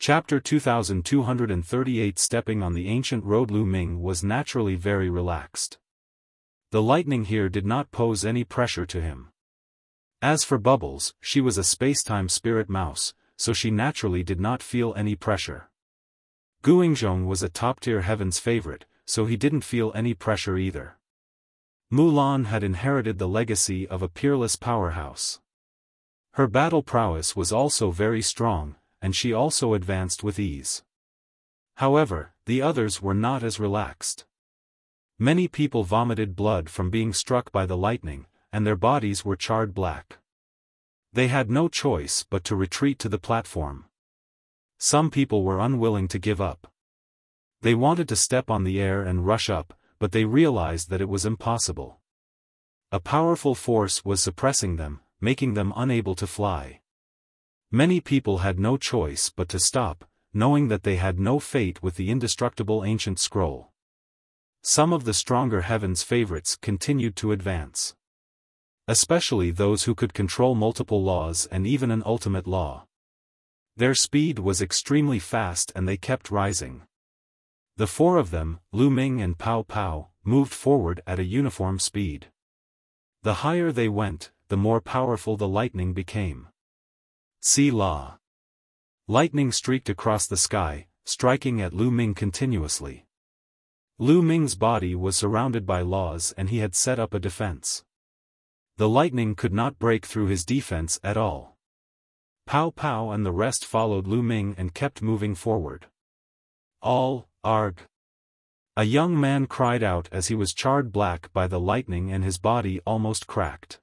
Chapter 2238. Stepping on the ancient road. Lu Ming was naturally very relaxed. The lightning here did not pose any pressure to him. As for Bubbles, she was a spacetime spirit mouse, so she naturally did not feel any pressure. Guangzhong was a top-tier heaven's favorite, so he didn't feel any pressure either. Mulan had inherited the legacy of a peerless powerhouse. Her battle prowess was also very strong, and she also advanced with ease. However, the others were not as relaxed. Many people vomited blood from being struck by the lightning, and their bodies were charred black. They had no choice but to retreat to the platform. Some people were unwilling to give up. They wanted to step on the air and rush up, but they realized that it was impossible. A powerful force was suppressing them, making them unable to fly. Many people had no choice but to stop, knowing that they had no fate with the indestructible ancient scroll. Some of the stronger heaven's favorites continued to advance. Especially those who could control multiple laws and even an ultimate law. Their speed was extremely fast and they kept rising. The four of them, Lu Ming and Pao Pao, moved forward at a uniform speed. The higher they went, the more powerful the lightning became. See La. Lightning streaked across the sky, striking at Lu Ming continuously. Lu Ming's body was surrounded by laws and he had set up a defense. The lightning could not break through his defense at all. Pao Pao and the rest followed Lu Ming and kept moving forward. Arg! A young man cried out as he was charred black by the lightning and his body almost cracked.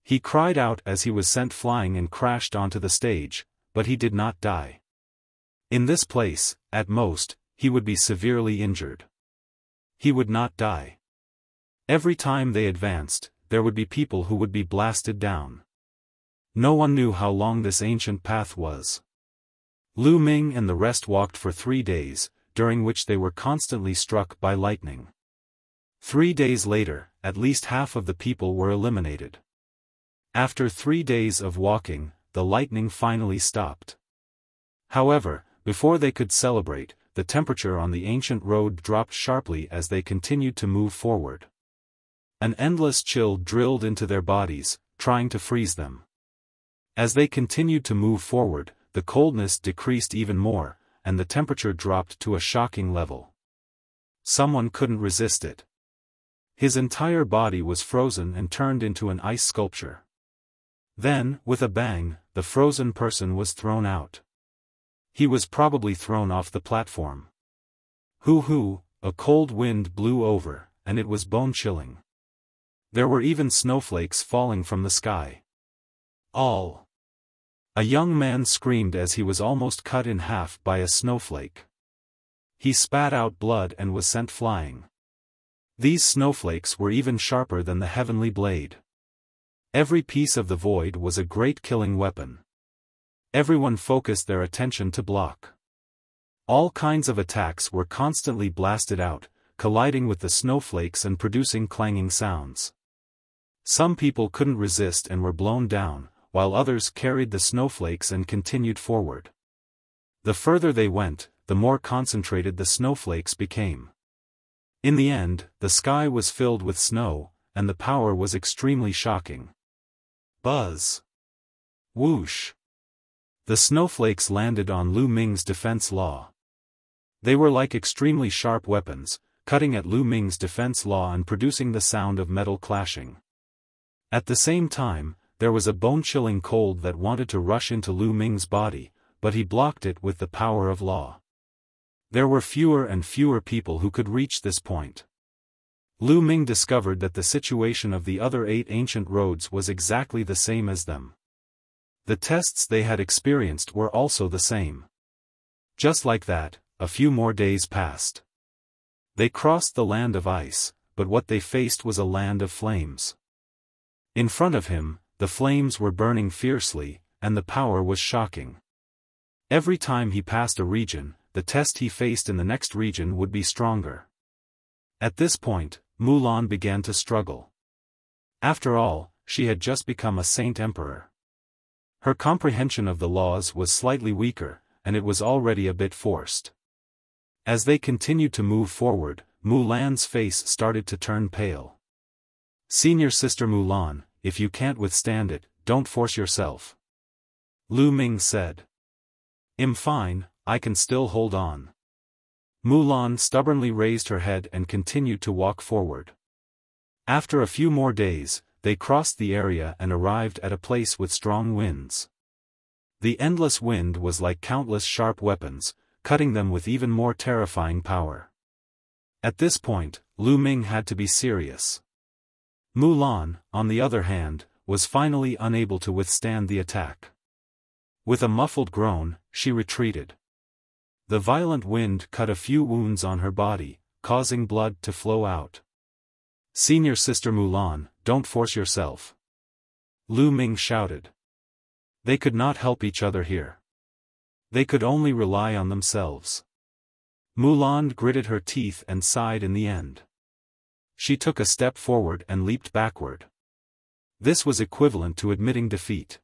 He cried out as he was sent flying and crashed onto the stage, but he did not die. In this place, at most, he would be severely injured. He would not die. Every time they advanced, there would be people who would be blasted down. No one knew how long this ancient path was. Lu Ming and the rest walked for 3 days, during which they were constantly struck by lightning. 3 days later, at least half of the people were eliminated. After 3 days of walking, the lightning finally stopped. However, before they could celebrate, the temperature on the ancient road dropped sharply as they continued to move forward. An endless chill drilled into their bodies, trying to freeze them. As they continued to move forward, the coldness decreased even more, and the temperature dropped to a shocking level. Someone couldn't resist it. His entire body was frozen and turned into an ice sculpture. Then, with a bang, the frozen person was thrown out. He was probably thrown off the platform. Hoo-hoo, a cold wind blew over, and it was bone-chilling. There were even snowflakes falling from the sky. A young man screamed as he was almost cut in half by a snowflake. He spat out blood and was sent flying. These snowflakes were even sharper than the heavenly blade. Every piece of the void was a great killing weapon. Everyone focused their attention to block. All kinds of attacks were constantly blasted out, colliding with the snowflakes and producing clanging sounds. Some people couldn't resist and were blown down, while others carried the snowflakes and continued forward. The further they went, the more concentrated the snowflakes became. In the end, the sky was filled with snow, and the power was extremely shocking. Buzz! Whoosh! The snowflakes landed on Lu Ming's defense law. They were like extremely sharp weapons, cutting at Lu Ming's defense law and producing the sound of metal clashing. At the same time, there was a bone-chilling cold that wanted to rush into Lu Ming's body, but he blocked it with the power of law. There were fewer and fewer people who could reach this point. Lu Ming discovered that the situation of the other 8 ancient roads was exactly the same as them. The tests they had experienced were also the same. Just like that, a few more days passed. They crossed the land of ice, but what they faced was a land of flames. In front of him, the flames were burning fiercely, and the power was shocking. Every time he passed a region, the test he faced in the next region would be stronger. At this point, Mulan began to struggle. After all, she had just become a saint emperor. Her comprehension of the laws was slightly weaker, and it was already a bit forced. As they continued to move forward, Mulan's face started to turn pale. "Senior Sister Mulan, if you can't withstand it, don't force yourself," Lu Ming said. "I'm fine, I can still hold on." Mulan stubbornly raised her head and continued to walk forward. After a few more days, they crossed the area and arrived at a place with strong winds. The endless wind was like countless sharp weapons, cutting them with even more terrifying power. At this point, Lu Ming had to be serious. Mulan, on the other hand, was finally unable to withstand the attack. With a muffled groan, she retreated. The violent wind cut a few wounds on her body, causing blood to flow out. "Senior Sister Mulan, don't force yourself," Lu Ming shouted. They could not help each other here. They could only rely on themselves. Mulan gritted her teeth and sighed in the end. She took a step forward and leaped backward. This was equivalent to admitting defeat.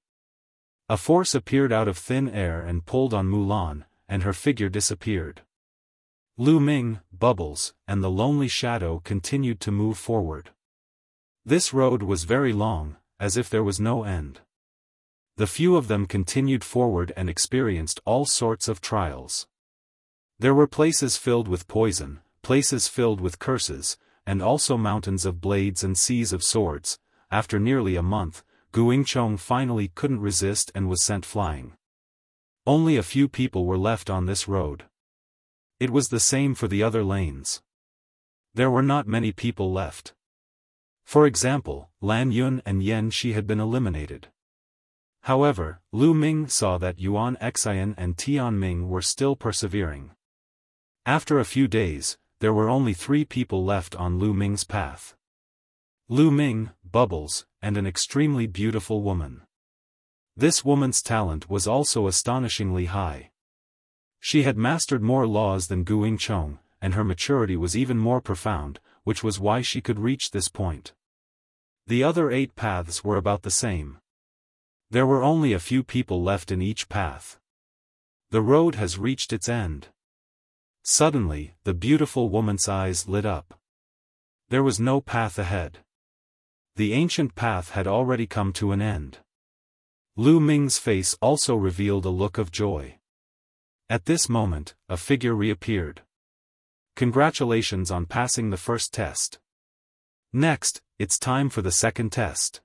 A force appeared out of thin air and pulled on Mulan, and her figure disappeared. Lu Ming, Bubbles, and the lonely shadow continued to move forward. This road was very long, as if there was no end. The few of them continued forward and experienced all sorts of trials. There were places filled with poison, places filled with curses, and also mountains of blades and seas of swords. After nearly a month, Guingchong finally couldn't resist and was sent flying. Only a few people were left on this road. It was the same for the other lanes. There were not many people left. For example, Lan Yun and Yan Shi had been eliminated. However, Lu Ming saw that Yuan Xian and Tian Ming were still persevering. After a few days, there were only 3 people left on Lu Ming's path. Lu Ming, Bubbles, and an extremely beautiful woman. This woman's talent was also astonishingly high. She had mastered more laws than Guingchong, and her maturity was even more profound, which was why she could reach this point. The other 8 paths were about the same. There were only a few people left in each path. The road has reached its end. Suddenly, the beautiful woman's eyes lit up. There was no path ahead. The ancient path had already come to an end. Lu Ming's face also revealed a look of joy. At this moment, a figure reappeared. "Congratulations on passing the first test. Next, it's time for the second test."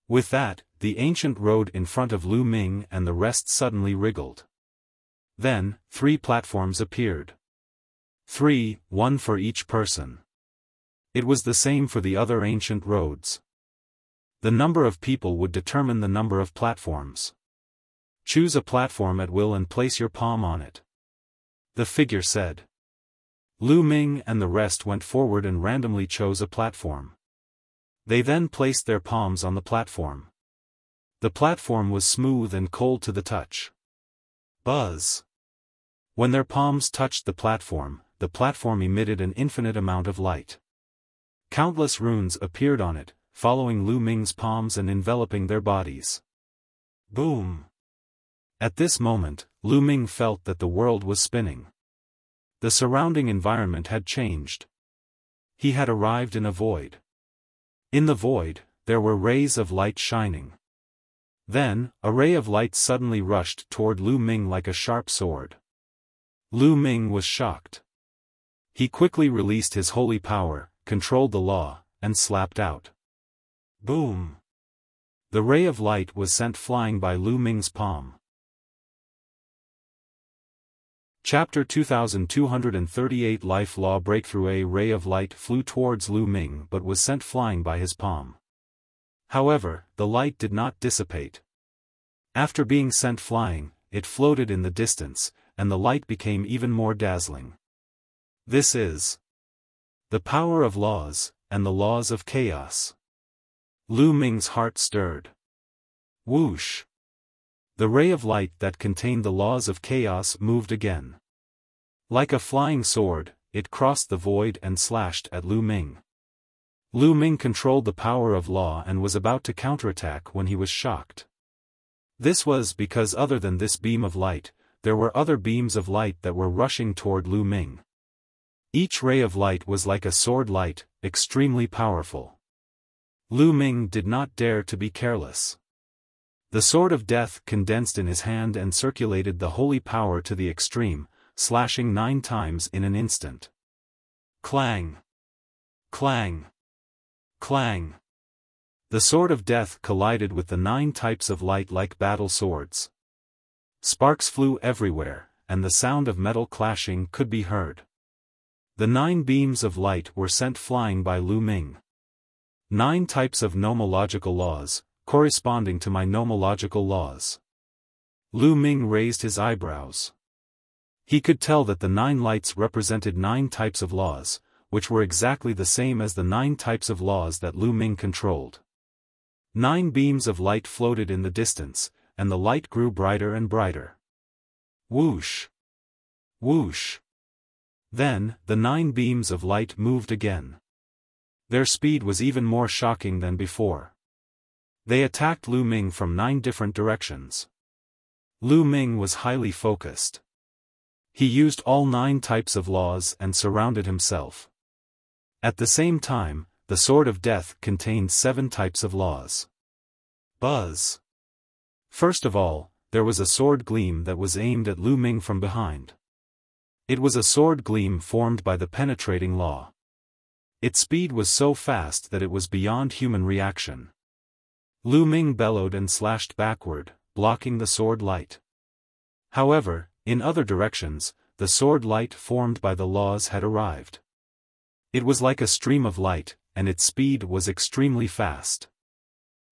With that, the ancient road in front of Lu Ming and the rest suddenly wriggled. Then, 3 platforms appeared. 3, 1 for each person. It was the same for the other ancient roads. The number of people would determine the number of platforms. Choose a platform at will and place your palm on it, the figure said. Lu Ming and the rest went forward and randomly chose a platform. They then placed their palms on the platform. The platform was smooth and cold to the touch. Buzz! When their palms touched the platform emitted an infinite amount of light. Countless runes appeared on it, following Lu Ming's palms and enveloping their bodies. Boom! At this moment, Lu Ming felt that the world was spinning. The surrounding environment had changed. He had arrived in a void. In the void, there were rays of light shining. Then, a ray of light suddenly rushed toward Lu Ming like a sharp sword. Lu Ming was shocked. He quickly released his holy power, controlled the law, and slapped out. Boom! The ray of light was sent flying by Lu Ming's palm. Chapter 2238 Life Law Breakthrough. A ray of light flew towards Lu Ming but was sent flying by his palm. However, the light did not dissipate. After being sent flying, it floated in the distance, and the light became even more dazzling. This is the power of laws, and the laws of chaos. Lu Ming's heart stirred. Whoosh! The ray of light that contained the laws of chaos moved again. Like a flying sword, it crossed the void and slashed at Lu Ming. Lu Ming controlled the power of law and was about to counterattack when he was shocked. This was because other than this beam of light, there were other beams of light that were rushing toward Lu Ming. Each ray of light was like a sword light, extremely powerful. Lu Ming did not dare to be careless. The sword of death condensed in his hand and circulated the holy power to the extreme, slashing 9 times in an instant. Clang! Clang! Clang! The sword of death collided with the 9 types of light like battle swords. Sparks flew everywhere, and the sound of metal clashing could be heard. The 9 beams of light were sent flying by Lu Ming. 9 types of nomological laws, corresponding to my nomological laws. Lu Ming raised his eyebrows. He could tell that the 9 lights represented 9 types of laws, which were exactly the same as the 9 types of laws that Lu Ming controlled. 9 beams of light floated in the distance, and the light grew brighter and brighter. Whoosh! Whoosh! Then, the 9 beams of light moved again. Their speed was even more shocking than before. They attacked Lu Ming from 9 different directions. Lu Ming was highly focused. He used all 9 types of laws and surrounded himself. At the same time, the sword of death contained 7 types of laws. Buzz! First of all, there was a sword gleam that was aimed at Lu Ming from behind. It was a sword gleam formed by the penetrating law. Its speed was so fast that it was beyond human reaction. Lu Ming bellowed and slashed backward, blocking the sword light. However, in other directions, the sword light formed by the laws had arrived. It was like a stream of light, and its speed was extremely fast.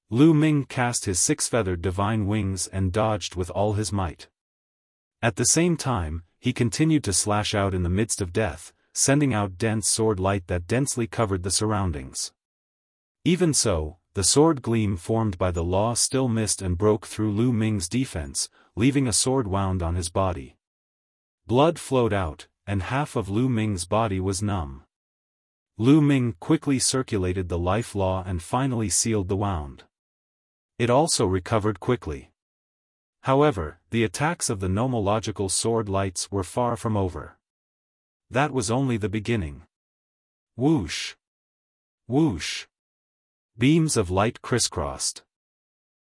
Lu Ming cast his 6-feathered divine wings and dodged with all his might. At the same time, he continued to slash out in the midst of death, sending out dense sword light that densely covered the surroundings. Even so, the sword gleam formed by the law still missed and broke through Lu Ming's defense, leaving a sword wound on his body. Blood flowed out, and half of Lu Ming's body was numb. Lu Ming quickly circulated the life law and finally sealed the wound. It also recovered quickly. However, the attacks of the nomological sword lights were far from over. That was only the beginning. Whoosh! Whoosh! Beams of light crisscrossed.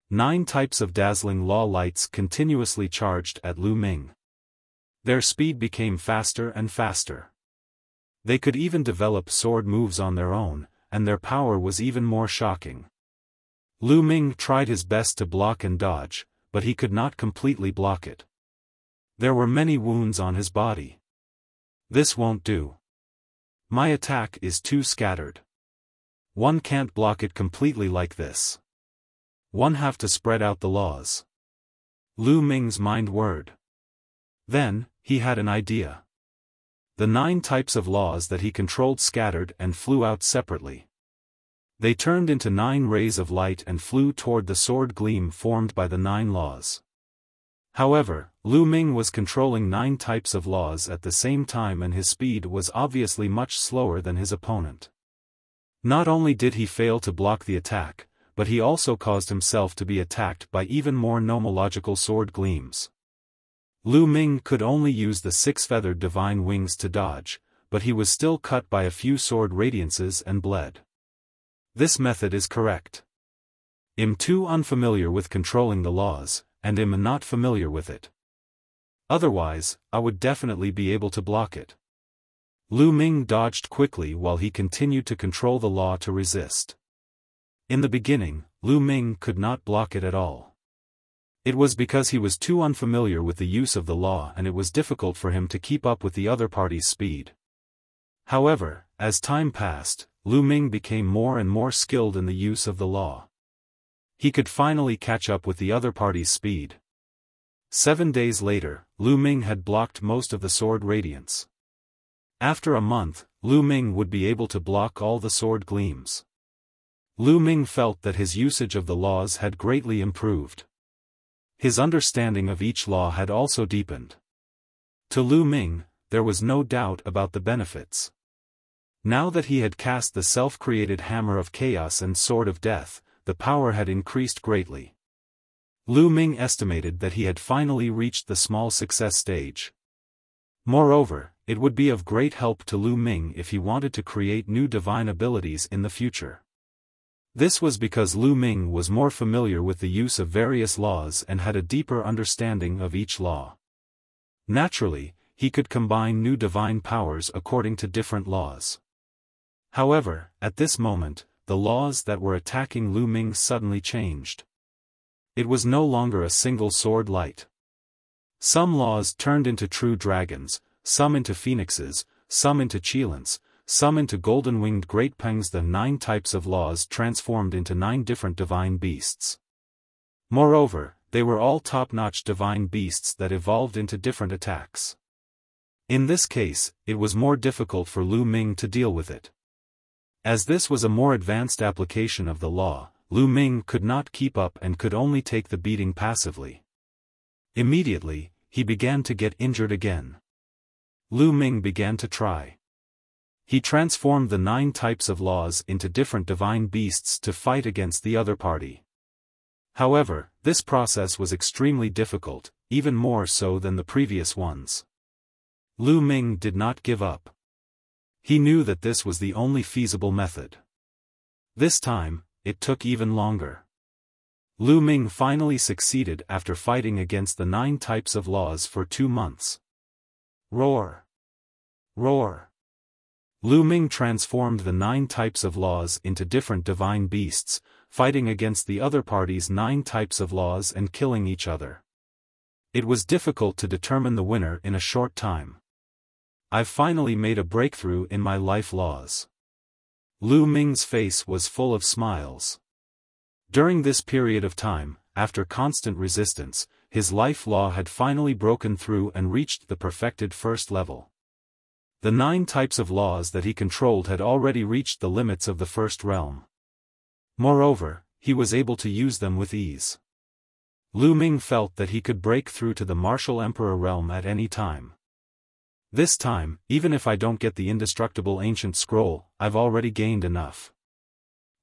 9 types of dazzling law lights continuously charged at Lu Ming. Their speed became faster and faster. They could even develop sword moves on their own, and their power was even more shocking. Lu Ming tried his best to block and dodge, but he could not completely block it. There were many wounds on his body. This won't do. My attack is too scattered. One can't block it completely like this. One have to spread out the laws. Lu Ming's mind whirred. Then, he had an idea. The 9 types of laws that he controlled scattered and flew out separately. They turned into 9 rays of light and flew toward the sword gleam formed by the 9 laws. However, Lu Ming was controlling 9 types of laws at the same time, and his speed was obviously much slower than his opponent. Not only did he fail to block the attack, but he also caused himself to be attacked by even more nomological sword gleams. Lu Ming could only use the 6-feathered divine wings to dodge, but he was still cut by a few sword radiances and bled. This method is correct. I'm too unfamiliar with controlling the laws, and I'm not familiar with it. Otherwise, I would definitely be able to block it. Lu Ming dodged quickly while he continued to control the law to resist. In the beginning, Lu Ming could not block it at all. It was because he was too unfamiliar with the use of the law, and it was difficult for him to keep up with the other party's speed. However, as time passed, Lu Ming became more and more skilled in the use of the law. He could finally catch up with the other party's speed. 7 days later, Lu Ming had blocked most of the sword radiance. After a month, Lu Ming would be able to block all the sword gleams. Lu Ming felt that his usage of the laws had greatly improved. His understanding of each law had also deepened. To Lu Ming, there was no doubt about the benefits. Now that he had cast the self-created hammer of chaos and sword of death, the power had increased greatly. Lu Ming estimated that he had finally reached the small success stage. Moreover, it would be of great help to Lu Ming if he wanted to create new divine abilities in the future. This was because Lu Ming was more familiar with the use of various laws and had a deeper understanding of each law. Naturally, he could combine new divine powers according to different laws. However, at this moment, the laws that were attacking Lu Ming suddenly changed. It was no longer a single sword light. Some laws turned into true dragons, some into phoenixes, some into cheilants, some into golden-winged great pengs. The 9 types of laws transformed into 9 different divine beasts. Moreover, they were all top-notch divine beasts that evolved into different attacks. In this case, it was more difficult for Lu Ming to deal with it. As this was a more advanced application of the law, Lu Ming could not keep up and could only take the beating passively. Immediately, he began to get injured again. Lu Ming began to try. He transformed the 9 types of laws into different divine beasts to fight against the other party. However, this process was extremely difficult, even more so than the previous ones. Lu Ming did not give up. He knew that this was the only feasible method. This time, it took even longer. Lu Ming finally succeeded after fighting against the 9 types of laws for 2 months. Roar! Roar! Lu Ming transformed the 9 types of laws into different divine beasts, fighting against the other party's 9 types of laws and killing each other. It was difficult to determine the winner in a short time. I've finally made a breakthrough in my life laws. Lu Ming's face was full of smiles. During this period of time, after constant resistance, his life law had finally broken through and reached the perfected first level. The 9 types of laws that he controlled had already reached the limits of the first realm. Moreover, he was able to use them with ease. Lu Ming felt that he could break through to the martial emperor realm at any time. This time, even if I don't get the indestructible ancient scroll, I've already gained enough.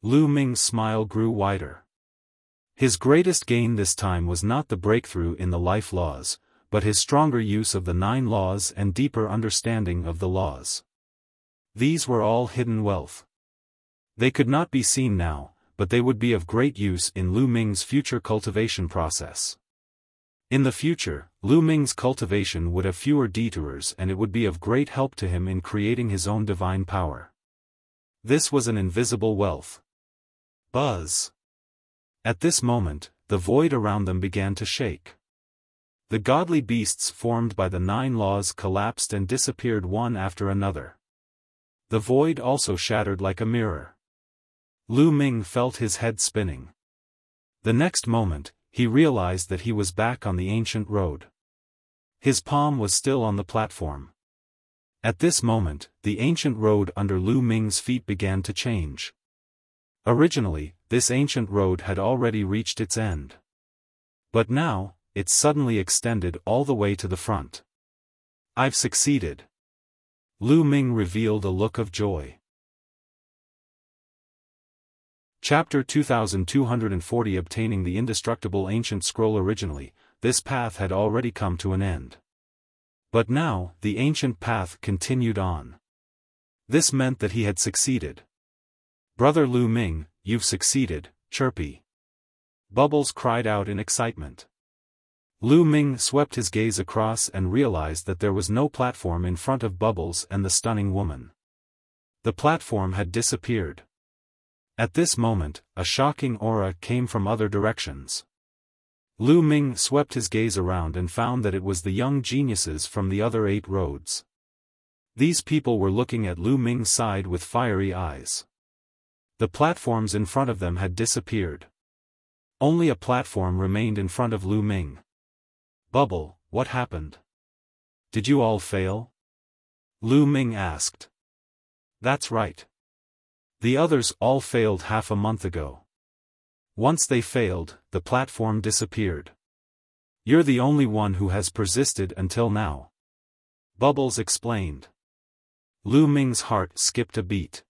Lu Ming's smile grew wider. His greatest gain this time was not the breakthrough in the life laws, but his stronger use of the 9 laws and deeper understanding of the laws. These were all hidden wealth. They could not be seen now, but they would be of great use in Lu Ming's future cultivation process. In the future, Lu Ming's cultivation would have fewer detours and it would be of great help to him in creating his own divine power. This was an invisible wealth. Buzz! At this moment, the void around them began to shake. The godly beasts formed by the 9 laws collapsed and disappeared one after another. The void also shattered like a mirror. Lu Ming felt his head spinning. The next moment, he realized that he was back on the ancient road. His palm was still on the platform. At this moment, the ancient road under Lu Ming's feet began to change. Originally, this ancient road had already reached its end. But now, it suddenly extended all the way to the front. I've succeeded. Lu Ming revealed a look of joy. Chapter 2240 Obtaining the Indestructible Ancient Scroll. Originally, this path had already come to an end. But now, the ancient path continued on. This meant that he had succeeded. Brother Lu Ming, you've succeeded, Chirpy. Bubbles cried out in excitement. Lu Ming swept his gaze across and realized that there was no platform in front of Bubbles and the stunning woman. The platform had disappeared. At this moment, a shocking aura came from other directions. Lu Ming swept his gaze around and found that it was the young geniuses from the other 8 roads. These people were looking at Lu Ming's side with fiery eyes. The platforms in front of them had disappeared. Only a platform remained in front of Lu Ming. Bubble, what happened? Did you all fail? Lu Ming asked. That's right. The others all failed half a month ago. Once they failed, the platform disappeared. You're the only one who has persisted until now. Bubbles explained. Lu Ming's heart skipped a beat.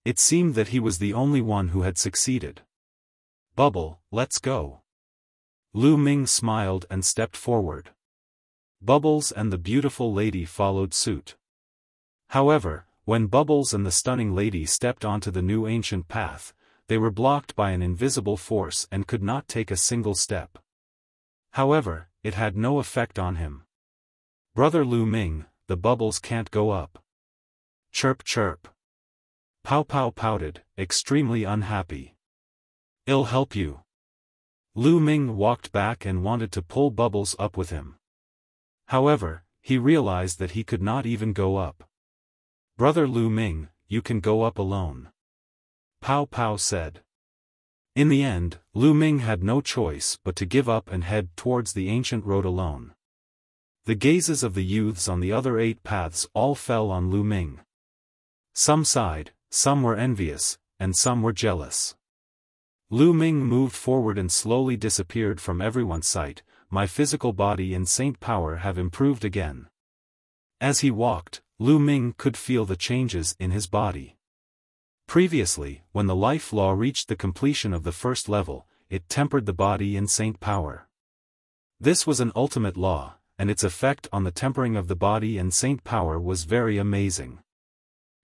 It seemed that he was the only one who had succeeded. Bubble, let's go. Lu Ming smiled and stepped forward. Bubbles and the beautiful lady followed suit. However, when Bubbles and the stunning lady stepped onto the new ancient path, they were blocked by an invisible force and could not take a single step. However, it had no effect on him. "Brother Lu Ming, the bubbles can't go up." Chirp chirp. Pow Pow pouted, extremely unhappy. "I'll help you." Lu Ming walked back and wanted to pull Bubbles up with him. However, he realized that he could not even go up. "Brother Lu Ming, you can go up alone," Pow Pow said. In the end, Lu Ming had no choice but to give up and head towards the ancient road alone. The gazes of the youths on the other 8 paths all fell on Lu Ming. Some sighed, some were envious, and some were jealous. Lu Ming moved forward and slowly disappeared from everyone's sight. "My physical body and saint power have improved again." As he walked, Lu Ming could feel the changes in his body. Previously, when the life law reached the completion of the first level, it tempered the body and saint power. This was an ultimate law, and its effect on the tempering of the body and saint power was very amazing.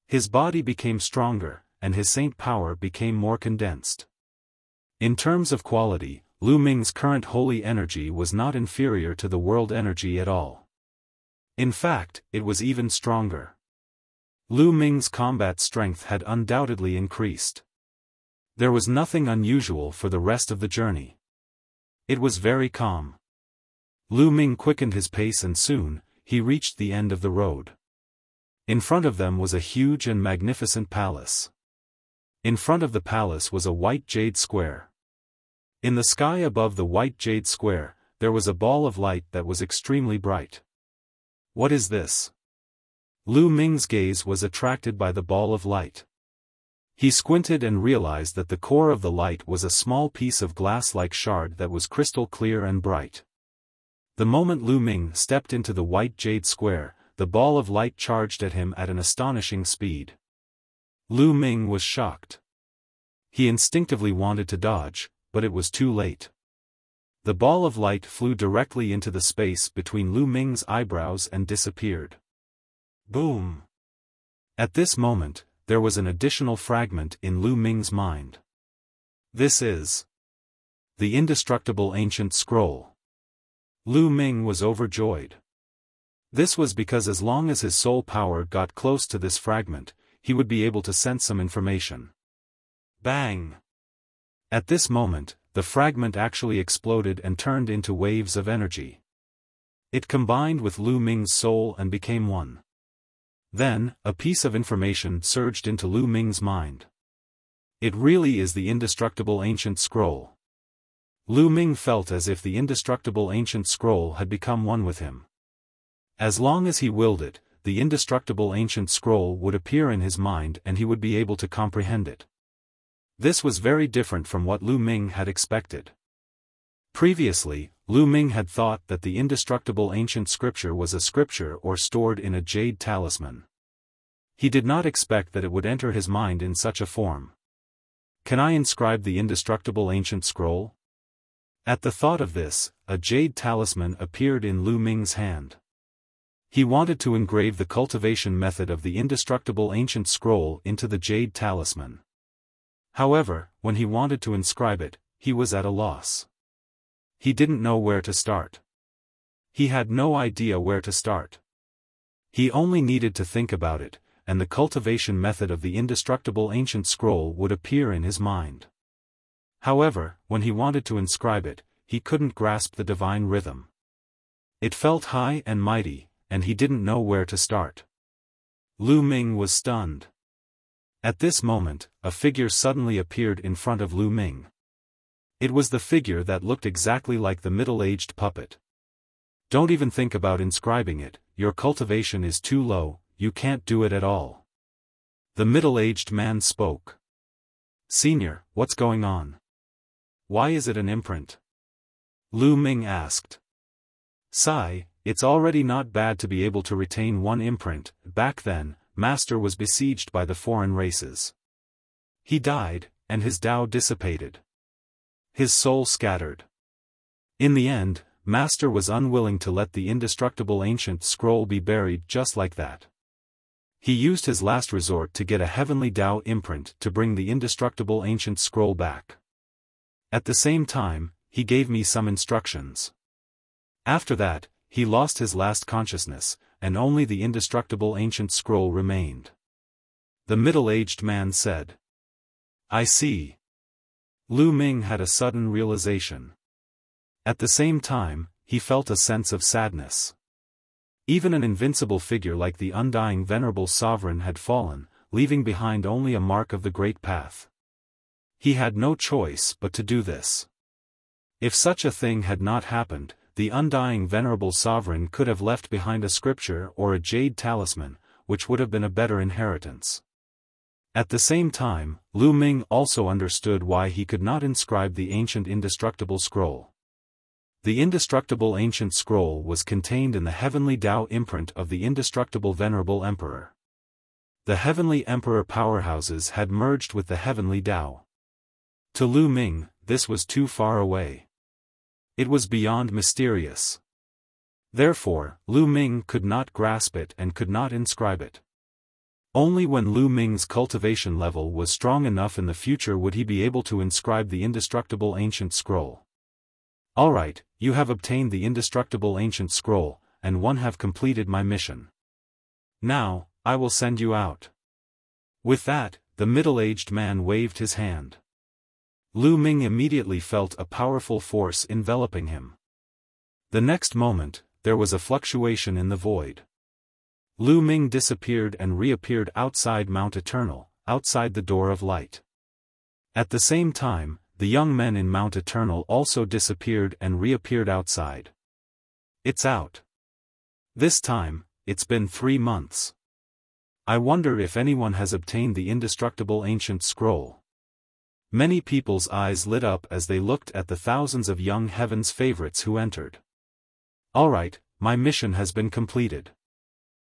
His body became stronger, and his saint power became more condensed. In terms of quality, Lu Ming's current holy energy was not inferior to the world energy at all. In fact, it was even stronger. Lu Ming's combat strength had undoubtedly increased. There was nothing unusual for the rest of the journey. It was very calm. Lu Ming quickened his pace and soon, he reached the end of the road. In front of them was a huge and magnificent palace. In front of the palace was a white jade square. In the sky above the white jade square, there was a ball of light that was extremely bright. "What is this?" Lu Ming's gaze was attracted by the ball of light. He squinted and realized that the core of the light was a small piece of glass-like shard that was crystal clear and bright. The moment Lu Ming stepped into the white jade square, the ball of light charged at him at an astonishing speed. Lu Ming was shocked. He instinctively wanted to dodge, but it was too late. The ball of light flew directly into the space between Lu Ming's eyebrows and disappeared. Boom! At this moment, there was an additional fragment in Lu Ming's mind. This is the indestructible ancient scroll. Lu Ming was overjoyed. This was because as long as his soul power got close to this fragment, he would be able to sense some information. Bang! At this moment, the fragment actually exploded and turned into waves of energy. It combined with Lu Ming's soul and became one. Then, a piece of information surged into Lu Ming's mind. It really is the indestructible ancient scroll. Lu Ming felt as if the indestructible ancient scroll had become one with him. As long as he willed it, the indestructible ancient scroll would appear in his mind and he would be able to comprehend it. This was very different from what Lu Ming had expected. Previously, Lu Ming had thought that the indestructible ancient scripture was a scripture or stored in a jade talisman. He did not expect that it would enter his mind in such a form. "Can I inscribe the indestructible ancient scroll?" At the thought of this, a jade talisman appeared in Lu Ming's hand. He wanted to engrave the cultivation method of the indestructible ancient scroll into the jade talisman. However, when he wanted to inscribe it, he was at a loss. He didn't know where to start. He had no idea where to start. He only needed to think about it, and the cultivation method of the indestructible ancient scroll would appear in his mind. However, when he wanted to inscribe it, he couldn't grasp the divine rhythm. It felt high and mighty, and he didn't know where to start. Lu Ming was stunned. At this moment, a figure suddenly appeared in front of Lu Ming. It was the figure that looked exactly like the middle-aged puppet. "Don't even think about inscribing it, your cultivation is too low, you can't do it at all." The middle-aged man spoke. "Senior, what's going on? Why is it an imprint?" Lu Ming asked. "Sigh, it's already not bad to be able to retain one imprint. Back then, Master was besieged by the foreign races. He died, and his Tao dissipated. His soul scattered. In the end, Master was unwilling to let the indestructible ancient scroll be buried just like that. He used his last resort to get a Heavenly Tao imprint to bring the indestructible ancient scroll back. At the same time, he gave me some instructions. After that, he lost his last consciousness, and only the indestructible ancient scroll remained. The middle-aged man said. I see. Lu Ming had a sudden realization. At the same time, he felt a sense of sadness. Even an invincible figure like the undying venerable sovereign had fallen, leaving behind only a mark of the great path. He had no choice but to do this. If such a thing had not happened, the undying venerable sovereign could have left behind a scripture or a jade talisman, which would have been a better inheritance. At the same time, Lu Ming also understood why he could not inscribe the ancient indestructible scroll. The indestructible ancient scroll was contained in the Heavenly Tao imprint of the indestructible Venerable Emperor. The Heavenly Emperor powerhouses had merged with the Heavenly Tao. To Lu Ming, this was too far away. It was beyond mysterious. Therefore, Lu Ming could not grasp it and could not inscribe it. Only when Lu Ming's cultivation level was strong enough in the future would he be able to inscribe the indestructible ancient scroll. Alright, you have obtained the indestructible ancient scroll, and have completed my mission. Now, I will send you out. With that, the middle-aged man waved his hand. Lu Ming immediately felt a powerful force enveloping him. The next moment, there was a fluctuation in the void. Lu Ming disappeared and reappeared outside Mount Eternal, outside the Door of Light. At the same time, the young men in Mount Eternal also disappeared and reappeared outside. It's out. This time, it's been 3 months. I wonder if anyone has obtained the indestructible ancient scroll. Many people's eyes lit up as they looked at the thousands of young Heaven's favorites who entered. Alright, my mission has been completed.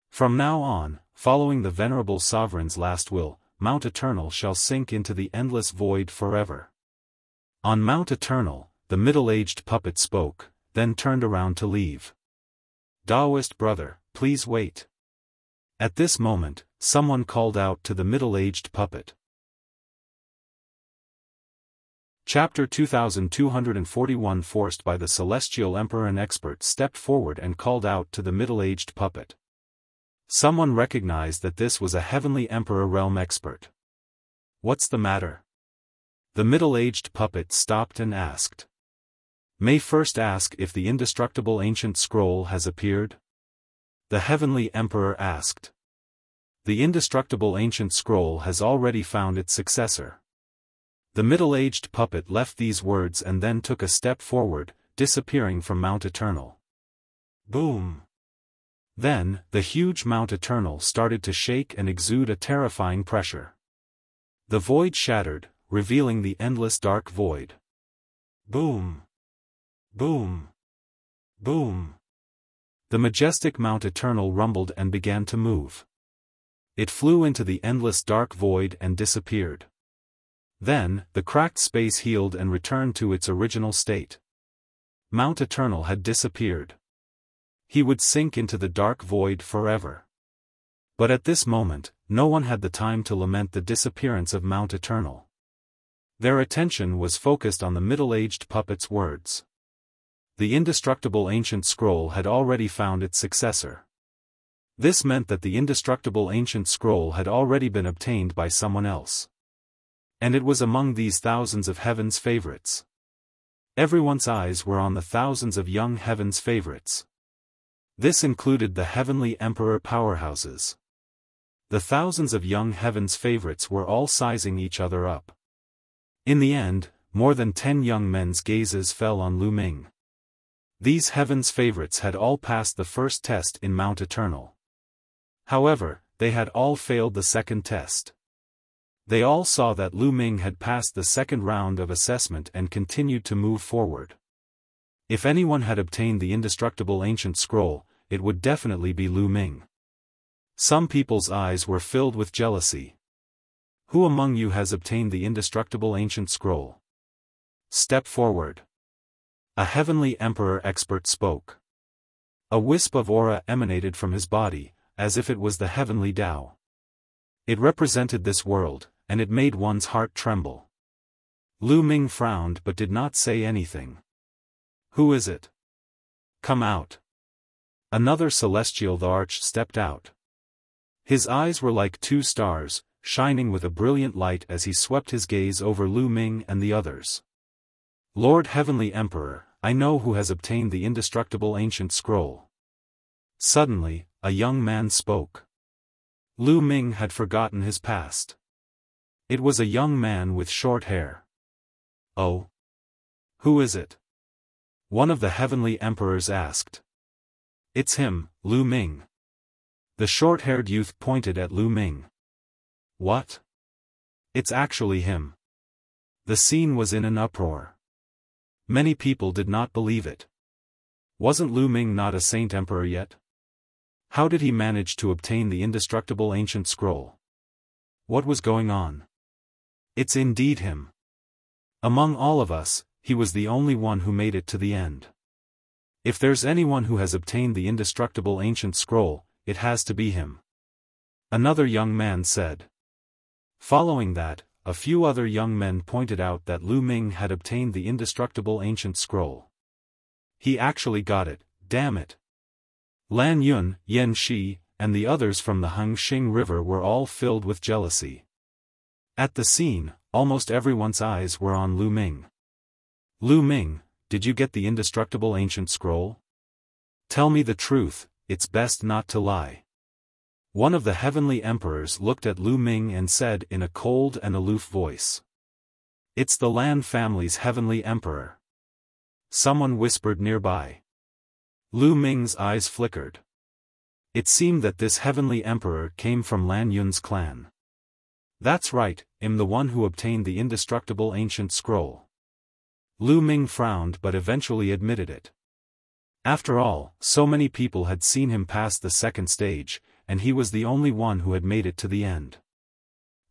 From now on, following the Venerable Sovereign's last will, Mount Eternal shall sink into the endless void forever. On Mount Eternal, the middle-aged puppet spoke, then turned around to leave. Taoist brother, please wait. At this moment, someone called out to the middle-aged puppet. Chapter 2241 Forced by the Celestial Emperor, an expert stepped forward and called out to the middle-aged puppet. Someone recognized that this was a Heavenly Emperor realm expert. What's the matter? The middle-aged puppet stopped and asked. May first ask if the indestructible ancient scroll has appeared? The Heavenly Emperor asked. The indestructible ancient scroll has already found its successor. The middle-aged puppet left these words and then took a step forward, disappearing from Mount Eternal. Boom! Then, the huge Mount Eternal started to shake and exude a terrifying pressure. The void shattered, revealing the endless dark void. Boom! Boom! Boom! The majestic Mount Eternal rumbled and began to move. It flew into the endless dark void and disappeared. Then, the cracked space healed and returned to its original state. Mount Eternal had disappeared. He would sink into the dark void forever. But at this moment, no one had the time to lament the disappearance of Mount Eternal. Their attention was focused on the middle-aged puppet's words. The indestructible ancient scroll had already found its successor. This meant that the indestructible ancient scroll had already been obtained by someone else. And it was among these thousands of Heaven's favorites. Everyone's eyes were on the thousands of young Heaven's favorites. This included the Heavenly Emperor powerhouses. The thousands of young Heaven's favorites were all sizing each other up. In the end, more than 10 young men's gazes fell on Lu Ming. These Heaven's favorites had all passed the first test in Mount Eternal. However, they had all failed the second test. They all saw that Lu Ming had passed the second round of assessment and continued to move forward. If anyone had obtained the indestructible ancient scroll, it would definitely be Lu Ming. Some people's eyes were filled with jealousy. Who among you has obtained the indestructible ancient scroll? Step forward. A heavenly emperor expert spoke. A wisp of aura emanated from his body, as if it was the heavenly Tao. It represented this world, and it made one's heart tremble. Lu Ming frowned but did not say anything. Who is it? Come out. Another celestial Thearch stepped out. His eyes were like two stars, shining with a brilliant light as he swept his gaze over Lu Ming and the others. Lord Heavenly Emperor, I know who has obtained the indestructible ancient scroll. Suddenly, a young man spoke. Lu Ming had forgotten his past. It was a young man with short hair. Oh? Who is it? One of the heavenly emperors asked. It's him, Lu Ming. The short-haired youth pointed at Lu Ming. What? It's actually him. The scene was in an uproar. Many people did not believe it. Wasn't Lu Ming not a saint emperor yet? How did he manage to obtain the indestructible ancient scroll? What was going on? It's indeed him. Among all of us, he was the only one who made it to the end. If there's anyone who has obtained the indestructible ancient scroll, it has to be him. Another young man said. Following that, a few other young men pointed out that Lu Ming had obtained the indestructible ancient scroll. He actually got it, damn it. Lan Yun, Yan Shi, and the others from the Hengxing River were all filled with jealousy. At the scene, almost everyone's eyes were on Lu Ming. Lu Ming, did you get the indestructible ancient scroll? Tell me the truth, it's best not to lie. One of the heavenly emperors looked at Lu Ming and said in a cold and aloof voice. It's the Lan family's heavenly emperor. Someone whispered nearby. Lu Ming's eyes flickered. It seemed that this heavenly emperor came from Lan Yun's clan. That's right, I'm the one who obtained the indestructible ancient scroll. Lu Ming frowned but eventually admitted it. After all, so many people had seen him pass the second stage, and he was the only one who had made it to the end.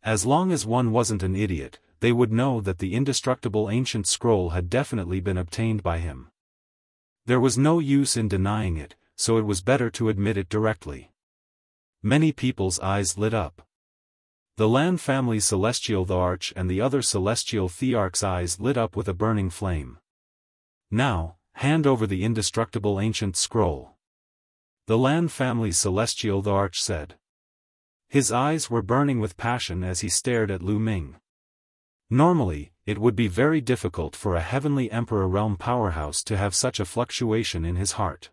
As long as one wasn't an idiot, they would know that the indestructible ancient scroll had definitely been obtained by him. There was no use in denying it, so it was better to admit it directly. Many people's eyes lit up. The Lan family's celestial Thearch and the other celestial Thearch's eyes lit up with a burning flame. Now, hand over the indestructible ancient scroll. The Lan family's celestial Thearch said. His eyes were burning with passion as he stared at Lu Ming. Normally, it would be very difficult for a heavenly emperor realm powerhouse to have such a fluctuation in his heart.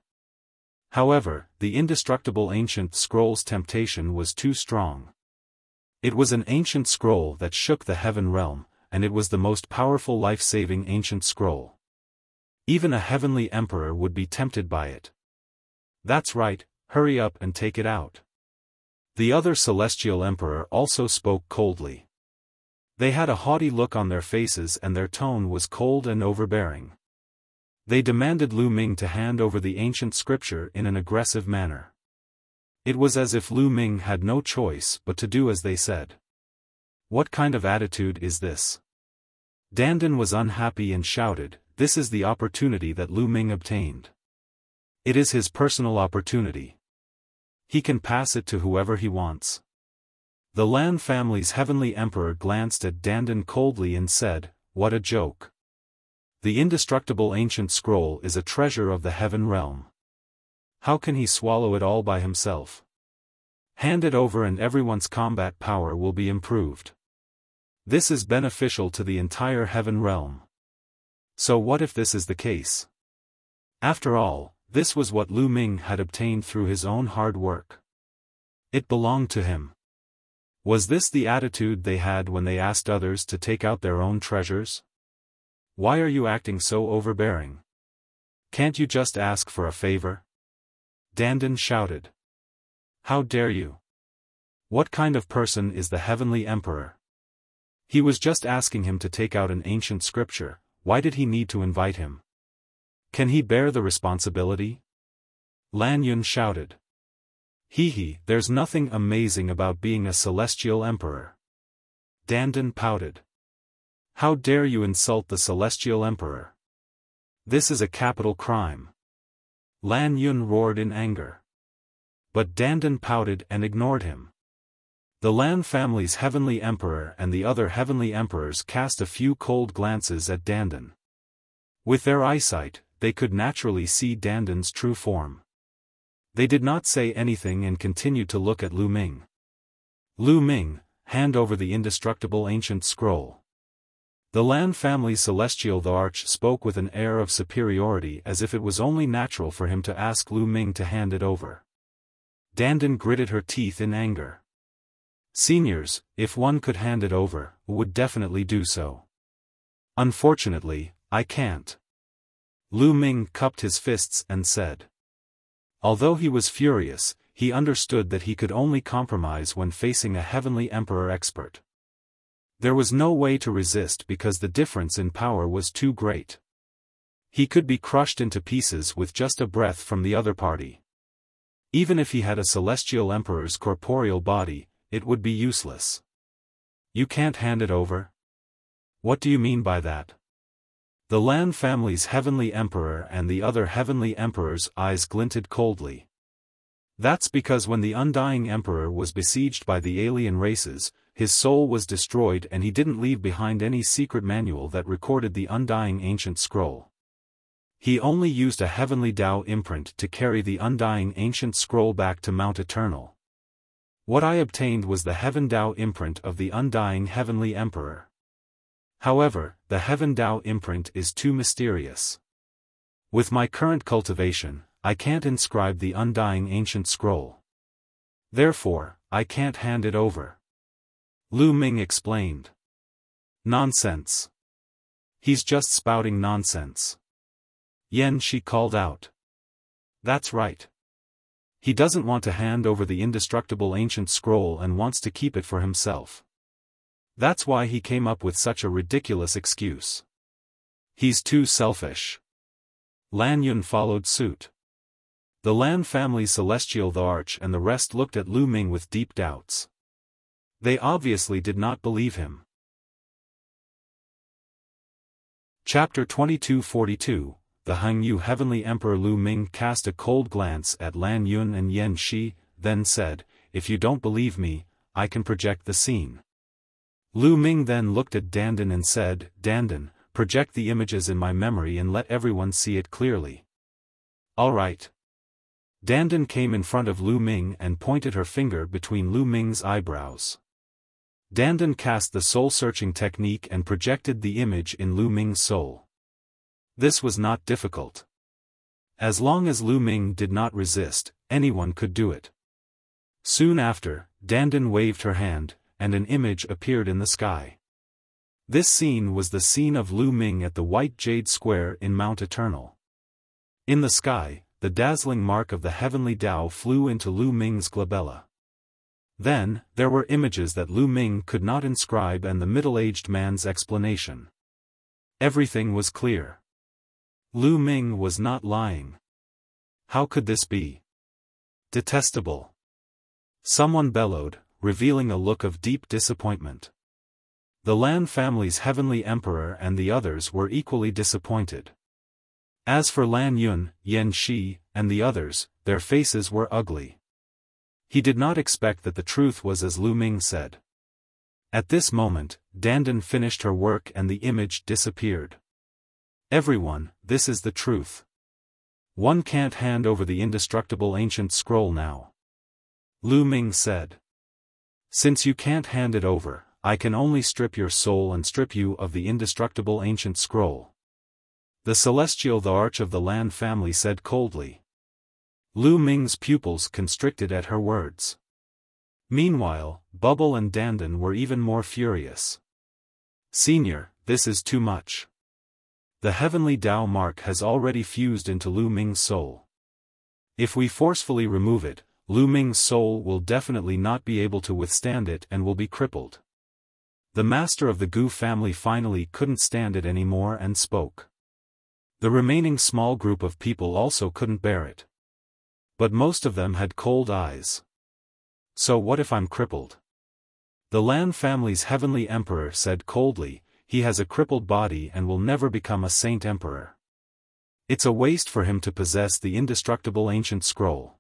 However, the indestructible ancient scroll's temptation was too strong. It was an ancient scroll that shook the heaven realm, and it was the most powerful life-saving ancient scroll. Even a heavenly emperor would be tempted by it. That's right, hurry up and take it out. The other celestial emperor also spoke coldly. They had a haughty look on their faces and their tone was cold and overbearing. They demanded Lu Ming to hand over the ancient scripture in an aggressive manner. It was as if Lu Ming had no choice but to do as they said. What kind of attitude is this? Dandan was unhappy and shouted, "This is the opportunity that Lu Ming obtained. It is his personal opportunity. He can pass it to whoever he wants." The Lan family's heavenly emperor glanced at Dandan coldly and said, "What a joke. The indestructible ancient scroll is a treasure of the heaven realm. How can he swallow it all by himself? Hand it over and everyone's combat power will be improved. This is beneficial to the entire heaven realm. So what if this is the case?" After all, this was what Lu Ming had obtained through his own hard work. It belonged to him. Was this the attitude they had when they asked others to take out their own treasures? Why are you acting so overbearing? Can't you just ask for a favor? Dandan shouted. How dare you? What kind of person is the heavenly emperor? He was just asking him to take out an ancient scripture, why did he need to invite him? Can he bear the responsibility? Lan Yun shouted. There's nothing amazing about being a celestial emperor. Dandan pouted. How dare you insult the celestial emperor? This is a capital crime. Lan Yun roared in anger. But Dandan pouted and ignored him. The Lan family's heavenly emperor and the other heavenly emperors cast a few cold glances at Dandan. With their eyesight, they could naturally see Dandan's true form. They did not say anything and continued to look at Lu Ming. Lu Ming, hand over the indestructible ancient scroll. The Lan family's celestial Thearch spoke with an air of superiority as if it was only natural for him to ask Lu Ming to hand it over. Dandan gritted her teeth in anger. Seniors, if one could hand it over, would definitely do so. Unfortunately, I can't. Lu Ming cupped his fists and said. Although he was furious, he understood that he could only compromise when facing a heavenly emperor expert. There was no way to resist because the difference in power was too great. He could be crushed into pieces with just a breath from the other party. Even if he had a celestial emperor's corporeal body, it would be useless. You can't hand it over? What do you mean by that? The Lan family's heavenly emperor and the other heavenly emperor's eyes glinted coldly. That's because when the undying emperor was besieged by the alien races, his soul was destroyed and he didn't leave behind any secret manual that recorded the undying ancient scroll. He only used a heavenly Tao imprint to carry the undying ancient scroll back to Mount Eternal. What I obtained was the Heaven Tao imprint of the undying heavenly emperor. However, the Heaven Tao imprint is too mysterious. With my current cultivation, I can't inscribe the undying ancient scroll. Therefore, I can't hand it over. Lu Ming explained. Nonsense. He's just spouting nonsense. Yan Shi called out. That's right. He doesn't want to hand over the indestructible ancient scroll and wants to keep it for himself. That's why he came up with such a ridiculous excuse. He's too selfish. Lan Yun followed suit. The Lan family's celestial Thearch and the rest looked at Lu Ming with deep doubts. They obviously did not believe him. Chapter 2242, The Heng Yu Heavenly Emperor Lu Ming cast a cold glance at Lan Yun and Yan Shi, then said, If you don't believe me, I can project the scene. Lu Ming then looked at Dandan and said, Dandan, project the images in my memory and let everyone see it clearly. All right. Dandan came in front of Lu Ming and pointed her finger between Lu Ming's eyebrows. Dandan cast the soul-searching technique and projected the image in Lu Ming's soul. This was not difficult. As long as Lu Ming did not resist, anyone could do it. Soon after, Dandan waved her hand, and an image appeared in the sky. This scene was the scene of Lu Ming at the White Jade Square in Mount Eternal. In the sky, the dazzling mark of the heavenly Tao flew into Lu Ming's glabella. Then, there were images that Lu Ming could not inscribe and the middle-aged man's explanation. Everything was clear. Lu Ming was not lying. How could this be? Detestable. Someone bellowed, revealing a look of deep disappointment. The Lan family's heavenly emperor and the others were equally disappointed. As for Lan Yun, Yan Shi, and the others, their faces were ugly. He did not expect that the truth was as Lu Ming said. At this moment, Dandan finished her work and the image disappeared. Everyone, this is the truth. One can't hand over the indestructible ancient scroll now. Lu Ming said. Since you can't hand it over, I can only strip your soul and strip you of the indestructible ancient scroll. The celestial Thearch of the Lan family said coldly. Lu Ming's pupils constricted at her words. Meanwhile, Bubble and Dandan were even more furious. Senior, this is too much. The heavenly Tao mark has already fused into Lu Ming's soul. If we forcefully remove it, Lu Ming's soul will definitely not be able to withstand it and will be crippled. The master of the Gu family finally couldn't stand it anymore and spoke. The remaining small group of people also couldn't bear it. But most of them had cold eyes. So what if I'm crippled? The Lan family's heavenly emperor said coldly, he has a crippled body and will never become a saint emperor. It's a waste for him to possess the indestructible ancient scroll.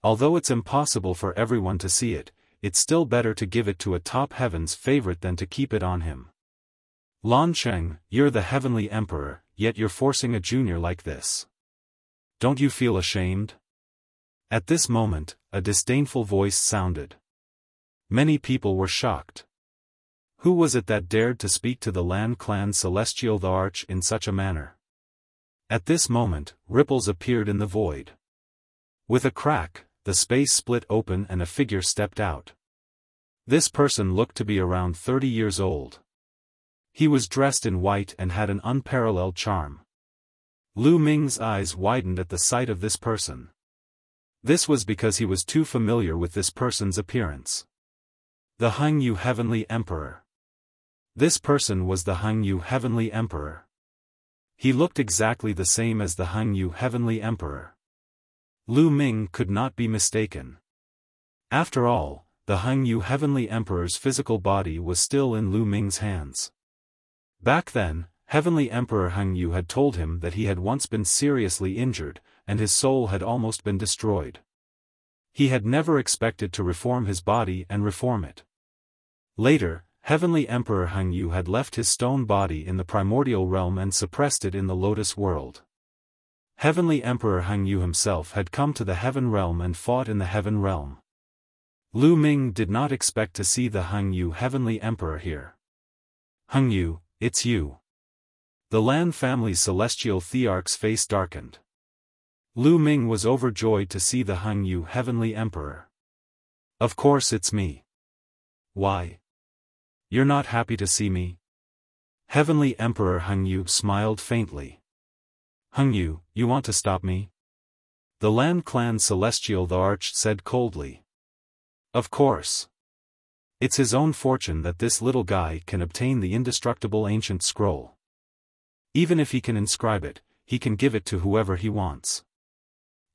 Although it's impossible for everyone to see it, it's still better to give it to a top heaven's favorite than to keep it on him. Lan Sheng, you're the Heavenly Emperor, yet you're forcing a junior like this. Don't you feel ashamed? At this moment, a disdainful voice sounded. Many people were shocked. Who was it that dared to speak to the Lan clan celestial Thearch in such a manner? At this moment, ripples appeared in the void. With a crack, the space split open and a figure stepped out. This person looked to be around 30 years old. He was dressed in white and had an unparalleled charm. Lu Ming's eyes widened at the sight of this person. This was because he was too familiar with this person's appearance. The Heng Yu Heavenly Emperor. This person was the Heng Yu Heavenly Emperor. He looked exactly the same as the Heng Yu Heavenly Emperor. Lu Ming could not be mistaken. After all, the Heng Yu Heavenly Emperor's physical body was still in Lu Ming's hands. Back then, Heavenly Emperor Heng Yu had told him that he had once been seriously injured, and his soul had almost been destroyed. He had never expected to reform his body and reform it. Later, Heavenly Emperor Heng Yu had left his stone body in the primordial realm and suppressed it in the Lotus world. Heavenly Emperor Heng Yu himself had come to the Heaven realm and fought in the Heaven realm. Lu Ming did not expect to see the Heng Yu Heavenly Emperor here. Heng Yu, it's you. The Lan family's celestial Thearch's face darkened. Lu Ming was overjoyed to see the Heng Yu Heavenly Emperor. Of course it's me. Why? You're not happy to see me? Heavenly Emperor Heng Yu smiled faintly. Heng Yu, you want to stop me? The Lan clan celestial Thearch said coldly. Of course. It's his own fortune that this little guy can obtain the indestructible ancient scroll. Even if he can inscribe it, he can give it to whoever he wants.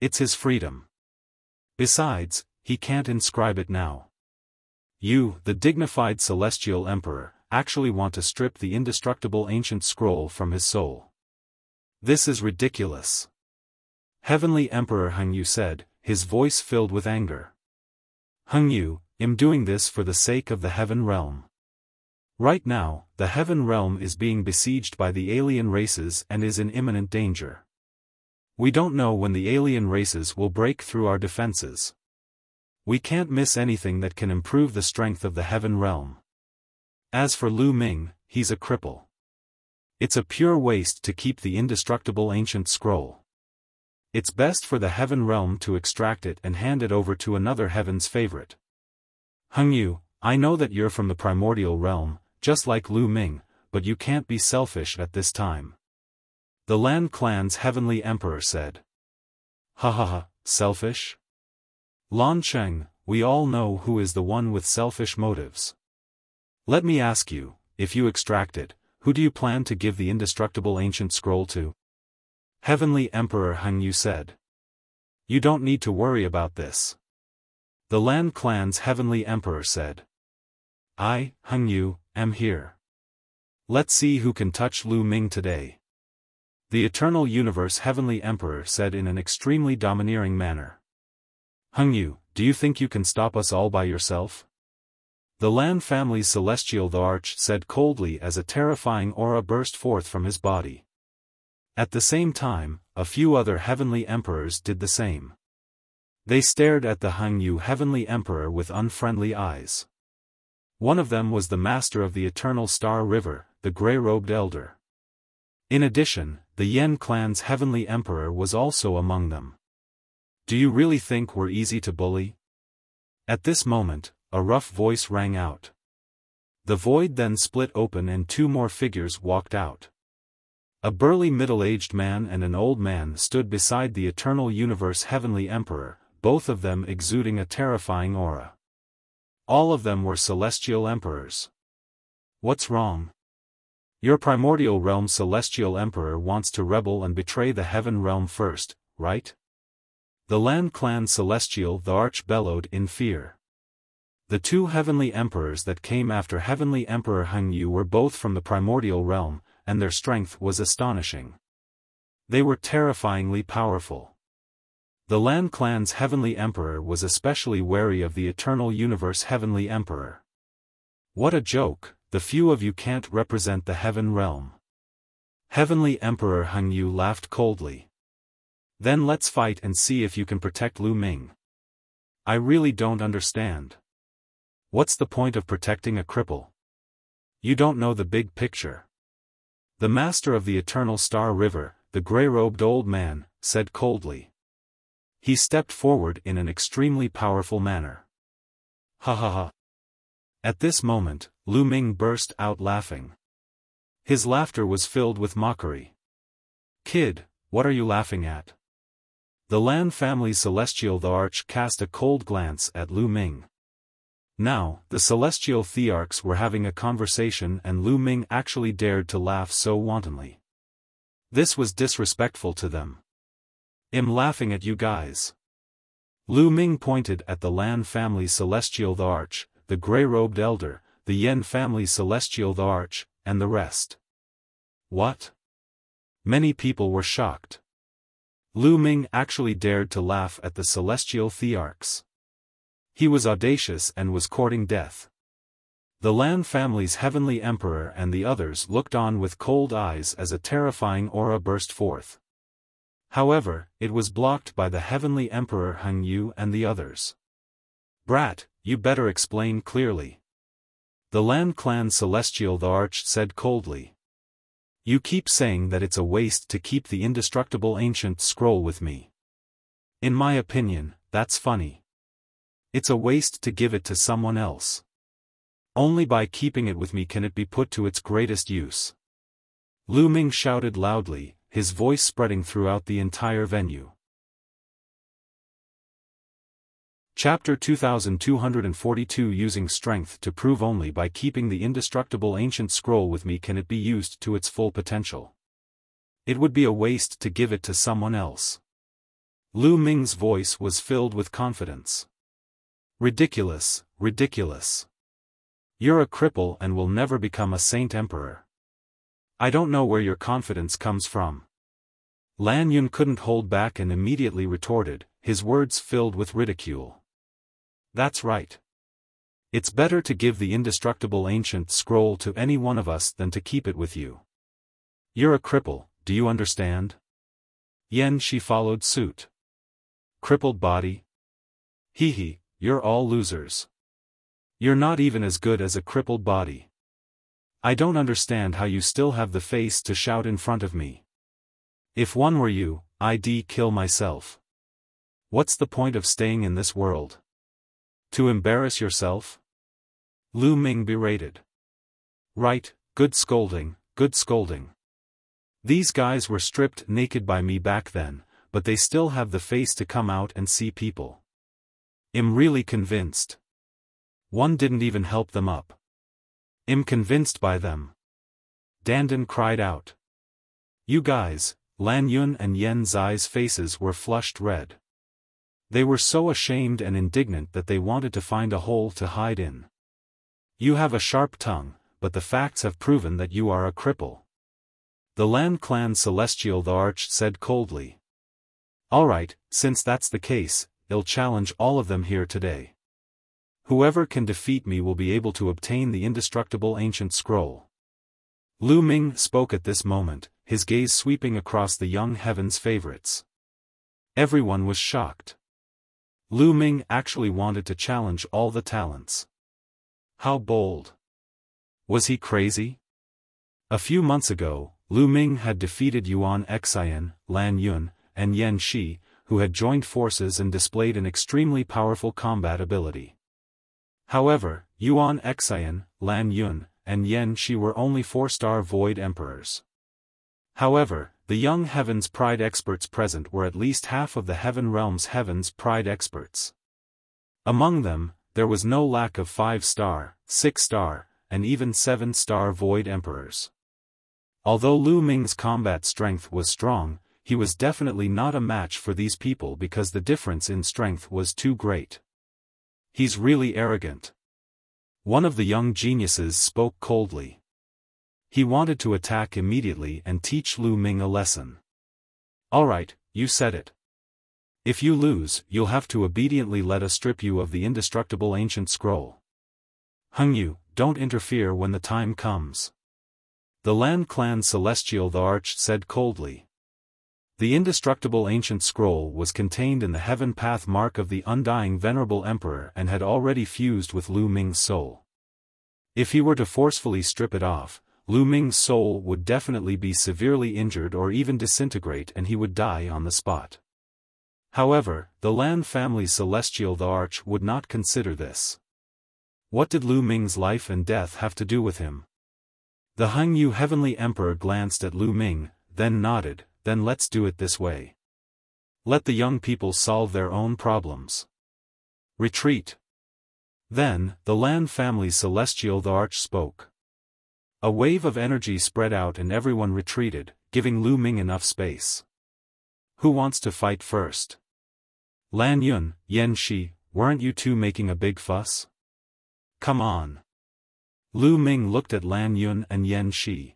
It's his freedom. Besides, he can't inscribe it now. You, the dignified celestial emperor, actually want to strip the indestructible ancient scroll from his soul. This is ridiculous. Heavenly Emperor Heng Yu said, his voice filled with anger. Heng Yu, I'm doing this for the sake of the Heaven realm. Right now, the Heaven realm is being besieged by the alien races and is in imminent danger. We don't know when the alien races will break through our defenses. We can't miss anything that can improve the strength of the Heaven realm. As for Lu Ming, he's a cripple. It's a pure waste to keep the indestructible ancient scroll. It's best for the Heaven realm to extract it and hand it over to another Heaven's favorite. Heng Yu, I know that you're from the primordial realm, just like Lu Ming, but you can't be selfish at this time. The Lan clan's Heavenly Emperor said. Ha ha ha, selfish? Lan Sheng, we all know who is the one with selfish motives. Let me ask you, if you extract it, who do you plan to give the indestructible ancient scroll to? Heavenly Emperor Heng Yu said. You don't need to worry about this. The Lan clan's Heavenly Emperor said. I, Heng Yu, am here. Let's see who can touch Lu Ming today. The Eternal Universe Heavenly Emperor said in an extremely domineering manner. Heng Yu, do you think you can stop us all by yourself? The Lan family's celestial Thearch said coldly as a terrifying aura burst forth from his body. At the same time, a few other Heavenly Emperors did the same. They stared at the Heng Yu Heavenly Emperor with unfriendly eyes. One of them was the master of the Eternal Star River, the grey-robed elder. In addition, the Yen clan's Heavenly Emperor was also among them. Do you really think we're easy to bully? At this moment, a rough voice rang out. The void then split open and two more figures walked out. A burly middle-aged man and an old man stood beside the Eternal Universe Heavenly Emperor, both of them exuding a terrifying aura. All of them were celestial emperors. What's wrong? Your primordial realm celestial emperor wants to rebel and betray the Heaven realm first, right? The Lan clan celestial Thearch bellowed in fear. The two heavenly emperors that came after Heavenly Emperor Heng Yu were both from the primordial realm, and their strength was astonishing. They were terrifyingly powerful. The Lan clan's Heavenly Emperor was especially wary of the Eternal Universe Heavenly Emperor. What a joke, the few of you can't represent the Heaven Realm. Heavenly Emperor Heng Yu laughed coldly. Then let's fight and see if you can protect Lu Ming. I really don't understand. What's the point of protecting a cripple? You don't know the big picture. The master of the Eternal Star River, the gray-robed old man, said coldly. He stepped forward in an extremely powerful manner. Ha ha ha. At this moment, Lu Ming burst out laughing. His laughter was filled with mockery. Kid, what are you laughing at? The Lan family's celestial Thearch cast a cold glance at Lu Ming. Now, the celestial Thearchs were having a conversation and Lu Ming actually dared to laugh so wantonly. This was disrespectful to them. I'm laughing at you guys. Lu Ming pointed at the Lan family's celestial Thearch, the gray-robed elder, the Yen family's celestial Thearch, and the rest. What? Many people were shocked. Lu Ming actually dared to laugh at the celestial Thearchs. He was audacious and was courting death. The Lan family's Heavenly Emperor and the others looked on with cold eyes as a terrifying aura burst forth. However, it was blocked by the Heavenly Emperor Heng Yu and the others. Brat, you better explain clearly. The Lan clan celestial Thearch said coldly. You keep saying that it's a waste to keep the indestructible ancient scroll with me. In my opinion, that's funny. It's a waste to give it to someone else. Only by keeping it with me can it be put to its greatest use. Lu Ming shouted loudly, his voice spreading throughout the entire venue. Chapter 2242 Using strength to prove only by keeping the indestructible ancient scroll with me can it be used to its full potential. It would be a waste to give it to someone else. Lu Ming's voice was filled with confidence. Ridiculous, ridiculous. You're a cripple and will never become a saint emperor. I don't know where your confidence comes from. Lan Yun couldn't hold back and immediately retorted, his words filled with ridicule. That's right. It's better to give the indestructible ancient scroll to any one of us than to keep it with you. You're a cripple, do you understand? Yen Shi followed suit. Crippled body? Hee, you're all losers. You're not even as good as a crippled body. I don't understand how you still have the face to shout in front of me. If one were you, I'd kill myself. What's the point of staying in this world? To embarrass yourself? Lu Ming berated. Right, good scolding, good scolding. These guys were stripped naked by me back then, but they still have the face to come out and see people. I'm really convinced. One didn't even help them up. I'm convinced by them. Dandan cried out. You guys, Lan Yun and Yen Zai's faces were flushed red. They were so ashamed and indignant that they wanted to find a hole to hide in. You have a sharp tongue, but the facts have proven that you are a cripple. The Lan clan celestial Thearch said coldly. Alright, since that's the case, I'll challenge all of them here today. Whoever can defeat me will be able to obtain the indestructible ancient scroll. Lu Ming spoke at this moment, his gaze sweeping across the young heaven's favorites. Everyone was shocked. Lu Ming actually wanted to challenge all the talents. How bold. Was he crazy? A few months ago, Lu Ming had defeated Yuan Xian, Lan Yun, and Yen Shi, who had joined forces and displayed an extremely powerful combat ability. However, Yuan Xian, Lan Yun, and Yen Shi were only 4-star Void Emperors. However, the young Heaven's Pride experts present were at least half of the Heaven Realm's Heaven's Pride experts. Among them, there was no lack of 5-star, 6-star, and even 7-star Void Emperors. Although Lu Ming's combat strength was strong, he was definitely not a match for these people because the difference in strength was too great. He's really arrogant. One of the young geniuses spoke coldly. He wanted to attack immediately and teach Lu Ming a lesson. Alright, you said it. If you lose, you'll have to obediently let us strip you of the indestructible ancient scroll. Heng Yu, don't interfere when the time comes. The Lan clan celestial Thearch said coldly. The indestructible ancient scroll was contained in the heaven path mark of the undying venerable emperor and had already fused with Lu Ming's soul. If he were to forcefully strip it off, Lu Ming's soul would definitely be severely injured or even disintegrate and he would die on the spot. However, the Lan family's celestial Thearch would not consider this. What did Lu Ming's life and death have to do with him? The Heng Yu heavenly emperor glanced at Lu Ming, then nodded. Then let's do it this way. Let the young people solve their own problems. Retreat. Then, the Lan family's celestial Thearch spoke. A wave of energy spread out and everyone retreated, giving Lu Ming enough space. Who wants to fight first? Lan Yun, Yan Shi, weren't you two making a big fuss? Come on. Lu Ming looked at Lan Yun and Yan Shi.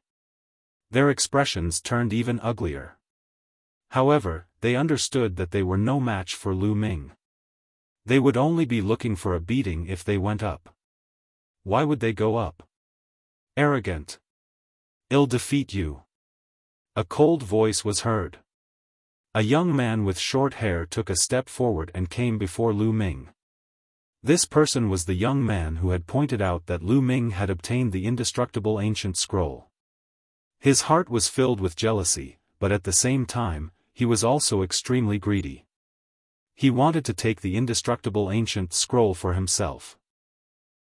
Their expressions turned even uglier. However, they understood that they were no match for Lu Ming. They would only be looking for a beating if they went up. Why would they go up? Arrogant. I'll defeat you. A cold voice was heard. A young man with short hair took a step forward and came before Lu Ming. This person was the young man who had pointed out that Lu Ming had obtained the indestructible ancient scroll. His heart was filled with jealousy, but at the same time, he was also extremely greedy. He wanted to take the indestructible ancient scroll for himself.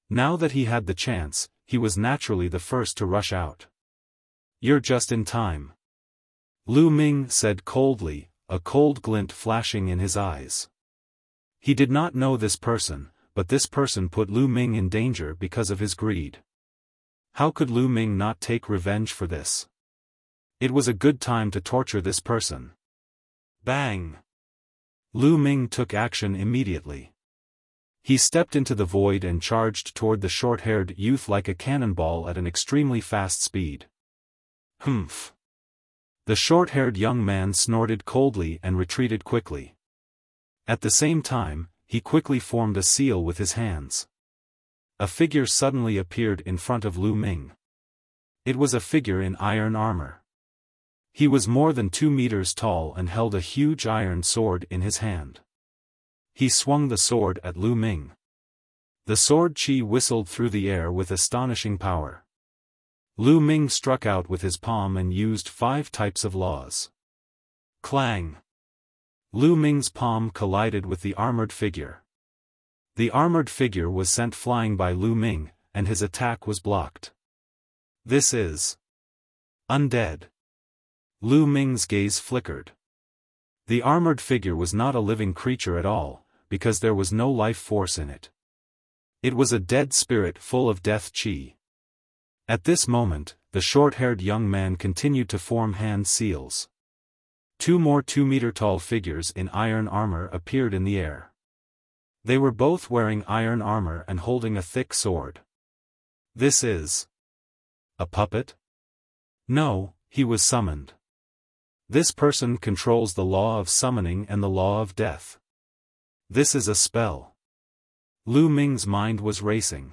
Now that he had the chance, he was naturally the first to rush out. You're just in time. Lu Ming said coldly, a cold glint flashing in his eyes. He did not know this person, but this person put Lu Ming in danger because of his greed. How could Lu Ming not take revenge for this? It was a good time to torture this person. Bang! Lu Ming took action immediately. He stepped into the void and charged toward the short-haired youth like a cannonball at an extremely fast speed. Humph! The short-haired young man snorted coldly and retreated quickly. At the same time, he quickly formed a seal with his hands. A figure suddenly appeared in front of Lu Ming. It was a figure in iron armor. He was more than 2 meters tall and held a huge iron sword in his hand. He swung the sword at Lu Ming. The sword chi whistled through the air with astonishing power. Lu Ming struck out with his palm and used 5 types of laws. Clang! Lu Ming's palm collided with the armored figure. The armored figure was sent flying by Lu Ming, and his attack was blocked. This is undead. Lu Ming's gaze flickered. The armored figure was not a living creature at all, because there was no life force in it. It was a dead spirit full of death chi. At this moment, the short-haired young man continued to form hand seals. 2 more 2-meter-tall figures in iron armor appeared in the air. They were both wearing iron armor and holding a thick sword. This is a puppet? No, he was summoned. This person controls the law of summoning and the law of death. This is a spell. Lu Ming's mind was racing.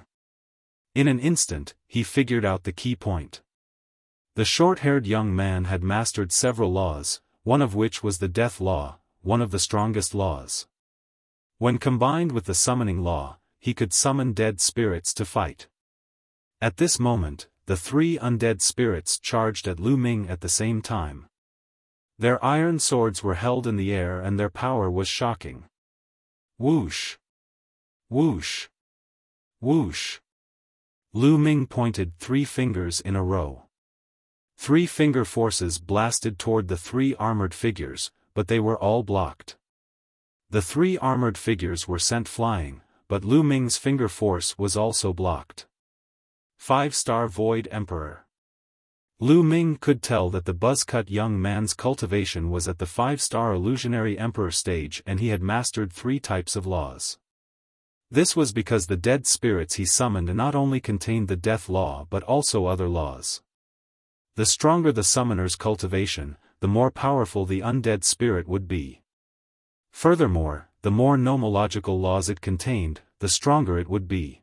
In an instant, he figured out the key point. The short-haired young man had mastered several laws, one of which was the death law, one of the strongest laws. When combined with the summoning law, he could summon dead spirits to fight. At this moment, the 3 undead spirits charged at Lu Ming at the same time. Their iron swords were held in the air and their power was shocking. Whoosh! Whoosh! Whoosh! Lu Ming pointed 3 fingers in a row. 3 finger forces blasted toward the 3 armored figures, but they were all blocked. The 3 armored figures were sent flying, but Lu Ming's finger force was also blocked. 5-star Void Emperor. Lu Ming could tell that the buzz-cut young man's cultivation was at the 5-star illusionary emperor stage and he had mastered 3 types of laws. This was because the dead spirits he summoned not only contained the death law but also other laws. The stronger the summoner's cultivation, the more powerful the undead spirit would be. Furthermore, the more nomological laws it contained, the stronger it would be.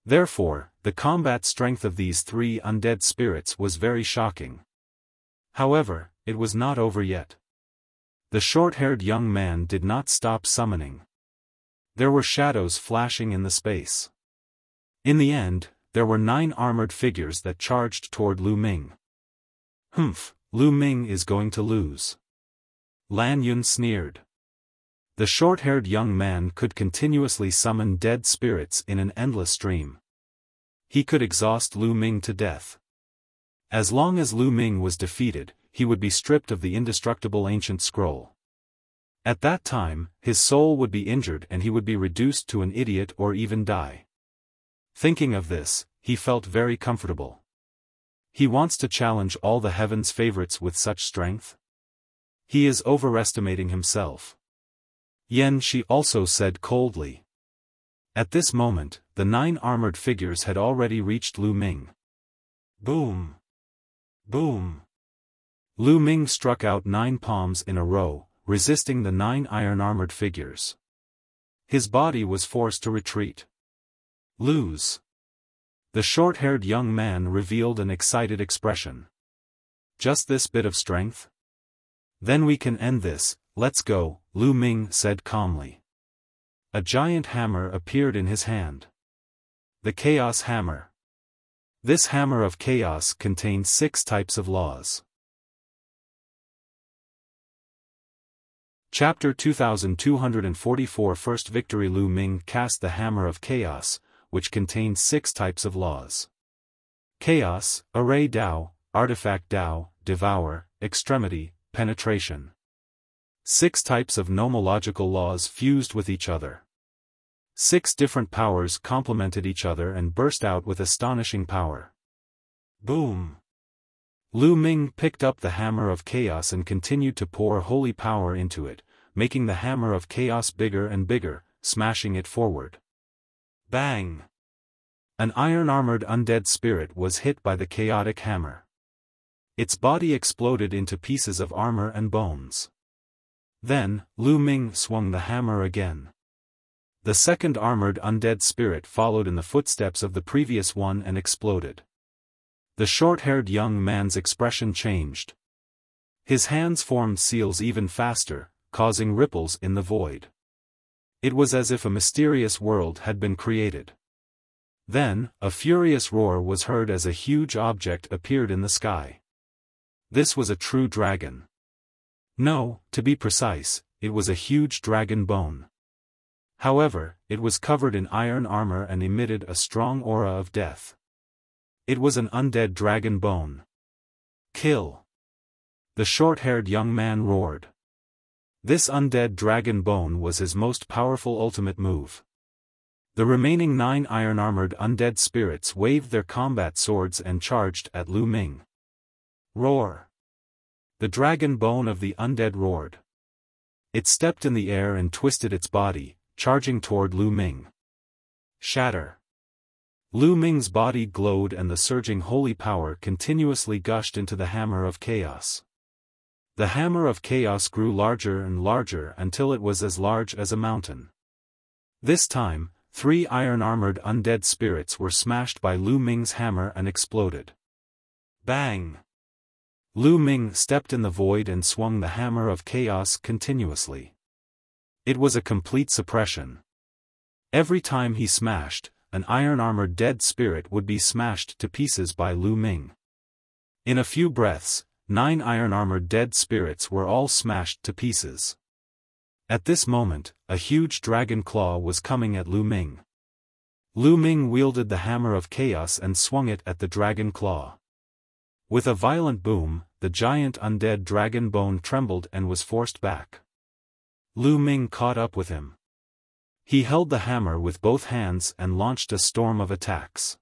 Therefore, the combat strength of these three undead spirits was very shocking. However, it was not over yet. The short-haired young man did not stop summoning. There were shadows flashing in the space. In the end, there were 9 armored figures that charged toward Lu Ming. "Humph, Lu Ming is going to lose." Lan Yun sneered. The short-haired young man could continuously summon dead spirits in an endless stream. He could exhaust Lu Ming to death. As long as Lu Ming was defeated, he would be stripped of the indestructible ancient scroll. At that time, his soul would be injured and he would be reduced to an idiot or even die. Thinking of this, he felt very comfortable. He wants to challenge all the heaven's favorites with such strength? He is overestimating himself. Yan Shi also said coldly. At this moment, the 9 armored figures had already reached Lu Ming. Boom! Boom! Lu Ming struck out 9 palms in a row, resisting the 9 iron-armored figures. His body was forced to retreat. Lose. The short-haired young man revealed an excited expression. Just this bit of strength? Then we can end this, let's go, Lu Ming said calmly. A giant hammer appeared in his hand. The Chaos Hammer. This hammer of chaos contained 6 types of laws. Chapter 2244 First Victory. Lu Ming cast the Hammer of Chaos, which contained 6 types of laws. Chaos, Array Dao, Artifact Dao, Devour, Extremity, Penetration. 6 types of nomological laws fused with each other. 6 different powers complemented each other and burst out with astonishing power. Boom! Lu Ming picked up the Hammer of Chaos and continued to pour holy power into it, making the Hammer of Chaos bigger and bigger, smashing it forward. Bang! An iron-armored undead spirit was hit by the chaotic hammer. Its body exploded into pieces of armor and bones. Then, Lu Ming swung the hammer again. The second armored undead spirit followed in the footsteps of the previous one and exploded. The short-haired young man's expression changed. His hands formed seals even faster, causing ripples in the void. It was as if a mysterious world had been created. Then, a furious roar was heard as a huge object appeared in the sky. This was a true dragon. No, to be precise, it was a huge dragon bone. However, it was covered in iron armor and emitted a strong aura of death. It was an undead dragon bone. Kill! The short-haired young man roared. This undead dragon bone was his most powerful ultimate move. The remaining 9 iron-armored undead spirits waved their combat swords and charged at Lu Ming. Roar! The dragon bone of the undead roared. It stepped in the air and twisted its body, charging toward Lu Ming. Shatter! Lu Ming's body glowed and the surging holy power continuously gushed into the Hammer of Chaos. The Hammer of Chaos grew larger and larger until it was as large as a mountain. This time, 3 iron-armored undead spirits were smashed by Lu Ming's hammer and exploded. Bang! Lu Ming stepped in the void and swung the Hammer of Chaos continuously. It was a complete suppression. Every time he smashed, an iron-armored dead spirit would be smashed to pieces by Lu Ming. In a few breaths, 9 iron-armored dead spirits were all smashed to pieces. At this moment, a huge dragon claw was coming at Lu Ming. Lu Ming wielded the Hammer of Chaos and swung it at the dragon claw. With a violent boom, the giant undead dragon bone trembled and was forced back. Lu Ming caught up with him. He held the hammer with both hands and launched a storm of attacks.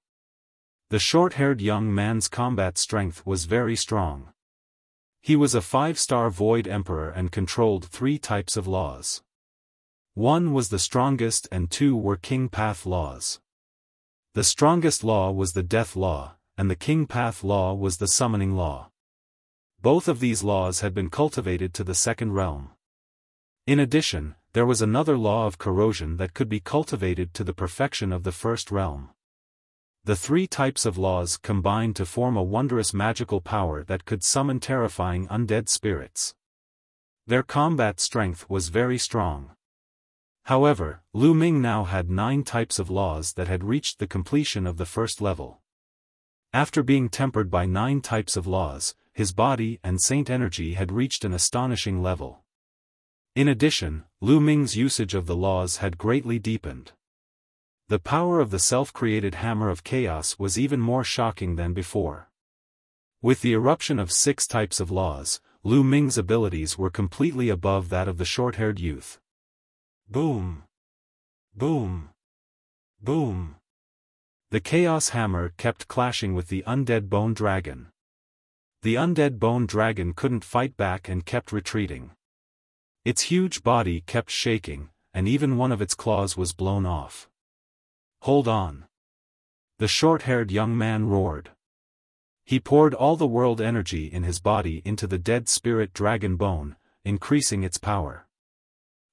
The short-haired young man's combat strength was very strong. He was a 5-star Void Emperor and controlled 3 types of laws. 1 was the strongest and 2 were King Path laws. The strongest law was the Death Law, and the King Path law was the Summoning law. Both of these laws had been cultivated to the second realm. In addition, there was another law of corrosion that could be cultivated to the perfection of the first realm. The three types of laws combined to form a wondrous magical power that could summon terrifying undead spirits. Their combat strength was very strong. However, Lu Ming now had 9 types of laws that had reached the completion of the first level. After being tempered by 9 types of laws, his body and saint energy had reached an astonishing level. In addition, Lu Ming's usage of the laws had greatly deepened. The power of the self-created hammer of chaos was even more shocking than before. With the eruption of 6 types of laws, Lu Ming's abilities were completely above that of the short-haired youth. Boom! Boom! Boom! The chaos hammer kept clashing with the undead bone dragon. The undead bone dragon couldn't fight back and kept retreating. Its huge body kept shaking, and even one of its claws was blown off. Hold on! The short-haired young man roared. He poured all the world energy in his body into the dead spirit dragon bone, increasing its power.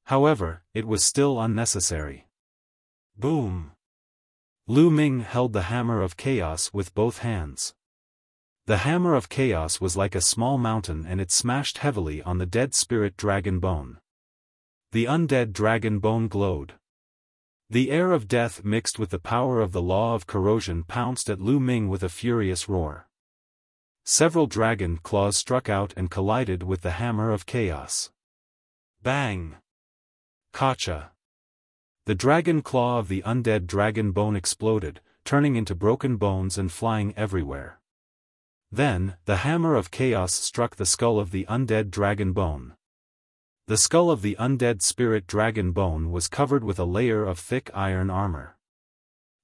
However, it was still unnecessary. Boom! Lu Ming held the hammer of chaos with both hands. The hammer of chaos was like a small mountain and it smashed heavily on the dead spirit dragon bone. The undead dragon bone glowed. The air of death mixed with the power of the law of corrosion pounced at Lu Ming with a furious roar. Several dragon claws struck out and collided with the hammer of chaos. Bang! Kacha! The dragon claw of the undead dragon bone exploded, turning into broken bones and flying everywhere. Then, the hammer of chaos struck the skull of the undead dragon bone. The skull of the undead spirit dragon bone was covered with a layer of thick iron armor.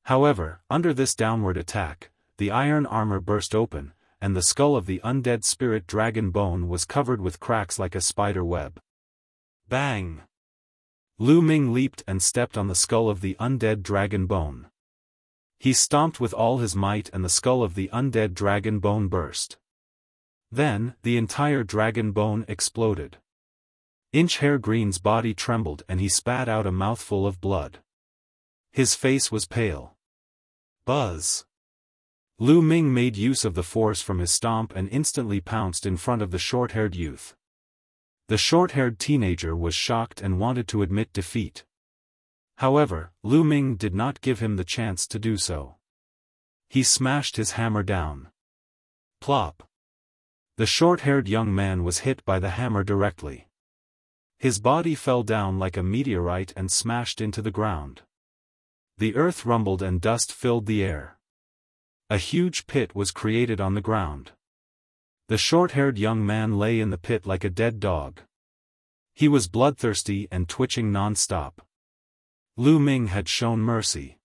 However, under this downward attack, the iron armor burst open, and the skull of the undead spirit dragon bone was covered with cracks like a spider web. Bang! Lu Ming leaped and stepped on the skull of the undead dragon bone. He stomped with all his might and the skull of the undead dragon bone burst. Then, the entire dragon bone exploded. Inch-Hair Green's body trembled and he spat out a mouthful of blood. His face was pale. Buzz! Lu Ming made use of the force from his stomp and instantly pounced in front of the short-haired youth. The short-haired teenager was shocked and wanted to admit defeat. However, Lu Ming did not give him the chance to do so. He smashed his hammer down. Plop! The short-haired young man was hit by the hammer directly. His body fell down like a meteorite and smashed into the ground. The earth rumbled and dust filled the air. A huge pit was created on the ground. The short-haired young man lay in the pit like a dead dog. He was bloodthirsty and twitching non-stop. Lu Ming had shown mercy.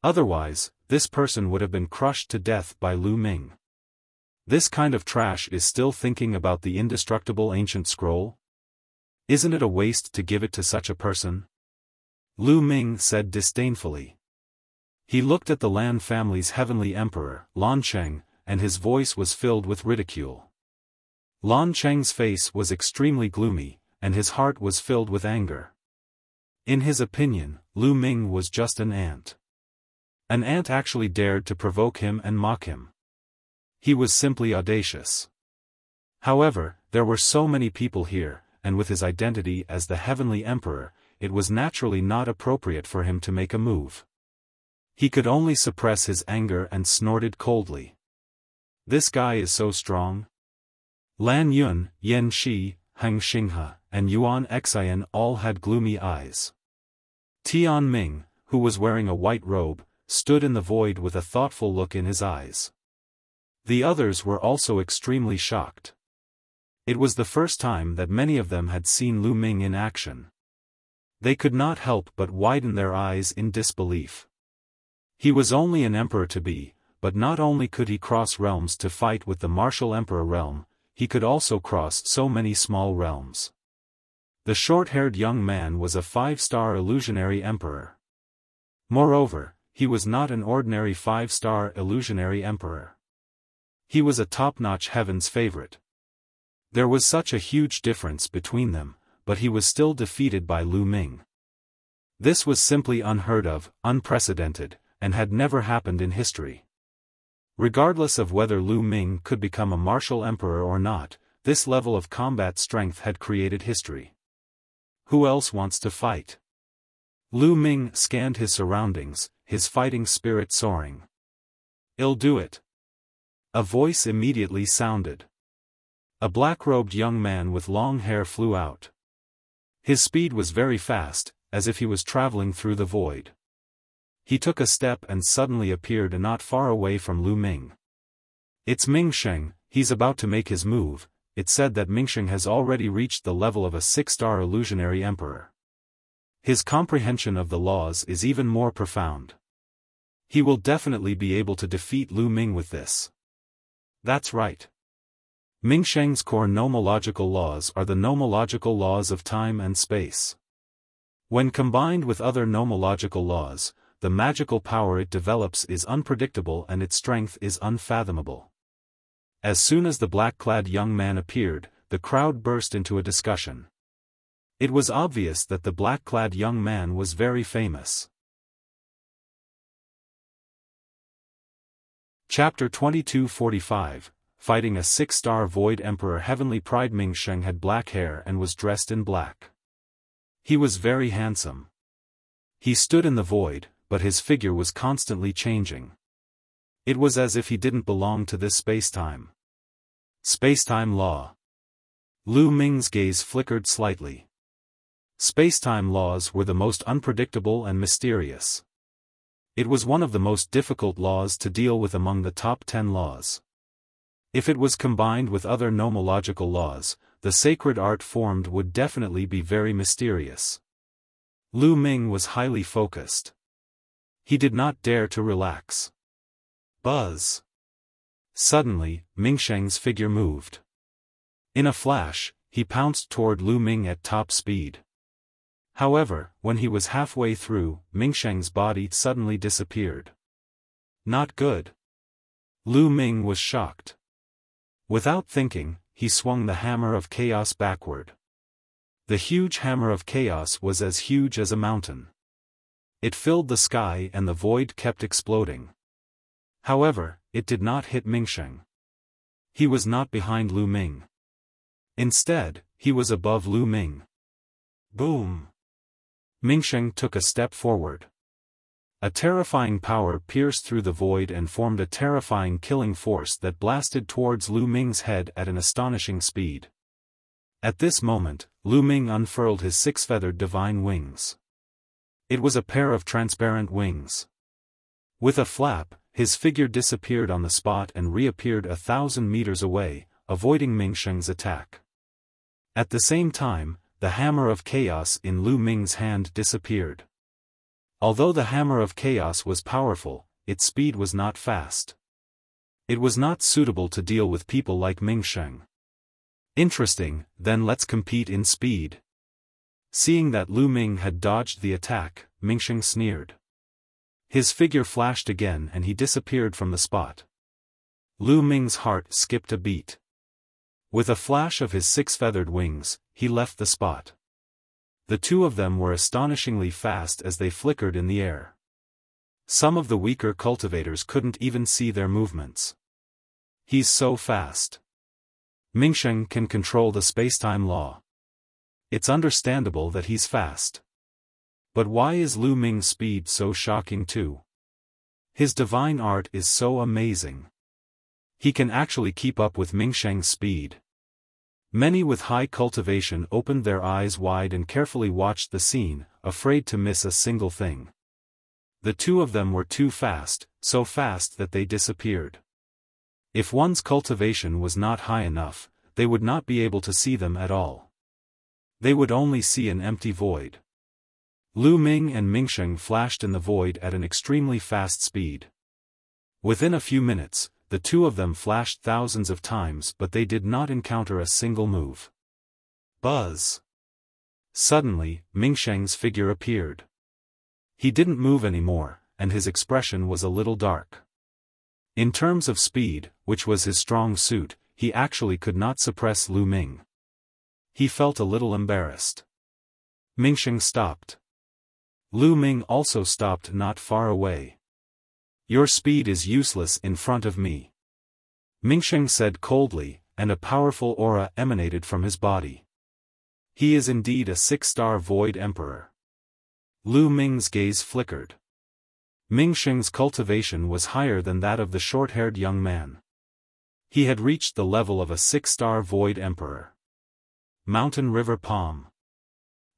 Otherwise, this person would have been crushed to death by Lu Ming. This kind of trash is still thinking about the indestructible ancient scroll? Isn't it a waste to give it to such a person? Lu Ming said disdainfully. He looked at the Lan family's heavenly emperor, Lan Cheng, and his voice was filled with ridicule. Lan Cheng's face was extremely gloomy, and his heart was filled with anger. In his opinion, Lu Ming was just an ant. An ant actually dared to provoke him and mock him. He was simply audacious. However, there were so many people here, and with his identity as the heavenly emperor, it was naturally not appropriate for him to make a move. He could only suppress his anger and snorted coldly. This guy is so strong. Lan Yun, Yen Shi, Heng Xinghe, and Yuan Xian all had gloomy eyes. Tian Ming, who was wearing a white robe, stood in the void with a thoughtful look in his eyes. The others were also extremely shocked. It was the first time that many of them had seen Lu Ming in action. They could not help but widen their eyes in disbelief. He was only an emperor to be, but not only could he cross realms to fight with the martial emperor realm, he could also cross so many small realms. The short-haired young man was a 5-star illusionary emperor. Moreover, he was not an ordinary 5-star illusionary emperor. He was a top-notch heaven's favorite. There was such a huge difference between them, but he was still defeated by Lu Ming. This was simply unheard of, unprecedented, and had never happened in history. Regardless of whether Lu Ming could become a martial emperor or not, this level of combat strength had created history. Who else wants to fight? Lu Ming scanned his surroundings, his fighting spirit soaring. "I'll do it." A voice immediately sounded. A black-robed young man with long hair flew out. His speed was very fast, as if he was traveling through the void. He took a step and suddenly appeared not far away from Lu Ming. "It's Ming Sheng, he's about to make his move." It said that Ming Sheng has already reached the level of a 6-star illusionary emperor. His comprehension of the laws is even more profound. He will definitely be able to defeat Lu Ming with this. That's right. Ming Sheng's core nomological laws are the nomological laws of time and space. When combined with other nomological laws, the magical power it develops is unpredictable and its strength is unfathomable. As soon as the black-clad young man appeared, the crowd burst into a discussion. It was obvious that the black-clad young man was very famous. Chapter 2245, Fighting a 6-star Void Emperor. Heavenly Pride. Ming Sheng had black hair and was dressed in black. He was very handsome. He stood in the void, but his figure was constantly changing. It was as if he didn't belong to this space-time. Space-time law. Lu Ming's gaze flickered slightly. Space-time laws were the most unpredictable and mysterious. It was one of the most difficult laws to deal with among the top 10 laws. If it was combined with other nomological laws, the sacred art formed would definitely be very mysterious. Lu Ming was highly focused. He did not dare to relax. Buzz. Suddenly, Ming Sheng's figure moved. In a flash, he pounced toward Lu Ming at top speed. However, when he was halfway through, Ming Sheng's body suddenly disappeared. Not good. Lu Ming was shocked. Without thinking, he swung the hammer of chaos backward. The huge hammer of chaos was as huge as a mountain. It filled the sky and the void kept exploding. However, it did not hit Ming Sheng. He was not behind Lu Ming. Instead, he was above Lu Ming. Boom! Ming Sheng took a step forward. A terrifying power pierced through the void and formed a terrifying killing force that blasted towards Lu Ming's head at an astonishing speed. At this moment, Lu Ming unfurled his 6-feathered divine wings. It was a pair of transparent wings. With a flap, his figure disappeared on the spot and reappeared 1,000 meters away, avoiding Ming Sheng's attack. At the same time, the hammer of chaos in Lu Ming's hand disappeared. Although the hammer of chaos was powerful, its speed was not fast. It was not suitable to deal with people like Ming Sheng. Interesting, then let's compete in speed. Seeing that Lu Ming had dodged the attack, Ming Sheng sneered. His figure flashed again and he disappeared from the spot. Lu Ming's heart skipped a beat. With a flash of his 6-feathered wings, he left the spot. The two of them were astonishingly fast as they flickered in the air. Some of the weaker cultivators couldn't even see their movements. He's so fast. Ming Sheng can control the space-time law. It's understandable that he's fast. But why is Lu Ming's speed so shocking too? His divine art is so amazing. He can actually keep up with Ming Sheng's speed. Many with high cultivation opened their eyes wide and carefully watched the scene, afraid to miss a single thing. The two of them were too fast, so fast that they disappeared. If one's cultivation was not high enough, they would not be able to see them at all. They would only see an empty void. Lu Ming and Ming Sheng flashed in the void at an extremely fast speed. Within a few minutes, the two of them flashed thousands of times but they did not encounter a single move. Buzz! Suddenly, Ming Sheng's figure appeared. He didn't move anymore, and his expression was a little dark. In terms of speed, which was his strong suit, he actually could not suppress Lu Ming. He felt a little embarrassed. Mingsheng stopped. Lu Ming also stopped not far away. "Your speed is useless in front of me," Mingsheng said coldly, and a powerful aura emanated from his body. He is indeed a 6-star Void Emperor. Lu Ming's gaze flickered. Mingsheng's cultivation was higher than that of the short-haired young man. He had reached the level of a 6-star Void Emperor. Mountain River Palm.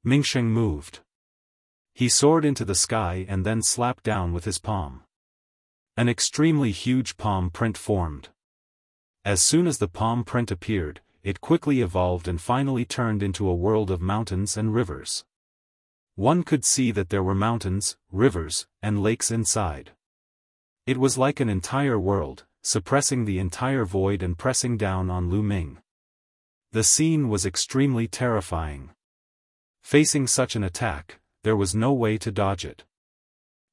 Mingsheng moved. He soared into the sky and then slapped down with his palm. An extremely huge palm print formed. As soon as the palm print appeared, it quickly evolved and finally turned into a world of mountains and rivers. One could see that there were mountains, rivers, and lakes inside. It was like an entire world, suppressing the entire void and pressing down on Lu Ming. The scene was extremely terrifying. Facing such an attack, there was no way to dodge it.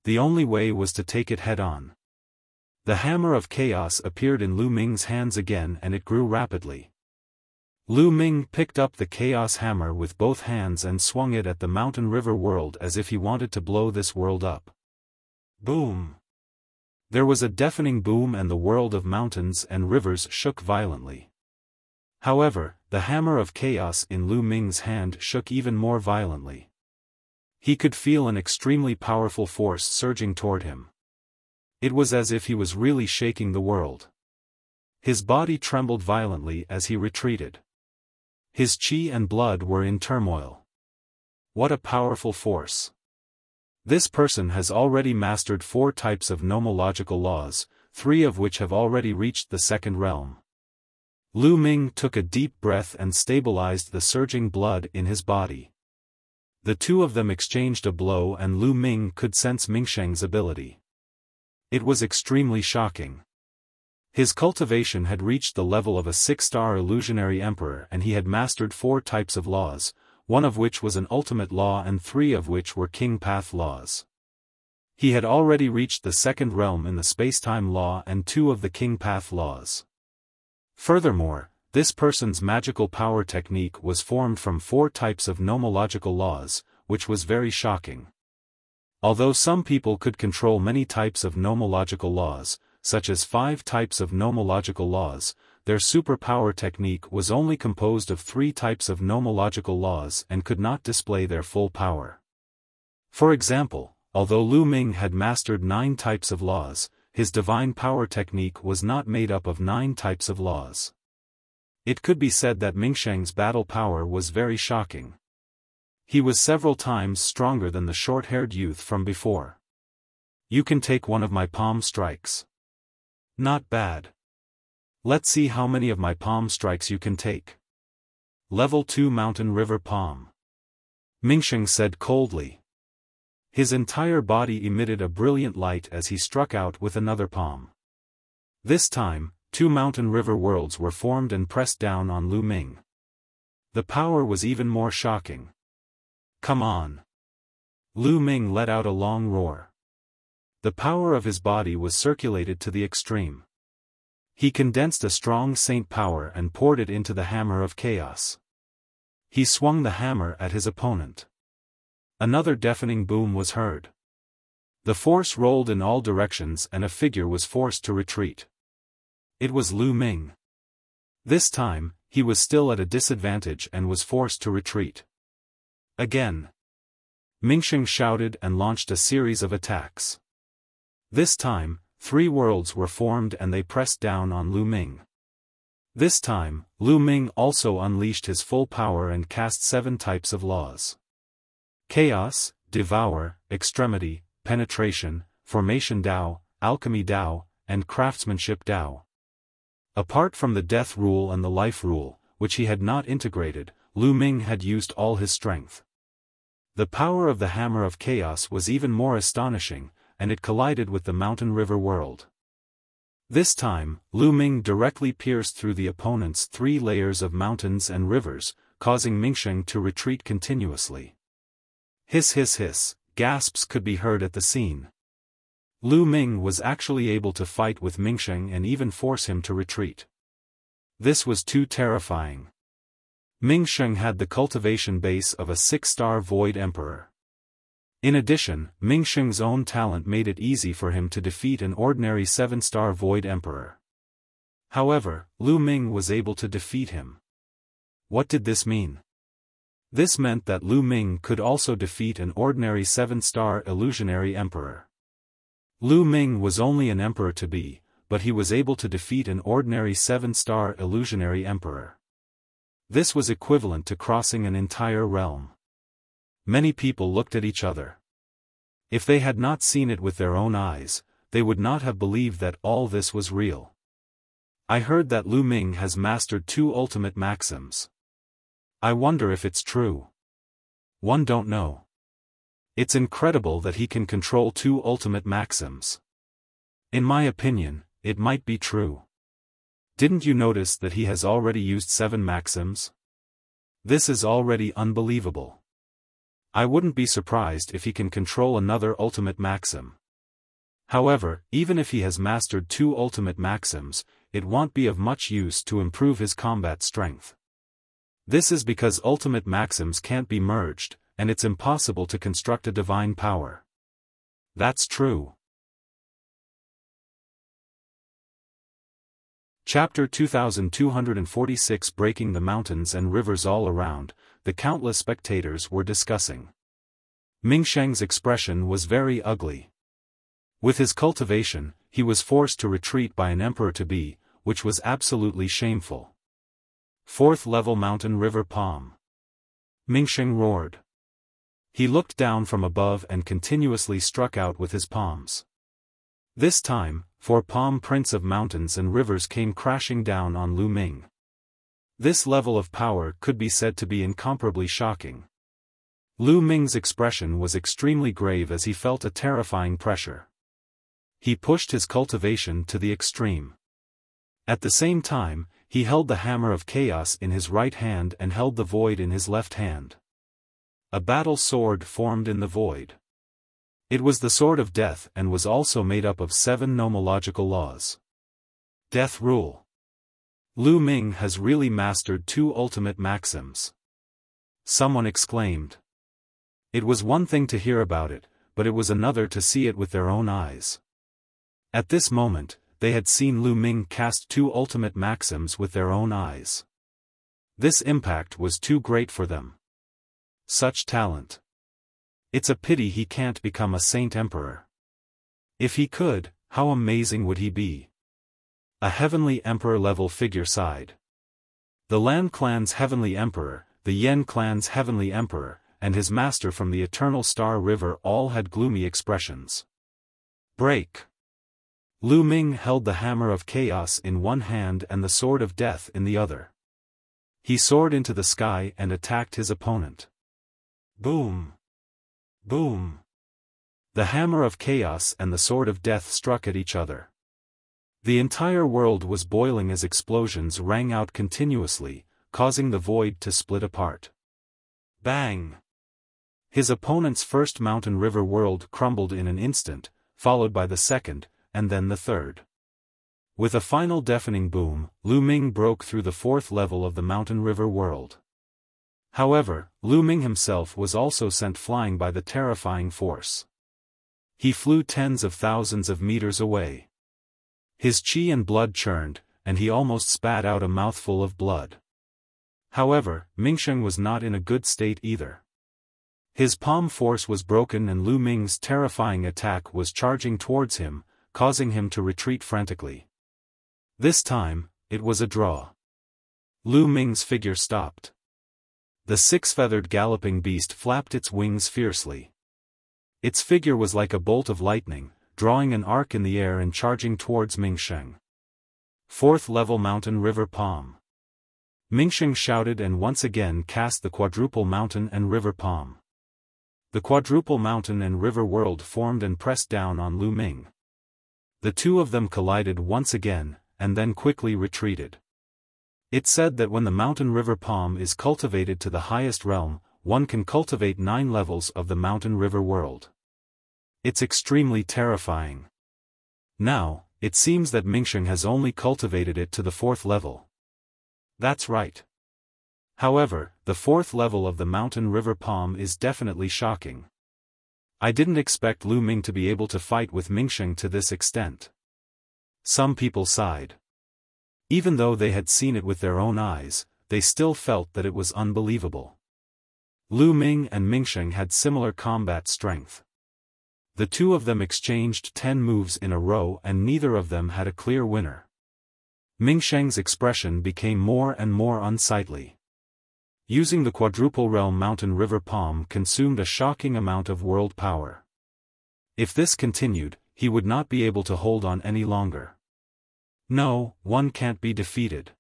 The only way was to take it head-on. The hammer of chaos appeared in Lu Ming's hands again and it grew rapidly. Lu Ming picked up the chaos hammer with both hands and swung it at the mountain river world as if he wanted to blow this world up. Boom! There was a deafening boom and the world of mountains and rivers shook violently. However, the hammer of chaos in Lu Ming's hand shook even more violently. He could feel an extremely powerful force surging toward him. It was as if he was really shaking the world. His body trembled violently as he retreated. His chi and blood were in turmoil. What a powerful force! This person has already mastered 4 types of nomological laws, 3 of which have already reached the 2nd realm. Lu Ming took a deep breath and stabilized the surging blood in his body. The 2 of them exchanged a blow and Lu Ming could sense Mingsheng's ability. It was extremely shocking. His cultivation had reached the level of a 6-star illusionary emperor and he had mastered 4 types of laws, 1 of which was an ultimate law and 3 of which were king path laws. He had already reached the 2nd realm in the space-time law and 2 of the king path laws. Furthermore, this person's magical power technique was formed from 4 types of nomological laws, which was very shocking. Although some people could control many types of nomological laws, such as 5 types of nomological laws, their superpower technique was only composed of 3 types of nomological laws and could not display their full power. For example, although Lu Ming had mastered 9 types of laws, his divine power technique was not made up of 9 types of laws. It could be said that Mingsheng's battle power was very shocking. He was several times stronger than the short-haired youth from before. "You can take one of my palm strikes." "Not bad. Let's see how many of my palm strikes you can take." Level 2 Mountain River Palm. Mingsheng said coldly. His entire body emitted a brilliant light as he struck out with another palm. This time, 2 mountain river worlds were formed and pressed down on Lu Ming. The power was even more shocking. "Come on!" Lu Ming let out a long roar. The power of his body was circulated to the extreme. He condensed a strong saint power and poured it into the hammer of chaos. He swung the hammer at his opponent. Another deafening boom was heard. The force rolled in all directions and a figure was forced to retreat. It was Lu Ming. This time, he was still at a disadvantage and was forced to retreat. Again. Mingsheng shouted and launched a series of attacks. This time, 3 worlds were formed and they pressed down on Lu Ming. This time, Lu Ming also unleashed his full power and cast 7 types of laws. Chaos, Devour, Extremity, Penetration, Formation Dao, Alchemy Dao, and Craftsmanship Dao. Apart from the Death Rule and the Life Rule, which he had not integrated, Lu Ming had used all his strength. The power of the Hammer of Chaos was even more astonishing, and it collided with the Mountain River world. This time, Lu Ming directly pierced through the opponent's 3 layers of mountains and rivers, causing Mingsheng to retreat continuously. Hiss hiss hiss, gasps could be heard at the scene. Lu Ming was actually able to fight with Mingsheng and even force him to retreat. This was too terrifying. Ming had the cultivation base of a 6-star Void Emperor. In addition, Ming own talent made it easy for him to defeat an ordinary 7-star Void Emperor. However, Lu Ming was able to defeat him. What did this mean? This meant that Lu Ming could also defeat an ordinary 7-star Illusionary Emperor. Lu Ming was only an emperor to be, but he was able to defeat an ordinary 7-star Illusionary Emperor. This was equivalent to crossing an entire realm. Many people looked at each other. If they had not seen it with their own eyes, they would not have believed that all this was real. I heard that Lu Ming has mastered 2 ultimate maxims. I wonder if it's true. One don't know. It's incredible that he can control 2 ultimate maxims. In my opinion, it might be true. Didn't you notice that he has already used 7 maxims? This is already unbelievable. I wouldn't be surprised if he can control another ultimate maxim. However, even if he has mastered 2 ultimate maxims, it won't be of much use to improve his combat strength. This is because ultimate maxims can't be merged, and it's impossible to construct a divine power. That's true. Chapter 2246 Breaking the mountains and rivers all around, the countless spectators were discussing. Ming Sheng's expression was very ugly. With his cultivation, he was forced to retreat by an emperor-to-be, which was absolutely shameful. 4th level mountain river palm. Ming Sheng roared. He looked down from above and continuously struck out with his palms. This time, 4 palm prints of mountains and rivers came crashing down on Lu Ming. This level of power could be said to be incomparably shocking. Lu Ming's expression was extremely grave as he felt a terrifying pressure. He pushed his cultivation to the extreme. At the same time, he held the hammer of chaos in his right hand and held the void in his left hand. A battle sword formed in the void. It was the sword of death and was also made up of 7 nomological laws. Death rule. Lu Ming has really mastered 2 ultimate maxims. Someone exclaimed. It was one thing to hear about it, but it was another to see it with their own eyes. At this moment, they had seen Lu Ming cast 2 ultimate maxims with their own eyes. This impact was too great for them. Such talent. It's a pity he can't become a Saint Emperor. If he could, how amazing would he be? A Heavenly Emperor level figure side. The Lan clan's Heavenly Emperor, the Yen clan's Heavenly Emperor, and his master from the Eternal Star River all had gloomy expressions. Break. Lu Ming held the hammer of chaos in one hand and the sword of death in the other. He soared into the sky and attacked his opponent. Boom! Boom! The hammer of chaos and the sword of death struck at each other. The entire world was boiling as explosions rang out continuously, causing the void to split apart. Bang! His opponent's first mountain river world crumbled in an instant, followed by the second, and then the third. With a final deafening boom, Lu Ming broke through the 4th level of the mountain river world. However, Lu Ming himself was also sent flying by the terrifying force. He flew tens of thousands of meters away. His qi and blood churned, and he almost spat out a mouthful of blood. However, Ming Sheng was not in a good state either. His palm force was broken and Lu Ming's terrifying attack was charging towards him, causing him to retreat frantically. This time, it was a draw. Lu Ming's figure stopped. The 6-feathered galloping beast flapped its wings fiercely. Its figure was like a bolt of lightning, drawing an arc in the air and charging towards Ming Sheng. 4th level mountain river palm. Ming Sheng shouted and once again cast the quadruple mountain and river palm. The quadruple mountain and river world formed and pressed down on Lu Ming. The 2 of them collided once again, and then quickly retreated. It said that when the mountain river palm is cultivated to the highest realm, one can cultivate 9 levels of the mountain river world. It's extremely terrifying. Now, it seems that Ming Sheng has only cultivated it to the 4th level. That's right. However, the fourth level of the mountain river palm is definitely shocking. I didn't expect Lu Ming to be able to fight with Mingsheng to this extent. Some people sighed. Even though they had seen it with their own eyes, they still felt that it was unbelievable. Lu Ming and Mingsheng had similar combat strength. The two of them exchanged 10 moves in a row and neither of them had a clear winner. Mingsheng's expression became more and more unsightly. Using the quadruple realm mountain river palm consumed a shocking amount of world power. If this continued, he would not be able to hold on any longer. No, one can't be defeated.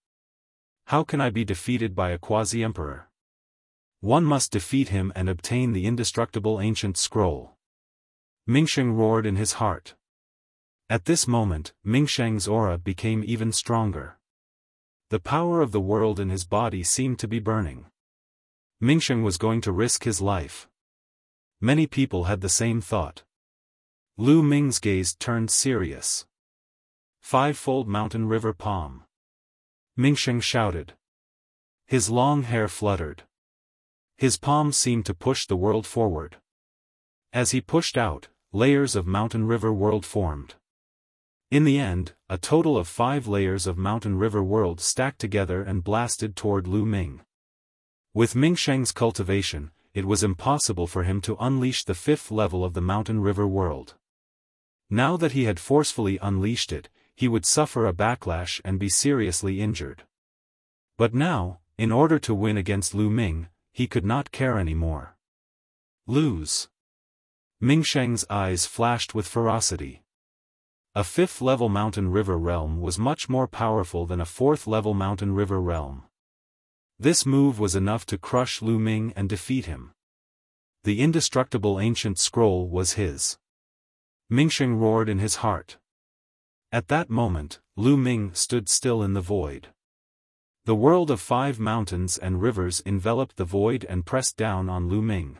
How can I be defeated by a quasi-emperor? One must defeat him and obtain the indestructible ancient scroll. Mingsheng roared in his heart. At this moment, Mingsheng's aura became even stronger. The power of the world in his body seemed to be burning. Mingsheng was going to risk his life. Many people had the same thought. Lu Ming's gaze turned serious. Fivefold mountain river palm. Mingsheng shouted. His long hair fluttered. His palm seemed to push the world forward. As he pushed out, layers of mountain river world formed. In the end, a total of 5 layers of mountain river world stacked together and blasted toward Lu Ming. With Mingsheng's cultivation, it was impossible for him to unleash the 5th level of the mountain river world. Now that he had forcefully unleashed it, he would suffer a backlash and be seriously injured. But now, in order to win against Lu Ming, he could not care anymore. Lose. Mingsheng's eyes flashed with ferocity. A 5th level mountain river realm was much more powerful than a 4th level mountain river realm. This move was enough to crush Lu Ming and defeat him. The indestructible ancient scroll was his. Mingsheng roared in his heart. At that moment, Lu Ming stood still in the void. The world of 5 mountains and rivers enveloped the void and pressed down on Lu Ming.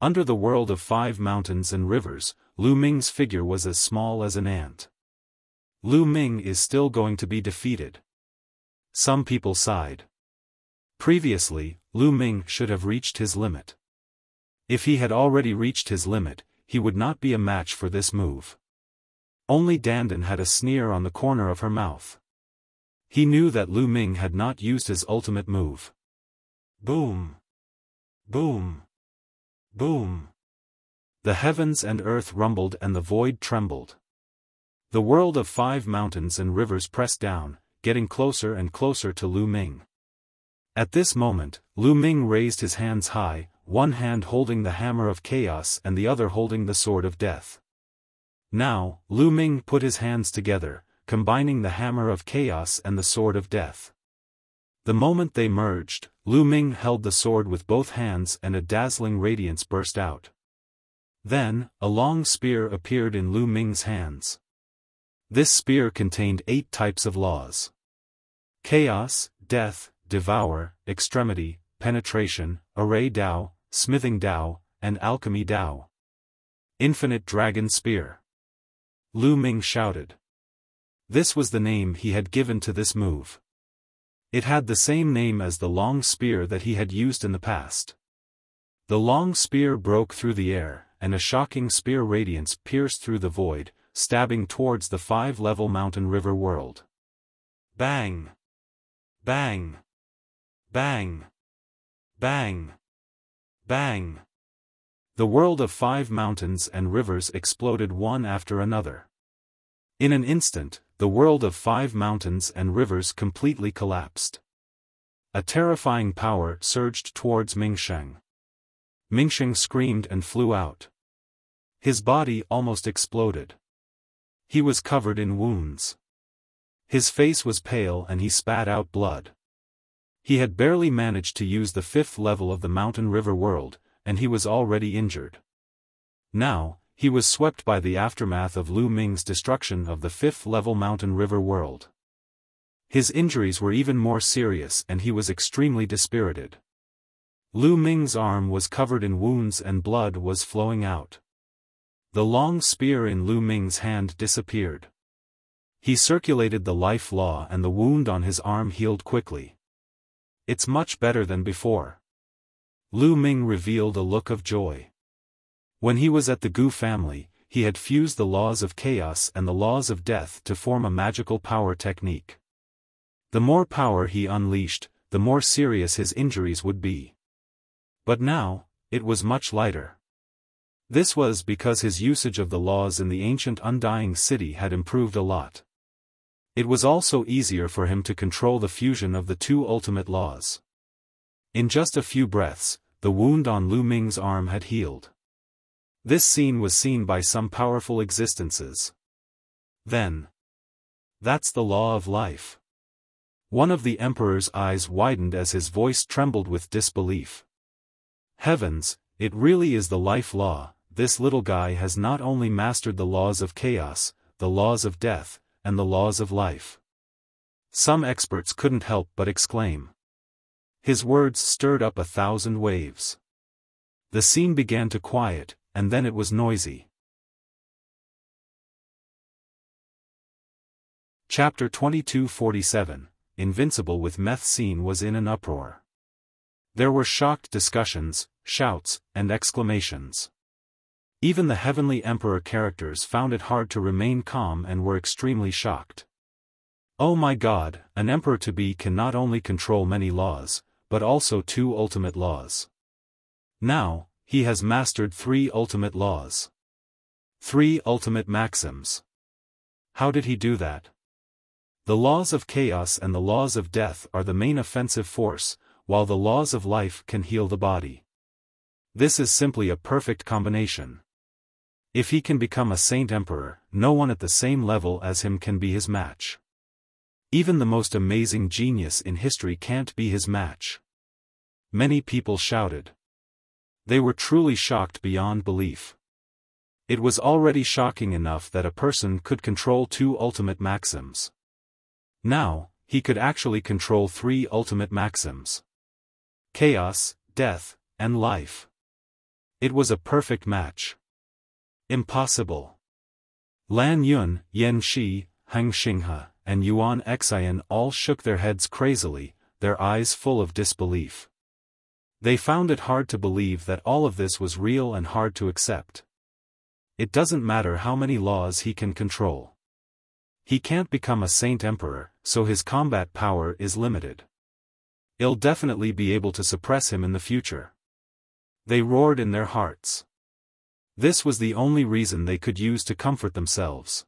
Under the world of 5 mountains and rivers, Lu Ming's figure was as small as an ant. Lu Ming is still going to be defeated. Some people sighed. Previously, Lu Ming should have reached his limit. If he had already reached his limit, he would not be a match for this move. Only Dandan had a sneer on the corner of her mouth. He knew that Lu Ming had not used his ultimate move. Boom! Boom! Boom! The heavens and earth rumbled and the void trembled. The world of 5 mountains and rivers pressed down, getting closer and closer to Lu Ming. At this moment, Lu Ming raised his hands high, one hand holding the hammer of chaos and the other holding the sword of death. Now, Lu Ming put his hands together, combining the hammer of chaos and the sword of death. The moment they merged, Lu Ming held the sword with both hands and a dazzling radiance burst out. Then, a long spear appeared in Lu Ming's hands. This spear contained 8 types of laws. Chaos, death, devour, extremity, penetration, array Dao, smithing Dao, and alchemy Dao. Infinite Dragon Spear. Lu Ming shouted. This was the name he had given to this move. It had the same name as the long spear that he had used in the past. The long spear broke through the air, and a shocking spear radiance pierced through the void, stabbing towards the 5-level mountain river world. Bang! Bang! Bang! Bang! Bang! The world of 5 mountains and rivers exploded one after another. In an instant, the world of 5 mountains and rivers completely collapsed. A terrifying power surged towards Mingsheng. Mingsheng screamed and flew out. His body almost exploded. He was covered in wounds. His face was pale and he spat out blood. He had barely managed to use the 5th level of the mountain river world, and he was already injured. Now, he was swept by the aftermath of Lu Ming's destruction of the 5th level mountain river world. His injuries were even more serious and he was extremely dispirited. Lu Ming's arm was covered in wounds and blood was flowing out. The long spear in Lu Ming's hand disappeared. He circulated the life law and the wound on his arm healed quickly. It's much better than before. Lu Ming revealed a look of joy. When he was at the Gu family, he had fused the laws of chaos and the laws of death to form a magical power technique. The more power he unleashed, the more serious his injuries would be. But now, it was much lighter. This was because his usage of the laws in the ancient Undying City had improved a lot. It was also easier for him to control the fusion of the two ultimate laws. In just a few breaths, the wound on Lu Ming's arm had healed. This scene was seen by some powerful existences. Then, that's the law of life. One of the Emperor's eyes widened as his voice trembled with disbelief. Heavens, it really is the life law. This little guy has not only mastered the laws of chaos, the laws of death, and the laws of life. Some experts couldn't help but exclaim. His words stirred up 1,000 waves. The scene began to quiet, and then it was noisy. Chapter 2247, Invincible with Meth scene was in an uproar. There were shocked discussions, shouts, and exclamations. Even the Heavenly Emperor characters found it hard to remain calm and were extremely shocked. Oh my God, an Emperor-to-be can not only control many laws, but also 2 ultimate laws. Now, he has mastered 3 ultimate laws. 3 ultimate maxims. How did he do that? The laws of chaos and the laws of death are the main offensive force, while the laws of life can heal the body. This is simply a perfect combination. If he can become a Saint Emperor, no one at the same level as him can be his match. Even the most amazing genius in history can't be his match. Many people shouted. They were truly shocked beyond belief. It was already shocking enough that a person could control 2 ultimate maxims. Now, he could actually control 3 ultimate maxims. Chaos, death, and life. It was a perfect match. Impossible. Lan Yun, Yen Shi, Heng Xinghe, and Yuan Xian all shook their heads crazily, their eyes full of disbelief. They found it hard to believe that all of this was real and hard to accept. It doesn't matter how many laws he can control. He can't become a Saint Emperor, so his combat power is limited. He'll definitely be able to suppress him in the future. They roared in their hearts. This was the only reason they could use to comfort themselves.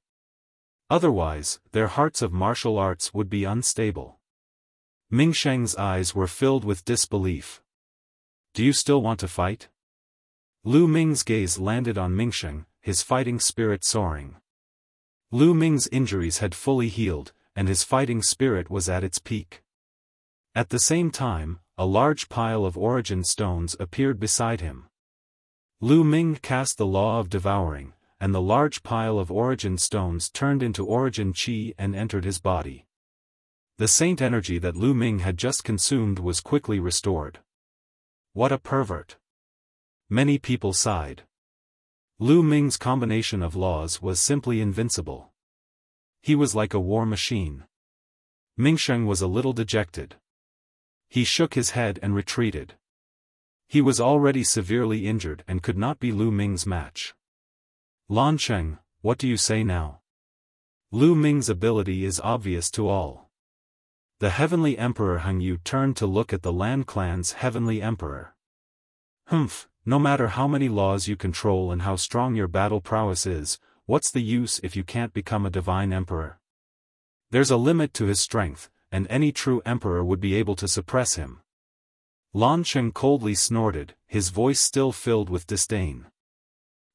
Otherwise, their hearts of martial arts would be unstable. Ming Sheng's eyes were filled with disbelief. Do you still want to fight? Lu Ming's gaze landed on Ming Sheng, his fighting spirit soaring. Lu Ming's injuries had fully healed, and his fighting spirit was at its peak. At the same time, a large pile of origin stones appeared beside him. Lu Ming cast the law of devouring, and the large pile of origin stones turned into origin qi and entered his body. The saint energy that Lu Ming had just consumed was quickly restored. What a pervert! Many people sighed. Lu Ming's combination of laws was simply invincible. He was like a war machine. Mingsheng was a little dejected. He shook his head and retreated. He was already severely injured and could not be Lu Ming's match. Lan Cheng, what do you say now? Lu Ming's ability is obvious to all. The Heavenly Emperor Heng Yu turned to look at the Lan clan's Heavenly Emperor. Humph, no matter how many laws you control and how strong your battle prowess is, what's the use if you can't become a divine emperor? There's a limit to his strength, and any true emperor would be able to suppress him. Lan Cheng coldly snorted, his voice still filled with disdain.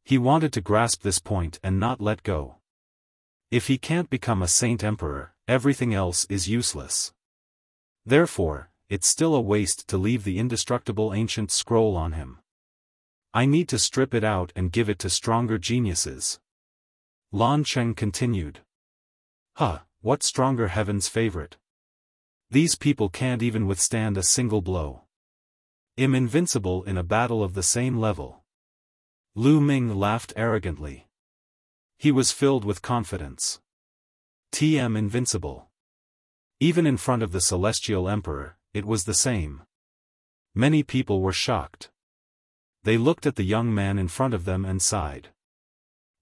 He wanted to grasp this point and not let go. If he can't become a saint emperor, everything else is useless. Therefore, it's still a waste to leave the indestructible ancient scroll on him. I need to strip it out and give it to stronger geniuses. Lan Cheng continued. What stronger heaven's favorite? These people can't even withstand a single blow. I'm invincible in a battle of the same level. Lu Ming laughed arrogantly. He was filled with confidence. TM invincible. Even in front of the Celestial Emperor, it was the same. Many people were shocked. They looked at the young man in front of them and sighed.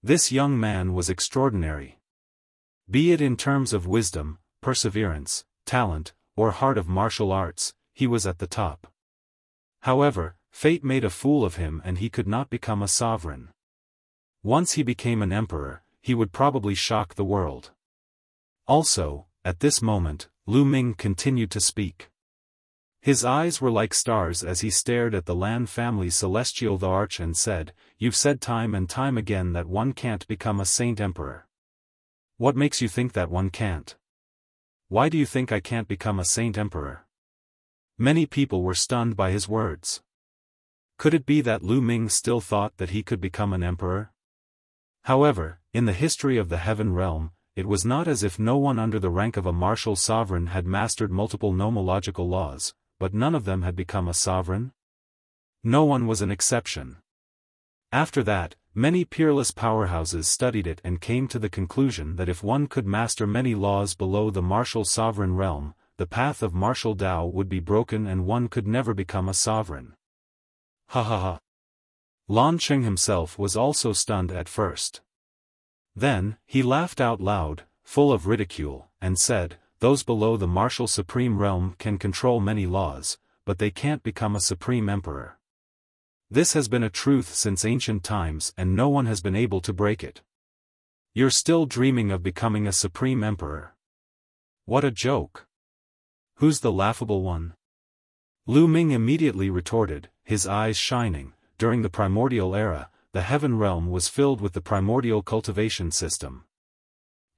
This young man was extraordinary. Be it in terms of wisdom, perseverance, talent, or heart of martial arts, he was at the top. However, fate made a fool of him and he could not become a sovereign. Once he became an emperor, he would probably shock the world. Also, at this moment, Lu Ming continued to speak. His eyes were like stars as he stared at the Lan family's celestial Thearch and said, "You've said time and time again that one can't become a saint emperor. What makes you think that one can't? Why do you think I can't become a saint emperor?" Many people were stunned by his words. Could it be that Lu Ming still thought that he could become an emperor? However, in the history of the Heaven Realm, it was not as if no one under the rank of a martial sovereign had mastered multiple nomological laws, but none of them had become a sovereign. No one was an exception. After that, many peerless powerhouses studied it and came to the conclusion that if one could master many laws below the martial sovereign realm, the path of martial Tao would be broken and one could never become a sovereign. Ha ha ha. Lan Cheng himself was also stunned at first. Then, he laughed out loud, full of ridicule, and said, "Those below the martial supreme realm can control many laws, but they can't become a supreme emperor. This has been a truth since ancient times and no one has been able to break it. You're still dreaming of becoming a supreme emperor. What a joke. Who's the laughable one?" Lu Ming immediately retorted, his eyes shining. During the primordial era, the Heaven Realm was filled with the primordial cultivation system.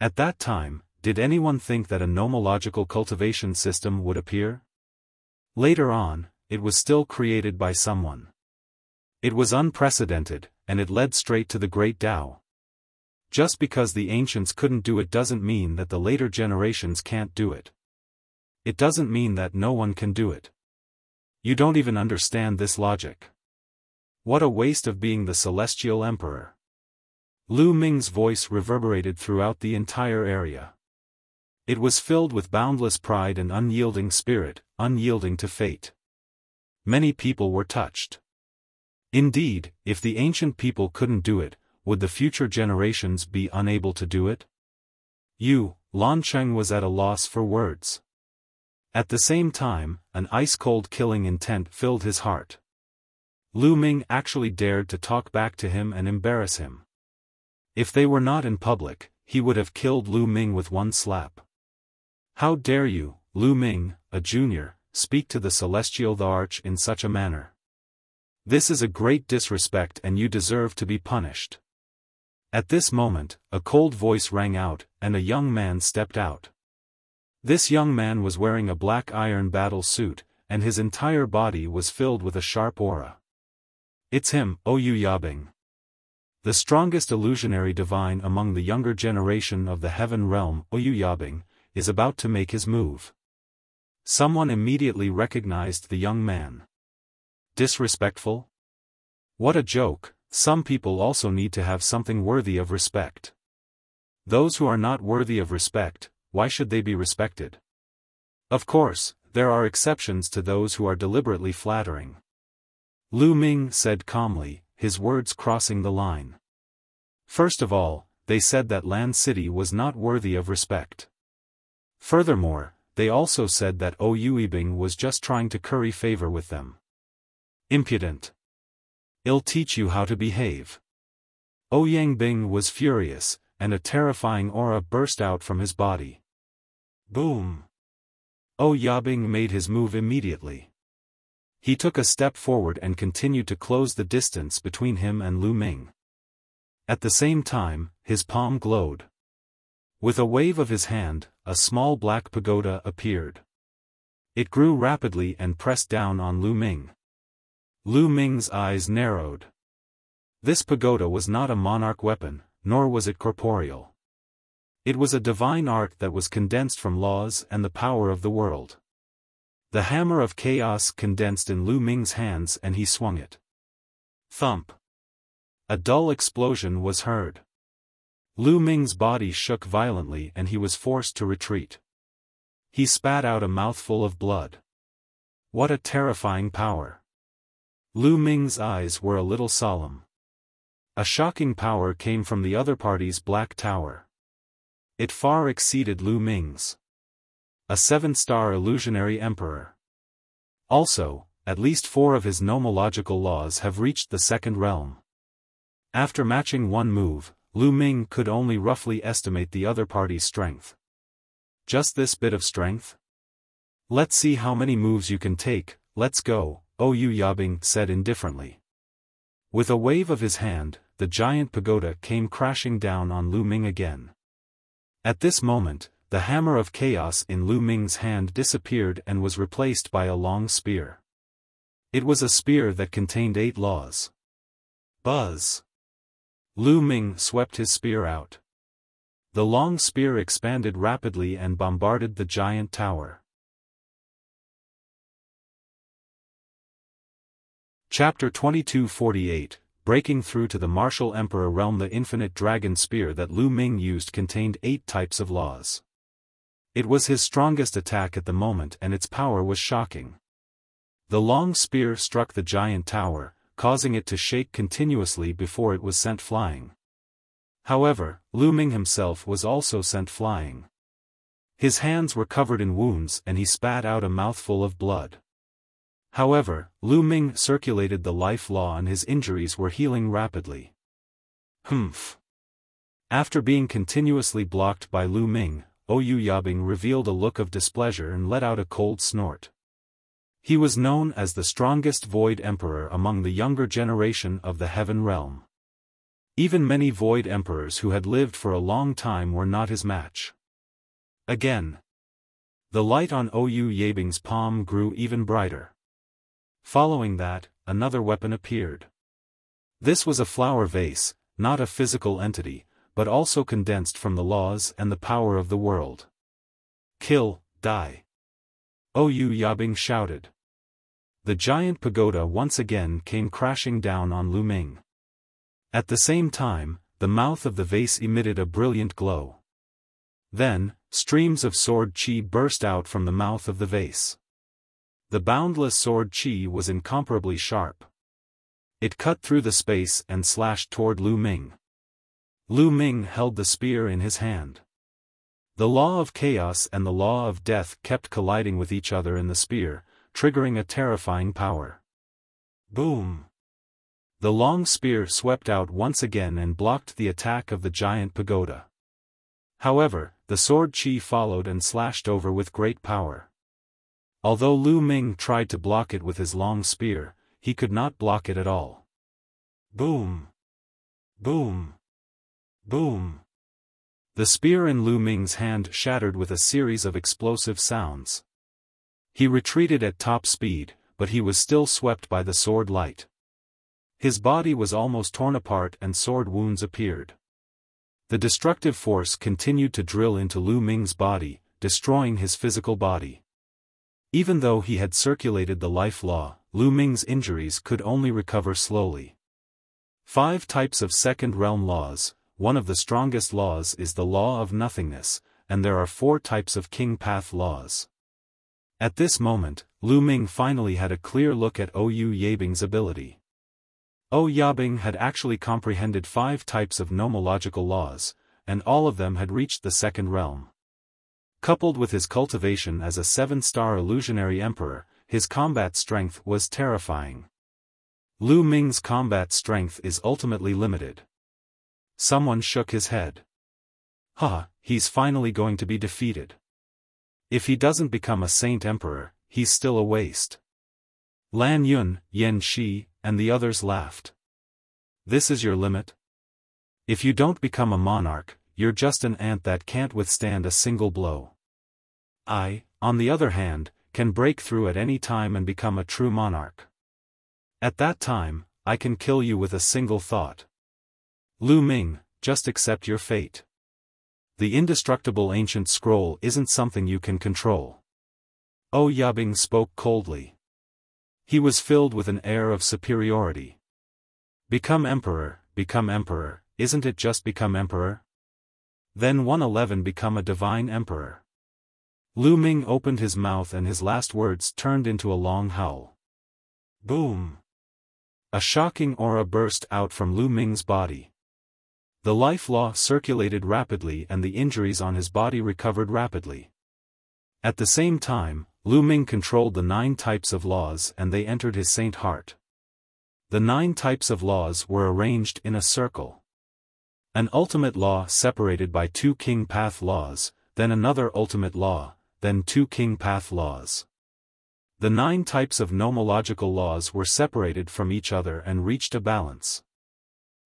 At that time, did anyone think that a nomological cultivation system would appear? Later on, it was still created by someone. It was unprecedented, and it led straight to the Great Tao. Just because the ancients couldn't do it doesn't mean that the later generations can't do it. It doesn't mean that no one can do it. You don't even understand this logic. What a waste of being the celestial emperor. Lu Ming's voice reverberated throughout the entire area. It was filled with boundless pride and unyielding spirit, unyielding to fate. Many people were touched. Indeed, if the ancient people couldn't do it, would the future generations be unable to do it? Lan Cheng was at a loss for words. At the same time, an ice-cold killing intent filled his heart. Lu Ming actually dared to talk back to him and embarrass him. If they were not in public, he would have killed Lu Ming with one slap. How dare you, Lu Ming, a junior, speak to the celestial Thearch in such a manner? This is a great disrespect and you deserve to be punished. At this moment, a cold voice rang out, and a young man stepped out. This young man was wearing a black iron battle suit, and his entire body was filled with a sharp aura. It's him, Oyu Yabing. The strongest illusionary divine among the younger generation of the Heaven Realm, Oyu Yabing, is about to make his move. Someone immediately recognized the young man. Disrespectful? What a joke. Some people also need to have something worthy of respect. Those who are not worthy of respect, why should they be respected? Of course, there are exceptions to those who are deliberately flattering. Lu Ming said calmly, his words crossing the line. First of all, they said that Lan City was not worthy of respect. Furthermore, they also said that Oyu Yabing was just trying to curry favor with them. Impudent. I'll teach you how to behave. Ouyang Bing was furious, and a terrifying aura burst out from his body. Boom! Oyu Yabing made his move immediately. He took a step forward and continued to close the distance between him and Lu Ming. At the same time, his palm glowed. With a wave of his hand, a small black pagoda appeared. It grew rapidly and pressed down on Lu Ming. Lu Ming's eyes narrowed. This pagoda was not a monarch weapon, nor was it corporeal. It was a divine art that was condensed from laws and the power of the world. The hammer of chaos condensed in Lu Ming's hands and he swung it. Thump! A dull explosion was heard. Lu Ming's body shook violently and he was forced to retreat. He spat out a mouthful of blood. What a terrifying power! Lu Ming's eyes were a little solemn. A shocking power came from the other party's Black Tower. It far exceeded Lu Ming's. A 7-star illusionary emperor. Also, at least 4 of his nomological laws have reached the second realm. After matching one move, Lu Ming could only roughly estimate the other party's strength. Just this bit of strength? Let's see how many moves you can take, let's go, Yu Yabing said indifferently. With a wave of his hand, the giant pagoda came crashing down on Lu Ming again. At this moment, the hammer of chaos in Lu Ming's hand disappeared and was replaced by a long spear. It was a spear that contained 8 laws. Buzz! Lu Ming swept his spear out. The long spear expanded rapidly and bombarded the giant tower. Chapter 2248, Breaking Through to the Martial Emperor Realm. The infinite dragon spear that Lu Ming used contained 8 types of laws. It was his strongest attack at the moment and its power was shocking. The long spear struck the giant tower, causing it to shake continuously before it was sent flying. However, Lu Ming himself was also sent flying. His hands were covered in wounds and he spat out a mouthful of blood. However, Lu Ming circulated the life law and his injuries were healing rapidly. Humph! After being continuously blocked by Lu Ming, Yu Yabing revealed a look of displeasure and let out a cold snort. He was known as the strongest Void Emperor among the younger generation of the Heaven Realm. Even many Void Emperors who had lived for a long time were not his match. Again. The light on Yu Yabing's palm grew even brighter. Following that, another weapon appeared. This was a flower vase, not a physical entity, but also condensed from the laws and the power of the world. Kill, die! Yu Yabing shouted. The giant pagoda once again came crashing down on Lu Ming. At the same time, the mouth of the vase emitted a brilliant glow. Then, streams of sword chi burst out from the mouth of the vase. The boundless sword chi was incomparably sharp. It cut through the space and slashed toward Lu Ming. Lu Ming held the spear in his hand. The law of chaos and the law of death kept colliding with each other in the spear, triggering a terrifying power. Boom! The long spear swept out once again and blocked the attack of the giant pagoda. However, the sword chi followed and slashed over with great power. Although Lu Ming tried to block it with his long spear, he could not block it at all. Boom! Boom! Boom! The spear in Lu Ming's hand shattered with a series of explosive sounds. He retreated at top speed, but he was still swept by the sword light. His body was almost torn apart and sword wounds appeared. The destructive force continued to drill into Lu Ming's body, destroying his physical body. Even though he had circulated the life law, Lu Ming's injuries could only recover slowly. 5 types of second realm laws. One of the strongest laws is the law of nothingness, and there are 4 types of king path laws. At this moment, Lu Ming finally had a clear look at Yu Yabing's ability. Yabing had actually comprehended 5 types of nomological laws, and all of them had reached the second realm. Coupled with his cultivation as a 7-star illusionary emperor, his combat strength was terrifying. Lu Ming's combat strength is ultimately limited. Someone shook his head. He's finally going to be defeated. If he doesn't become a saint emperor, he's still a waste. Lan Yun, Yan Shi, and the others laughed. This is your limit? If you don't become a monarch, you're just an ant that can't withstand a single blow. I, on the other hand, can break through at any time and become a true monarch. At that time, I can kill you with a single thought. Lu Ming, just accept your fate. The indestructible ancient scroll isn't something you can control. Yabing spoke coldly. He was filled with an air of superiority. Become emperor, isn't it just become emperor? Then 111 become a divine emperor. Lu Ming opened his mouth and his last words turned into a long howl. Boom! A shocking aura burst out from Lu Ming's body. The life law circulated rapidly and the injuries on his body recovered rapidly. At the same time, Lu Ming controlled the 9 types of laws and they entered his saint heart. The 9 types of laws were arranged in a circle. An ultimate law separated by 2 king path laws, then another ultimate law, then 2 king path laws. The 9 types of nomological laws were separated from each other and reached a balance.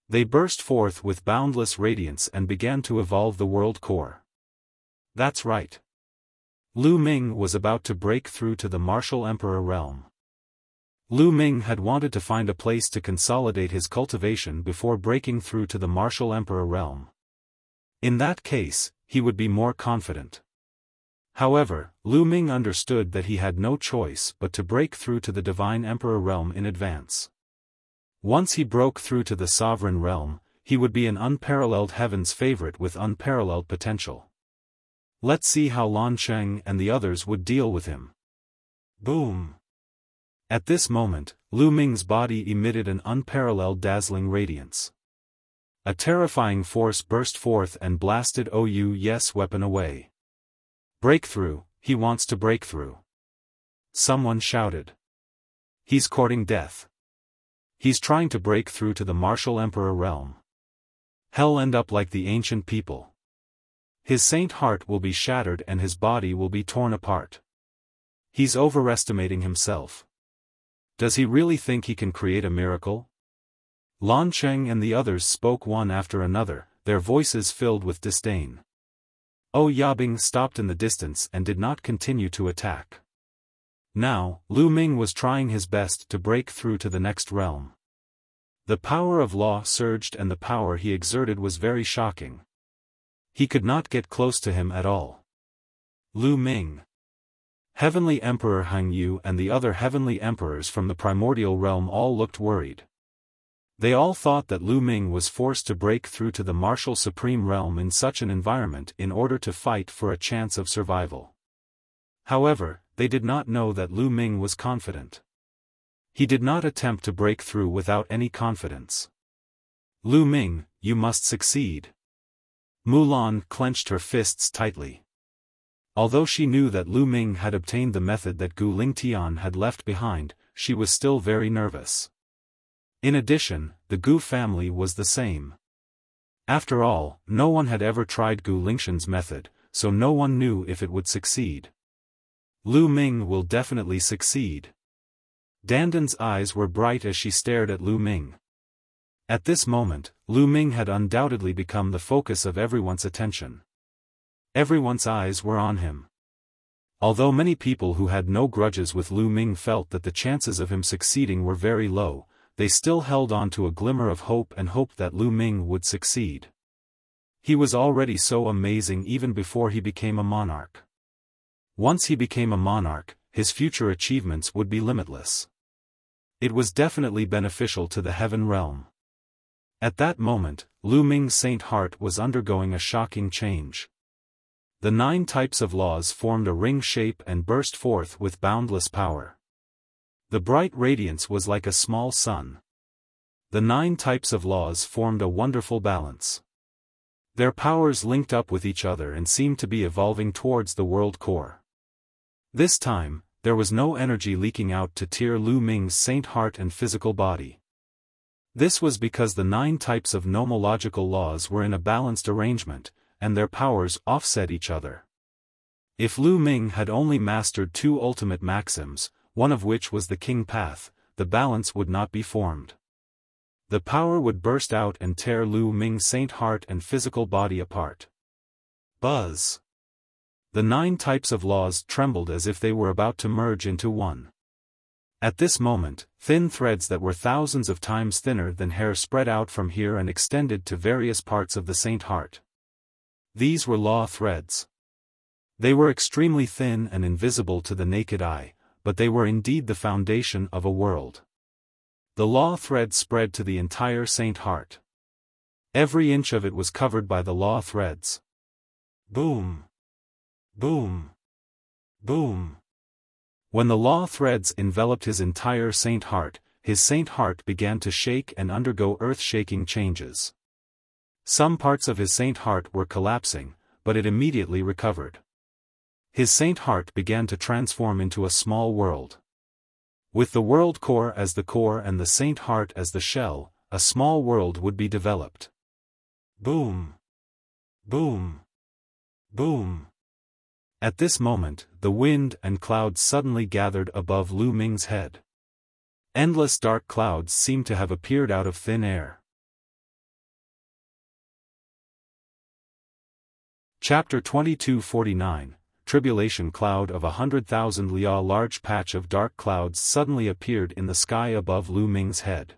They burst forth with boundless radiance and began to evolve the world core. That's right. Lu Ming was about to break through to the martial emperor realm. Lu Ming had wanted to find a place to consolidate his cultivation before breaking through to the martial emperor realm. In that case, he would be more confident. However, Lu Ming understood that he had no choice but to break through to the divine emperor realm in advance. Once he broke through to the sovereign realm, he would be an unparalleled heaven's favorite with unparalleled potential. Let's see how Lan Sheng and the others would deal with him. Boom! At this moment, Lu Ming's body emitted an unparalleled dazzling radiance. A terrifying force burst forth and blasted Ouy's weapon away. Breakthrough, he wants to break through. Someone shouted. He's courting death. He's trying to break through to the martial emperor realm. He'll end up like the ancient people. His saint heart will be shattered and his body will be torn apart. He's overestimating himself. Does he really think he can create a miracle? Lan Sheng and the others spoke one after another, their voices filled with disdain. Yabing stopped in the distance and did not continue to attack. Now, Lu Ming was trying his best to break through to the next realm. The power of law surged and the power he exerted was very shocking. He could not get close to him at all. Lu Ming. Heavenly Emperor Heng Yu and the other heavenly emperors from the primordial realm all looked worried. They all thought that Lu Ming was forced to break through to the martial supreme realm in such an environment in order to fight for a chance of survival. However, they did not know that Lu Ming was confident. He did not attempt to break through without any confidence. Lu Ming, you must succeed. Mulan clenched her fists tightly. Although she knew that Lu Ming had obtained the method that Gu Lingtian had left behind, she was still very nervous. In addition, the Gu family was the same. After all, no one had ever tried Gu Lingtian's method, so no one knew if it would succeed. Lu Ming will definitely succeed. Dandan's eyes were bright as she stared at Lu Ming. At this moment, Lu Ming had undoubtedly become the focus of everyone's attention. Everyone's eyes were on him. Although many people who had no grudges with Lu Ming felt that the chances of him succeeding were very low, they still held on to a glimmer of hope and hoped that Lu Ming would succeed. He was already so amazing even before he became a monarch. Once he became a monarch, his future achievements would be limitless. It was definitely beneficial to the heaven realm. At that moment, Lu Ming's saint heart was undergoing a shocking change. The 9 types of laws formed a ring shape and burst forth with boundless power. The bright radiance was like a small sun. The 9 types of laws formed a wonderful balance. Their powers linked up with each other and seemed to be evolving towards the world core. This time, there was no energy leaking out to tear Lu Ming's saint heart and physical body. This was because the 9 types of nomological laws were in a balanced arrangement, and their powers offset each other. If Lu Ming had only mastered 2 ultimate maxims, one of which was the king path, the balance would not be formed. The power would burst out and tear Lu Ming's saint heart and physical body apart. Buzz! The 9 types of laws trembled as if they were about to merge into one. At this moment, thin threads that were thousands of times thinner than hair spread out from here and extended to various parts of the saint heart. These were law threads. They were extremely thin and invisible to the naked eye, but they were indeed the foundation of a world. The law thread spread to the entire saint heart. Every inch of it was covered by the law threads. Boom! Boom! Boom! When the law threads enveloped his entire saint heart, his saint heart began to shake and undergo earth-shaking changes. Some parts of his saint heart were collapsing, but it immediately recovered. His saint heart began to transform into a small world. With the world core as the core and the saint heart as the shell, a small world would be developed. Boom! Boom! Boom! At this moment, the wind and clouds suddenly gathered above Lu Ming's head. Endless dark clouds seemed to have appeared out of thin air. Chapter 2249, Tribulation Cloud of 100,000 Li. A large patch of dark clouds suddenly appeared in the sky above Lu Ming's head.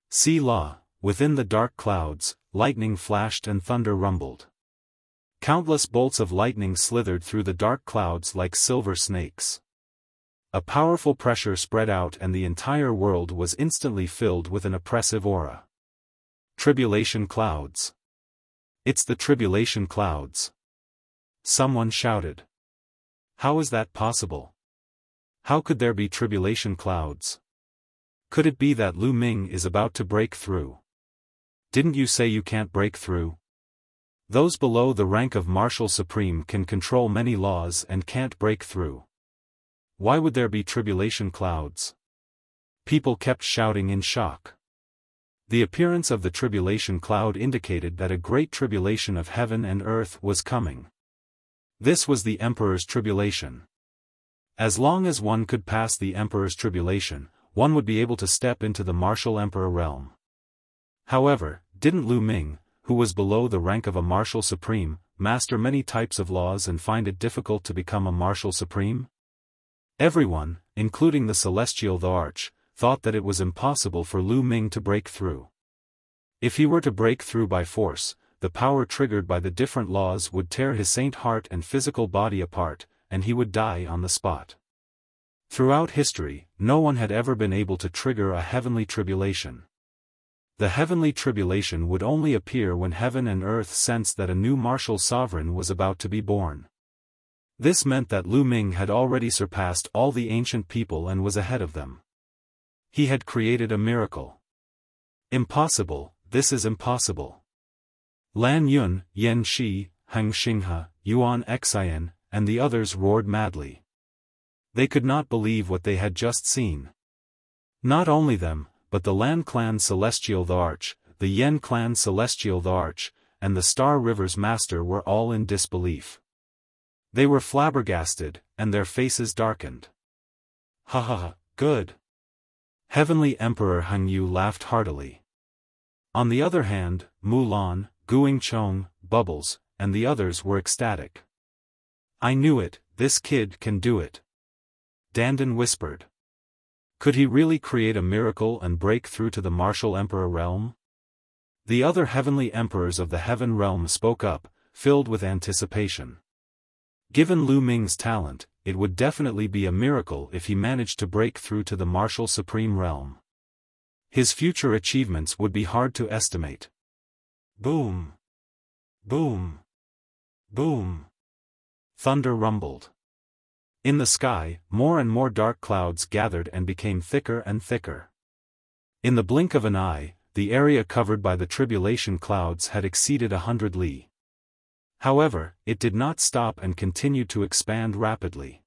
See La, within the dark clouds, lightning flashed and thunder rumbled. Countless bolts of lightning slithered through the dark clouds like silver snakes. A powerful pressure spread out and the entire world was instantly filled with an oppressive aura. Tribulation clouds. It's the tribulation clouds. Someone shouted. How is that possible? How could there be tribulation clouds? Could it be that Lu Ming is about to break through? Didn't you say you can't break through? Those below the rank of Marshal Supreme can control many laws and can't break through. Why would there be tribulation clouds? People kept shouting in shock. The appearance of the tribulation cloud indicated that a great tribulation of heaven and earth was coming. This was the Emperor's tribulation. As long as one could pass the Emperor's tribulation, one would be able to step into the Martial Emperor realm. However, didn't Lu Ming, who was below the rank of a Marshal Supreme, master many types of laws and find it difficult to become a Marshal Supreme? Everyone, including the celestial Thearch, thought that it was impossible for Lu Ming to break through. If he were to break through by force, the power triggered by the different laws would tear his saint heart and physical body apart, and he would die on the spot. Throughout history, no one had ever been able to trigger a heavenly tribulation. The heavenly tribulation would only appear when heaven and earth sensed that a new martial sovereign was about to be born. This meant that Lu Ming had already surpassed all the ancient people and was ahead of them. He had created a miracle. Impossible, this is impossible. Lan Yun, Yen Shi, Heng Xinghe, Yuan Xian, and the others roared madly. They could not believe what they had just seen. Not only them, but the Lan clan Celestial Thearch, the Yen clan Celestial Thearch, and the Star River's master were all in disbelief. They were flabbergasted, and their faces darkened. Ha ha ha, good. Heavenly Emperor Heng Yu laughed heartily. On the other hand, Mulan, Guing Chong, Bubbles, and the others were ecstatic. I knew it, this kid can do it. Dandan whispered. Could he really create a miracle and break through to the Martial Emperor realm? The other heavenly emperors of the Heaven realm spoke up, filled with anticipation. Given Lu Ming's talent, it would definitely be a miracle if he managed to break through to the Martial Supreme realm. His future achievements would be hard to estimate. Boom! Boom! Boom! Thunder rumbled. In the sky, more and more dark clouds gathered and became thicker and thicker. In the blink of an eye, the area covered by the tribulation clouds had exceeded 100 li. However, it did not stop and continued to expand rapidly.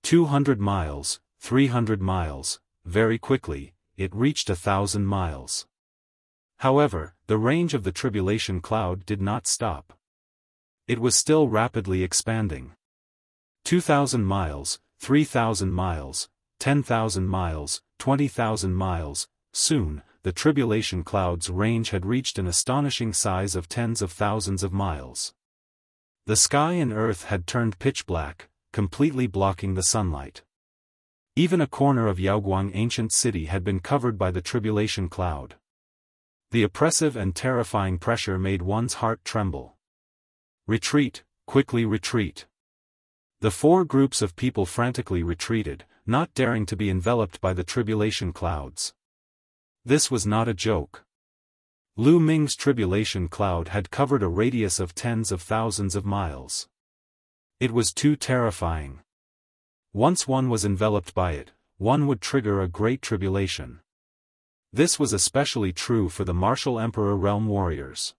200 miles, 300 miles, very quickly, it reached 1,000 miles. However, the range of the tribulation cloud did not stop. It was still rapidly expanding. 2,000 miles, 3,000 miles, 10,000 miles, 20,000 miles, soon, the tribulation cloud's range had reached an astonishing size of tens of thousands of miles. The sky and earth had turned pitch black, completely blocking the sunlight. Even a corner of Yaoguang ancient city had been covered by the tribulation cloud. The oppressive and terrifying pressure made one's heart tremble. Retreat, quickly retreat. The four groups of people frantically retreated, not daring to be enveloped by the tribulation clouds. This was not a joke. Lu Ming's tribulation cloud had covered a radius of tens of thousands of miles. It was too terrifying. Once one was enveloped by it, one would trigger a great tribulation. This was especially true for the martial Emperor realm warriors.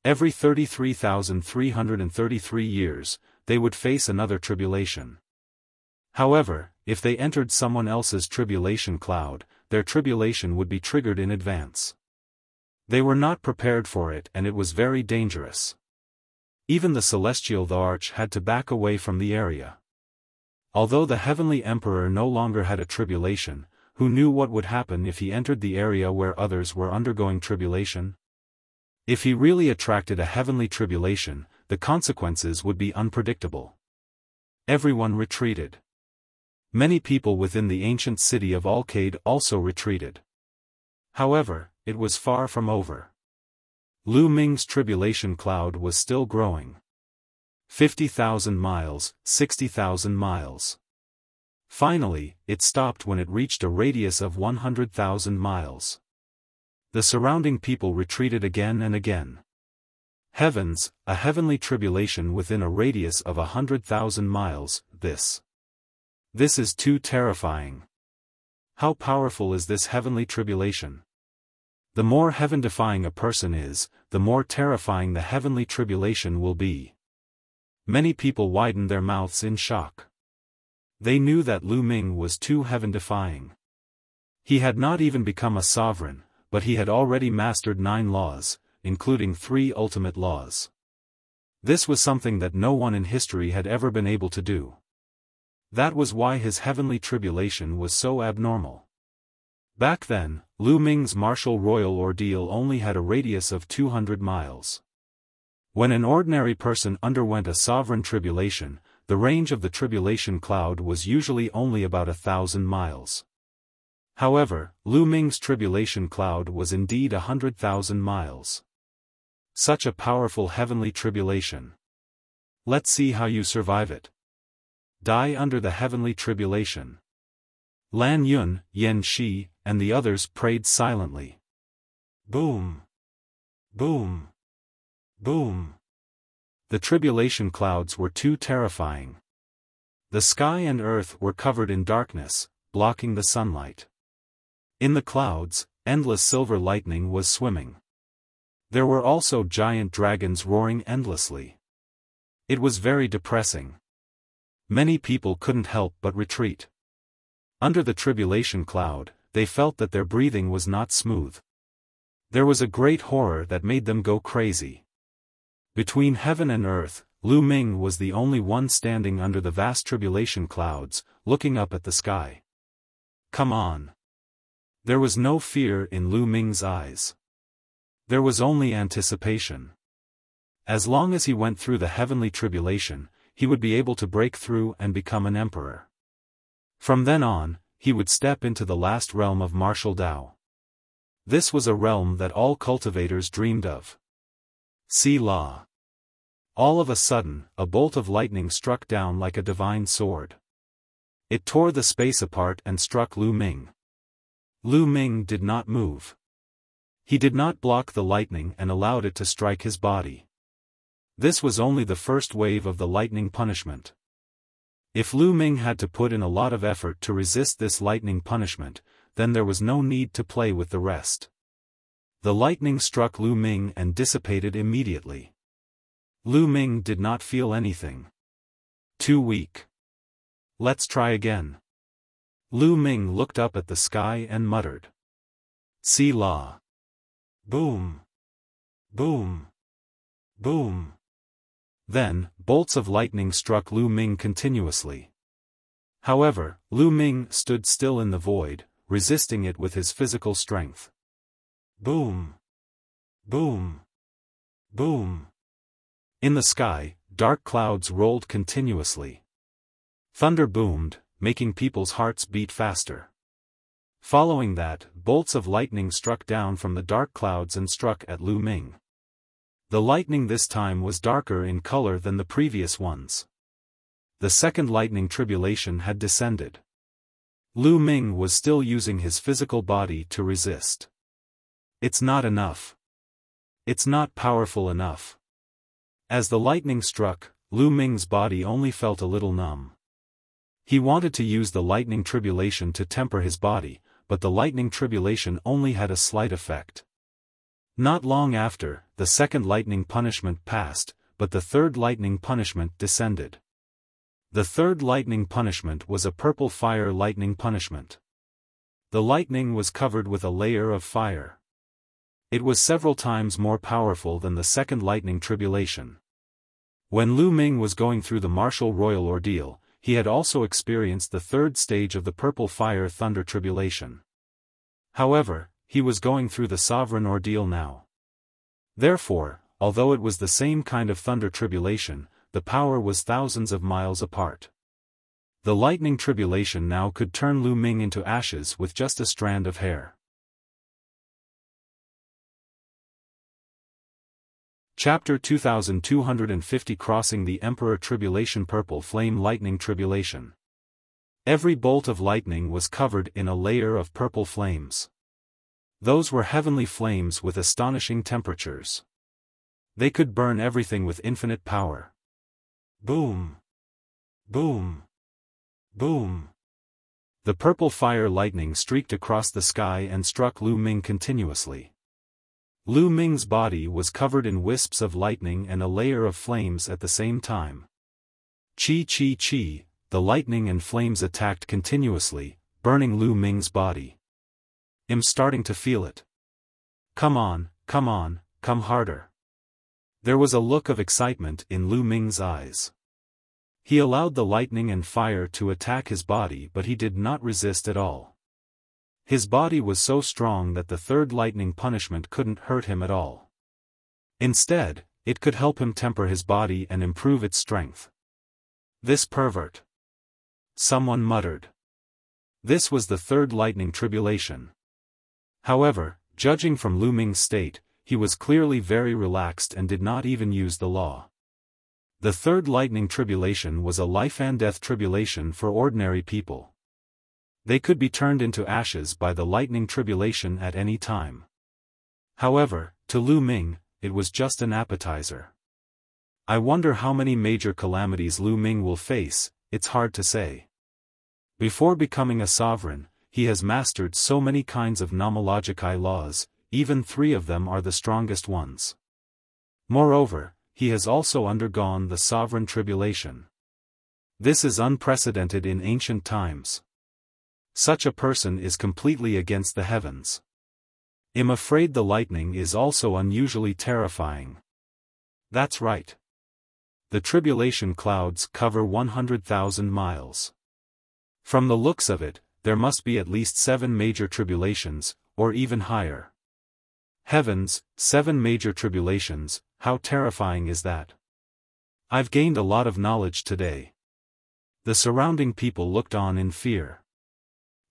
Every 33,333 years, they would face another tribulation. However, if they entered someone else's tribulation cloud, their tribulation would be triggered in advance. They were not prepared for it and it was very dangerous. Even the celestial Thearch had to back away from the area. Although the Heavenly Emperor no longer had a tribulation, who knew what would happen if he entered the area where others were undergoing tribulation? If he really attracted a heavenly tribulation, the consequences would be unpredictable. Everyone retreated. Many people within the ancient city of Alcade also retreated. However, it was far from over. Lu Ming's tribulation cloud was still growing. 50,000 miles, 60,000 miles. Finally, it stopped when it reached a radius of 100,000 miles. The surrounding people retreated again and again. Heavens, a heavenly tribulation within a radius of 100,000 miles, this is too terrifying. How powerful is this heavenly tribulation? The more heaven-defying a person is, the more terrifying the heavenly tribulation will be. Many people widened their mouths in shock. They knew that Lu Ming was too heaven-defying. He had not even become a sovereign, but he had already mastered 9 laws, including 3 ultimate laws. This was something that no one in history had ever been able to do. That was why his heavenly tribulation was so abnormal. Back then, Lu Ming's martial royal ordeal only had a radius of 200 miles. When an ordinary person underwent a sovereign tribulation, the range of the tribulation cloud was usually only about 1,000 miles. However, Lu Ming's tribulation cloud was indeed 100,000 miles. Such a powerful heavenly tribulation. Let's see how you survive it. Die under the heavenly tribulation. Lan Yun, Yen Shi, and the others prayed silently. Boom! Boom! Boom! The tribulation clouds were too terrifying. The sky and earth were covered in darkness, blocking the sunlight. In the clouds, endless silver lightning was swimming. There were also giant dragons roaring endlessly. It was very depressing. Many people couldn't help but retreat. Under the tribulation cloud, they felt that their breathing was not smooth. There was a great horror that made them go crazy. Between heaven and earth, Lu Ming was the only one standing under the vast tribulation clouds, looking up at the sky. Come on. There was no fear in Lu Ming's eyes. There was only anticipation. As long as he went through the heavenly tribulation, he would be able to break through and become an emperor. From then on, he would step into the last realm of martial Tao. This was a realm that all cultivators dreamed of. See Law. All of a sudden, a bolt of lightning struck down like a divine sword. It tore the space apart and struck Lu Ming. Lu Ming did not move. He did not block the lightning and allowed it to strike his body. This was only the first wave of the lightning punishment. If Lu Ming had to put in a lot of effort to resist this lightning punishment, then there was no need to play with the rest. The lightning struck Lu Ming and dissipated immediately. Lu Ming did not feel anything. Too weak. Let's try again. Lu Ming looked up at the sky and muttered. See Law. Boom. Boom. Boom. Then, bolts of lightning struck Lu Ming continuously. However, Lu Ming stood still in the void, resisting it with his physical strength. Boom. Boom. Boom. In the sky, dark clouds rolled continuously. Thunder boomed, making people's hearts beat faster. Following that, bolts of lightning struck down from the dark clouds and struck at Lu Ming. The lightning this time was darker in color than the previous ones. The second lightning tribulation had descended. Lu Ming was still using his physical body to resist. It's not enough. It's not powerful enough. As the lightning struck, Lu Ming's body only felt a little numb. He wanted to use the lightning tribulation to temper his body, but the lightning tribulation only had a slight effect. Not long after, the second lightning punishment passed, but the third lightning punishment descended. The third lightning punishment was a purple fire lightning punishment. The lightning was covered with a layer of fire. It was several times more powerful than the second lightning tribulation. When Lu Ming was going through the martial royal ordeal, he had also experienced the third stage of the purple fire thunder tribulation. However, he was going through the sovereign ordeal now. Therefore, although it was the same kind of thunder tribulation, the power was thousands of miles apart. The lightning tribulation now could turn Lu Ming into ashes with just a strand of hair. Chapter 2250 Crossing the Emperor Tribulation Purple Flame Lightning Tribulation. Every bolt of lightning was covered in a layer of purple flames. Those were heavenly flames with astonishing temperatures. They could burn everything with infinite power. Boom! Boom! Boom! The purple fire lightning streaked across the sky and struck Lu Ming continuously. Lu Ming's body was covered in wisps of lightning and a layer of flames at the same time. Chi chi chi, the lightning and flames attacked continuously, burning Lu Ming's body. I'm starting to feel it. Come on, come harder. There was a look of excitement in Lu Ming's eyes. He allowed the lightning and fire to attack his body, but he did not resist at all. His body was so strong that the third lightning punishment couldn't hurt him at all. Instead, it could help him temper his body and improve its strength. This pervert! Someone muttered. This was the third lightning tribulation. However, judging from Lu Ming's state, he was clearly very relaxed and did not even use the law. The third lightning tribulation was a life-and-death tribulation for ordinary people. They could be turned into ashes by the lightning tribulation at any time. However, to Lu Ming, it was just an appetizer. I wonder how many major calamities Lu Ming will face. It's hard to say. Before becoming a sovereign, he has mastered so many kinds of nomologicae laws, even 3 of them are the strongest ones. Moreover, he has also undergone the sovereign tribulation. This is unprecedented in ancient times. Such a person is completely against the heavens. I'm afraid the lightning is also unusually terrifying. That's right. The tribulation clouds cover 100,000 miles. From the looks of it, there must be at least 7 major tribulations, or even higher. Heavens, 7 major tribulations, how terrifying is that? I've gained a lot of knowledge today. The surrounding people looked on in fear.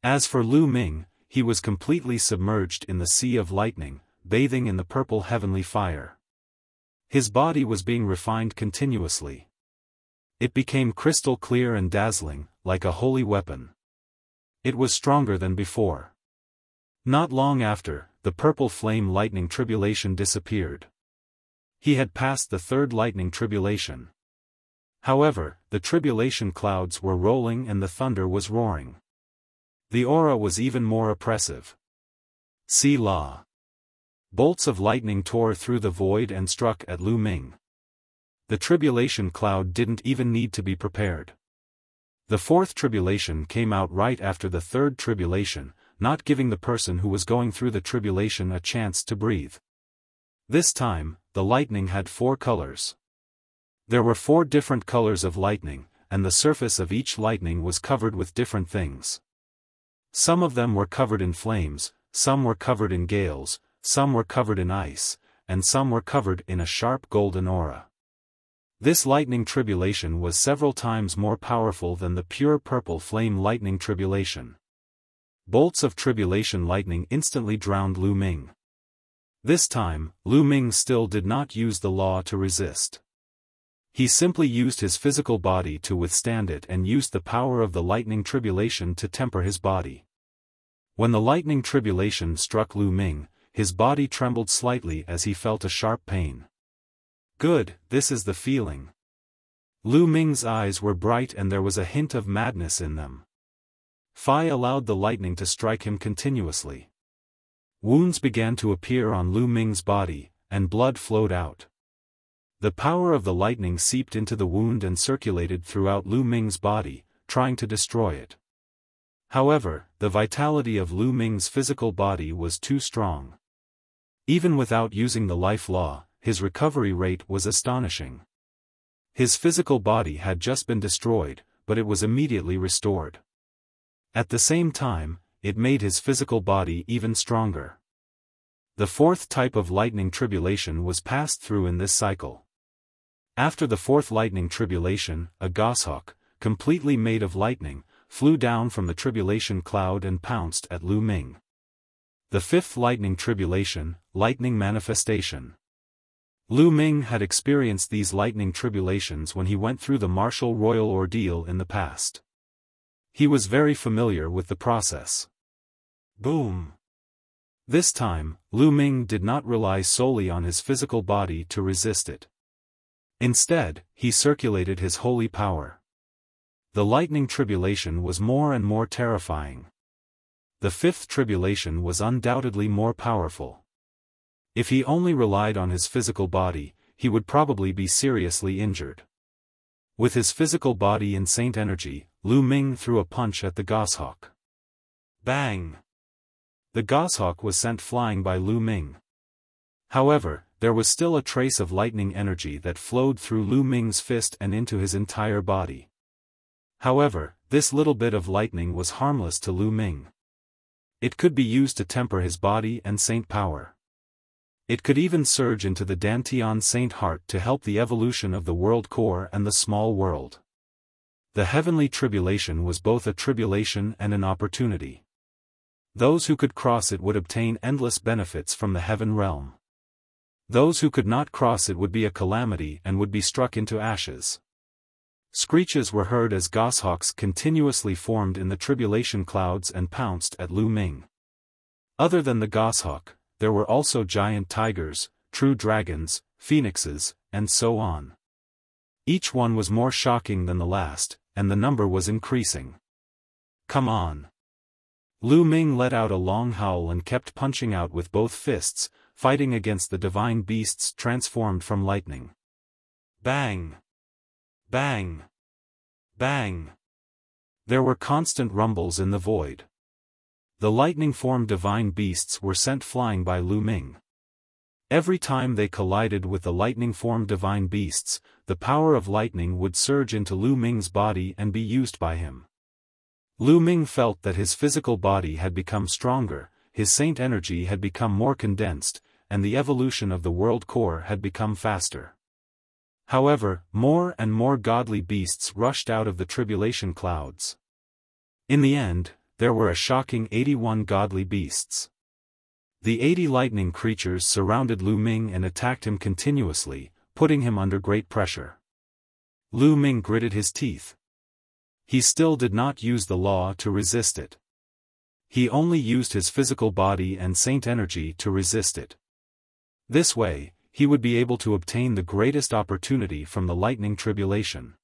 As for Lu Ming, he was completely submerged in the sea of lightning, bathing in the purple heavenly fire. His body was being refined continuously. It became crystal clear and dazzling, like a holy weapon. It was stronger than before. Not long after, the purple flame lightning tribulation disappeared. He had passed the third lightning tribulation. However, the tribulation clouds were rolling and the thunder was roaring. The aura was even more oppressive. See law. Bolts of lightning tore through the void and struck at Lu Ming. The tribulation cloud didn't even need to be prepared. The fourth tribulation came out right after the third tribulation, not giving the person who was going through the tribulation a chance to breathe. This time, the lightning had 4 colors. There were 4 different colors of lightning, and the surface of each lightning was covered with different things. Some of them were covered in flames, some were covered in gales, some were covered in ice, and some were covered in a sharp golden aura. This lightning tribulation was several times more powerful than the pure purple flame lightning tribulation. Bolts of tribulation lightning instantly drowned Lu Ming. This time, Lu Ming still did not use the law to resist. He simply used his physical body to withstand it and used the power of the lightning tribulation to temper his body. When the lightning tribulation struck Lu Ming, his body trembled slightly as he felt a sharp pain. Good, this is the feeling. Lu Ming's eyes were bright and there was a hint of madness in them. Phi allowed the lightning to strike him continuously. Wounds began to appear on Lu Ming's body, and blood flowed out. The power of the lightning seeped into the wound and circulated throughout Lu Ming's body, trying to destroy it. However, the vitality of Lu Ming's physical body was too strong. Even without using the life law, his recovery rate was astonishing. His physical body had just been destroyed, but it was immediately restored. At the same time, it made his physical body even stronger. The fourth type of lightning tribulation was passed through in this cycle. After the fourth lightning tribulation, a goshawk, completely made of lightning, flew down from the tribulation cloud and pounced at Lu Ming. The fifth lightning tribulation, lightning manifestation. Lu Ming had experienced these lightning tribulations when he went through the martial royal ordeal in the past. He was very familiar with the process. Boom! This time, Lu Ming did not rely solely on his physical body to resist it. Instead, he circulated his holy power. The lightning tribulation was more and more terrifying. The fifth tribulation was undoubtedly more powerful. If he only relied on his physical body, he would probably be seriously injured. With his physical body in saint energy, Lu Ming threw a punch at the goshawk. Bang! The goshawk was sent flying by Lu Ming. However, there was still a trace of lightning energy that flowed through Lu Ming's fist and into his entire body. However, this little bit of lightning was harmless to Lu Ming. It could be used to temper his body and saint power. It could even surge into the Dantian saint heart to help the evolution of the world core and the small world. The heavenly tribulation was both a tribulation and an opportunity. Those who could cross it would obtain endless benefits from the heaven realm. Those who could not cross it would be a calamity and would be struck into ashes. Screeches were heard as goshawks continuously formed in the tribulation clouds and pounced at Lu Ming. Other than the goshawk, there were also giant tigers, true dragons, phoenixes, and so on. Each one was more shocking than the last, and the number was increasing. Come on! Lu Ming let out a long howl and kept punching out with both fists, fighting against the divine beasts transformed from lightning. Bang! Bang! Bang! There were constant rumbles in the void. The lightning-formed divine beasts were sent flying by Lu Ming. Every time they collided with the lightning-formed divine beasts, the power of lightning would surge into Lu Ming's body and be used by him. Lu Ming felt that his physical body had become stronger, his saint energy had become more condensed, and the evolution of the world core had become faster. However, more and more godly beasts rushed out of the tribulation clouds. In the end, there were a shocking 81 godly beasts. The 80 lightning creatures surrounded Lu Ming and attacked him continuously, putting him under great pressure. Lu Ming gritted his teeth. He still did not use the law to resist it. He only used his physical body and saint energy to resist it. This way, he would be able to obtain the greatest opportunity from the lightning tribulation.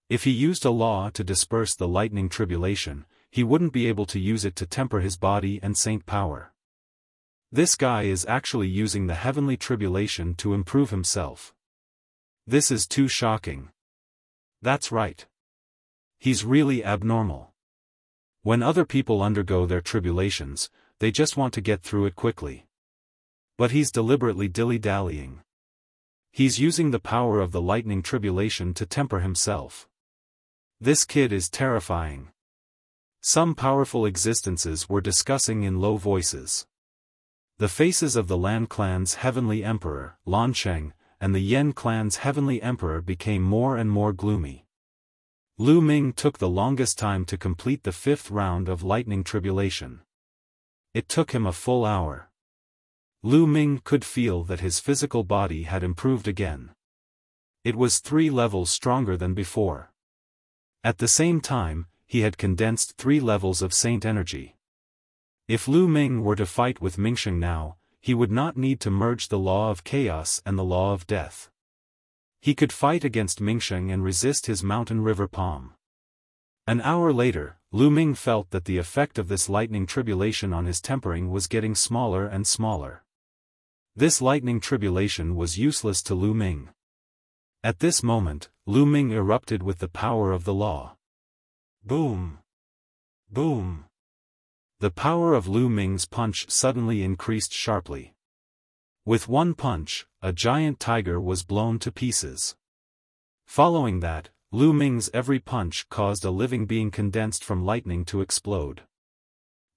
If he used a law to disperse the lightning tribulation, he wouldn't be able to use it to temper his body and saint power. This guy is actually using the heavenly tribulation to improve himself. This is too shocking. That's right. He's really abnormal. When other people undergo their tribulations, they just want to get through it quickly. But he's deliberately dilly-dallying. He's using the power of the lightning tribulation to temper himself. This kid is terrifying. Some powerful existences were discussing in low voices. The faces of the Lan clan's heavenly emperor, Lan Cheng, and the Yen clan's heavenly emperor became more and more gloomy. Lu Ming took the longest time to complete the 5th round of lightning tribulation. It took him a full hour. Lu Ming could feel that his physical body had improved again. It was 3 levels stronger than before. At the same time, he had condensed 3 levels of saint energy. If Lu Ming were to fight with Mingsheng now, he would not need to merge the law of chaos and the law of death. He could fight against Mingsheng and resist his mountain river palm. An hour later, Lu Ming felt that the effect of this lightning tribulation on his tempering was getting smaller and smaller. This lightning tribulation was useless to Lu Ming. At this moment, Lu Ming erupted with the power of the law. Boom! Boom! The power of Lu Ming's punch suddenly increased sharply. With one punch, a giant tiger was blown to pieces. Following that, Lu Ming's every punch caused a living being condensed from lightning to explode.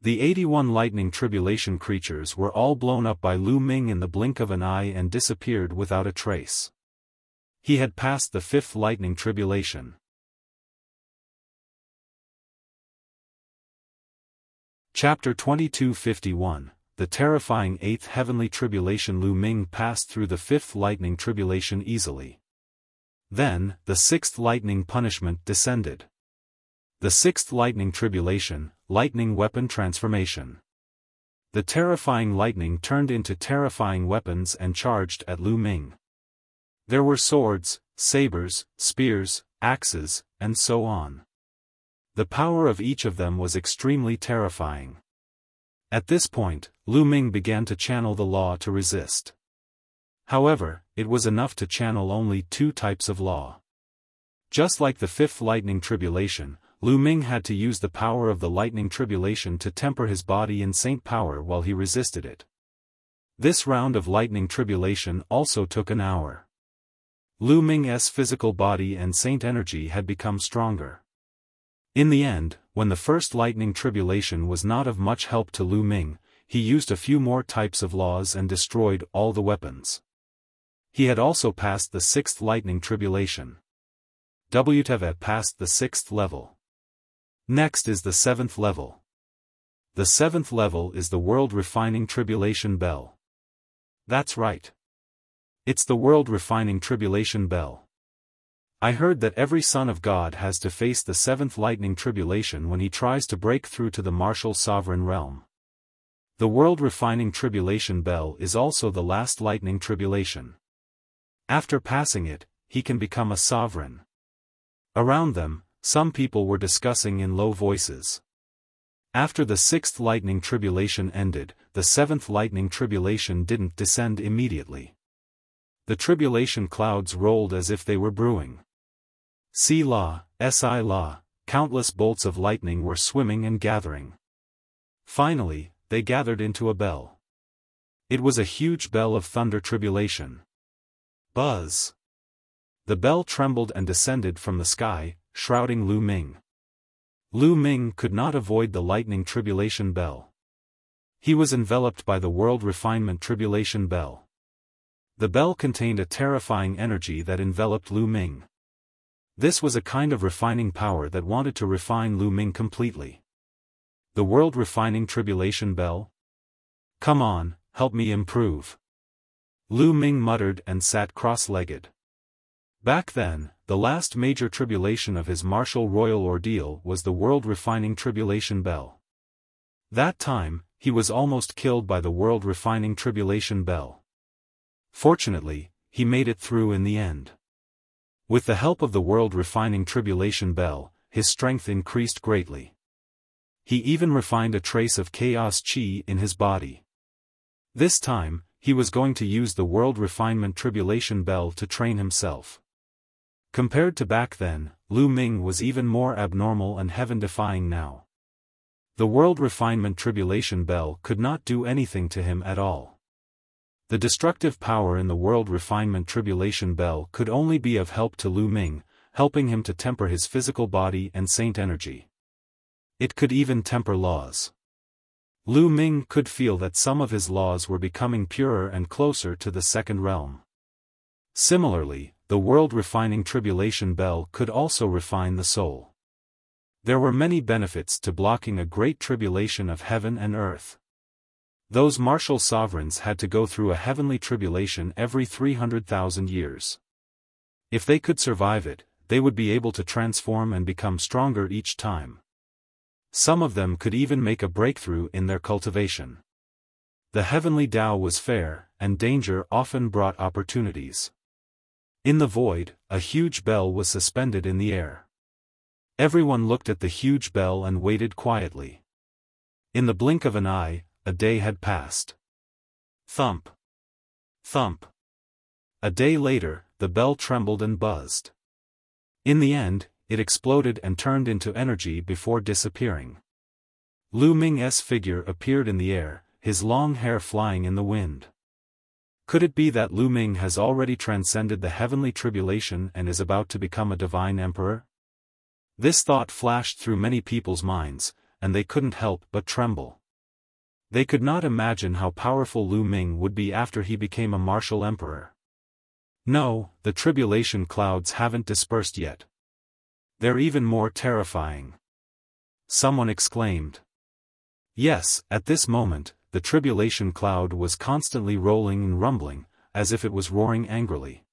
The 81 lightning tribulation creatures were all blown up by Lu Ming in the blink of an eye and disappeared without a trace. He had passed the 5th lightning tribulation. Chapter 2251, The terrifying 8th heavenly tribulation. Lu Ming passed through the 5th lightning tribulation easily. Then, the 6th lightning punishment descended. The 6th lightning tribulation, lightning weapon transformation. The terrifying lightning turned into terrifying weapons and charged at Lu Ming. There were swords, sabers, spears, axes, and so on. The power of each of them was extremely terrifying. At this point, Lu Ming began to channel the law to resist. However, it was enough to channel only 2 types of law. Just like the 5th lightning tribulation, Lu Ming had to use the power of the lightning tribulation to temper his body in saint power while he resisted it. This round of lightning tribulation also took an hour. Lu Ming's physical body and saint energy had become stronger. In the end, when the 1st lightning tribulation was not of much help to Lu Ming, he used a few more types of laws and destroyed all the weapons. He had also passed the 6th lightning tribulation. WTV passed the 6th level. Next is the 7th level. The 7th level is the World Refining Tribulation Bell. That's right. It's the World Refining Tribulation Bell. I heard that every son of God has to face the 7th lightning tribulation when he tries to break through to the martial sovereign realm. The World Refining Tribulation Bell is also the last lightning tribulation. After passing it, he can become a sovereign. Around them, some people were discussing in low voices. After the 6th lightning tribulation ended, the 7th lightning tribulation didn't descend immediately. The tribulation clouds rolled as if they were brewing. Si la, countless bolts of lightning were swimming and gathering. Finally, they gathered into a bell. It was a huge bell of thunder tribulation. Buzz! The bell trembled and descended from the sky, shrouding Lu Ming. Lu Ming could not avoid the lightning tribulation bell. He was enveloped by the world refinement tribulation bell. The bell contained a terrifying energy that enveloped Lu Ming. This was a kind of refining power that wanted to refine Lu Ming completely. The world refining tribulation bell? Come on, help me improve. Lu Ming muttered and sat cross-legged. Back then, the last major tribulation of his martial royal ordeal was the world refining tribulation bell. That time, he was almost killed by the world refining tribulation bell. Fortunately, he made it through in the end. With the help of the world refining tribulation bell, his strength increased greatly. He even refined a trace of chaos chi in his body. This time, he was going to use the world refinement tribulation bell to train himself. Compared to back then, Lu Ming was even more abnormal and heaven-defying now. The world refinement tribulation bell could not do anything to him at all. The destructive power in the world refinement tribulation bell could only be of help to Lu Ming, helping him to temper his physical body and saint energy. It could even temper laws. Lu Ming could feel that some of his laws were becoming purer and closer to the second realm. Similarly, the world refining tribulation bell could also refine the soul. There were many benefits to blocking a great tribulation of heaven and earth. Those martial sovereigns had to go through a heavenly tribulation every 300,000 years. If they could survive it, they would be able to transform and become stronger each time. Some of them could even make a breakthrough in their cultivation. The heavenly Tao was fair, and danger often brought opportunities. In the void, a huge bell was suspended in the air. Everyone looked at the huge bell and waited quietly. In the blink of an eye, a day had passed. Thump. Thump. A day later, the bell trembled and buzzed. In the end, it exploded and turned into energy before disappearing. Lu Ming's figure appeared in the air, his long hair flying in the wind. Could it be that Lu Ming has already transcended the heavenly tribulation and is about to become a divine emperor? This thought flashed through many people's minds, and they couldn't help but tremble. They could not imagine how powerful Lu Ming would be after he became a martial emperor. No, the tribulation clouds haven't dispersed yet. They're even more terrifying. Someone exclaimed. Yes, at this moment, the tribulation cloud was constantly rolling and rumbling, as if it was roaring angrily.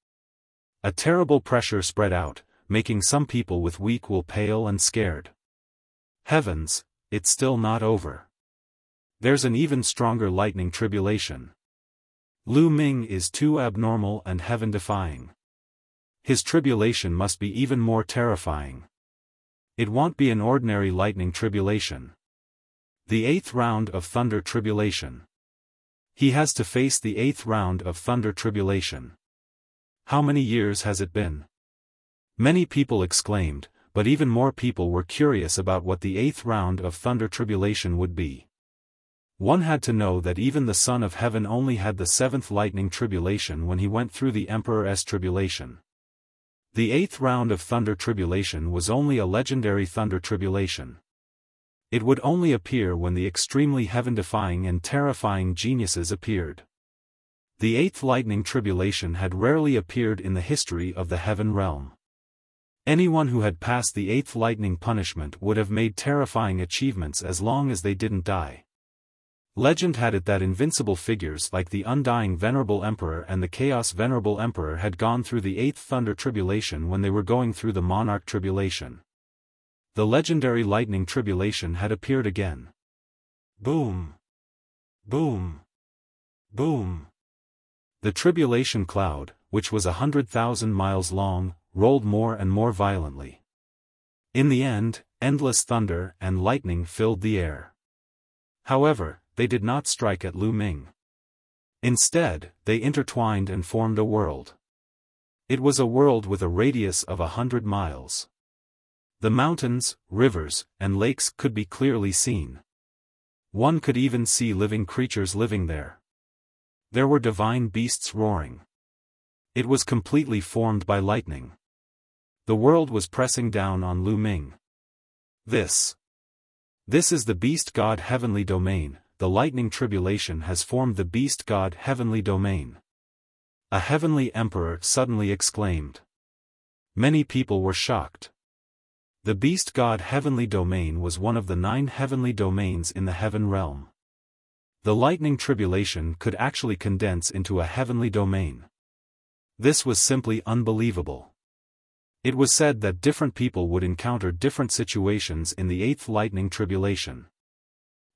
A terrible pressure spread out, making some people with weak will pale and scared. Heavens, it's still not over. There's an even stronger lightning tribulation. Lu Ming is too abnormal and heaven-defying. His tribulation must be even more terrifying. It won't be an ordinary lightning tribulation. The 8th round of thunder tribulation. He has to face the 8th round of thunder tribulation. How many years has it been? Many people exclaimed, but even more people were curious about what the 8th round of thunder tribulation would be. One had to know that even the Son of Heaven only had the 7th lightning tribulation when he went through the Emperor's tribulation. The 8th round of thunder tribulation was only a legendary thunder tribulation. It would only appear when the extremely heaven-defying and terrifying geniuses appeared. The 8th lightning tribulation had rarely appeared in the history of the heaven realm. Anyone who had passed the 8th lightning punishment would have made terrifying achievements as long as they didn't die. Legend had it that invincible figures like the Undying Venerable Emperor and the Chaos Venerable Emperor had gone through the 8th thunder tribulation when they were going through the Monarch tribulation. The legendary lightning tribulation had appeared again. Boom! Boom! Boom! The tribulation cloud, which was 100,000 miles long, rolled more and more violently. In the end, endless thunder and lightning filled the air. However, they did not strike at Lu Ming. Instead, they intertwined and formed a world. It was a world with a radius of 100 miles. The mountains, rivers, and lakes could be clearly seen. One could even see living creatures living there. There were divine beasts roaring. It was completely formed by lightning. The world was pressing down on Lu Ming. This is the beast god heavenly domain. The lightning tribulation has formed the beast god heavenly domain. A heavenly emperor suddenly exclaimed. Many people were shocked. The beast god heavenly domain was one of the 9 heavenly domains in the heaven realm. The lightning tribulation could actually condense into a heavenly domain. This was simply unbelievable. It was said that different people would encounter different situations in the 8th lightning tribulation.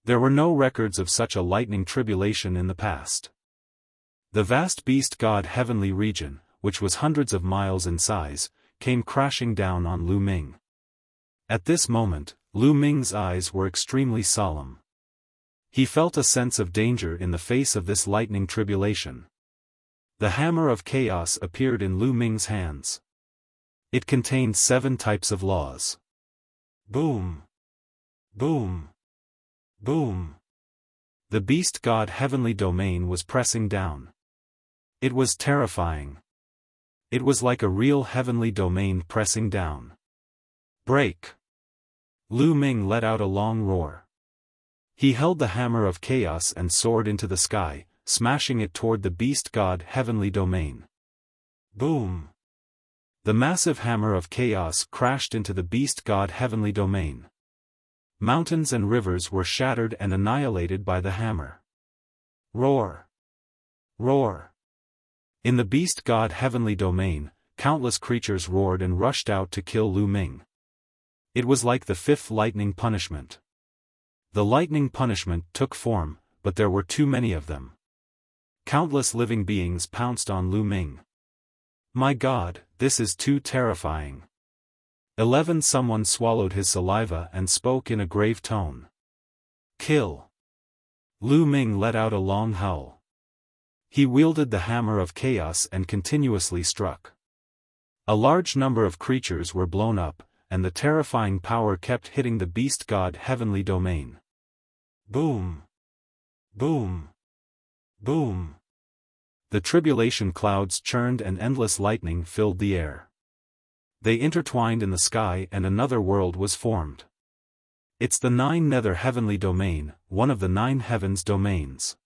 There were no records of such a lightning tribulation in the past. The vast beast god heavenly region, which was hundreds of miles in size, came crashing down on Lu Ming. At this moment, Lu Ming's eyes were extremely solemn. He felt a sense of danger in the face of this lightning tribulation. The hammer of chaos appeared in Lu Ming's hands. It contained 7 types of laws. Boom! Boom! Boom! The beast god heavenly domain was pressing down. It was terrifying. It was like a real heavenly domain pressing down. Break! Lu Ming let out a long roar. He held the hammer of chaos and soared into the sky, smashing it toward the beast god heavenly domain. Boom! The massive hammer of chaos crashed into the beast god heavenly domain. Mountains and rivers were shattered and annihilated by the hammer. Roar! Roar! In the beast god heavenly domain, countless creatures roared and rushed out to kill Lu Ming. It was like the 5th lightning punishment. The lightning punishment took form, but there were too many of them. Countless living beings pounced on Lu Ming. My God, this is too terrifying. 11. Someone swallowed his saliva and spoke in a grave tone. Kill. Lu Ming let out a long howl. He wielded the hammer of chaos and continuously struck. A large number of creatures were blown up, and the terrifying power kept hitting the beast god Heavenly Domain. Boom! Boom! Boom! The tribulation clouds churned and endless lightning filled the air. They intertwined in the sky and another world was formed. It's the 9 Nether Heavenly Domain, one of the 9 Heavens domains.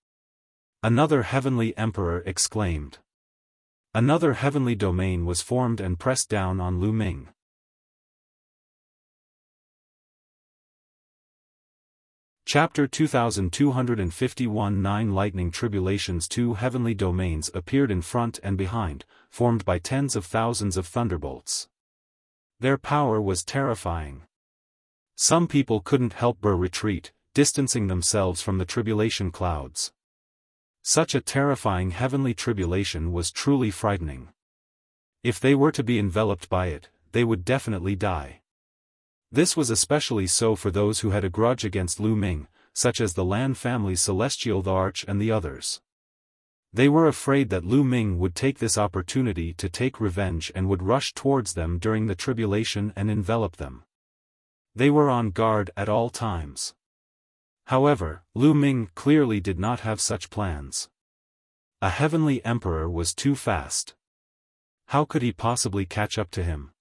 Another Heavenly Emperor exclaimed. Another Heavenly Domain was formed and pressed down on Lu Ming. Chapter 2251 9 Lightning Tribulations 2 Heavenly Domains appeared in front and behind, formed by tens of thousands of thunderbolts. Their power was terrifying. Some people couldn't help but retreat, distancing themselves from the tribulation clouds. Such a terrifying heavenly tribulation was truly frightening. If they were to be enveloped by it, they would definitely die. This was especially so for those who had a grudge against Lu Ming, such as the Lan family's celestial Thearch and the others. They were afraid that Lu Ming would take this opportunity to take revenge and would rush towards them during the tribulation and envelop them. They were on guard at all times. However, Lu Ming clearly did not have such plans. A heavenly emperor was too fast. How could he possibly catch up to him?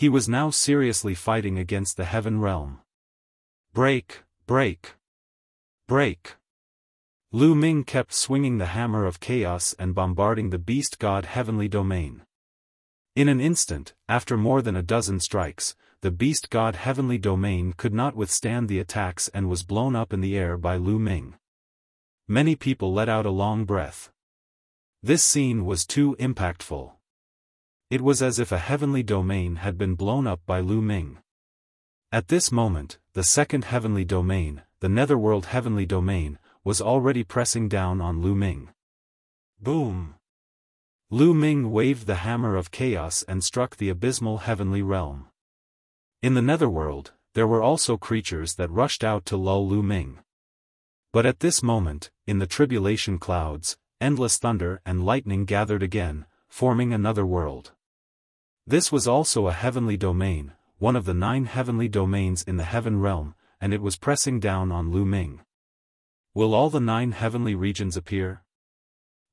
He was now seriously fighting against the heaven realm. Break, break, break. Lu Ming kept swinging the hammer of chaos and bombarding the beast god Heavenly Domain. In an instant, after more than a dozen strikes, the beast god Heavenly Domain could not withstand the attacks and was blown up in the air by Lu Ming. Many people let out a long breath. This scene was too impactful. It was as if a heavenly domain had been blown up by Lu Ming. At this moment, the second heavenly domain, the Netherworld Heavenly Domain, was already pressing down on Lu Ming. Boom! Lu Ming waved the hammer of chaos and struck the abysmal heavenly realm. In the Netherworld, there were also creatures that rushed out to lull Lu Ming. But at this moment, in the tribulation clouds, endless thunder and lightning gathered again, forming another world. This was also a heavenly domain, one of the 9 heavenly domains in the heaven realm, and it was pressing down on Lu Ming. Will all the 9 heavenly regions appear?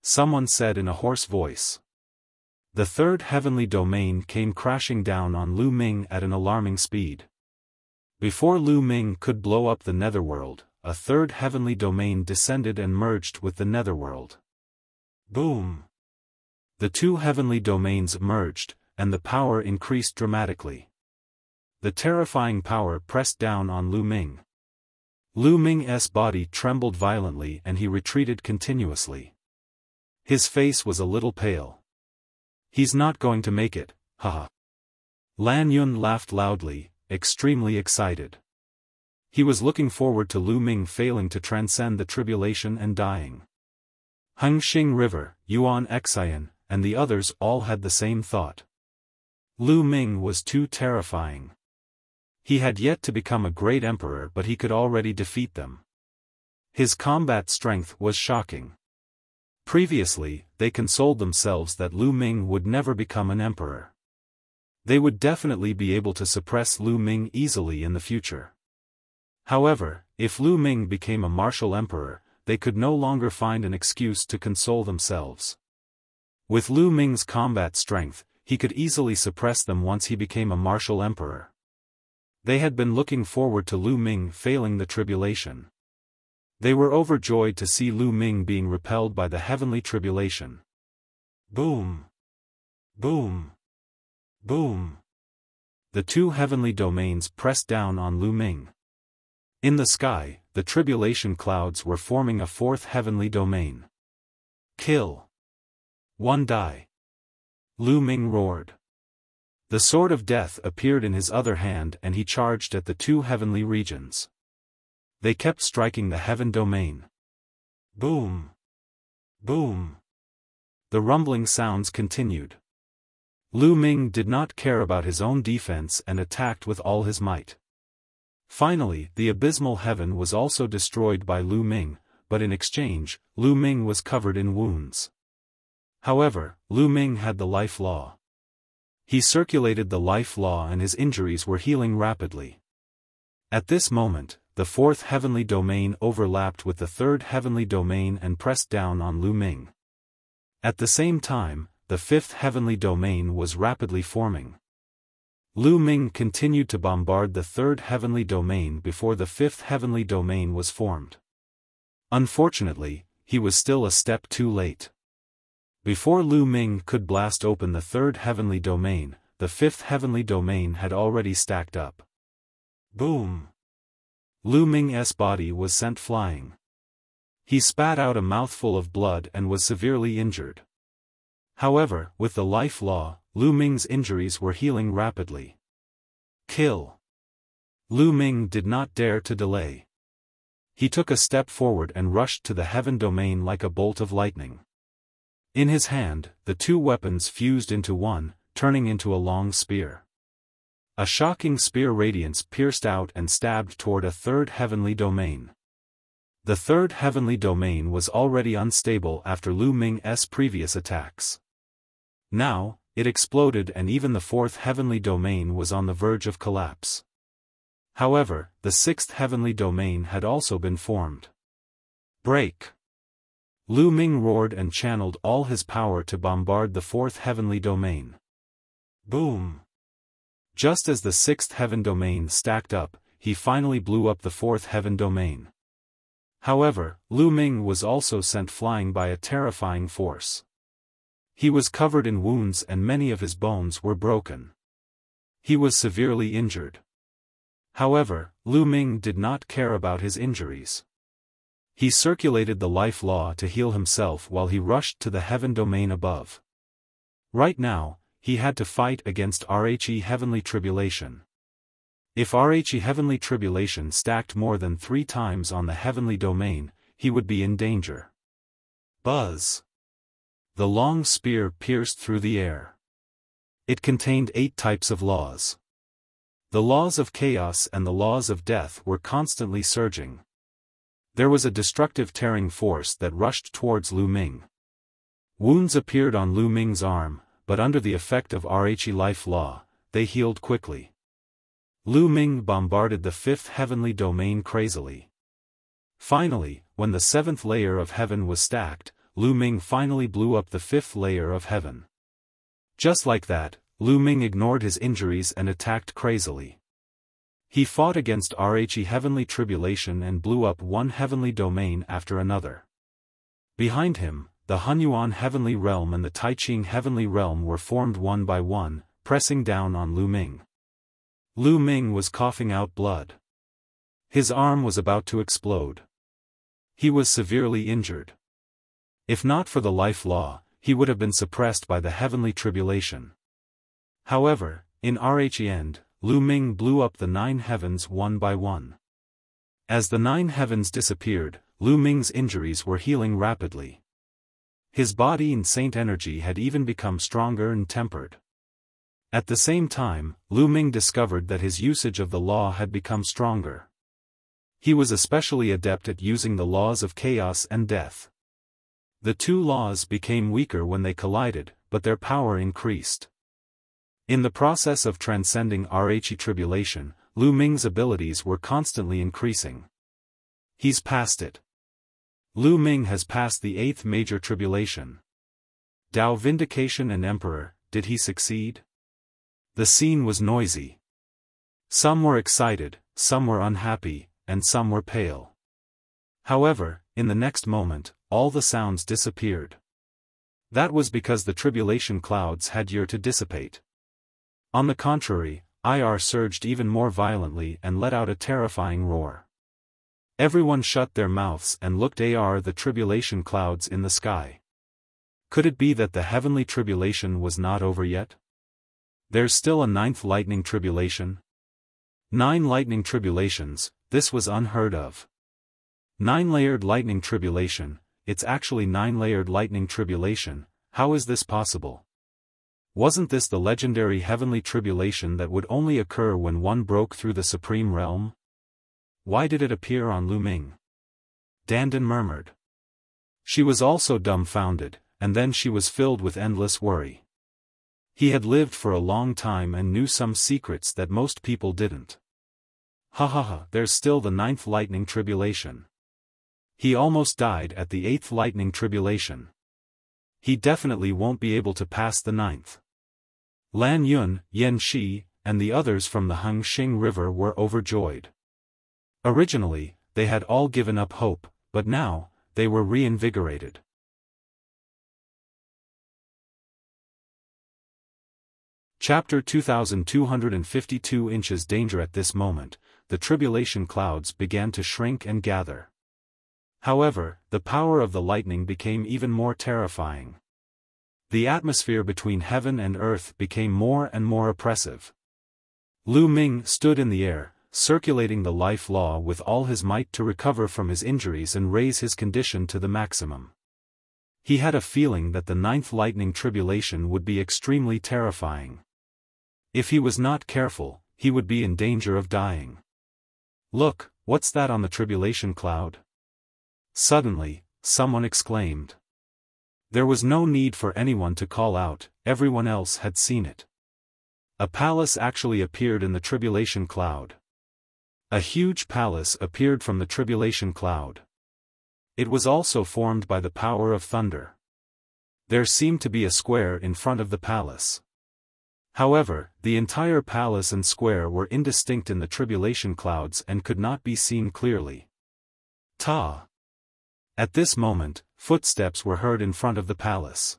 Someone said in a hoarse voice. The third heavenly domain came crashing down on Lu Ming at an alarming speed. Before Lu Ming could blow up the Netherworld, a third heavenly domain descended and merged with the Netherworld. Boom! The 2 heavenly domains merged, and the power increased dramatically. The terrifying power pressed down on Lu Ming. Lu Ming's body trembled violently and he retreated continuously. His face was a little pale. He's not going to make it, haha. Lan Yun laughed loudly, extremely excited. He was looking forward to Lu Ming failing to transcend the tribulation and dying. Hengxing River, Yuan Xian, and the others all had the same thought. Lu Ming was too terrifying. He had yet to become a great emperor but he could already defeat them. His combat strength was shocking. Previously, they consoled themselves that Lu Ming would never become an emperor. They would definitely be able to suppress Lu Ming easily in the future. However, if Lu Ming became a martial emperor, they could no longer find an excuse to console themselves. With Lu Ming's combat strength, he could easily suppress them once he became a martial emperor. They had been looking forward to Lu Ming failing the tribulation. They were overjoyed to see Lu Ming being repelled by the heavenly tribulation. Boom! Boom! Boom! The 2 heavenly domains pressed down on Lu Ming. In the sky, the tribulation clouds were forming a 4th heavenly domain. Kill! 1 die! Lu Ming roared. The sword of death appeared in his other hand and he charged at the 2 heavenly regions. They kept striking the heaven domain. Boom! Boom! The rumbling sounds continued. Lu Ming did not care about his own defense and attacked with all his might. Finally, the abysmal heaven was also destroyed by Lu Ming, but in exchange, Lu Ming was covered in wounds. However, Lu Ming had the life law. He circulated the life law and his injuries were healing rapidly. At this moment, the fourth heavenly domain overlapped with the third heavenly domain and pressed down on Lu Ming. At the same time, the fifth heavenly domain was rapidly forming. Lu Ming continued to bombard the third heavenly domain before the fifth heavenly domain was formed. Unfortunately, he was still a step too late. Before Lu Ming could blast open the third heavenly domain, the fifth heavenly domain had already stacked up. Boom! Lu Ming's body was sent flying. He spat out a mouthful of blood and was severely injured. However, with the life law, Lu Ming's injuries were healing rapidly. Kill! Lu Ming did not dare to delay. He took a step forward and rushed to the heaven domain like a bolt of lightning. In his hand, the two weapons fused into one, turning into a long spear. A shocking spear radiance pierced out and stabbed toward a third heavenly domain. The third heavenly domain was already unstable after Lu Ming's previous attacks. Now, it exploded and even the fourth heavenly domain was on the verge of collapse. However, the sixth heavenly domain had also been formed. Break! Lu Ming roared and channeled all his power to bombard the fourth heavenly domain. Boom! Just as the sixth heaven domain stacked up, he finally blew up the fourth heaven domain. However, Lu Ming was also sent flying by a terrifying force. He was covered in wounds and many of his bones were broken. He was severely injured. However, Lu Ming did not care about his injuries. He circulated the life law to heal himself while he rushed to the heaven domain above. Right now, he had to fight against Heavenly Tribulation. If Heavenly Tribulation stacked more than 3 times on the heavenly domain, he would be in danger. Buzz! The long spear pierced through the air. It contained 8 types of laws. The laws of chaos and the laws of death were constantly surging. There was a destructive tearing force that rushed towards Lu Ming. Wounds appeared on Lu Ming's arm, but under the effect of life law, they healed quickly. Lu Ming bombarded the fifth heavenly domain crazily. Finally, when the 7th layer of heaven was stacked, Lu Ming finally blew up the 5th layer of heaven. Just like that, Lu Ming ignored his injuries and attacked crazily. He fought against Heavenly Tribulation and blew up one heavenly domain after another. Behind him, the Hunyuan Heavenly Realm and the Taiching Heavenly Realm were formed one by one, pressing down on Lu Ming. Lu Ming was coughing out blood. His arm was about to explode. He was severely injured. If not for the life law, he would have been suppressed by the Heavenly Tribulation. However, in end, Lu Ming blew up the 9 heavens one by one. As the 9 heavens disappeared, Lu Ming's injuries were healing rapidly. His body and saint energy had even become stronger and tempered. At the same time, Lu Ming discovered that his usage of the law had become stronger. He was especially adept at using the laws of chaos and death. The 2 laws became weaker when they collided, but their power increased. In the process of transcending Tribulation, Lu Ming's abilities were constantly increasing. He's passed it. Lu Ming has passed the 8th major tribulation. Dao Vindication and Emperor, did he succeed? The scene was noisy. Some were excited, some were unhappy, and some were pale. However, in the next moment, all the sounds disappeared. That was because the tribulation clouds had yet to dissipate. On the contrary, IR surged even more violently and let out a terrifying roar. Everyone shut their mouths and looked at the tribulation clouds in the sky. Could it be that the heavenly tribulation was not over yet? There's still a 9th lightning tribulation? 9 lightning tribulations, this was unheard of. 9-layered lightning tribulation, it's actually 9-layered lightning tribulation, how is this possible? Wasn't this the legendary Heavenly Tribulation that would only occur when one broke through the Supreme Realm? Why did it appear on Lu Ming? Dandan murmured. She was also dumbfounded, and then she was filled with endless worry. He had lived for a long time and knew some secrets that most people didn't. There's still the 9th lightning tribulation. He almost died at the 8th lightning tribulation. He definitely won't be able to pass the 9th. Lan Yun, Yen Shi, and the others from the Heng Xing River were overjoyed. Originally, they had all given up hope, but now, they were reinvigorated. Chapter 2252 Inches Danger. At this moment, the tribulation clouds began to shrink and gather. However, the power of the lightning became even more terrifying. The atmosphere between heaven and earth became more and more oppressive. Lu Ming stood in the air, circulating the life law with all his might to recover from his injuries and raise his condition to the maximum. He had a feeling that the 9th lightning tribulation would be extremely terrifying. If he was not careful, he would be in danger of dying. Look, what's that on the tribulation cloud? Suddenly, someone exclaimed. There was no need for anyone to call out, everyone else had seen it. A palace actually appeared in the tribulation cloud. A huge palace appeared from the tribulation cloud. It was also formed by the power of thunder. There seemed to be a square in front of the palace. However, the entire palace and square were indistinct in the tribulation clouds and could not be seen clearly. At this moment, footsteps were heard in front of the palace.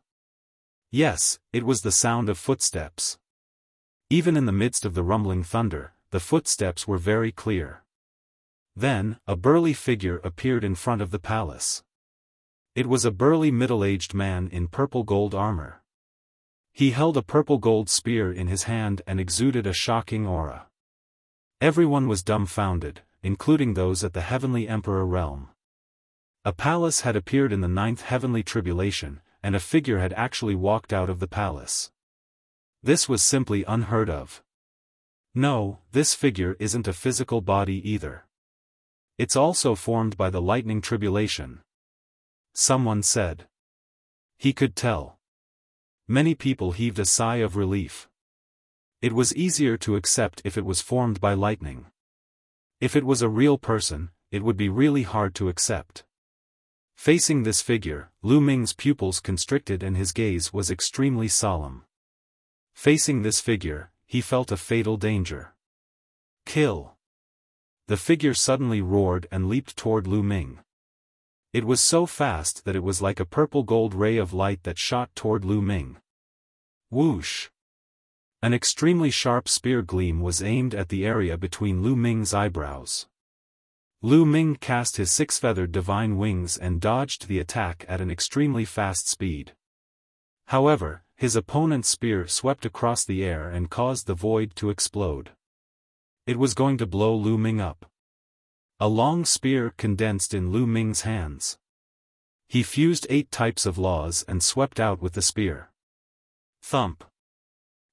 Yes, it was the sound of footsteps. Even in the midst of the rumbling thunder, the footsteps were very clear. Then, a burly figure appeared in front of the palace. It was a burly middle-aged man in purple gold armor. He held a purple gold spear in his hand and exuded a shocking aura. Everyone was dumbfounded, including those at the Heavenly Emperor realm. A palace had appeared in the 9th Heavenly Tribulation, and a figure had actually walked out of the palace. This was simply unheard of. No, this figure isn't a physical body either. It's also formed by the lightning tribulation. Someone said. He could tell. Many people heaved a sigh of relief. It was easier to accept if it was formed by lightning. If it was a real person, it would be really hard to accept. Facing this figure, Lu Ming's pupils constricted and his gaze was extremely solemn. Facing this figure, he felt a fatal danger. Kill! The figure suddenly roared and leaped toward Lu Ming. It was so fast that it was like a purple gold ray of light that shot toward Lu Ming. Whoosh! An extremely sharp spear gleam was aimed at the area between Lu Ming's eyebrows. Lu Ming cast his 6-feathered divine wings and dodged the attack at an extremely fast speed. However, his opponent's spear swept across the air and caused the void to explode. It was going to blow Lu Ming up. A long spear condensed in Lu Ming's hands. He fused 8 types of laws and swept out with the spear. Thump!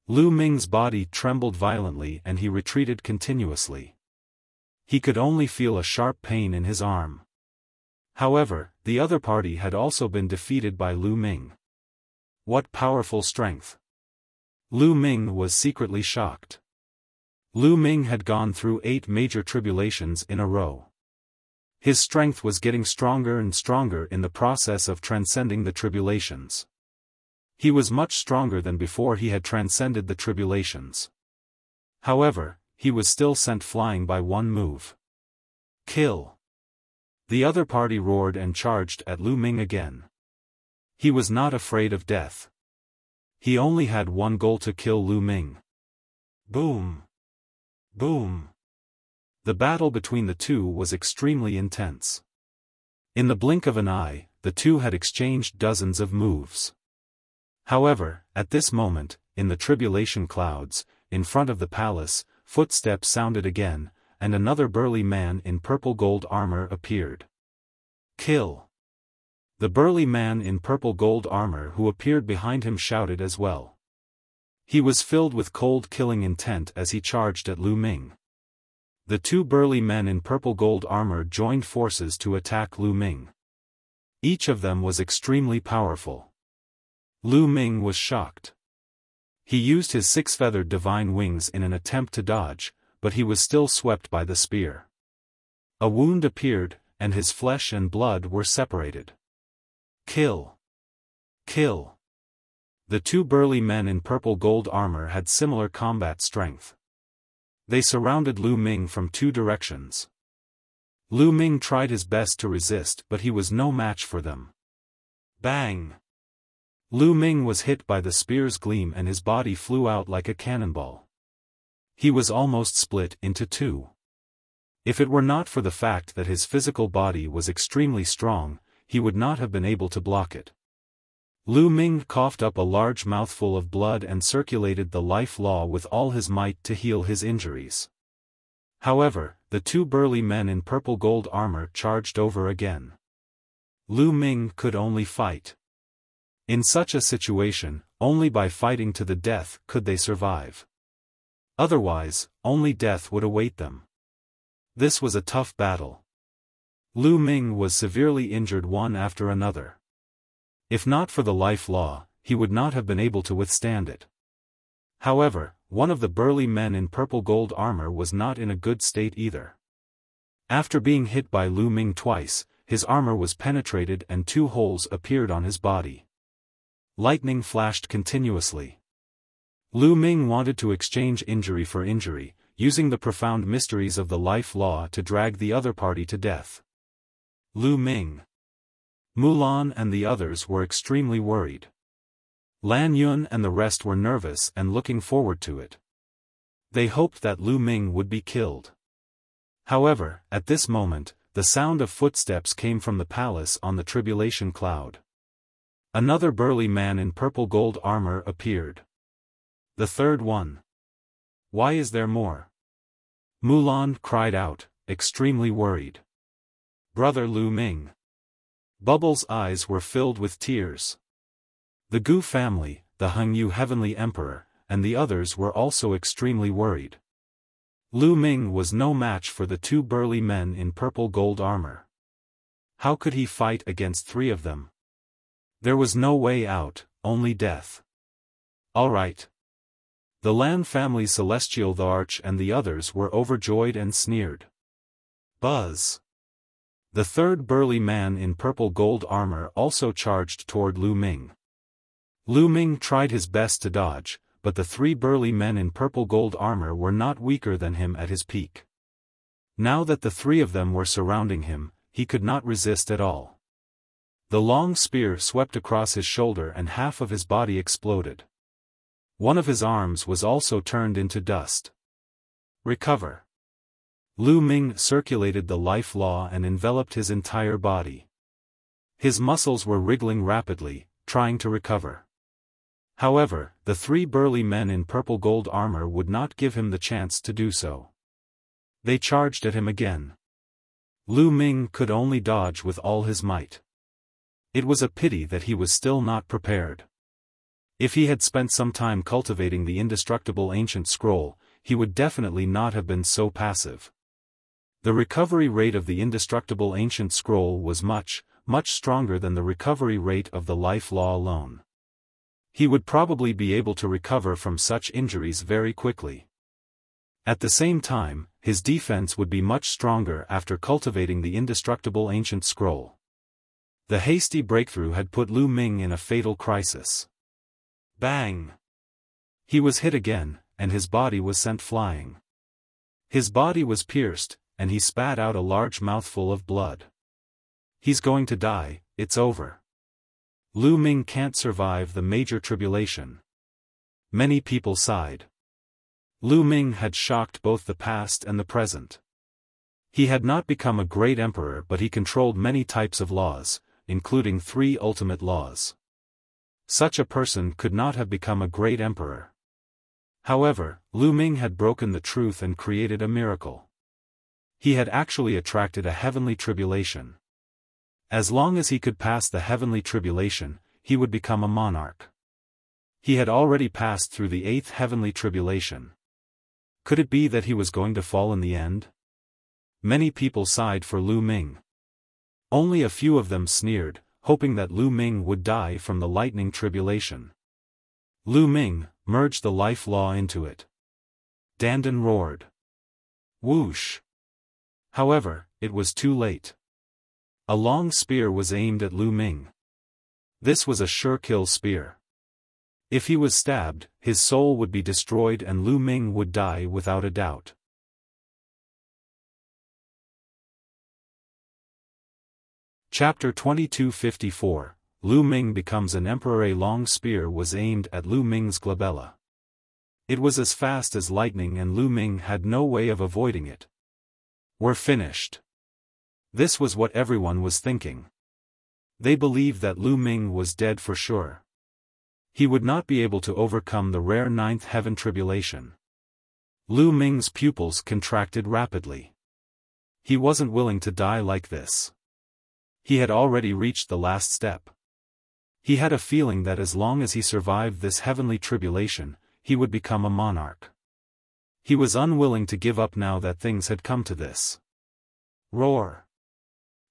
Lu Ming's body trembled violently and he retreated continuously. He could only feel a sharp pain in his arm. However, the other party had also been defeated by Lu Ming. What powerful strength! Lu Ming was secretly shocked. Lu Ming had gone through 8 major tribulations in a row. His strength was getting stronger and stronger in the process of transcending the tribulations. He was much stronger than before he had transcended the tribulations. However, he was still sent flying by one move. Kill! The other party roared and charged at Lu Ming again. He was not afraid of death. He only had one goal: to kill Lu Ming. Boom! Boom! The battle between the two was extremely intense. In the blink of an eye, the two had exchanged dozens of moves. However, at this moment, in the tribulation clouds, in front of the palace, footsteps sounded again, and another burly man in purple gold armor appeared. Kill! The burly man in purple gold armor who appeared behind him shouted as well. He was filled with cold killing intent as he charged at Lu Ming. The two burly men in purple gold armor joined forces to attack Lu Ming. Each of them was extremely powerful. Lu Ming was shocked. He used his six-feathered divine wings in an attempt to dodge, but he was still swept by the spear. A wound appeared, and his flesh and blood were separated. Kill! Kill! The two burly men in purple gold armor had similar combat strength. They surrounded Lu Ming from two directions. Lu Ming tried his best to resist, but he was no match for them. Bang! Lu Ming was hit by the spear's gleam and his body flew out like a cannonball. He was almost split into two. If it were not for the fact that his physical body was extremely strong, he would not have been able to block it. Lu Ming coughed up a large mouthful of blood and circulated the life law with all his might to heal his injuries. However, the two burly men in purple gold armor charged over again. Lu Ming could only fight. In such a situation, only by fighting to the death could they survive. Otherwise, only death would await them. This was a tough battle. Lu Ming was severely injured one after another. If not for the life law, he would not have been able to withstand it. However, one of the burly men in purple gold armor was not in a good state either. After being hit by Lu Ming twice, his armor was penetrated and two holes appeared on his body. Lightning flashed continuously. Lu Ming wanted to exchange injury for injury, using the profound mysteries of the life law to drag the other party to death. Lu Ming, Mulan and the others were extremely worried. Lan Yun and the rest were nervous and looking forward to it. They hoped that Lu Ming would be killed. However, at this moment, the sound of footsteps came from the palace on the tribulation cloud. Another burly man in purple gold armor appeared. The third one. Why is there more? Mulan cried out, extremely worried. Brother Lu Ming. Bubbles' eyes were filled with tears. The Gu family, the Heng Yu Heavenly Emperor, and the others were also extremely worried. Lu Ming was no match for the two burly men in purple gold armor. How could he fight against three of them? There was no way out, only death. All right. The Lan family's celestial Thearch and the others were overjoyed and sneered. Buzz. The third burly man in purple gold armor also charged toward Lu Ming. Lu Ming tried his best to dodge, but the three burly men in purple gold armor were not weaker than him at his peak. Now that the three of them were surrounding him, he could not resist at all. The long spear swept across his shoulder and half of his body exploded. One of his arms was also turned into dust. Recover. Lu Ming circulated the life law and enveloped his entire body. His muscles were wriggling rapidly, trying to recover. However, the three burly men in purple gold armor would not give him the chance to do so. They charged at him again. Lu Ming could only dodge with all his might. It was a pity that he was still not prepared. If he had spent some time cultivating the indestructible ancient scroll, he would definitely not have been so passive. The recovery rate of the indestructible ancient scroll was much stronger than the recovery rate of the life law alone. He would probably be able to recover from such injuries very quickly. At the same time, his defense would be much stronger after cultivating the indestructible ancient scroll. The hasty breakthrough had put Lu Ming in a fatal crisis. Bang! He was hit again, and his body was sent flying. His body was pierced, and he spat out a large mouthful of blood. He's going to die, it's over. Lu Ming can't survive the major tribulation. Many people sighed. Lu Ming had shocked both the past and the present. He had not become a great emperor, but he controlled many types of laws, including 3 ultimate laws. Such a person could not have become a great emperor. However, Lu Ming had broken the truth and created a miracle. He had actually attracted a heavenly tribulation. As long as he could pass the heavenly tribulation, he would become a monarch. He had already passed through the 8th Heavenly Tribulation. Could it be that he was going to fall in the end? Many people sighed for Lu Ming. Only a few of them sneered, hoping that Lu Ming would die from the lightning tribulation. Lu Ming merged the life law into it. Dandan roared. Whoosh! However, it was too late. A long spear was aimed at Lu Ming. This was a sure kill spear. If he was stabbed, his soul would be destroyed and Lu Ming would die without a doubt. Chapter 2254, Lu Ming becomes an emperor. A long spear was aimed at Lu Ming's glabella. It was as fast as lightning and Lu Ming had no way of avoiding it. We're finished. This was what everyone was thinking. They believed that Lu Ming was dead for sure. He would not be able to overcome the rare 9th Heaven Tribulation. Lu Ming's pupils contracted rapidly. He wasn't willing to die like this. He had already reached the last step. He had a feeling that as long as he survived this heavenly tribulation, he would become a monarch. He was unwilling to give up now that things had come to this. Roar!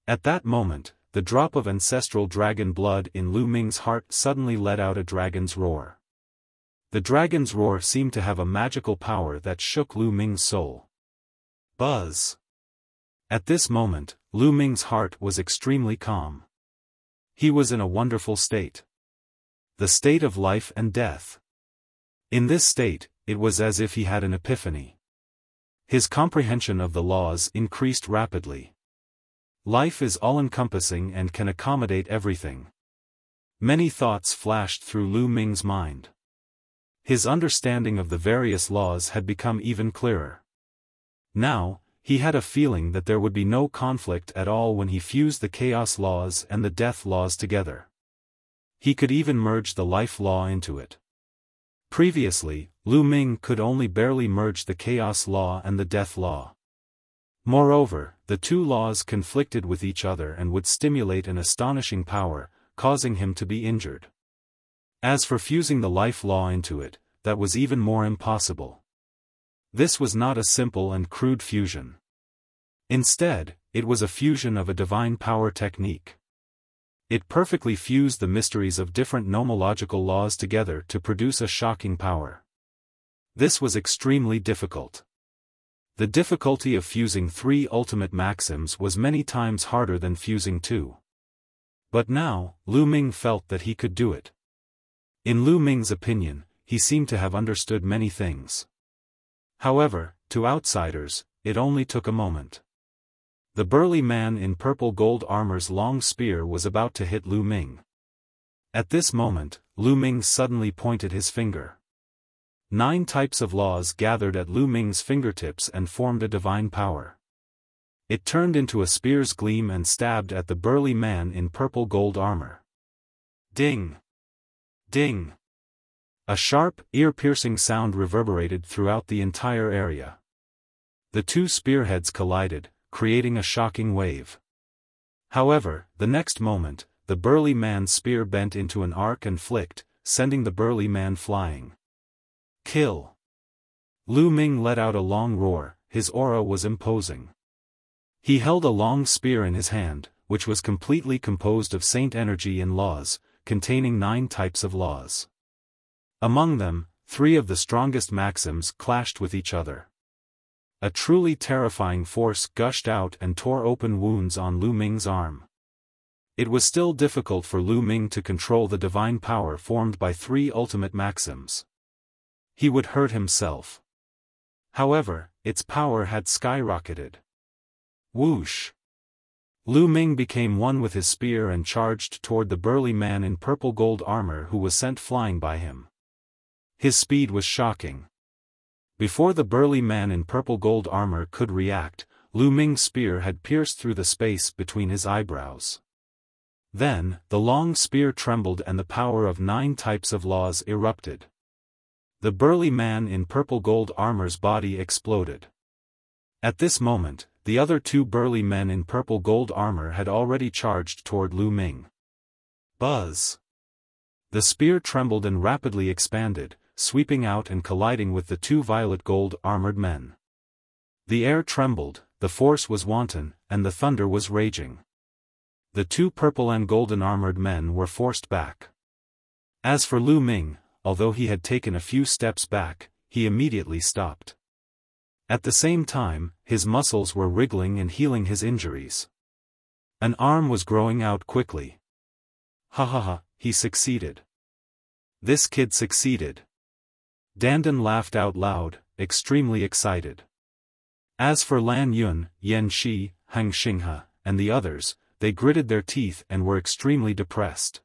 At that moment, the drop of ancestral dragon blood in Lu Ming's heart suddenly let out a dragon's roar. The dragon's roar seemed to have a magical power that shook Lu Ming's soul. Buzz! At this moment, Lu Ming's heart was extremely calm. He was in a wonderful state. The state of life and death. In this state, it was as if he had an epiphany. His comprehension of the laws increased rapidly. Life is all-encompassing and can accommodate everything. Many thoughts flashed through Lu Ming's mind. His understanding of the various laws had become even clearer. Now, he had a feeling that there would be no conflict at all when he fused the chaos laws and the death laws together. He could even merge the life law into it. Previously, Lu Ming could only barely merge the chaos law and the death law. Moreover, the two laws conflicted with each other and would stimulate an astonishing power, causing him to be injured. As for fusing the life law into it, that was even more impossible. This was not a simple and crude fusion. Instead, it was a fusion of a divine power technique. It perfectly fused the mysteries of different nomological laws together to produce a shocking power. This was extremely difficult. The difficulty of fusing 3 ultimate maxims was many times harder than fusing 2. But now, Lu Ming felt that he could do it. In Lu Ming's opinion, he seemed to have understood many things. However, to outsiders, it only took a moment. The burly man in purple gold armor's long spear was about to hit Lu Ming. At this moment, Lu Ming suddenly pointed his finger. 9 types of laws gathered at Lu Ming's fingertips and formed a divine power. It turned into a spear's gleam and stabbed at the burly man in purple gold armor. Ding! Ding! A sharp, ear-piercing sound reverberated throughout the entire area. The 2 spearheads collided, creating a shocking wave. However, the next moment, the burly man's spear bent into an arc and flicked, sending the burly man flying. Kill! Lu Ming let out a long roar. His aura was imposing. He held a long spear in his hand, which was completely composed of saint energy and laws, containing 9 types of laws. Among them, 3 of the strongest maxims clashed with each other. A truly terrifying force gushed out and tore open wounds on Lu Ming's arm. It was still difficult for Lu Ming to control the divine power formed by 3 ultimate maxims. He would hurt himself. However, its power had skyrocketed. Whoosh! Lu Ming became one with his spear and charged toward the burly man in purple gold armor who was sent flying by him. His speed was shocking. Before the burly man in purple gold armor could react, Lu Ming's spear had pierced through the space between his eyebrows. Then, the long spear trembled and the power of 9 types of laws erupted. The burly man in purple gold armor's body exploded. At this moment, the other 2 burly men in purple gold armor had already charged toward Lu Ming. Buzz! The spear trembled and rapidly expanded, sweeping out and colliding with the two violet gold armored men. The air trembled, the force was wanton, and the thunder was raging. The two purple and golden armored men were forced back. As for Lu Ming, although he had taken a few steps back, he immediately stopped. At the same time, his muscles were wriggling and healing his injuries. An arm was growing out quickly. Ha ha ha, he succeeded. This kid succeeded. Dandan laughed out loud, extremely excited. As for Lan Yun, Yan Shi, Heng Xinghe, and the others, they gritted their teeth and were extremely depressed.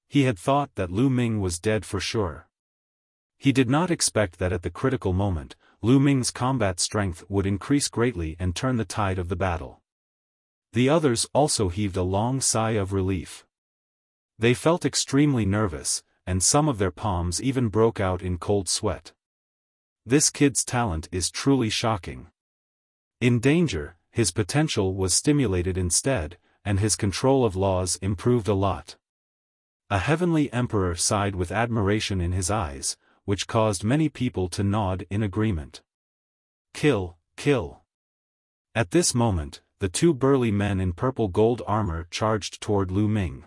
He had thought that Lu Ming was dead for sure. He did not expect that at the critical moment, Lu Ming's combat strength would increase greatly and turn the tide of the battle. The others also heaved a long sigh of relief. They felt extremely nervous, and some of their palms even broke out in cold sweat. This kid's talent is truly shocking. In danger, his potential was stimulated instead, and his control of laws improved a lot. A heavenly emperor sighed with admiration in his eyes, which caused many people to nod in agreement. Kill, kill. At this moment, the two burly men in purple gold armor charged toward Lu Ming.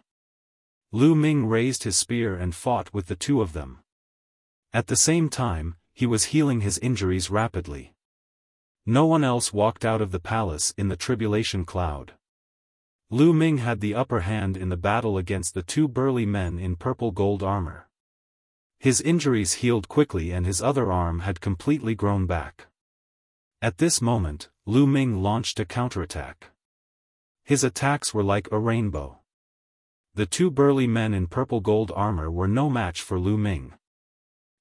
Lu Ming raised his spear and fought with the two of them. At the same time, he was healing his injuries rapidly. No one else walked out of the palace in the tribulation cloud. Lu Ming had the upper hand in the battle against the two burly men in purple gold armor. His injuries healed quickly and his other arm had completely grown back. At this moment, Lu Ming launched a counterattack. His attacks were like a rainbow. The two burly men in purple gold armor were no match for Lu Ming.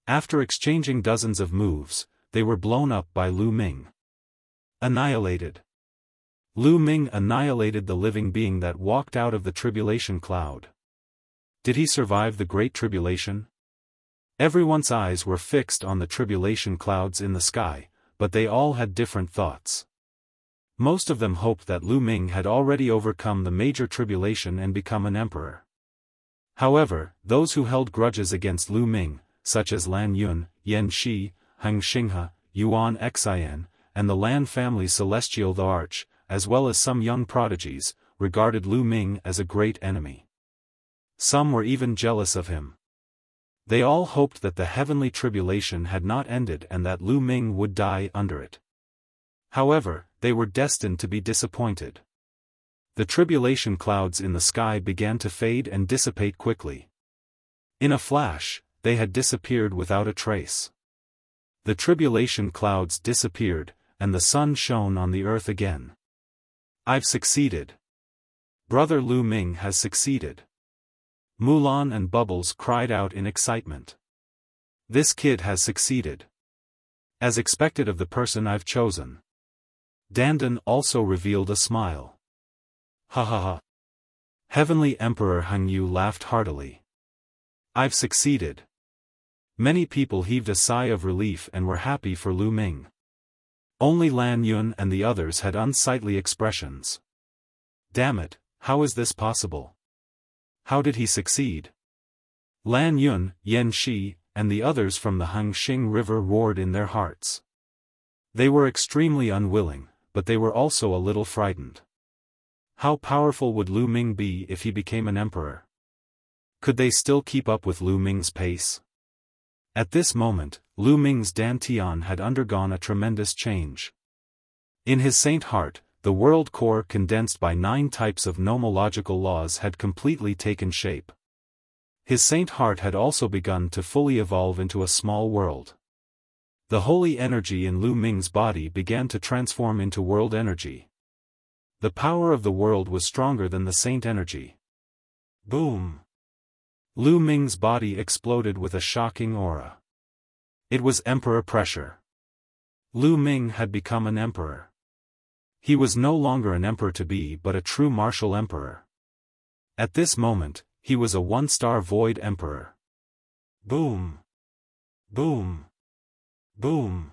After exchanging dozens of moves, they were blown up by Lu Ming. Annihilated. Lu Ming annihilated the living being that walked out of the tribulation cloud. Did he survive the Great Tribulation? Everyone's eyes were fixed on the tribulation clouds in the sky, but they all had different thoughts. Most of them hoped that Lu Ming had already overcome the major tribulation and become an emperor. However, those who held grudges against Lu Ming, such as Lan Yun, Yan Shi, Heng Xinghe, Yuan Xian, and the Lan family's celestial Thearch, as well as some young prodigies, regarded Lu Ming as a great enemy. Some were even jealous of him. They all hoped that the heavenly tribulation had not ended and that Lu Ming would die under it. However, they were destined to be disappointed. The tribulation clouds in the sky began to fade and dissipate quickly. In a flash, they had disappeared without a trace. The tribulation clouds disappeared, and the sun shone on the earth again. I've succeeded. Brother Lu Ming has succeeded. Mulan and Bubbles cried out in excitement. This kid has succeeded. As expected of the person I've chosen. Dandan also revealed a smile. Ha ha ha. Heavenly Emperor Heng Yu laughed heartily. I've succeeded. Many people heaved a sigh of relief and were happy for Lu Ming. Only Lan Yun and the others had unsightly expressions. Damn it, how is this possible? How did he succeed? Lan Yun, Yan Shi, and the others from the Hangxing River roared in their hearts. They were extremely unwilling, but they were also a little frightened. How powerful would Lu Ming be if he became an emperor? Could they still keep up with Lu Ming's pace? At this moment, Lu Ming's dantian had undergone a tremendous change. In his saint heart, the world core condensed by 9 types of nomological laws had completely taken shape. His saint heart had also begun to fully evolve into a small world. The holy energy in Lu Ming's body began to transform into world energy. The power of the world was stronger than the saint energy. Boom! Lu Ming's body exploded with a shocking aura. It was emperor pressure. Lu Ming had become an emperor. He was no longer an emperor-to-be but a true martial emperor. At this moment, he was a 1-star void emperor. Boom! Boom! Boom!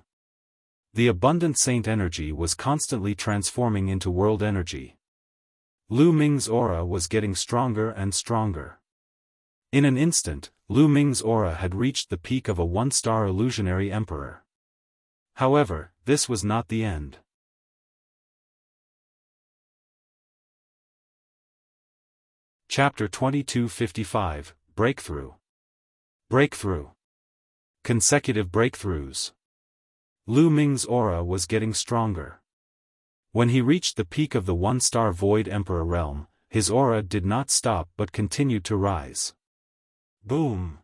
The abundant saint energy was constantly transforming into world energy. Lu Ming's aura was getting stronger and stronger. In an instant, Lu Ming's aura had reached the peak of a one-star illusionary emperor. However, this was not the end. Chapter 2255, Breakthrough. Breakthrough. Consecutive breakthroughs. Lu Ming's aura was getting stronger. When he reached the peak of the one-star Void Emperor realm, his aura did not stop but continued to rise. Boom!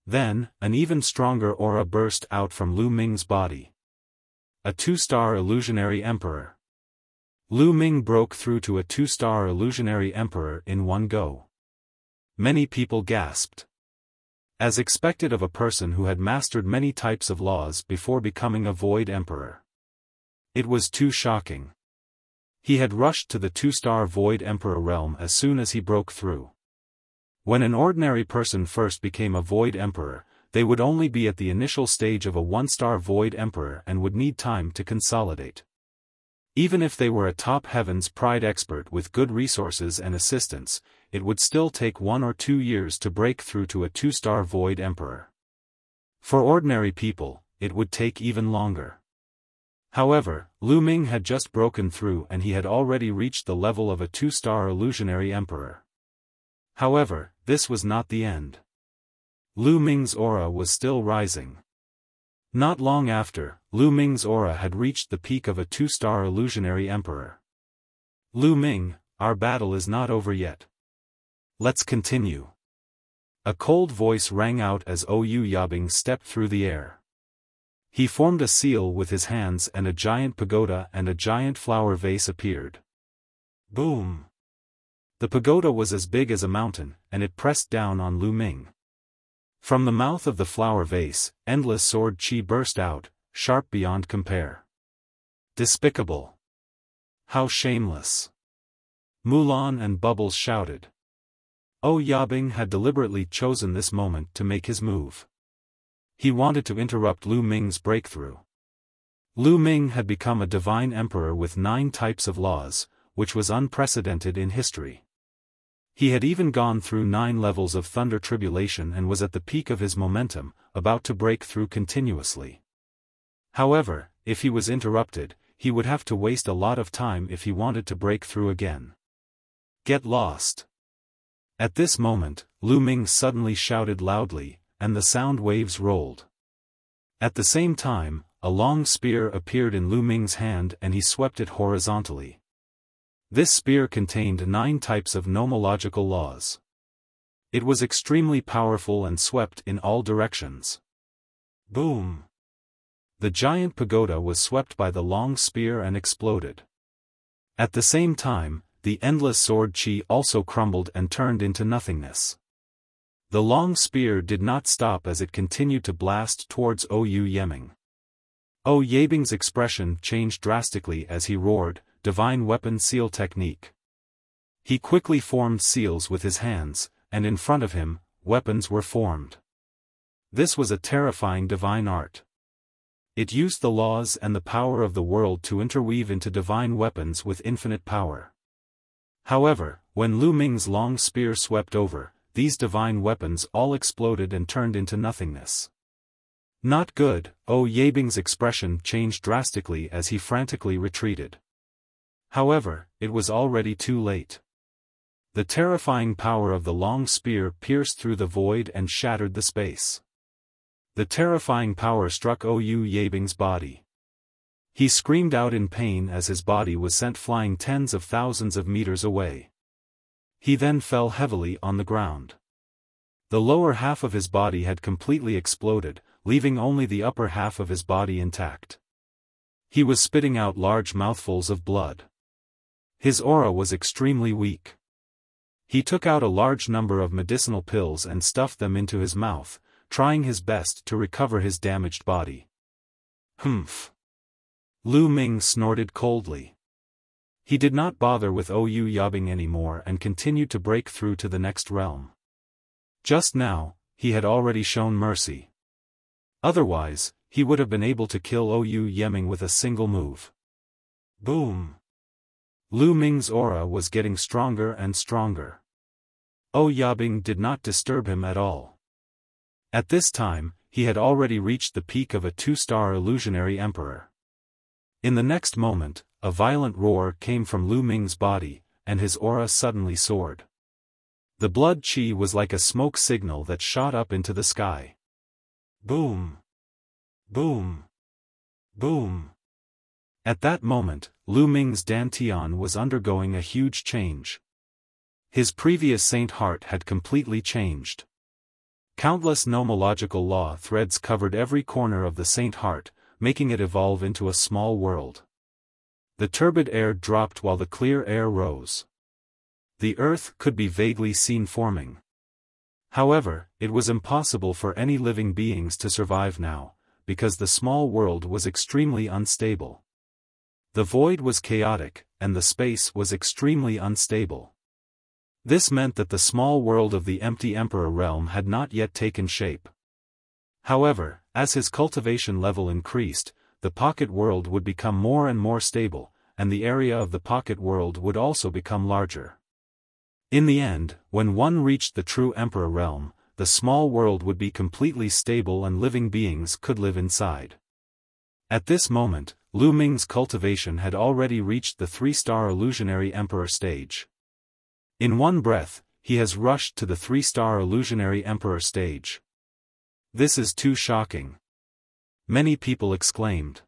Then, an even stronger aura burst out from Lu Ming's body. A two-star illusionary emperor. Lu Ming broke through to a two-star illusionary emperor in one go. Many people gasped. As expected of a person who had mastered many types of laws before becoming a Void Emperor. It was too shocking. He had rushed to the two-star Void Emperor realm as soon as he broke through. When an ordinary person first became a Void Emperor, they would only be at the initial stage of a one-star Void Emperor and would need time to consolidate. Even if they were a top Heaven's Pride expert with good resources and assistance, it would still take 1 or 2 years to break through to a two-star Void Emperor. For ordinary people, it would take even longer. However, Lu Ming had just broken through and he had already reached the level of a two-star illusionary emperor. However, this was not the end. Lu Ming's aura was still rising. Not long after, Lu Ming's aura had reached the peak of a two-star illusionary emperor. Lu Ming, our battle is not over yet. Let's continue. A cold voice rang out as Oyu Yabing stepped through the air. He formed a seal with his hands and a giant pagoda and a giant flower vase appeared. Boom! The pagoda was as big as a mountain, and it pressed down on Lu Ming. From the mouth of the flower vase, endless sword chi burst out, sharp beyond compare. Despicable! How shameless! Mulan and Bubbles shouted. Yabing had deliberately chosen this moment to make his move. He wanted to interrupt Lu Ming's breakthrough. Lu Ming had become a divine emperor with 9 types of laws, which was unprecedented in history. He had even gone through 9 levels of thunder tribulation and was at the peak of his momentum, about to break through continuously. However, if he was interrupted, he would have to waste a lot of time if he wanted to break through again. Get lost! At this moment, Lu Ming suddenly shouted loudly, and the sound waves rolled. At the same time, a long spear appeared in Lu Ming's hand and he swept it horizontally. This spear contained 9 types of nomological laws. It was extremely powerful and swept in all directions. Boom! The giant pagoda was swept by the long spear and exploded. At the same time, the endless sword chi also crumbled and turned into nothingness. The long spear did not stop as it continued to blast towards Oyu Yeming. Yabing's expression changed drastically as he roared, "Divine Weapon Seal Technique." He quickly formed seals with his hands, and in front of him, weapons were formed. This was a terrifying divine art. It used the laws and the power of the world to interweave into divine weapons with infinite power. However, when Lu Ming's long spear swept over, these divine weapons all exploded and turned into nothingness. Not good. Yabing's expression changed drastically as he frantically retreated. However, it was already too late. The terrifying power of the long spear pierced through the void and shattered the space. The terrifying power struck Oyu Yabing's body. He screamed out in pain as his body was sent flying tens of thousands of meters away. He then fell heavily on the ground. The lower half of his body had completely exploded, leaving only the upper half of his body intact. He was spitting out large mouthfuls of blood. His aura was extremely weak. He took out a large number of medicinal pills and stuffed them into his mouth, trying his best to recover his damaged body. Humph! Lu Ming snorted coldly. He did not bother with Oyu Yabing anymore and continued to break through to the next realm. Just now, he had already shown mercy. Otherwise, he would have been able to kill Oyu Yeming with a single move. Boom! Lu Ming's aura was getting stronger and stronger. Yabing did not disturb him at all. At this time, he had already reached the peak of a 2-star illusionary emperor. In the next moment, a violent roar came from Lu Ming's body, and his aura suddenly soared. The blood qi was like a smoke signal that shot up into the sky. Boom! Boom! Boom! At that moment, Lu Ming's dantian was undergoing a huge change. His previous saint heart had completely changed. Countless nomological law threads covered every corner of the saint heart, making it evolve into a small world. The turbid air dropped while the clear air rose. The earth could be vaguely seen forming. However, it was impossible for any living beings to survive now, because the small world was extremely unstable. The void was chaotic, and the space was extremely unstable. This meant that the small world of the empty Emperor realm had not yet taken shape. However, as his cultivation level increased, the pocket world would become more and more stable, and the area of the pocket world would also become larger. In the end, when one reached the true Emperor realm, the small world would be completely stable and living beings could live inside. At this moment, Lu Ming's cultivation had already reached the 3-star illusionary Emperor stage. In one breath, he has rushed to the 3-star illusionary Emperor stage. This is too shocking. Many people exclaimed.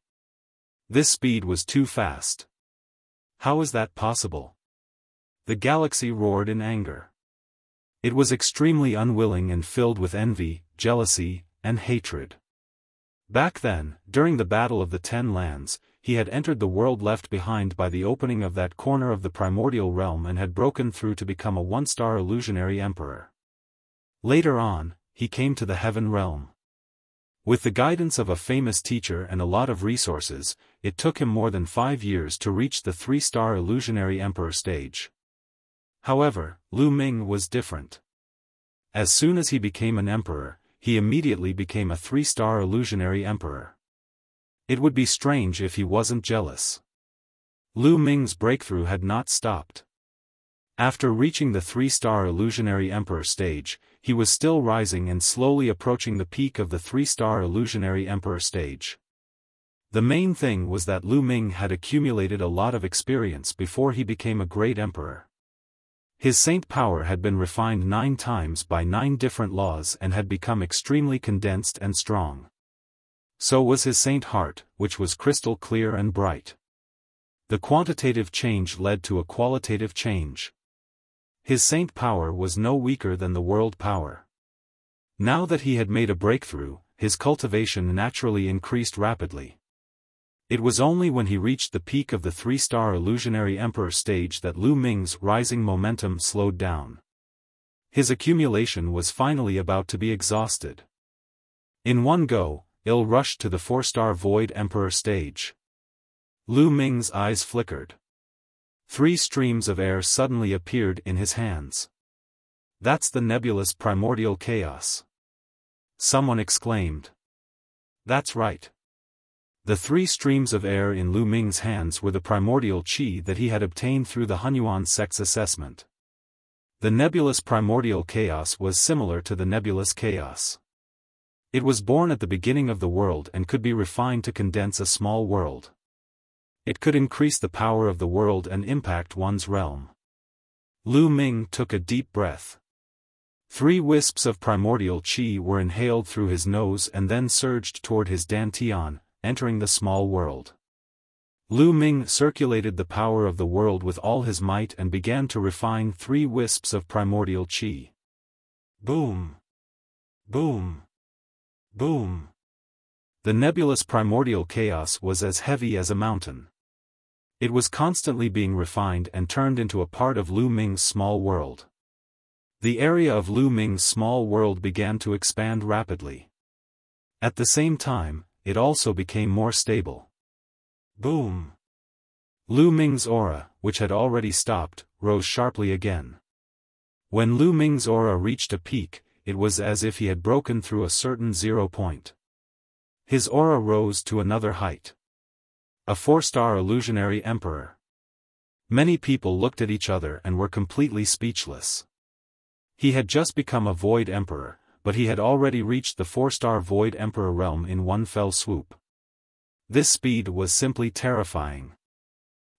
This speed was too fast. How is that possible? The galaxy roared in anger. It was extremely unwilling and filled with envy, jealousy, and hatred. Back then, during the Battle of the 10 Lands, he had entered the world left behind by the opening of that corner of the primordial realm and had broken through to become a 1-star illusionary emperor. Later on, he came to the heaven realm. With the guidance of a famous teacher and a lot of resources, it took him more than 5 years to reach the 3-star illusionary emperor stage. However, Lu Ming was different. As soon as he became an emperor, he immediately became a 3-star illusionary emperor. It would be strange if he wasn't jealous. Lu Ming's breakthrough had not stopped. After reaching the 3-star illusionary emperor stage, he was still rising and slowly approaching the peak of the 3-star illusionary emperor stage. The main thing was that Lu Ming had accumulated a lot of experience before he became a great emperor. His saint power had been refined 9 times by 9 different laws and had become extremely condensed and strong. So was his saint heart, which was crystal clear and bright. The quantitative change led to a qualitative change. His saint power was no weaker than the world power. Now that he had made a breakthrough, his cultivation naturally increased rapidly. It was only when he reached the peak of the 3-star illusionary emperor stage that Lu Ming's rising momentum slowed down. His accumulation was finally about to be exhausted. In one go, Il rushed to the 4-star void emperor stage. Lu Ming's eyes flickered. 3 streams of air suddenly appeared in his hands. That's the nebulous primordial chaos. Someone exclaimed. That's right. The 3 streams of air in Lu Ming's hands were the primordial qi that he had obtained through the Hunyuan sect's assessment. The nebulous primordial chaos was similar to the nebulous chaos. It was born at the beginning of the world and could be refined to condense a small world. It could increase the power of the world and impact one's realm. Lu Ming took a deep breath. 3 wisps of primordial qi were inhaled through his nose and then surged toward his dantian, entering the small world. Lu Ming circulated the power of the world with all his might and began to refine 3 wisps of primordial qi. Boom! Boom! Boom! The nebulous primordial chaos was as heavy as a mountain. It was constantly being refined and turned into a part of Lu Ming's small world. The area of Lu Ming's small world began to expand rapidly. At the same time, it also became more stable. Boom! Lu Ming's aura, which had already stopped, rose sharply again. When Lu Ming's aura reached a peak, it was as if he had broken through a certain 0 point. His aura rose to another height. A 4-star illusionary emperor. Many people looked at each other and were completely speechless. He had just become a Void Emperor, but he had already reached the 4-star Void Emperor realm in one fell swoop. This speed was simply terrifying.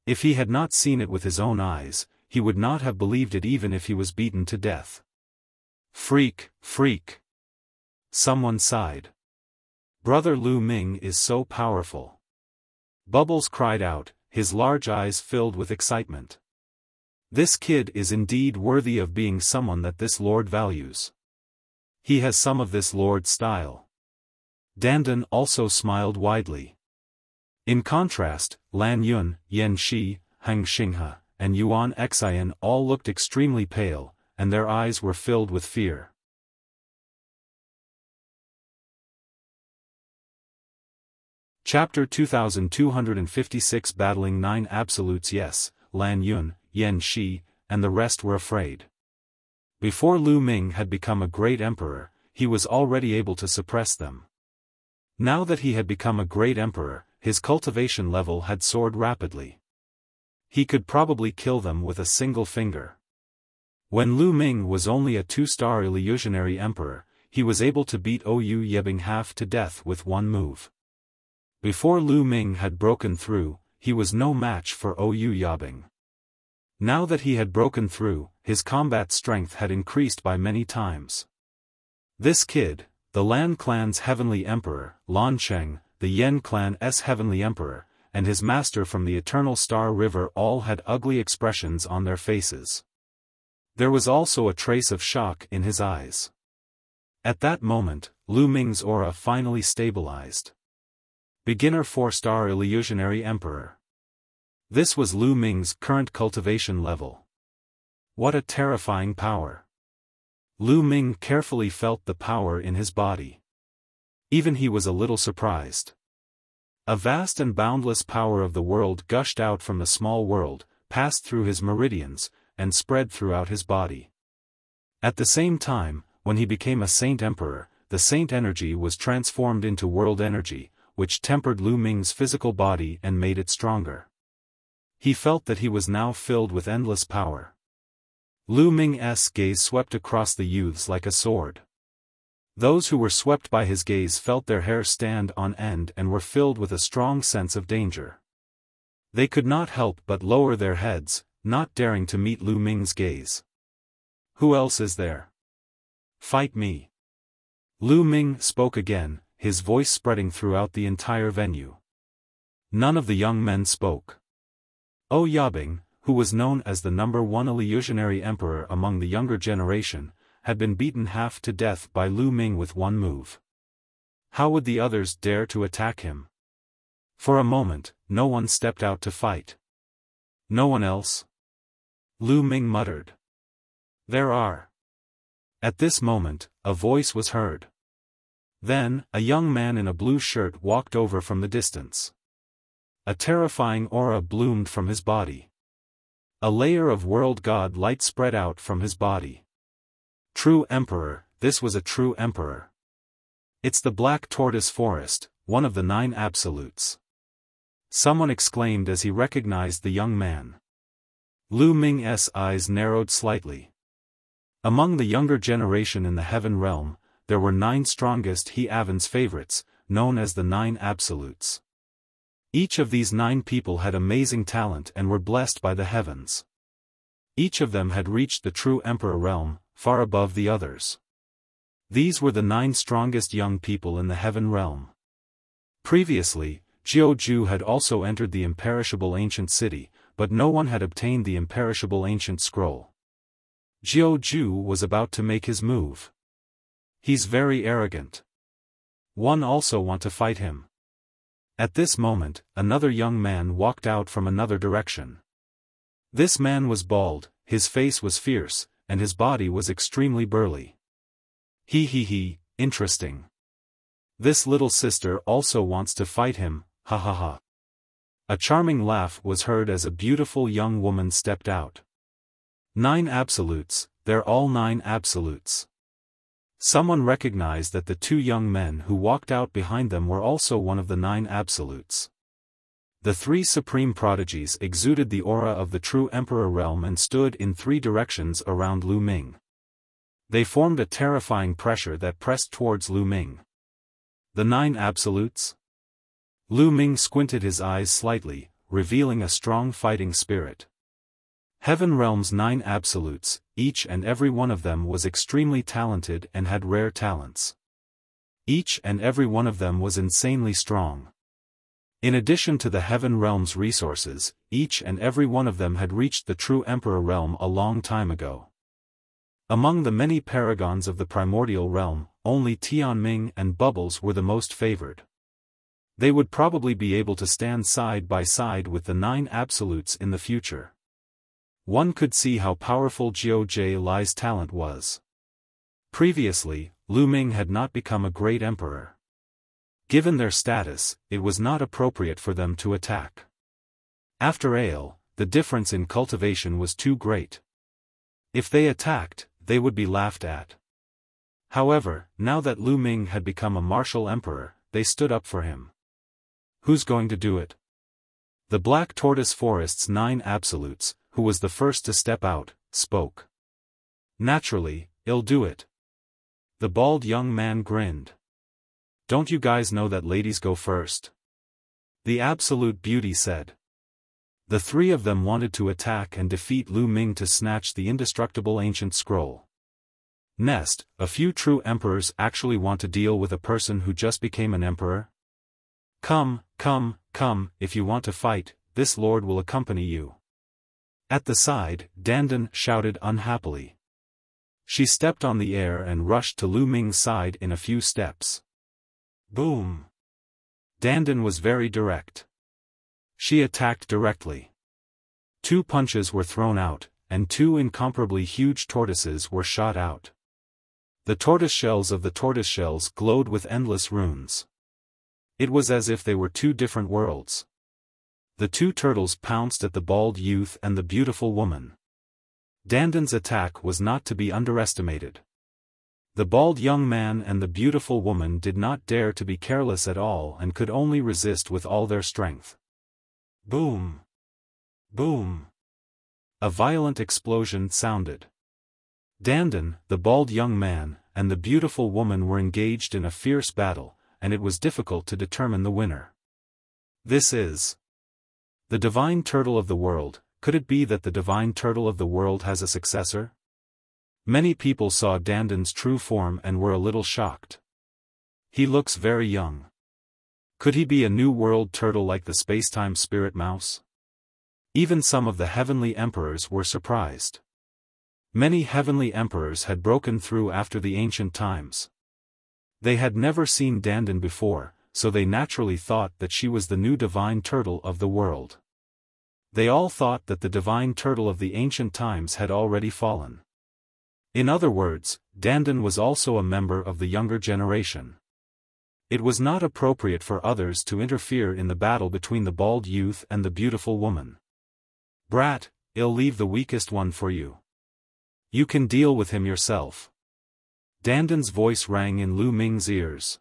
If he had not seen it with his own eyes, he would not have believed it even if he was beaten to death. Freak, freak. Someone sighed. Brother Lu Ming is so powerful. Bubbles cried out, his large eyes filled with excitement. This kid is indeed worthy of being someone that this lord values. He has some of this lord's style. Dandan also smiled widely. In contrast, Lan Yun, Yen Shi, Heng Xinghe, and Yuan Xian all looked extremely pale, and their eyes were filled with fear. Chapter 2256 Battling 9 Absolutes. Yes, Lan Yun, Yen Shi, and the rest were afraid. Before Lu Ming had become a great emperor, he was already able to suppress them. Now that he had become a great emperor, his cultivation level had soared rapidly. He could probably kill them with a single finger. When Lu Ming was only a 2-star illusionary emperor, he was able to beat Oyu Yebing half to death with one move. Before Lu Ming had broken through, he was no match for Oyu Yebing. Now that he had broken through, his combat strength had increased by many times. This kid, the Lan clan's heavenly emperor, Lan Cheng, the Yen clan's heavenly emperor, and his master from the Eternal Star River all had ugly expressions on their faces. There was also a trace of shock in his eyes. At that moment, Lu Ming's aura finally stabilized. Beginner 4-star illusionary emperor. This was Lu Ming's current cultivation level. What a terrifying power. Lu Ming carefully felt the power in his body. Even he was a little surprised. A vast and boundless power of the world gushed out from the small world, passed through his meridians, and spread throughout his body. At the same time, when he became a Saint Emperor, the Saint energy was transformed into world energy, which tempered Lu Ming's physical body and made it stronger. He felt that he was now filled with endless power. Lu Ming's gaze swept across the youths like a sword. Those who were swept by his gaze felt their hair stand on end and were filled with a strong sense of danger. They could not help but lower their heads, not daring to meet Lu Ming's gaze. Who else is there? Fight me. Lu Ming spoke again, his voice spreading throughout the entire venue. None of the young men spoke. Oyu Yebing, who was known as the #1 illusionary emperor among the younger generation, had been beaten half to death by Lu Ming with one move. How would the others dare to attack him? For a moment, no one stepped out to fight. No one else? Lu Ming muttered. There are. At this moment, a voice was heard. Then, a young man in a blue shirt walked over from the distance. A terrifying aura bloomed from his body. A layer of world god light spread out from his body. True Emperor, this was a true Emperor. It's the Black Tortoise Forest, one of the 9 Absolutes. Someone exclaimed as he recognized the young man. Lu Ming's eyes narrowed slightly. Among the younger generation in the Heaven Realm, there were 9 strongest Heaven's favorites, known as the 9 Absolutes. Each of these 9 people had amazing talent and were blessed by the heavens. Each of them had reached the true Emperor realm, far above the others. These were the 9 strongest young people in the Heaven Realm. Previously, Jiu had also entered the imperishable ancient city, but no one had obtained the imperishable ancient scroll. Jiu was about to make his move. He's very arrogant. One also want to fight him. At this moment, another young man walked out from another direction. This man was bald, his face was fierce, and his body was extremely burly. Interesting. This little sister also wants to fight him, ha ha ha. A charming laugh was heard as a beautiful young woman stepped out. 9 Absolutes, they're all 9 Absolutes. Someone recognized that the 2 young men who walked out behind them were also one of the 9 Absolutes. The 3 supreme prodigies exuded the aura of the true Emperor realm and stood in 3 directions around Lu Ming. They formed a terrifying pressure that pressed towards Lu Ming. The 9 absolutes? Lu Ming squinted his eyes slightly, revealing a strong fighting spirit. Heaven Realm's 9 absolutes, each and every one of them was extremely talented and had rare talents. Each and every one of them was insanely strong. In addition to the Heaven Realm's resources, each and every one of them had reached the true Emperor Realm a long time ago. Among the many paragons of the Primordial Realm, only Tianming and Bubbles were the most favored. They would probably be able to stand side by side with the 9 absolutes in the future. One could see how powerful Jiu Li's talent was. Previously, Lu Ming had not become a great emperor. Given their status, it was not appropriate for them to attack. After Ale, the difference in cultivation was too great. If they attacked, they would be laughed at. However, now that Lu Ming had become a martial emperor, they stood up for him. Who's going to do it? The Black Tortoise Forest's 9 absolutes, who was the first to step out, spoke. Naturally, I'll do it. The bald young man grinned. Don't you guys know that ladies go first? The Absolute Beauty said. The 3 of them wanted to attack and defeat Lu Ming to snatch the indestructible ancient scroll. Nest, a few true emperors actually want to deal with a person who just became an emperor? Come, come, come, if you want to fight, this lord will accompany you. At the side, Dandan shouted unhappily. She stepped on the air and rushed to Lu Ming's side in a few steps. Boom! Dandan was very direct. She attacked directly. 2 punches were thrown out, and 2 incomparably huge tortoises were shot out. The tortoise shells of the tortoise shells glowed with endless runes. It was as if they were 2 different worlds. The 2 turtles pounced at the bald youth and the beautiful woman. Dandan's attack was not to be underestimated. The bald young man and the beautiful woman did not dare to be careless at all and could only resist with all their strength. Boom! Boom! A violent explosion sounded. Dandan, the bald young man, and the beautiful woman were engaged in a fierce battle, and it was difficult to determine the winner. This is the divine turtle of the world. Could it be that the divine turtle of the world has a successor? Many people saw Dandan's true form and were a little shocked. He looks very young. Could he be a new world turtle like the spacetime spirit mouse? Even some of the heavenly emperors were surprised. Many heavenly emperors had broken through after the ancient times. They had never seen Dandan before, so they naturally thought that she was the new divine turtle of the world. They all thought that the divine turtle of the ancient times had already fallen. In other words, Dandan was also a member of the younger generation. It was not appropriate for others to interfere in the battle between the bald youth and the beautiful woman. Brat, I'll leave the weakest one for you. You can deal with him yourself. Dandan's voice rang in Lu Ming's ears.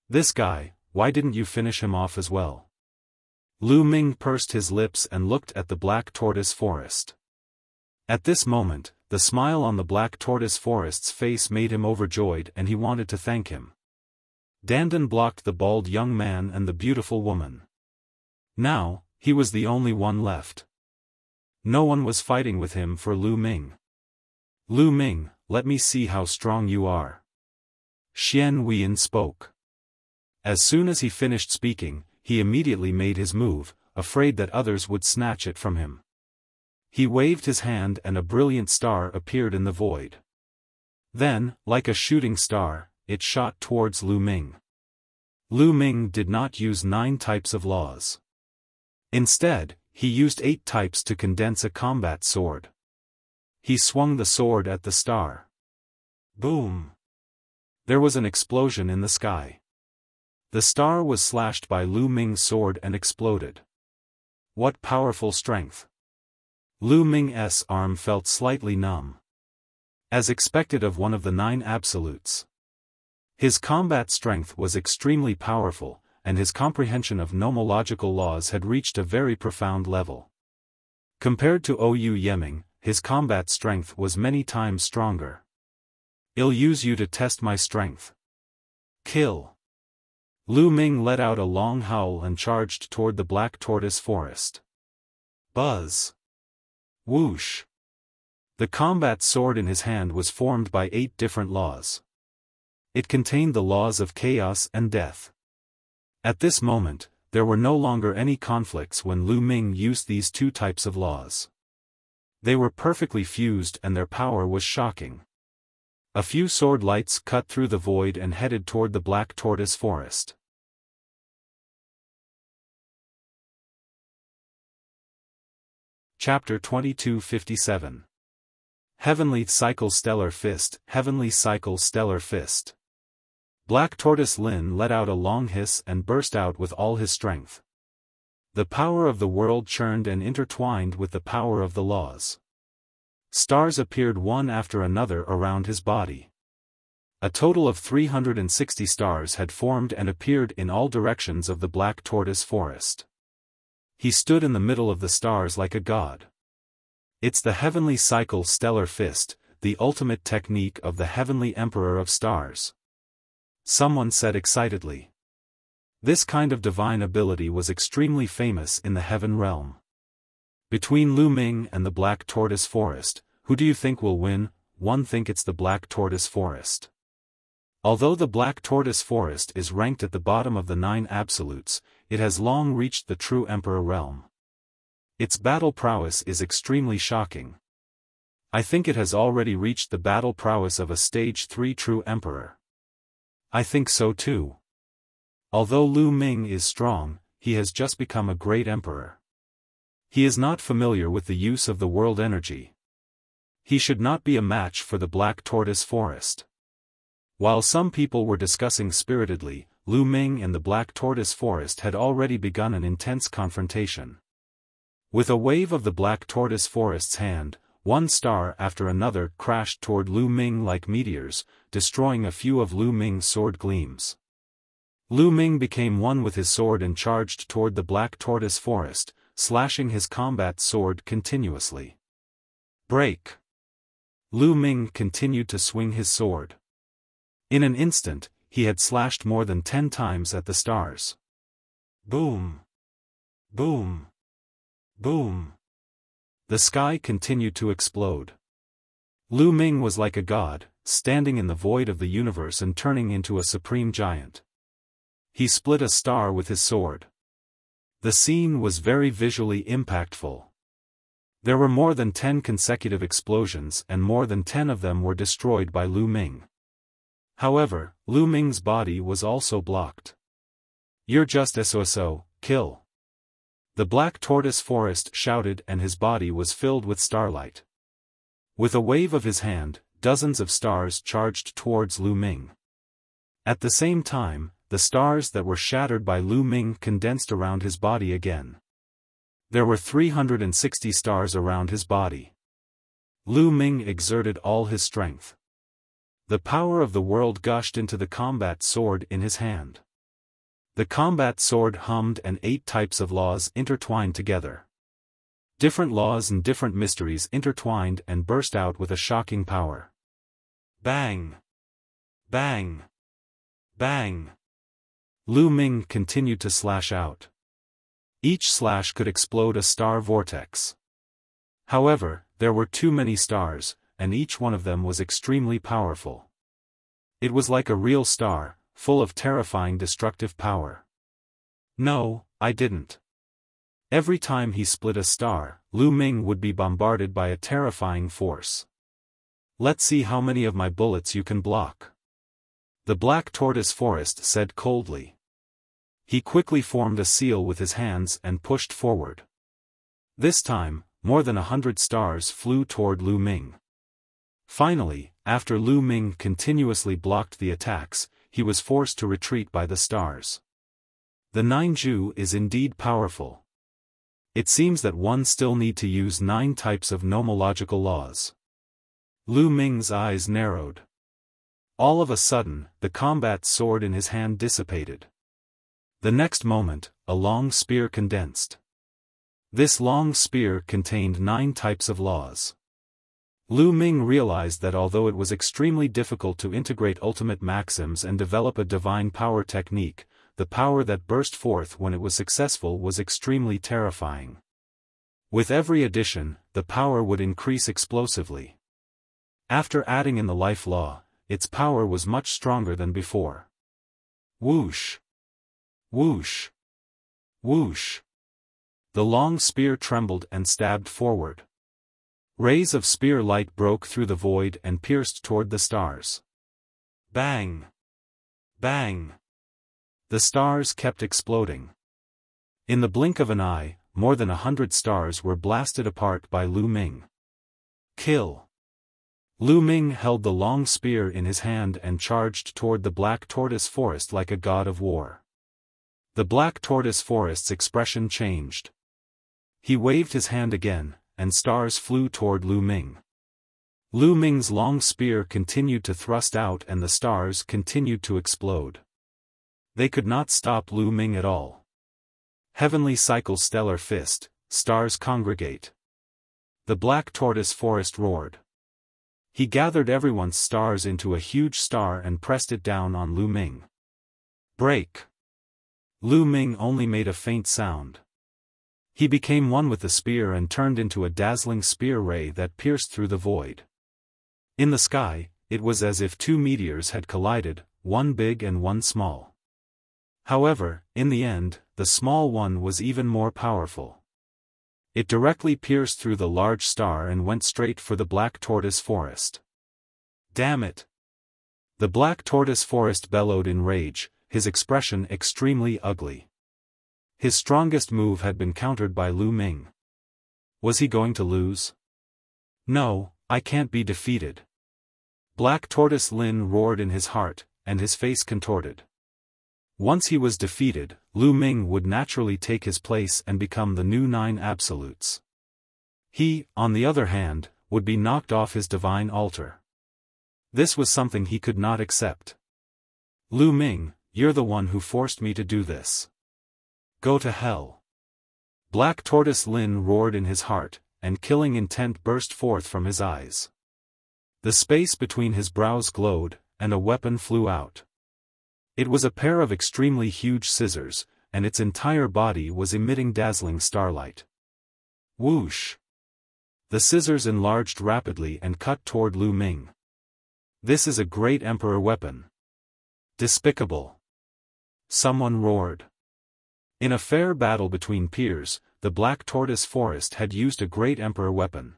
This guy, why didn't you finish him off as well? Lu Ming pursed his lips and looked at the Black Tortoise Forest. At this moment, the smile on the Black Tortoise Forest's face made him overjoyed and he wanted to thank him. Dandan blocked the bald young man and the beautiful woman. Now, he was the only one left. No one was fighting with him for Lu Ming. Lu Ming, let me see how strong you are. Xian Weian spoke. As soon as he finished speaking, he immediately made his move, afraid that others would snatch it from him. He waved his hand and a brilliant star appeared in the void. Then, like a shooting star, it shot towards Lu Ming. Lu Ming did not use 9 types of laws. Instead, he used 8 types to condense a combat sword. He swung the sword at the star. Boom! There was an explosion in the sky. The star was slashed by Lu Ming's sword and exploded. What powerful strength! Lu Ming's arm felt slightly numb. As expected of one of the 9 absolutes. His combat strength was extremely powerful, and his comprehension of nomological laws had reached a very profound level. Compared to Ou Yeming, his combat strength was many times stronger. I'll use you to test my strength. Kill. Lu Ming let out a long howl and charged toward the black tortoise forest. Buzz. Whoosh. The combat sword in his hand was formed by 8 different laws. It contained the laws of chaos and death. At this moment, there were no longer any conflicts when Lu Ming used these 2 types of laws. They were perfectly fused and their power was shocking. A few sword lights cut through the void and headed toward the black tortoise forest. Chapter 2257. Heavenly Cycle Stellar Fist. Heavenly Cycle Stellar Fist. Black Tortoise Lin let out a long hiss and burst out with all his strength. The power of the world churned and intertwined with the power of the laws. Stars appeared one after another around his body. A total of 360 stars had formed and appeared in all directions of the black tortoise forest. He stood in the middle of the stars like a god. It's the Heavenly Cycle Stellar Fist, the ultimate technique of the Heavenly Emperor of Stars. Someone said excitedly. This kind of divine ability was extremely famous in the heaven realm. Between Lu Ming and the Black Tortoise Forest, who do you think will win? One think it's the Black Tortoise Forest. Although the Black Tortoise Forest is ranked at the bottom of the 9 absolutes, it has long reached the true Emperor realm. Its battle prowess is extremely shocking. I think it has already reached the battle prowess of a stage 3 true Emperor. I think so too. Although Lu Ming is strong, he has just become a great emperor. He is not familiar with the use of the world energy. He should not be a match for the Black Tortoise Forest. While some people were discussing spiritedly, Lu Ming and the Black Tortoise Forest had already begun an intense confrontation. With a wave of the Black Tortoise Forest's hand, one star after another crashed toward Lu Ming like meteors, destroying a few of Lu Ming's sword gleams. Lu Ming became one with his sword and charged toward the Black Tortoise Forest, slashing his combat sword continuously. Break! Lu Ming continued to swing his sword. In an instant, he had slashed more than 10 times at the stars. Boom! Boom! Boom! The sky continued to explode. Lu Ming was like a god, standing in the void of the universe and turning into a supreme giant. He split a star with his sword. The scene was very visually impactful. There were more than 10 consecutive explosions and more than 10 of them were destroyed by Lu Ming. However, Lu Ming's body was also blocked. You're just SOSO, kill. The Black Tortoise Forest shouted and his body was filled with starlight. With a wave of his hand, dozens of stars charged towards Lu Ming. At the same time, the stars that were shattered by Lu Ming condensed around his body again. There were 360 stars around his body. Lu Ming exerted all his strength. The power of the world gushed into the combat sword in his hand. The combat sword hummed and 8 types of laws intertwined together. Different laws and different mysteries intertwined and burst out with a shocking power. Bang! Bang! Bang! Lu Ming continued to slash out. Each slash could explode a star vortex. However, there were too many stars, and each one of them was extremely powerful. It was like a real star, full of terrifying destructive power. No, I didn't. Every time he split a star, Lu Ming would be bombarded by a terrifying force. Let's see how many of my bullets you can block. The Black Tortoise Forest said coldly. He quickly formed a seal with his hands and pushed forward. This time, more than 100 stars flew toward Lu Ming. Finally, after Lu Ming continuously blocked the attacks, he was forced to retreat by the stars. The 9-ju is indeed powerful. It seems that one still need to use 9 types of nomological laws. Lu Ming's eyes narrowed. All of a sudden, the combat sword in his hand dissipated. The next moment, a long spear condensed. This long spear contained 9 types of laws. Lu Ming realized that although it was extremely difficult to integrate ultimate maxims and develop a divine power technique, the power that burst forth when it was successful was extremely terrifying. With every addition, the power would increase explosively. After adding in the life law, its power was much stronger than before. Whoosh! Whoosh! Whoosh! The long spear trembled and stabbed forward. Rays of spear light broke through the void and pierced toward the stars. Bang! Bang! The stars kept exploding. In the blink of an eye, more than 100 stars were blasted apart by Lu Ming. Kill! Lu Ming held the long spear in his hand and charged toward the black tortoise forest like a god of war. The black tortoise forest's expression changed. He waved his hand again, and stars flew toward Lu Ming. Lu Ming's long spear continued to thrust out and the stars continued to explode. They could not stop Lu Ming at all. Heavenly cycle stellar fist, stars congregate. The black tortoise forest roared. He gathered everyone's stars into a huge star and pressed it down on Lu Ming. Break! Lu Ming only made a faint sound. He became one with the spear and turned into a dazzling spear ray that pierced through the void. In the sky, it was as if two meteors had collided, one big and one small. However, in the end, the small one was even more powerful. It directly pierced through the large star and went straight for the black tortoise forest. Damn it! The black tortoise forest bellowed in rage, his expression extremely ugly. His strongest move had been countered by Lu Ming. Was he going to lose? No, I can't be defeated. Black Tortoise Lin roared in his heart, and his face contorted. Once he was defeated, Lu Ming would naturally take his place and become the new 9 absolutes. He, on the other hand, would be knocked off his divine altar. This was something he could not accept. Lu Ming, you're the one who forced me to do this. Go to hell. Black Tortoise Lin roared in his heart, and killing intent burst forth from his eyes. The space between his brows glowed, and a weapon flew out. It was a pair of extremely huge scissors, and its entire body was emitting dazzling starlight. Whoosh! The scissors enlarged rapidly and cut toward Lu Ming. This is a great emperor weapon. Despicable! Someone roared. In a fair battle between peers, the Black Tortoise Forest had used a great emperor weapon.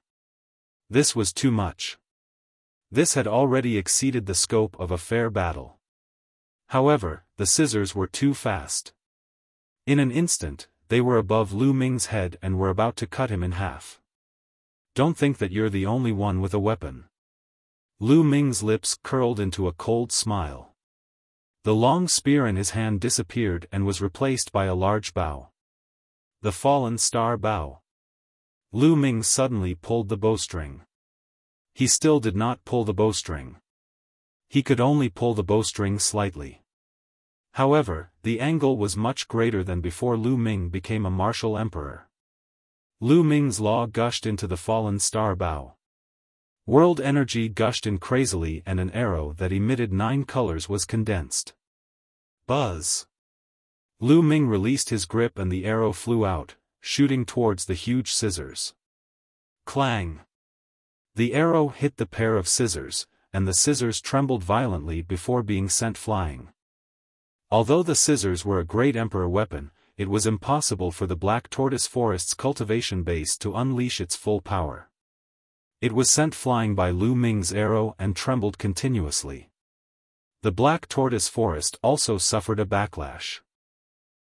This was too much. This had already exceeded the scope of a fair battle. However, the scissors were too fast. In an instant, they were above Lu Ming's head and were about to cut him in half. Don't think that you're the only one with a weapon. Lu Ming's lips curled into a cold smile. The long spear in his hand disappeared and was replaced by a large bow. The fallen star bow. Lu Ming suddenly pulled the bowstring. He still did not pull the bowstring. He could only pull the bowstring slightly. However, the angle was much greater than before Lu Ming became a martial emperor. Lu Ming's law gushed into the fallen star bow. World energy gushed in crazily and an arrow that emitted 9 colors was condensed. Buzz! Lu Ming released his grip and the arrow flew out, shooting towards the huge scissors. Clang! The arrow hit the pair of scissors, and the scissors trembled violently before being sent flying. Although the scissors were a great emperor weapon, it was impossible for the Black Tortoise Forest's cultivation base to unleash its full power. It was sent flying by Lu Ming's arrow and trembled continuously. The Black Tortoise Forest also suffered a backlash.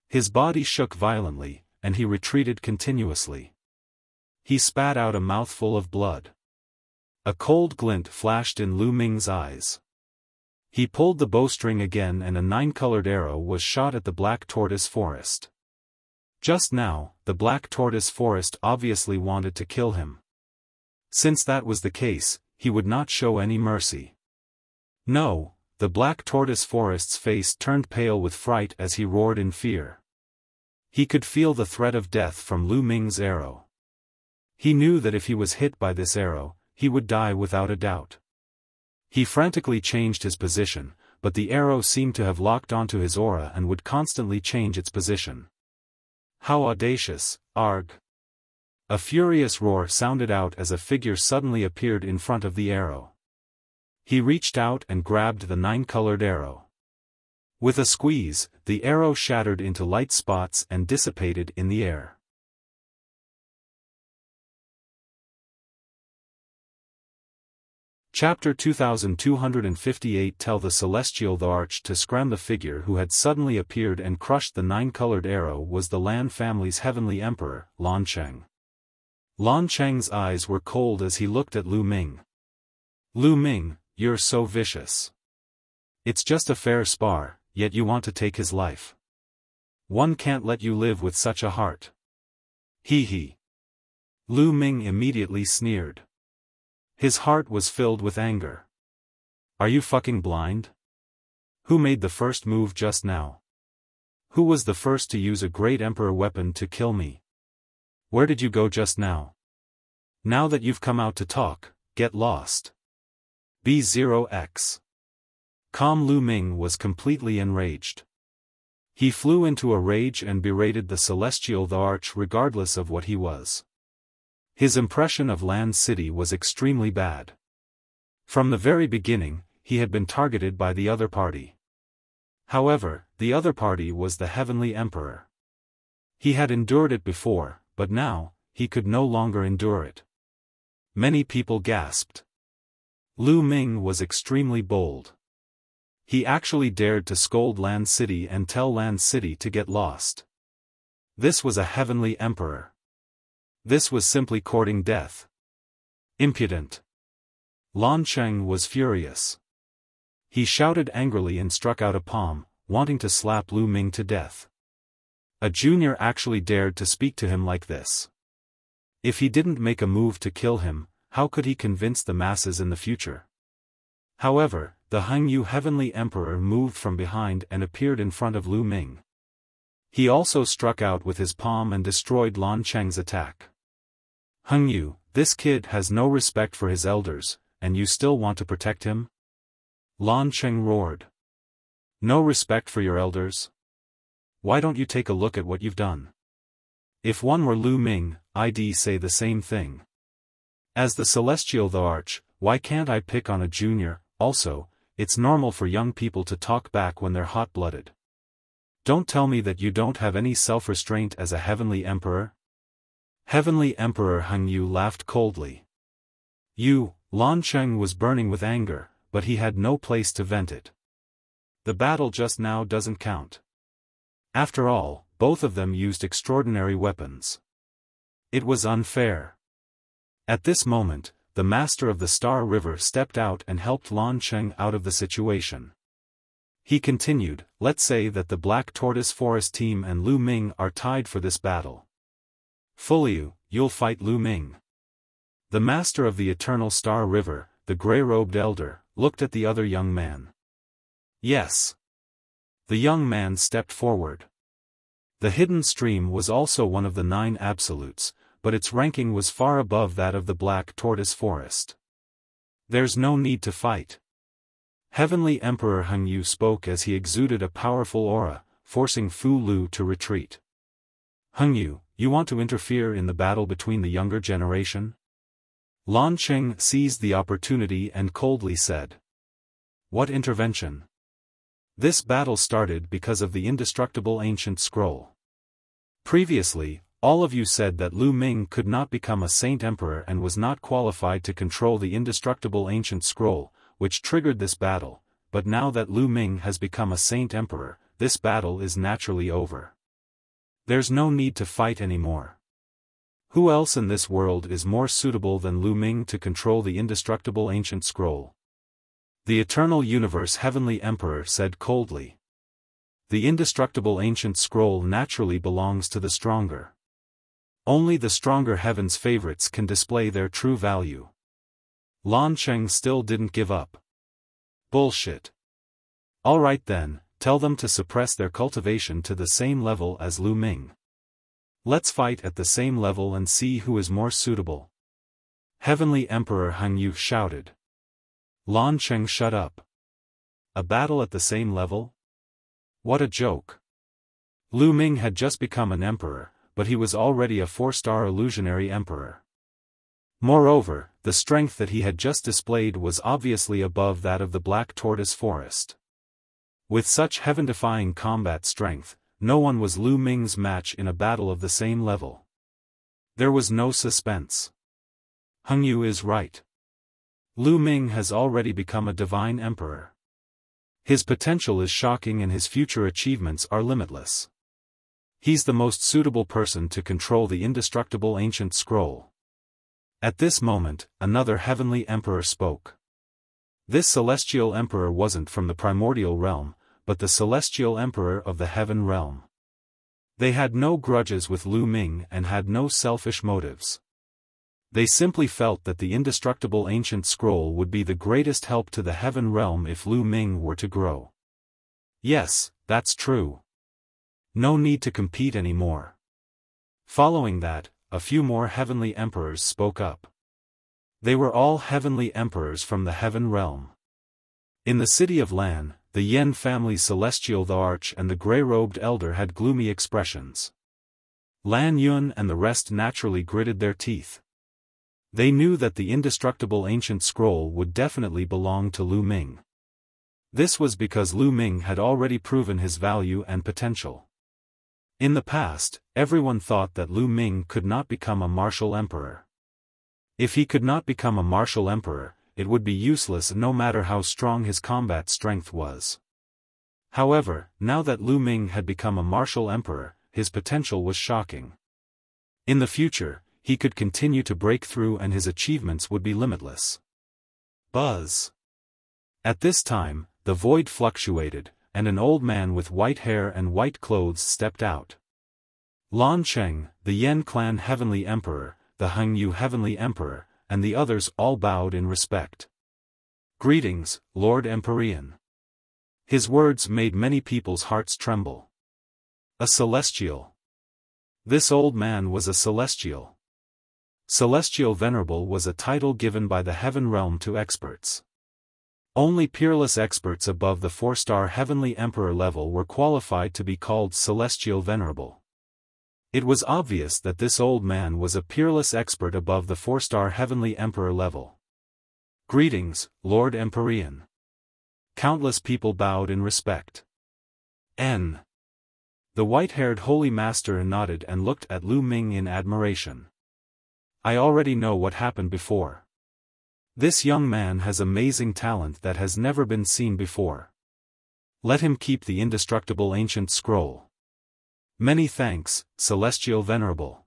His body shook violently, and he retreated continuously. He spat out a mouthful of blood. A cold glint flashed in Lu Ming's eyes. He pulled the bowstring again and a 9-colored arrow was shot at the Black Tortoise Forest. Just now, the Black Tortoise Forest obviously wanted to kill him. Since that was the case, he would not show any mercy. No, the Black Tortoise Forest's face turned pale with fright as he roared in fear. He could feel the threat of death from Lu Ming's arrow. He knew that if he was hit by this arrow, he would die without a doubt. He frantically changed his position, but the arrow seemed to have locked onto his aura and would constantly change its position. How audacious, arg! A furious roar sounded out as a figure suddenly appeared in front of the arrow. He reached out and grabbed the 9-colored arrow. With a squeeze, the arrow shattered into light spots and dissipated in the air. Chapter 2258. Tell the celestial Thearch to scram. The figure who had suddenly appeared and crushed the 9-colored arrow was the Lan family's heavenly emperor, Lan Cheng. Lan Cheng's eyes were cold as he looked at Lu Ming. Lu Ming, you're so vicious. It's just a fair spar, yet you want to take his life. One can't let you live with such a heart. Hee hee. Lu Ming immediately sneered. His heart was filled with anger. Are you fucking blind? Who made the first move just now? Who was the first to use a great emperor weapon to kill me? Where did you go just now? Now that you've come out to talk, get lost. B0X. Calm. Lu Ming was completely enraged. He flew into a rage and berated the celestial Thearch regardless of what he was. His impression of Lan City was extremely bad. From the very beginning, he had been targeted by the other party. However, the other party was the Heavenly Emperor. He had endured it before, but now, he could no longer endure it. Many people gasped. Lu Ming was extremely bold. He actually dared to scold Lan City and tell Lan City to get lost. This was a Heavenly Emperor. This was simply courting death. Impudent. Lan Cheng was furious. He shouted angrily and struck out a palm, wanting to slap Lu Ming to death. A junior actually dared to speak to him like this. If he didn't make a move to kill him, how could he convince the masses in the future? However, the Heng Yu Heavenly Emperor moved from behind and appeared in front of Lu Ming. He also struck out with his palm and destroyed Lan Cheng's attack. Heng Yu, this kid has no respect for his elders, and you still want to protect him? Lan Cheng roared. No respect for your elders? Why don't you take a look at what you've done? If one were Lu Ming, I'd say the same thing. As the celestial Thearch, why can't I pick on a junior? Also, it's normal for young people to talk back when they're hot-blooded. Don't tell me that you don't have any self-restraint as a Heavenly Emperor? Heavenly Emperor Heng Yu laughed coldly. Lan Cheng was burning with anger, but he had no place to vent it. The battle just now doesn't count. After all, both of them used extraordinary weapons. It was unfair. At this moment, the Master of the Star River stepped out and helped Lan Cheng out of the situation. He continued, let's say that the Black Tortoise Forest team and Lu Ming are tied for this battle. Fully, you'll fight Lu Ming. The Master of the Eternal Star River, the gray-robed elder, looked at the other young man. Yes. The young man stepped forward. The hidden stream was also one of the 9 absolutes, but its ranking was far above that of the Black Tortoise Forest. There's no need to fight. Heavenly Emperor Heng Yu spoke as he exuded a powerful aura, forcing Fu Lu to retreat. Heng Yu, you want to interfere in the battle between the younger generation? Lan Cheng seized the opportunity and coldly said. What intervention? This battle started because of the indestructible ancient scroll. Previously, all of you said that Lu Ming could not become a Saint Emperor and was not qualified to control the indestructible ancient scroll, which triggered this battle, but now that Lu Ming has become a Saint Emperor, this battle is naturally over. There's no need to fight anymore. Who else in this world is more suitable than Lu Ming to control the indestructible ancient scroll? The Eternal Universe Heavenly Emperor said coldly. The indestructible ancient scroll naturally belongs to the stronger. Only the stronger heaven's favorites can display their true value. Lan Cheng still didn't give up. Bullshit. Alright then, tell them to suppress their cultivation to the same level as Lu Ming. Let's fight at the same level and see who is more suitable. Heavenly Emperor Heng Yu shouted. Lan Cheng, shut up. A battle at the same level? What a joke. Lu Ming had just become an emperor, but he was already a 4-star illusionary emperor. Moreover, the strength that he had just displayed was obviously above that of the Black Tortoise Forest. With such heaven-defying combat strength, no one was Lu Ming's match in a battle of the same level. There was no suspense. Heng Yu is right. Lu Ming has already become a divine emperor. His potential is shocking and his future achievements are limitless. He's the most suitable person to control the indestructible ancient scroll. At this moment, another heavenly emperor spoke. This celestial emperor wasn't from the primordial realm, but the celestial emperor of the heaven realm. They had no grudges with Lu Ming and had no selfish motives. They simply felt that the indestructible ancient scroll would be the greatest help to the heaven realm if Lu Ming were to grow. Yes, that's true. No need to compete anymore. Following that, a few more heavenly emperors spoke up. They were all heavenly emperors from the heaven realm. In the city of Lan, the Yen family's celestial Thearch and the grey-robed elder had gloomy expressions. Lan Yun and the rest naturally gritted their teeth. They knew that the indestructible ancient scroll would definitely belong to Lu Ming. This was because Lu Ming had already proven his value and potential. In the past, everyone thought that Lu Ming could not become a martial emperor. If he could not become a martial emperor, it would be useless no matter how strong his combat strength was. However, now that Lu Ming had become a martial emperor, his potential was shocking. In the future, he could continue to break through and his achievements would be limitless. Buzz. At this time, the void fluctuated, and an old man with white hair and white clothes stepped out. Lan Cheng, the Yen clan heavenly emperor, the Heng Yu heavenly emperor, and the others all bowed in respect. Greetings, Lord Empyrean. His words made many people's hearts tremble. A celestial. This old man was a celestial. Celestial Venerable was a title given by the heaven realm to experts. Only peerless experts above the 4-star heavenly emperor level were qualified to be called Celestial Venerable. It was obvious that this old man was a peerless expert above the 4-star heavenly emperor level. Greetings, Lord Empyrean. Countless people bowed in respect. The white-haired holy master nodded and looked at Lu Ming in admiration. I already know what happened before. This young man has amazing talent that has never been seen before. Let him keep the indestructible ancient scroll. Many thanks, Celestial Venerable.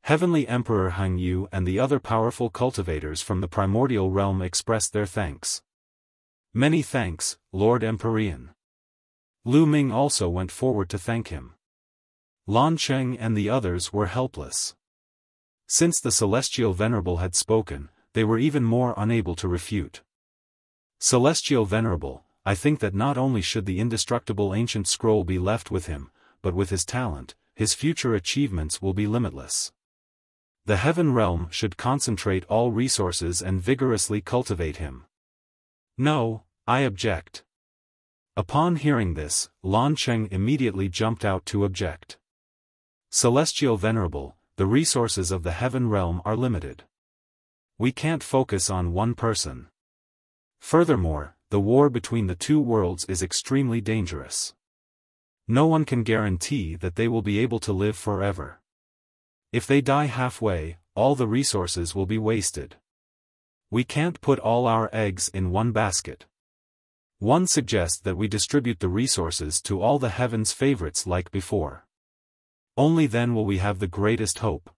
Heavenly Emperor Heng Yu and the other powerful cultivators from the primordial realm expressed their thanks. Many thanks, Lord Empyrean. Lu Ming also went forward to thank him. Lan Cheng and the others were helpless. Since the Celestial Venerable had spoken, they were even more unable to refute. Celestial Venerable, I think that not only should the indestructible ancient scroll be left with him, but with his talent, his future achievements will be limitless. The heaven realm should concentrate all resources and vigorously cultivate him. No, I object. Upon hearing this, Lan Cheng immediately jumped out to object. Celestial Venerable, the resources of the heaven realm are limited. We can't focus on one person. Furthermore, the war between the two worlds is extremely dangerous. No one can guarantee that they will be able to live forever. If they die halfway, all the resources will be wasted. We can't put all our eggs in one basket. One suggests that we distribute the resources to all the heaven's favorites like before. Only then will we have the greatest hope.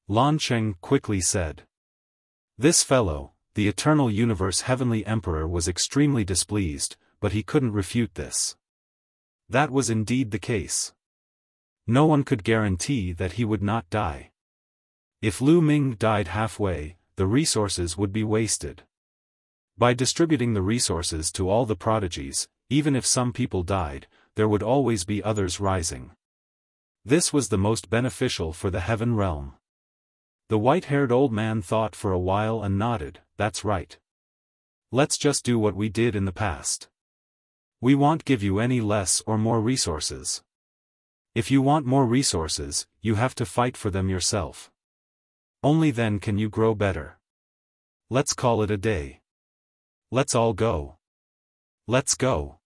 Lan Cheng quickly said. This fellow, the Eternal Universe Heavenly Emperor, was extremely displeased, but he couldn't refute this. That was indeed the case. No one could guarantee that he would not die. If Lu Ming died halfway, the resources would be wasted. By distributing the resources to all the prodigies, even if some people died, there would always be others rising. This was the most beneficial for the heaven realm. The white-haired old man thought for a while and nodded. That's right. Let's just do what we did in the past. We won't give you any less or more resources. If you want more resources, you have to fight for them yourself. Only then can you grow better. Let's call it a day. Let's all go. Let's go.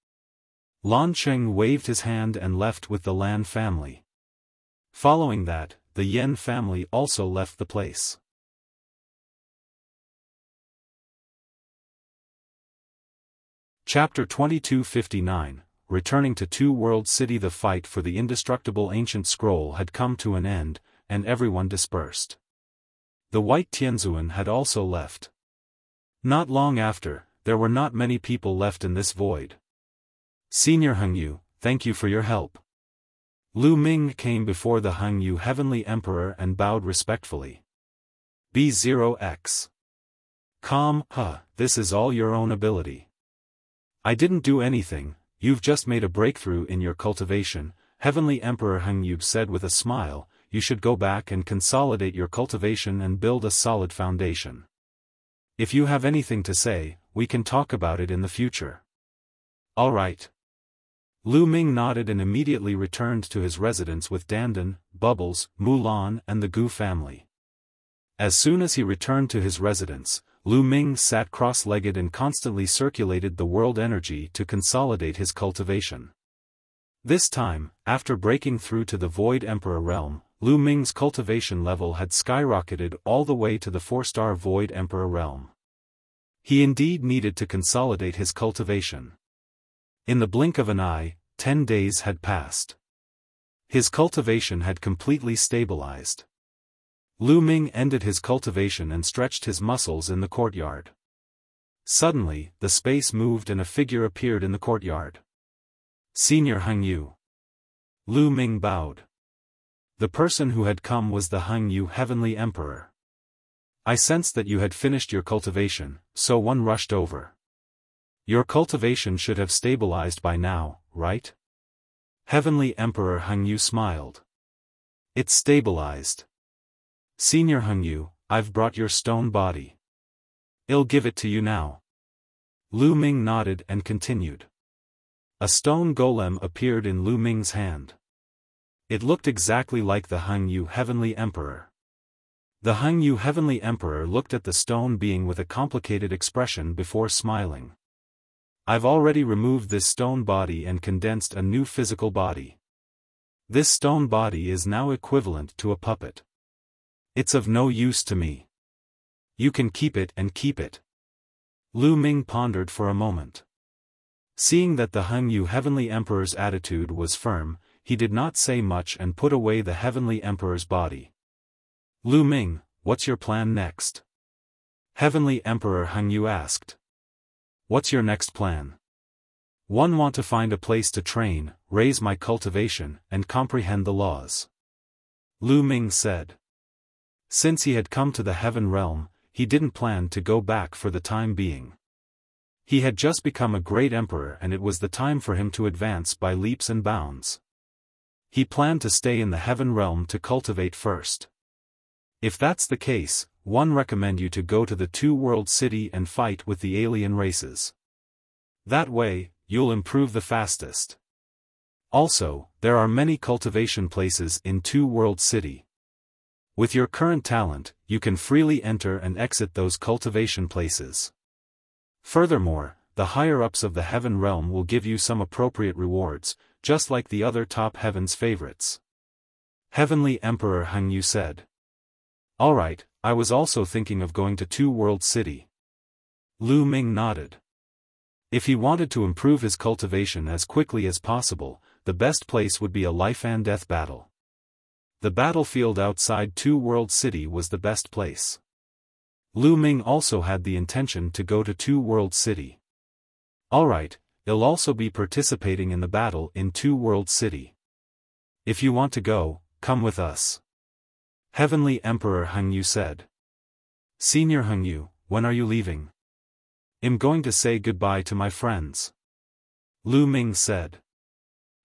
Lan Cheng waved his hand and left with the Lan family. Following that, the Yen family also left the place. Chapter 2259, Returning to Two World City. The fight for the indestructible ancient scroll had come to an end, and everyone dispersed. The White Tianzuan had also left. Not long after, there were not many people left in this void. Senior Heng Yu, thank you for your help. Lu Ming came before the Heng Yu Heavenly Emperor and bowed respectfully. B0x. Calm, this is all your own ability. I didn't do anything, you've just made a breakthrough in your cultivation, Heavenly Emperor Heng Yu said with a smile. You should go back and consolidate your cultivation and build a solid foundation. If you have anything to say, we can talk about it in the future. All right. Lu Ming nodded and immediately returned to his residence with Dandan, Bubbles, Mulan and the Gu family. As soon as he returned to his residence, Lu Ming sat cross-legged and constantly circulated the world energy to consolidate his cultivation. This time, after breaking through to the Void Emperor realm, Lu Ming's cultivation level had skyrocketed all the way to the 4-star Void Emperor realm. He indeed needed to consolidate his cultivation. In the blink of an eye, 10 days had passed. His cultivation had completely stabilized. Lu Ming ended his cultivation and stretched his muscles in the courtyard. Suddenly, the space moved and a figure appeared in the courtyard. Senior Heng Yu. Lu Ming bowed. The person who had come was the Heng Yu Heavenly Emperor. I sensed that you had finished your cultivation, so one rushed over. Your cultivation should have stabilized by now, right? Heavenly Emperor Heng Yu smiled. It's stabilized. Senior Heng Yu, I've brought your stone body. I'll give it to you now. Lu Ming nodded and continued. A stone golem appeared in Lu Ming's hand. It looked exactly like the Heng Yu Heavenly Emperor. The Heng Yu Heavenly Emperor looked at the stone being with a complicated expression before smiling. I've already removed this stone body and condensed a new physical body. This stone body is now equivalent to a puppet. It's of no use to me. You can keep it and keep it. Lu Ming pondered for a moment. Seeing that the Heng Yu Heavenly Emperor's attitude was firm, he did not say much and put away the Heavenly Emperor's body. Lu Ming, what's your plan next? Heavenly Emperor Heng Yu asked. What's your next plan? One want to find a place to train, raise my cultivation, and comprehend the laws. Lu Ming said. Since he had come to the Heaven realm, he didn't plan to go back for the time being. He had just become a great emperor and it was the time for him to advance by leaps and bounds. He planned to stay in the Heaven realm to cultivate first. If that's the case, one recommend you to go to the Two-World City and fight with the alien races. That way, you'll improve the fastest. Also, there are many cultivation places in Two-World City. With your current talent, you can freely enter and exit those cultivation places. Furthermore, the higher-ups of the Heaven realm will give you some appropriate rewards, just like the other top Heaven's favorites. Heavenly Emperor Heng Yu said. Alright, I was also thinking of going to Two-World City. Lu Ming nodded. If he wanted to improve his cultivation as quickly as possible, the best place would be a life-and-death battle. The battlefield outside Two-World City was the best place. Lu Ming also had the intention to go to Two-World City. Alright, he'll also be participating in the battle in Two-World City. If you want to go, come with us. Heavenly Emperor Heng Yu said. Senior Heng Yu, when are you leaving? I'm going to say goodbye to my friends. Lu Ming said.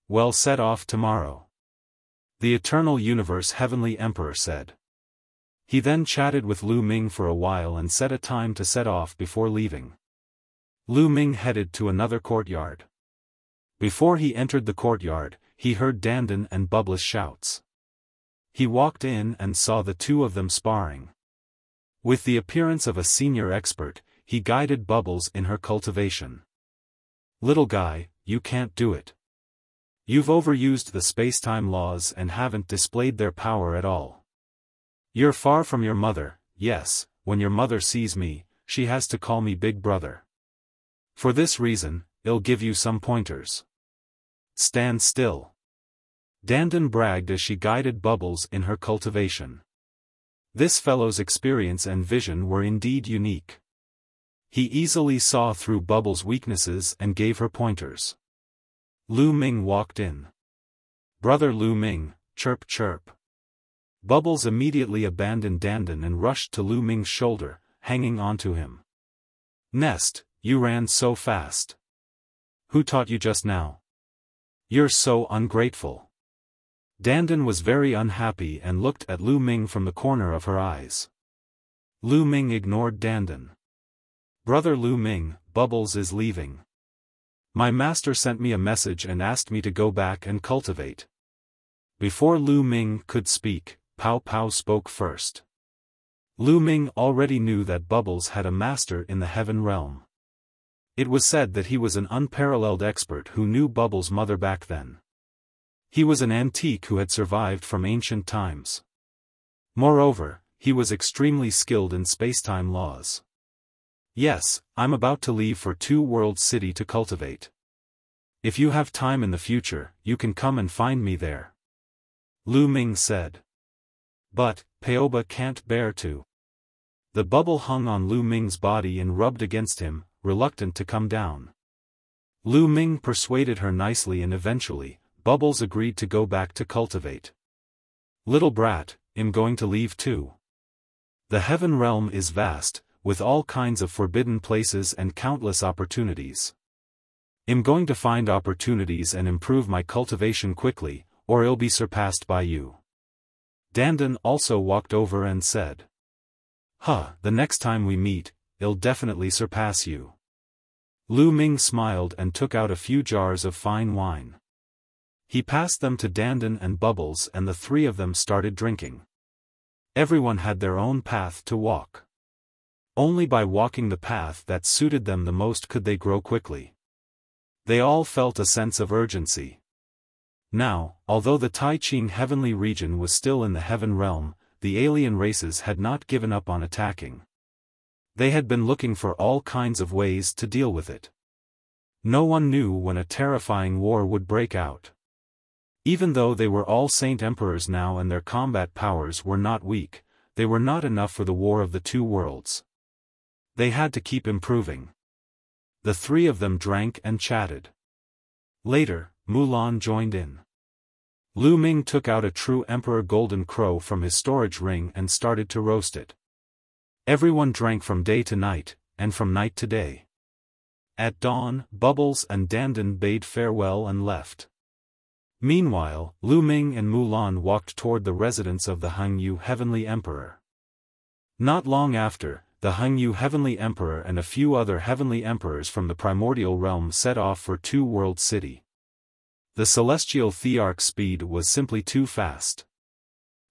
Well, set off tomorrow. The Eternal Universe Heavenly Emperor said. He then chatted with Lu Ming for a while and set a time to set off before leaving. Lu Ming headed to another courtyard. Before he entered the courtyard, he heard Dandan and Bubbles' shouts. He walked in and saw the two of them sparring. With the appearance of a senior expert, he guided Bubbles in her cultivation. "Little guy, you can't do it. You've overused the space-time laws and haven't displayed their power at all. You're far from your mother. Yes, when your mother sees me, she has to call me Big Brother. For this reason, I'll give you some pointers. Stand still." Dandan bragged as she guided Bubbles in her cultivation. This fellow's experience and vision were indeed unique. He easily saw through Bubbles' weaknesses and gave her pointers. Lu Ming walked in. "Brother Lu Ming, chirp chirp." Bubbles immediately abandoned Dandan and rushed to Lu Ming's shoulder, hanging onto him. "Nest, you ran so fast. Who taught you just now? You're so ungrateful." Dandan was very unhappy and looked at Lu Ming from the corner of her eyes. Lu Ming ignored Dandan. "Brother Lu Ming, Bubbles is leaving. My master sent me a message and asked me to go back and cultivate." Before Lu Ming could speak, Pow Pow spoke first. Lu Ming already knew that Bubbles had a master in the heaven realm. It was said that he was an unparalleled expert who knew Bubbles' mother back then. He was an antique who had survived from ancient times. Moreover, he was extremely skilled in spacetime laws. "Yes, I'm about to leave for Two World City to cultivate. If you have time in the future, you can come and find me there," Lu Ming said. "But, Paoba can't bear to." The bubble hung on Lu Ming's body and rubbed against him, reluctant to come down. Lu Ming persuaded her nicely and eventually, Bubbles agreed to go back to cultivate. "Little brat, I'm going to leave too. The heaven realm is vast, with all kinds of forbidden places and countless opportunities. I'm going to find opportunities and improve my cultivation quickly, or I'll be surpassed by you." Dandan also walked over and said. The next time we meet, I'll definitely surpass you." Lu Ming smiled and took out a few jars of fine wine. He passed them to Dandan and Bubbles and the three of them started drinking. Everyone had their own path to walk. Only by walking the path that suited them the most could they grow quickly. They all felt a sense of urgency. Now, although the Tai Ching heavenly region was still in the heaven realm, the alien races had not given up on attacking. They had been looking for all kinds of ways to deal with it. No one knew when a terrifying war would break out. Even though they were all Saint Emperors now and their combat powers were not weak, they were not enough for the War of the Two Worlds. They had to keep improving. The three of them drank and chatted. Later, Mulan joined in. Lu Ming took out a true Emperor golden crow from his storage ring and started to roast it. Everyone drank from day to night, and from night to day. At dawn, Bubbles and Dandan bade farewell and left. Meanwhile, Lu Ming and Mulan walked toward the residence of the Heng Yu Heavenly Emperor. Not long after, the Heng Yu Heavenly Emperor and a few other Heavenly Emperors from the primordial realm set off for Two World City. The celestial Thearch speed was simply too fast.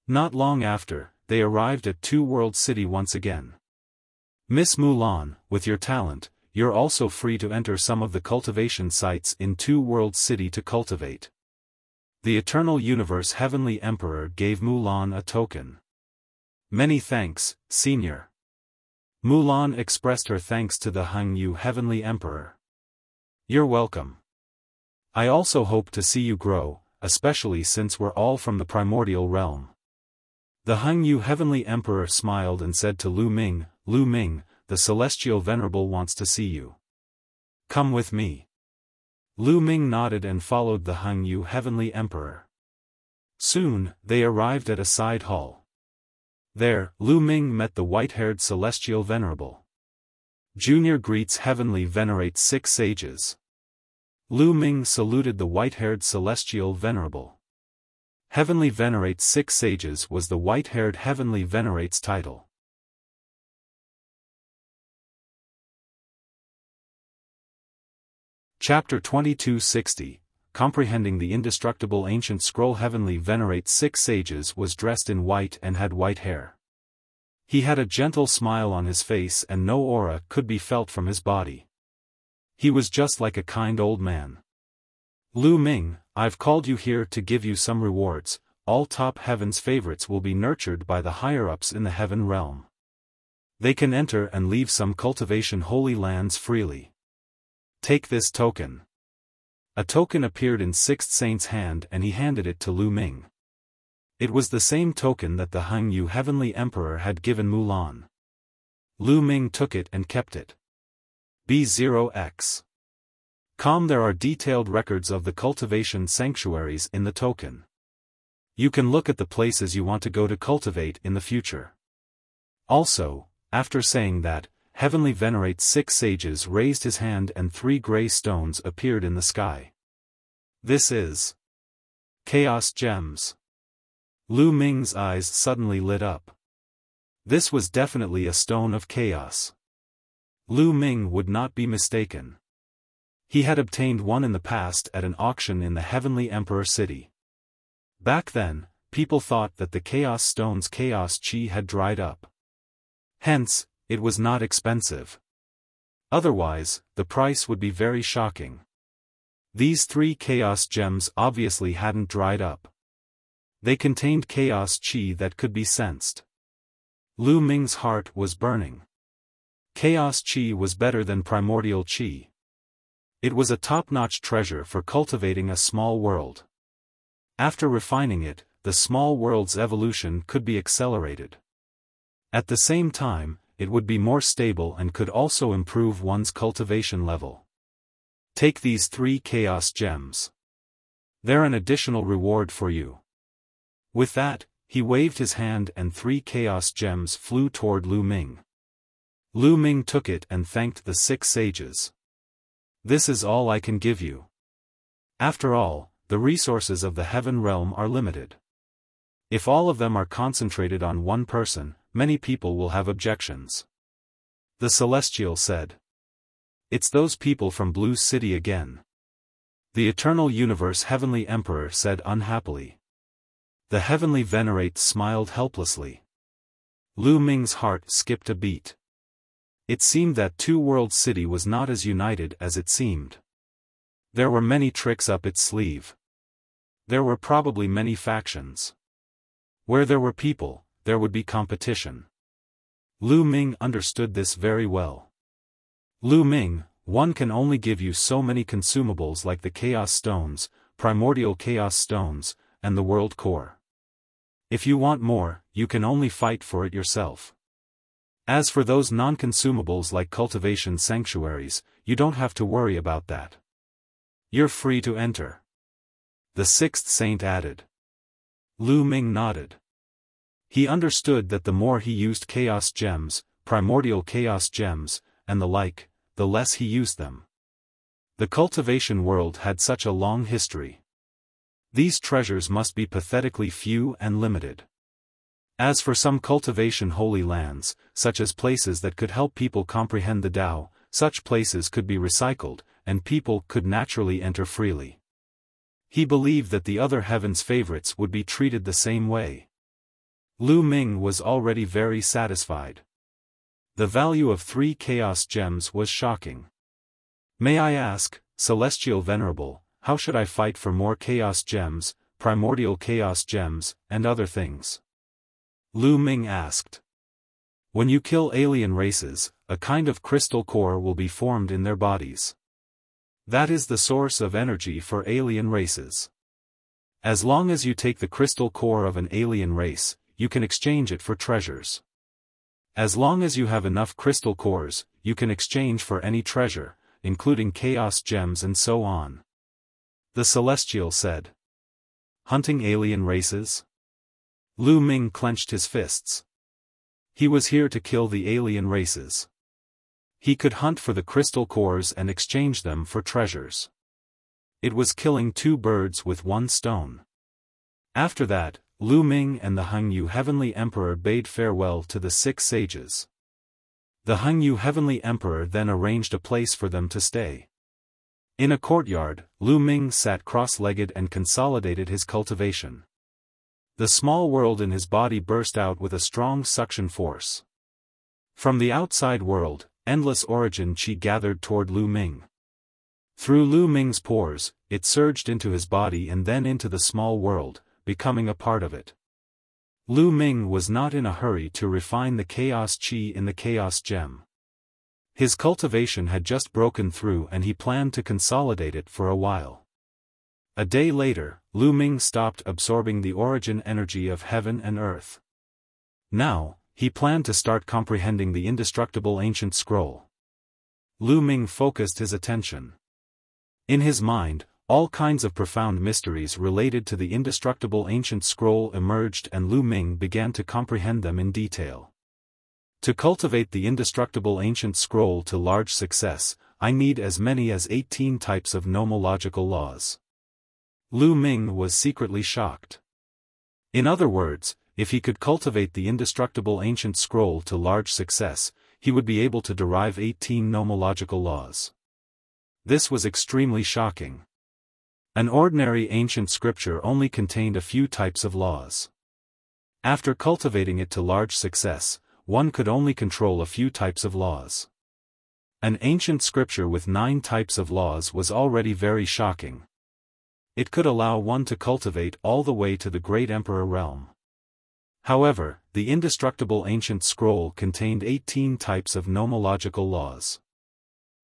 Not long after, they arrived at Two World City once again. "Miss Mulan, with your talent, you're also free to enter some of the cultivation sites in Two World City to cultivate." The Eternal Universe Heavenly Emperor gave Mulan a token. "Many thanks, Senior." Mulan expressed her thanks to the Heng Yu Heavenly Emperor. "You're welcome. I also hope to see you grow, especially since we're all from the primordial realm." The Heng Yu Heavenly Emperor smiled and said to Lu Ming, "Lu Ming, the Celestial Venerable wants to see you. Come with me." Lu Ming nodded and followed the Heng Yu Heavenly Emperor. Soon, they arrived at a side hall. There, Lu Ming met the white-haired Celestial Venerable. Junior greets Heavenly Venerate 6 sages. Lu Ming saluted the white-haired Celestial Venerable. Heavenly Venerate's 6 Sages was the white-haired Heavenly Venerate's title. Chapter 2260, Comprehending the Indestructible Ancient Scroll. Heavenly Venerate's 6 Sages was dressed in white and had white hair. He had a gentle smile on his face and no aura could be felt from his body. He was just like a kind old man. Lu Ming, I've called you here to give you some rewards. All top heaven's favorites will be nurtured by the higher-ups in the heaven realm. They can enter and leave some cultivation holy lands freely. Take this token. A token appeared in Sixth Saint's hand and he handed it to Lu Ming. It was the same token that the Heng Yu Heavenly Emperor had given Mulan. Lu Ming took it and kept it. B0x. There are detailed records of the cultivation sanctuaries in the token. You can look at the places you want to go to cultivate in the future. Also, after saying that, Heavenly Venerate's 6 sages raised his hand and 3 gray stones appeared in the sky. This is Chaos Gems. Lu Ming's eyes suddenly lit up. This was definitely a stone of chaos. Lu Ming would not be mistaken. He had obtained one in the past at an auction in the Heavenly Emperor City. Back then, people thought that the Chaos Stone's Chaos Chi had dried up. Hence, it was not expensive. Otherwise, the price would be very shocking. These 3 Chaos Gems obviously hadn't dried up. They contained Chaos Chi that could be sensed. Lu Ming's heart was burning. Chaos Chi was better than Primordial Chi. It was a top-notch treasure for cultivating a small world. After refining it, the small world's evolution could be accelerated. At the same time, it would be more stable and could also improve one's cultivation level. Take these 3 Chaos Gems. They're an additional reward for you. With that, he waved his hand and 3 Chaos Gems flew toward Lu Ming. Lu Ming took it and thanked the 6 sages. This is all I can give you. After all, the resources of the heaven realm are limited. If all of them are concentrated on one person, many people will have objections. The Celestial said. It's those people from Blue City again. The Eternal Universe Heavenly Emperor said unhappily. The Heavenly Venerate smiled helplessly. Lu Ming's heart skipped a beat. It seemed that Two World City was not as united as it seemed. There were many tricks up its sleeve. There were probably many factions. Where there were people, there would be competition. Lu Ming understood this very well. Lu Ming, one can only give you so many consumables like the Chaos Stones, Primordial Chaos Stones, and the World Core. If you want more, you can only fight for it yourself. As for those non-consumables like cultivation sanctuaries, you don't have to worry about that. You're free to enter. The 6th Saint added. Lu Ming nodded. He understood that the more he used Chaos Gems, Primordial Chaos Gems, and the like, the less he used them. The cultivation world had such a long history. These treasures must be pathetically few and limited. As for some cultivation holy lands, such as places that could help people comprehend the Tao, such places could be recycled, and people could naturally enter freely. He believed that the other heaven's favorites would be treated the same way. Lu Ming was already very satisfied. The value of 3 Chaos Gems was shocking. May I ask, Celestial Venerable, how should I fight for more Chaos Gems, Primordial Chaos Gems, and other things? Lu Ming asked. When you kill alien races, a kind of crystal core will be formed in their bodies. That is the source of energy for alien races. As long as you take the crystal core of an alien race, you can exchange it for treasures. As long as you have enough crystal cores, you can exchange for any treasure, including Chaos Gems and so on. The Celestial said. Hunting alien races? Lu Ming clenched his fists. He was here to kill the alien races. He could hunt for the crystal cores and exchange them for treasures. It was killing 2 birds with 1 stone. After that, Lu Ming and the Heng Yu Heavenly Emperor bade farewell to the 6 sages. The Heng Yu Heavenly Emperor then arranged a place for them to stay. In a courtyard, Lu Ming sat cross-legged and consolidated his cultivation. The small world in his body burst out with a strong suction force. From the outside world, endless origin chi gathered toward Lu Ming. Through Lu Ming's pores, it surged into his body and then into the small world, becoming a part of it. Lu Ming was not in a hurry to refine the chaos chi in the chaos gem. His cultivation had just broken through and he planned to consolidate it for a while. A day later, Lu Ming stopped absorbing the origin energy of heaven and earth. Now, he planned to start comprehending the indestructible ancient scroll. Lu Ming focused his attention. In his mind, all kinds of profound mysteries related to the indestructible ancient scroll emerged and Lu Ming began to comprehend them in detail. To cultivate the indestructible ancient scroll to large success, I need as many as 18 types of nomological laws. Lu Ming was secretly shocked. In other words, if he could cultivate the indestructible ancient scroll to large success, he would be able to derive 18 nomological laws. This was extremely shocking. An ordinary ancient scripture only contained a few types of laws. After cultivating it to large success, one could only control a few types of laws. An ancient scripture with 9 types of laws was already very shocking. It could allow one to cultivate all the way to the Great Emperor realm. However, the indestructible ancient scroll contained 18 types of nomological laws.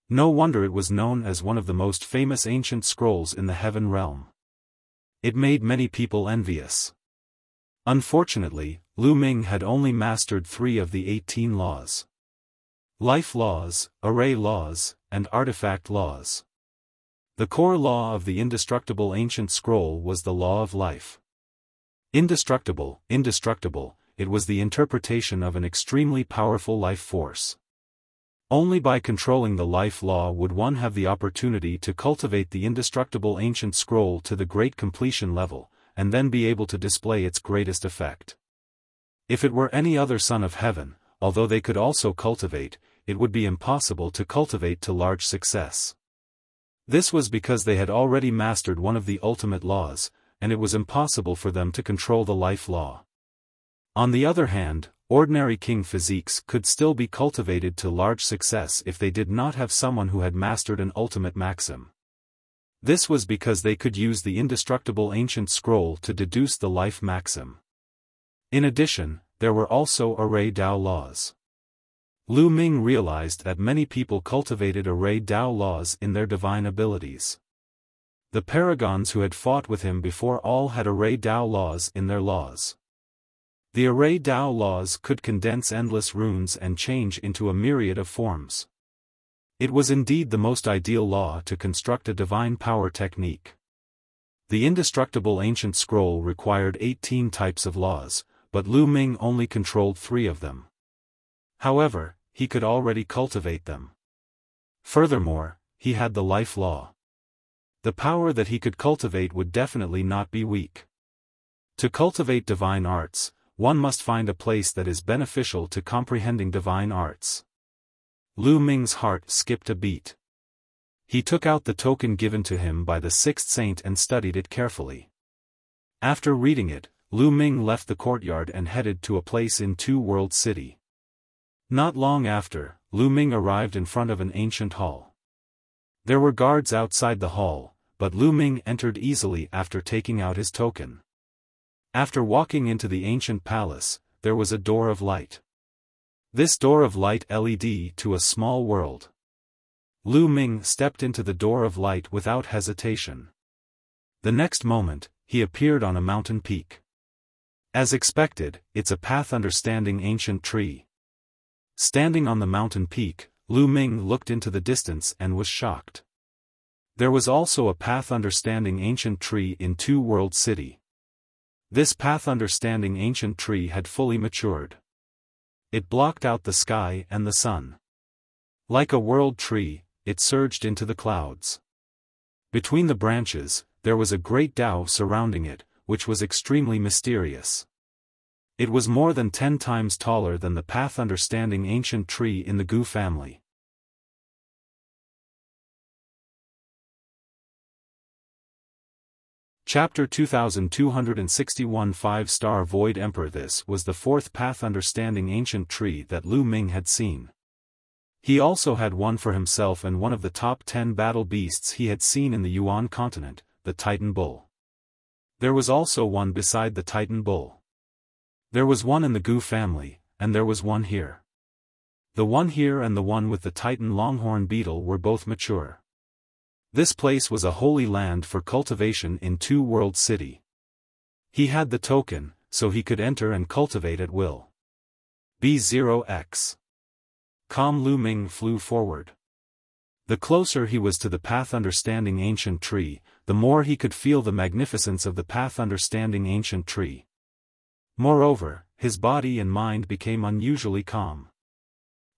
No wonder it was known as one of the most famous ancient scrolls in the heaven realm. It made many people envious. Unfortunately, Lu Ming had only mastered 3 of the 18 laws. Life laws, array laws, and artifact laws. The core law of the indestructible ancient scroll was the law of life. Indestructible, it was the interpretation of an extremely powerful life force. Only by controlling the life law would one have the opportunity to cultivate the indestructible ancient scroll to the great completion level, and then be able to display its greatest effect. If it were any other son of heaven, although they could also cultivate, it would be impossible to cultivate to large success. This was because they had already mastered one of the ultimate laws, and it was impossible for them to control the life law. On the other hand, ordinary king physiques could still be cultivated to large success if they did not have someone who had mastered an ultimate maxim. This was because they could use the indestructible ancient scroll to deduce the life maxim. In addition, there were also array Dao laws. Lu Ming realized that many people cultivated array Dao laws in their divine abilities. The paragons who had fought with him before all had array Dao laws in their laws. The array Dao laws could condense endless runes and change into a myriad of forms. It was indeed the most ideal law to construct a divine power technique. The indestructible ancient scroll required 18 types of laws, but Lu Ming only controlled 3 of them. However, he could already cultivate them. Furthermore, he had the life law. The power that he could cultivate would definitely not be weak. To cultivate divine arts, one must find a place that is beneficial to comprehending divine arts. Lu Ming's heart skipped a beat. He took out the token given to him by the 6th saint and studied it carefully. After reading it, Lu Ming left the courtyard and headed to a place in Two World City. Not long after, Lu Ming arrived in front of an ancient hall. There were guards outside the hall, but Lu Ming entered easily after taking out his token. After walking into the ancient palace, there was a door of light. This door of light led to a small world. Lu Ming stepped into the door of light without hesitation. The next moment, he appeared on a mountain peak. As expected, it's a path understanding ancient tree. Standing on the mountain peak, Lu Ming looked into the distance and was shocked. There was also a path understanding ancient tree in Two World City. This path understanding ancient tree had fully matured. It blocked out the sky and the sun. Like a world tree, it surged into the clouds. Between the branches, there was a great Tao surrounding it, which was extremely mysterious. It was more than 10 times taller than the path understanding ancient tree in the Gu family. Chapter 2261 5-star Void Emperor. This was the fourth path understanding ancient tree that Lu Ming had seen. He also had one for himself and one of the top 10 battle beasts he had seen in the Yuan continent, the Titan Bull. There was also one beside the Titan Bull. There was one in the Gu family, and there was one here. The one here and the one with the Titan Longhorn Beetle were both mature. This place was a holy land for cultivation in Two World City. He had the token, so he could enter and cultivate at will. B0x. Calm Lu Ming flew forward. The closer he was to the path understanding ancient tree, the more he could feel the magnificence of the path understanding ancient tree. Moreover, his body and mind became unusually calm.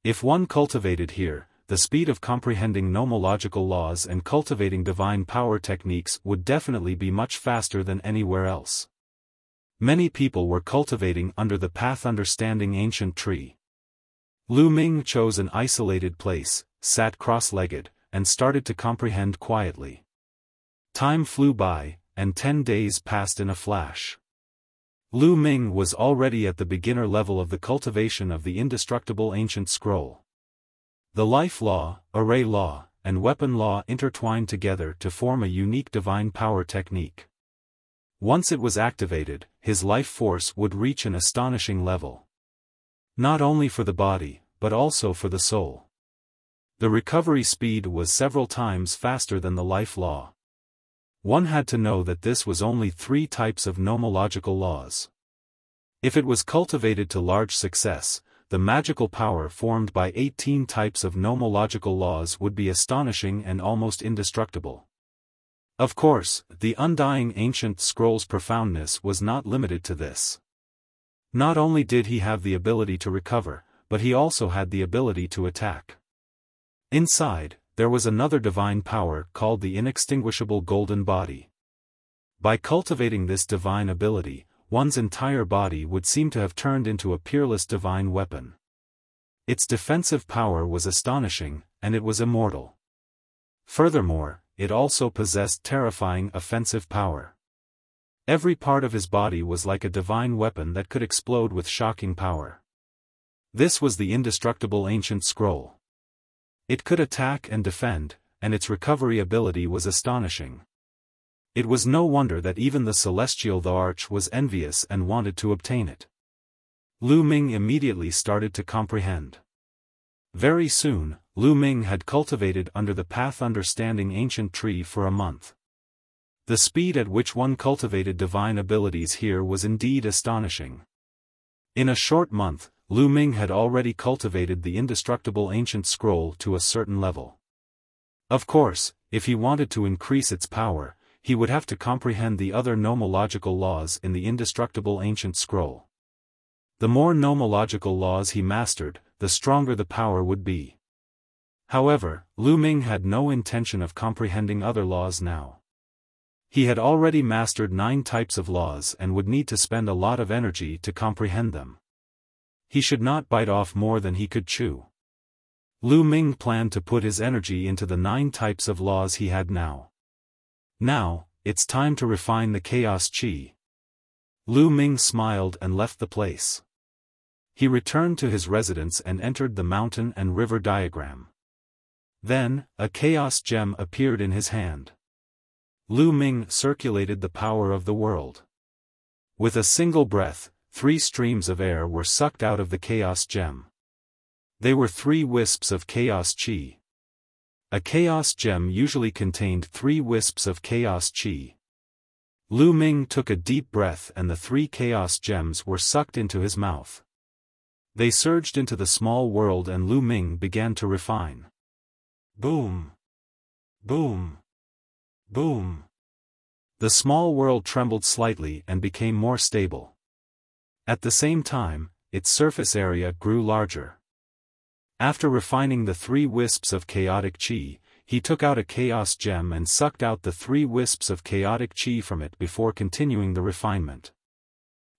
If one cultivated here, the speed of comprehending nomological laws and cultivating divine power techniques would definitely be much faster than anywhere else. Many people were cultivating under the path understanding ancient tree. Lu Ming chose an isolated place, sat cross-legged, and started to comprehend quietly. Time flew by, and 10 days passed in a flash. Lu Ming was already at the beginner level of the cultivation of the indestructible ancient scroll. The life law, array law, and weapon law intertwined together to form a unique divine power technique. Once it was activated, his life force would reach an astonishing level. Not only for the body, but also for the soul. The recovery speed was several times faster than the life law. One had to know that this was only 3 types of nomological laws. If it was cultivated to large success, the magical power formed by 18 types of nomological laws would be astonishing and almost indestructible. Of course, the undying ancient scroll's profoundness was not limited to this. Not only did he have the ability to recover, but he also had the ability to attack. Inside, there was another divine power called the inextinguishable golden body. By cultivating this divine ability, one's entire body would seem to have turned into a peerless divine weapon. Its defensive power was astonishing, and it was immortal. Furthermore, it also possessed terrifying offensive power. Every part of his body was like a divine weapon that could explode with shocking power. This was the indestructible ancient scroll. It could attack and defend, and its recovery ability was astonishing. It was no wonder that even the celestial Thearch was envious and wanted to obtain it. Lu Ming immediately started to comprehend. Very soon, Lu Ming had cultivated under the path understanding ancient tree for a month. The speed at which one cultivated divine abilities here was indeed astonishing. In a short month, Lu Ming had already cultivated the indestructible ancient scroll to a certain level. Of course, if he wanted to increase its power, he would have to comprehend the other nomological laws in the indestructible ancient scroll. The more nomological laws he mastered, the stronger the power would be. However, Lu Ming had no intention of comprehending other laws now. He had already mastered 9 types of laws and would need to spend a lot of energy to comprehend them. He should not bite off more than he could chew. Lu Ming planned to put his energy into the 9 types of laws he had now. Now, it's time to refine the chaos chi. Lu Ming smiled and left the place. He returned to his residence and entered the mountain and river diagram. Then, a chaos gem appeared in his hand. Lu Ming circulated the power of the world. With a single breath, 3 streams of air were sucked out of the chaos gem. They were 3 wisps of chaos chi. A chaos gem usually contained 3 wisps of chaos chi. Lu Ming took a deep breath and the 3 chaos gems were sucked into his mouth. They surged into the small world and Lu Ming began to refine. Boom! Boom! Boom! The small world trembled slightly and became more stable. At the same time, its surface area grew larger. After refining the 3 wisps of chaotic chi, he took out a chaos gem and sucked out the 3 wisps of chaotic chi from it before continuing the refinement.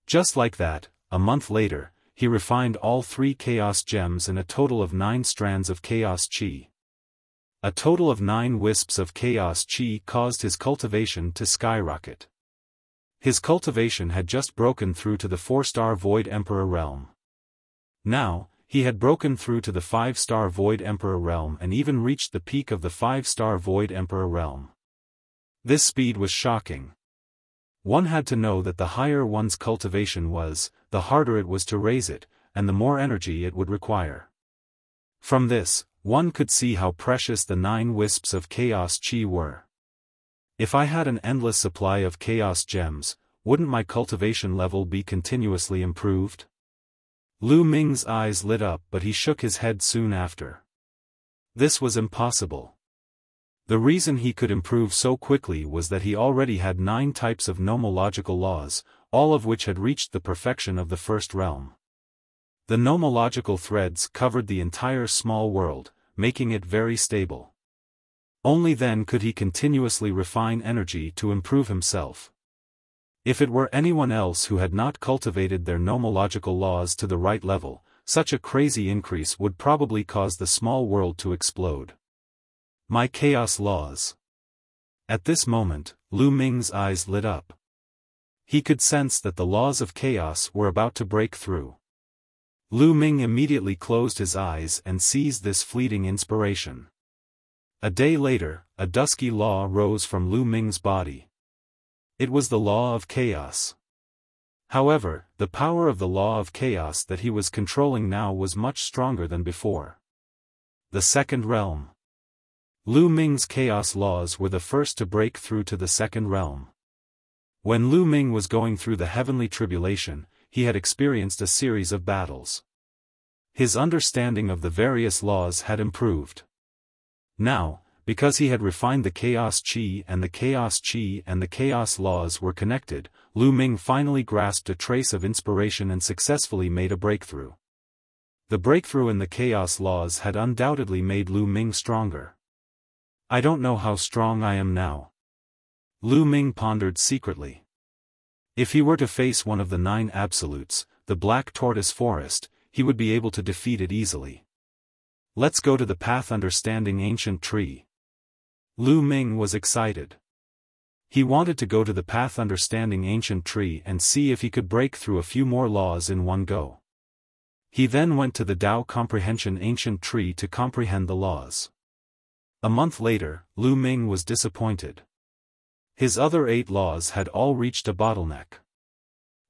Just like that, a month later, he refined all 3 chaos gems in a total of 9 strands of chaos chi. A total of 9 wisps of chaos chi caused his cultivation to skyrocket. His cultivation had just broken through to the 4-star Void Emperor realm. Now, he had broken through to the 5-star Void Emperor realm and even reached the peak of the 5-star Void Emperor realm. This speed was shocking. One had to know that the higher one's cultivation was, the harder it was to raise it, and the more energy it would require. From this, one could see how precious the 9 wisps of chaos chi were. If I had an endless supply of chaos gems, wouldn't my cultivation level be continuously improved? Lu Ming's eyes lit up, but he shook his head soon after. This was impossible. The reason he could improve so quickly was that he already had 9 types of nomological laws, all of which had reached the perfection of the first realm. The nomological threads covered the entire small world, making it very stable. Only then could he continuously refine energy to improve himself. If it were anyone else who had not cultivated their nomological laws to the right level, such a crazy increase would probably cause the small world to explode. My chaos laws. At this moment, Lu Ming's eyes lit up. He could sense that the laws of chaos were about to break through. Lu Ming immediately closed his eyes and seized this fleeting inspiration. A day later, a dusky law rose from Lu Ming's body. It was the law of chaos. However, the power of the law of chaos that he was controlling now was much stronger than before. The second realm. Lu Ming's chaos laws were the first to break through to the second realm. When Lu Ming was going through the Heavenly Tribulation, he had experienced a series of battles. His understanding of the various laws had improved. Now, because he had refined the chaos chi and the chaos chi and the chaos laws were connected, Lu Ming finally grasped a trace of inspiration and successfully made a breakthrough. The breakthrough in the chaos laws had undoubtedly made Lu Ming stronger. I don't know how strong I am now. Lu Ming pondered secretly. If he were to face one of the 9 absolutes, the Black Tortoise Forest, he would be able to defeat it easily. Let's go to the path understanding ancient tree. Lu Ming was excited. He wanted to go to the path understanding ancient tree and see if he could break through a few more laws in one go. He then went to the Tao comprehension ancient tree to comprehend the laws. A month later, Lu Ming was disappointed. His other 8 laws had all reached a bottleneck.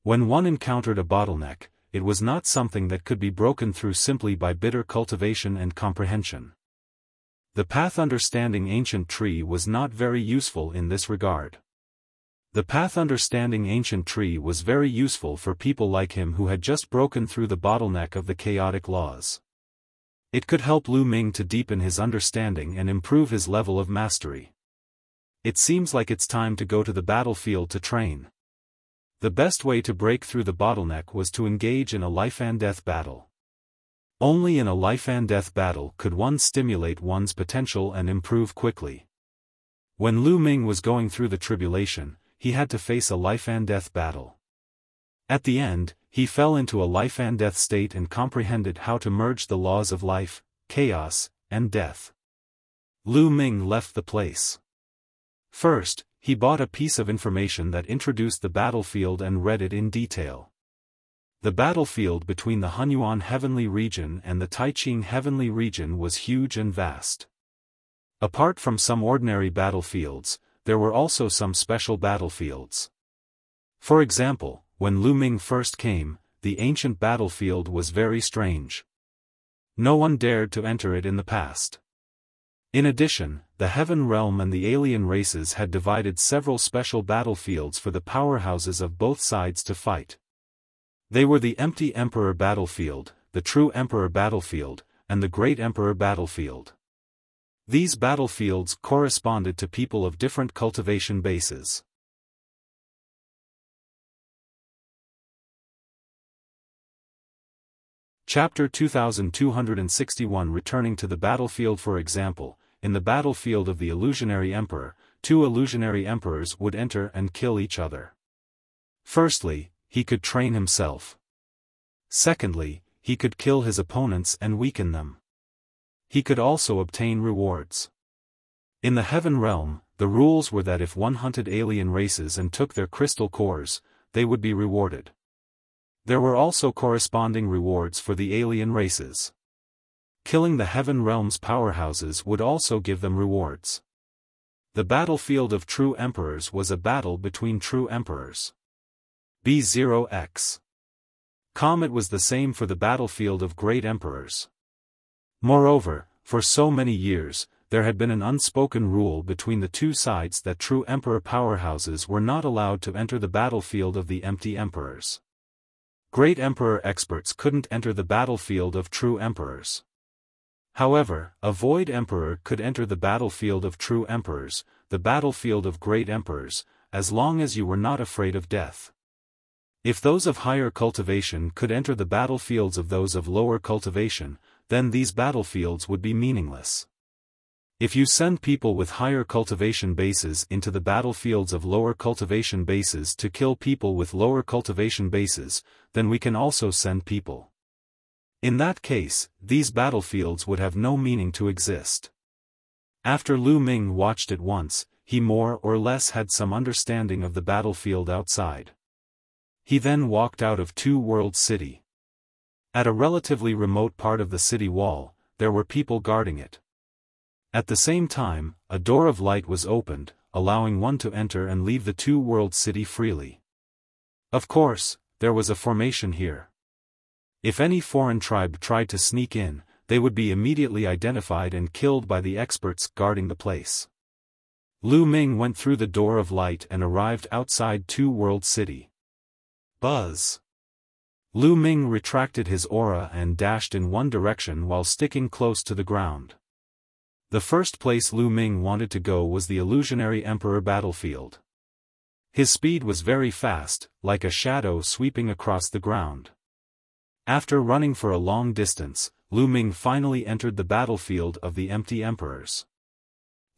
When one encountered a bottleneck, it was not something that could be broken through simply by bitter cultivation and comprehension. The path understanding ancient tree was not very useful in this regard. The path understanding ancient tree was very useful for people like him who had just broken through the bottleneck of the chaotic laws. It could help Lu Ming to deepen his understanding and improve his level of mastery. It seems like it's time to go to the battlefield to train. The best way to break through the bottleneck was to engage in a life-and-death battle. Only in a life-and-death battle could one stimulate one's potential and improve quickly. When Lu Ming was going through the tribulation, he had to face a life-and-death battle. At the end, he fell into a life-and-death state and comprehended how to merge the laws of life, chaos, and death. Lu Ming left the place. First, he bought a piece of information that introduced the battlefield and read it in detail. The battlefield between the Henyuan Heavenly Region and the Taiqing Heavenly Region was huge and vast. Apart from some ordinary battlefields, there were also some special battlefields. For example, when Lu Ming first came, the ancient battlefield was very strange. No one dared to enter it in the past. In addition, the Heaven Realm and the alien races had divided several special battlefields for the powerhouses of both sides to fight. They were the Empty Emperor Battlefield, the True Emperor Battlefield, and the Great Emperor Battlefield. These battlefields corresponded to people of different cultivation bases. Chapter 2261 Returning to the battlefield. For example, in the battlefield of the illusionary emperor, two illusionary emperors would enter and kill each other. Firstly, he could train himself. Secondly, he could kill his opponents and weaken them. He could also obtain rewards. In the heaven realm, the rules were that if one hunted alien races and took their crystal cores, they would be rewarded. There were also corresponding rewards for the alien races. Killing the heaven realm's powerhouses would also give them rewards. The battlefield of true emperors was a battle between true emperors. B0X. It was the same for the battlefield of great emperors. Moreover, for so many years, there had been an unspoken rule between the two sides that true emperor powerhouses were not allowed to enter the battlefield of the empty emperors. Great emperor experts couldn't enter the battlefield of true emperors. However, a void emperor could enter the battlefield of true emperors, the battlefield of great emperors, as long as you were not afraid of death. If those of higher cultivation could enter the battlefields of those of lower cultivation, then these battlefields would be meaningless. If you send people with higher cultivation bases into the battlefields of lower cultivation bases to kill people with lower cultivation bases, then we can also send people. In that case, these battlefields would have no meaning to exist. After Lu Ming watched it once, he more or less had some understanding of the battlefield outside. He then walked out of Two Worlds City. At a relatively remote part of the city wall, there were people guarding it. At the same time, a door of light was opened, allowing one to enter and leave the Two Worlds City freely. Of course, there was a formation here. If any foreign tribe tried to sneak in, they would be immediately identified and killed by the experts guarding the place. Lu Ming went through the door of light and arrived outside Two Worlds City. Buzz! Lu Ming retracted his aura and dashed in one direction while sticking close to the ground. The first place Lu Ming wanted to go was the illusionary emperor battlefield. His speed was very fast, like a shadow sweeping across the ground. After running for a long distance, Lu Ming finally entered the battlefield of the empty emperors.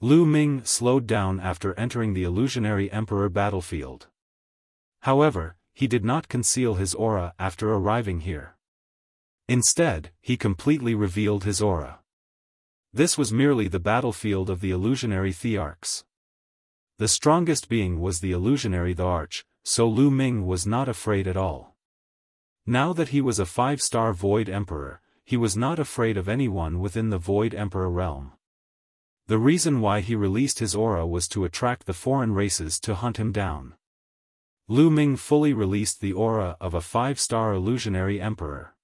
Lu Ming slowed down after entering the illusionary emperor battlefield. However, he did not conceal his aura after arriving here. Instead, he completely revealed his aura. This was merely the battlefield of the illusionary Thearchs. The strongest being was the illusionary Thearch, so Lu Ming was not afraid at all. Now that he was a 5-star Void Emperor, he was not afraid of anyone within the Void Emperor realm. The reason why he released his aura was to attract the foreign races to hunt him down. Lu Ming fully released the aura of a 5-star illusionary emperor.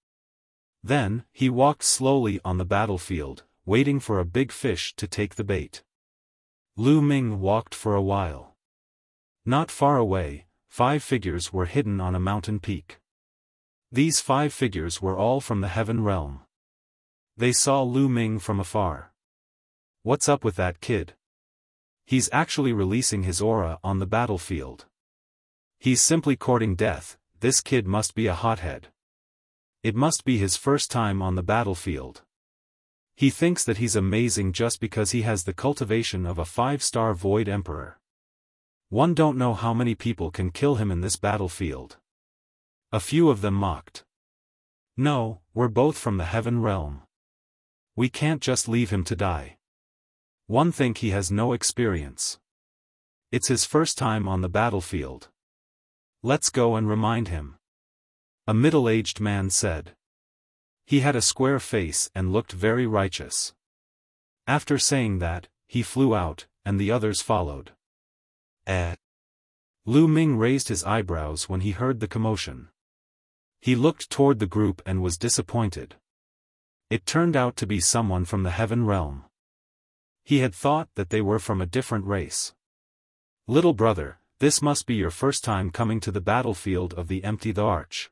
Then, he walked slowly on the battlefield, waiting for a big fish to take the bait. Lu Ming walked for a while. Not far away, 5 figures were hidden on a mountain peak. These 5 figures were all from the heaven realm. They saw Lu Ming from afar. What's up with that kid? He's actually releasing his aura on the battlefield. He's simply courting death, this kid must be a hothead. It must be his first time on the battlefield. He thinks that he's amazing just because he has the cultivation of a 5-star Void Emperor. One don't know how many people can kill him in this battlefield. A few of them mocked. No, we're both from the heaven realm. We can't just leave him to die. One think he has no experience. It's his first time on the battlefield. Let's go and remind him. A middle-aged man said. He had a square face and looked very righteous. After saying that, he flew out, and the others followed. Lu Ming raised his eyebrows when he heard the commotion. He looked toward the group and was disappointed. It turned out to be someone from the heaven realm. He had thought that they were from a different race. Little brother, this must be your first time coming to the battlefield of the empty Thearch.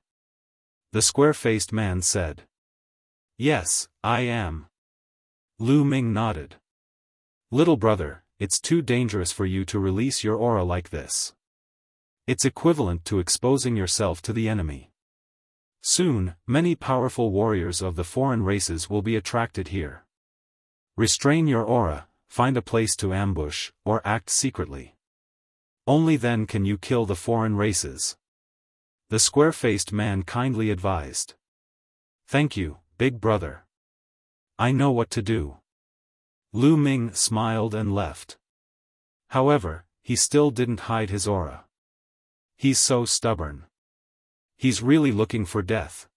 The square-faced man said. Yes, I am. Lu Ming nodded. Little brother, it's too dangerous for you to release your aura like this. It's equivalent to exposing yourself to the enemy. Soon, many powerful warriors of the foreign races will be attracted here. Restrain your aura, find a place to ambush, or act secretly. Only then can you kill the foreign races. The square-faced man kindly advised. Thank you, big brother. I know what to do. Lu Ming smiled and left. However, he still didn't hide his aura. He's so stubborn. He's really looking for death.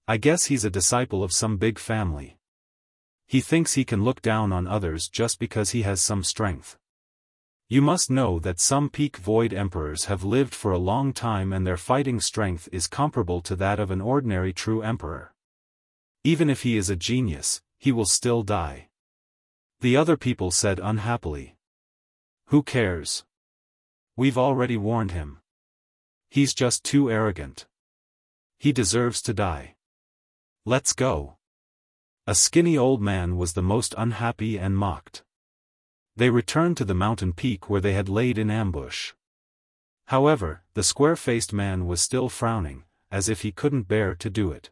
I guess he's a disciple of some big family. He thinks he can look down on others just because he has some strength. You must know that some peak void emperors have lived for a long time and their fighting strength is comparable to that of an ordinary true emperor. Even if he is a genius, he will still die. The other people said unhappily. Who cares? We've already warned him. He's just too arrogant. He deserves to die. Let's go. A skinny old man was the most unhappy and mocked. They returned to the mountain peak where they had laid in ambush. However, the square-faced man was still frowning, as if he couldn't bear to do it.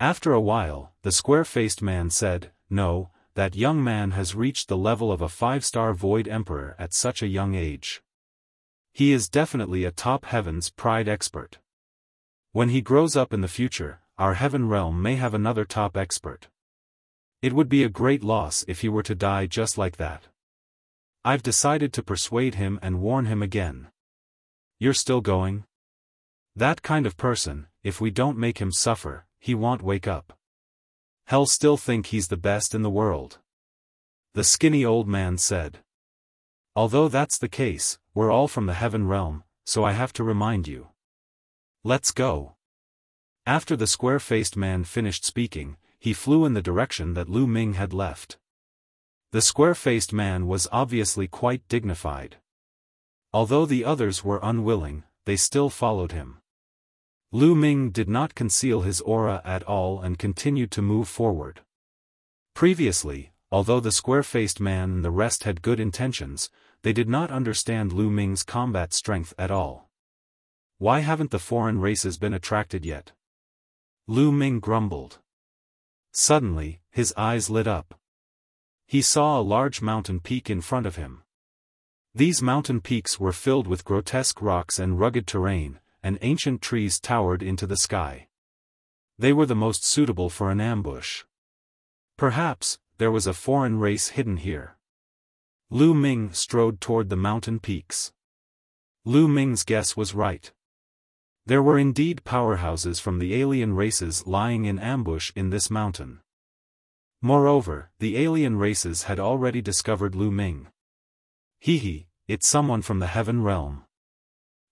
After a while, the square-faced man said, "No, that young man has reached the level of a 5-star Void Emperor at such a young age. He is definitely a top Heaven's Pride expert. When he grows up in the future, our Heaven realm may have another top expert. It would be a great loss if he were to die just like that. I've decided to persuade him and warn him again. You're still going? That kind of person, if we don't make him suffer, he won't wake up. He'll still think he's the best in the world." The skinny old man said. "Although that's the case, we're all from the Heaven realm, so I have to remind you. Let's go." After the square-faced man finished speaking, he flew in the direction that Lu Ming had left. The square-faced man was obviously quite dignified. Although the others were unwilling, they still followed him. Lu Ming did not conceal his aura at all and continued to move forward. Previously, although the square-faced man and the rest had good intentions, they did not understand Lu Ming's combat strength at all. Why haven't the foreign races been attracted yet? Lu Ming grumbled. Suddenly, his eyes lit up. He saw a large mountain peak in front of him. These mountain peaks were filled with grotesque rocks and rugged terrain, and ancient trees towered into the sky. They were the most suitable for an ambush. Perhaps, there was a foreign race hidden here. Lu Ming strode toward the mountain peaks. Lu Ming's guess was right. There were indeed powerhouses from the alien races lying in ambush in this mountain. Moreover, the alien races had already discovered Lu Ming. Hee, it's someone from the Heaven realm.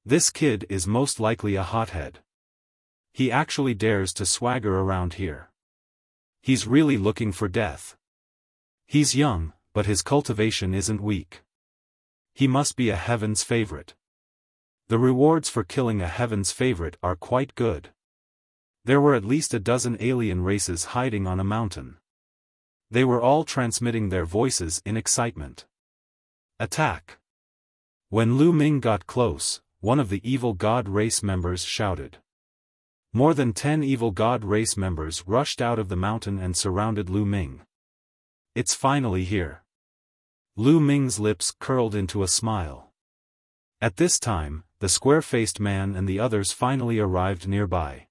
This kid is most likely a hothead. He actually dares to swagger around here. He's really looking for death. He's young, but his cultivation isn't weak. He must be a Heaven's favorite. The rewards for killing a Heaven's favorite are quite good. There were at least a dozen alien races hiding on a mountain. They were all transmitting their voices in excitement. Attack! When Lu Ming got close, one of the evil god race members shouted. More than 10 evil god race members rushed out of the mountain and surrounded Lu Ming. It's finally here. Lu Ming's lips curled into a smile. At this time, the square-faced man and the others finally arrived nearby.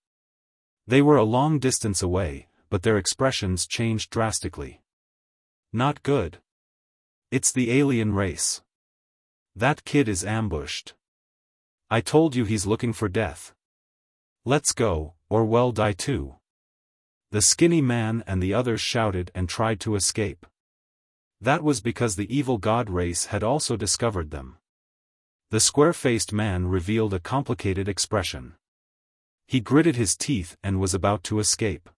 They were a long distance away, but their expressions changed drastically. Not good. It's the alien race. That kid is ambushed. I told you he's looking for death. Let's go, or we'll die too. The skinny man and the others shouted and tried to escape. That was because the evil god race had also discovered them. The square-faced man revealed a complicated expression. He gritted his teeth and was about to escape.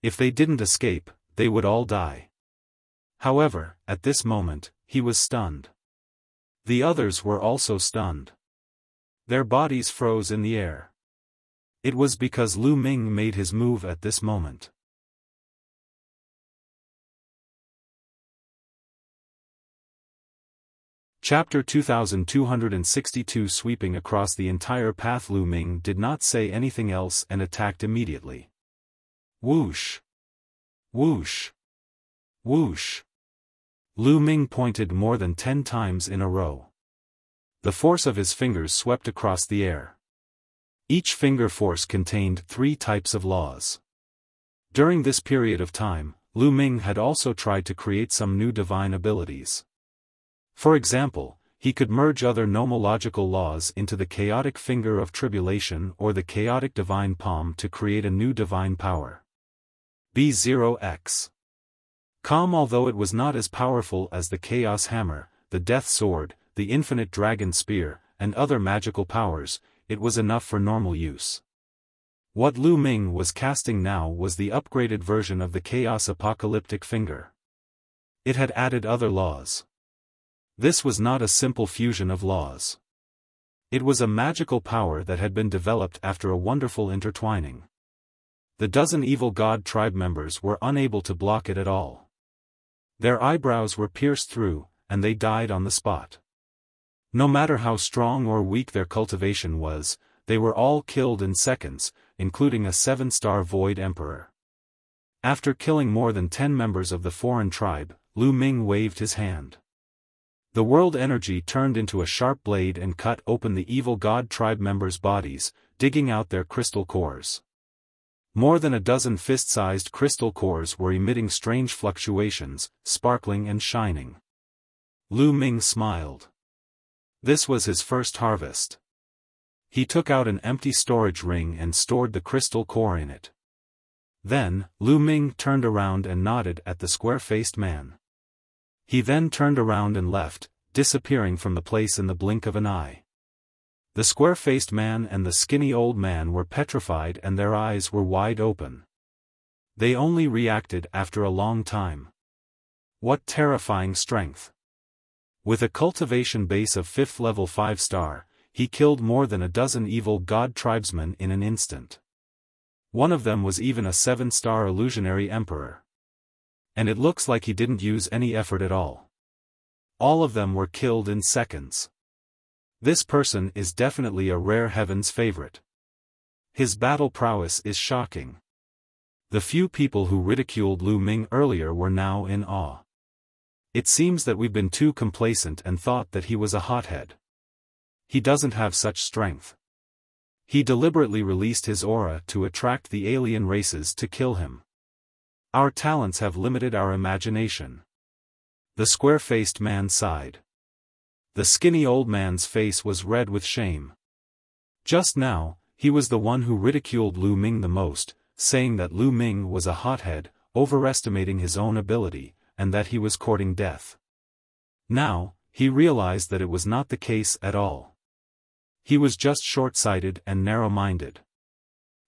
If they didn't escape, they would all die. However, at this moment, he was stunned. The others were also stunned. Their bodies froze in the air. It was because Lu Ming made his move at this moment. Chapter 2262. Sweeping across the entire path, Lu Ming did not say anything else and attacked immediately. Whoosh! Whoosh! Whoosh! Lu Ming pointed more than 10 times in a row. The force of his fingers swept across the air. Each finger force contained 3 types of laws. During this period of time, Lu Ming had also tried to create some new divine abilities. For example, he could merge other nomological laws into the chaotic finger of tribulation or the chaotic divine palm to create a new divine power. B0x. Calm. Although it was not as powerful as the Chaos Hammer, the Death Sword, the Infinite Dragon Spear, and other magical powers, it was enough for normal use. What Lu Ming was casting now was the upgraded version of the Chaos Apocalyptic Finger. It had added other laws. This was not a simple fusion of laws. It was a magical power that had been developed after a wonderful intertwining. The dozen evil god tribe members were unable to block it at all. Their eyebrows were pierced through, and they died on the spot. No matter how strong or weak their cultivation was, they were all killed in seconds, including a 7-star Void Emperor. After killing more than 10 members of the foreign tribe, Lu Ming waved his hand. The world energy turned into a sharp blade and cut open the evil god tribe members' bodies, digging out their crystal cores. More than a dozen fist-sized crystal cores were emitting strange fluctuations, sparkling and shining. Lu Ming smiled. This was his first harvest. He took out an empty storage ring and stored the crystal core in it. Then, Lu Ming turned around and nodded at the square-faced man. He then turned around and left, disappearing from the place in the blink of an eye. The square-faced man and the skinny old man were petrified and their eyes were wide open. They only reacted after a long time. What terrifying strength! With a cultivation base of 5th level 5-star, he killed more than a dozen evil god tribesmen in an instant. One of them was even a 7-star illusionary emperor. And it looks like he didn't use any effort at all. All of them were killed in seconds. This person is definitely a rare heaven's favorite. His battle prowess is shocking. The few people who ridiculed Lu Ming earlier were now in awe. It seems that we've been too complacent and thought that he was a hothead. He doesn't have such strength. He deliberately released his aura to attract the alien races to kill him. Our talents have limited our imagination. The square-faced man sighed. The skinny old man's face was red with shame. Just now, he was the one who ridiculed Lu Ming the most, saying that Lu Ming was a hothead, overestimating his own ability, and that he was courting death. Now, he realized that it was not the case at all. He was just short-sighted and narrow-minded.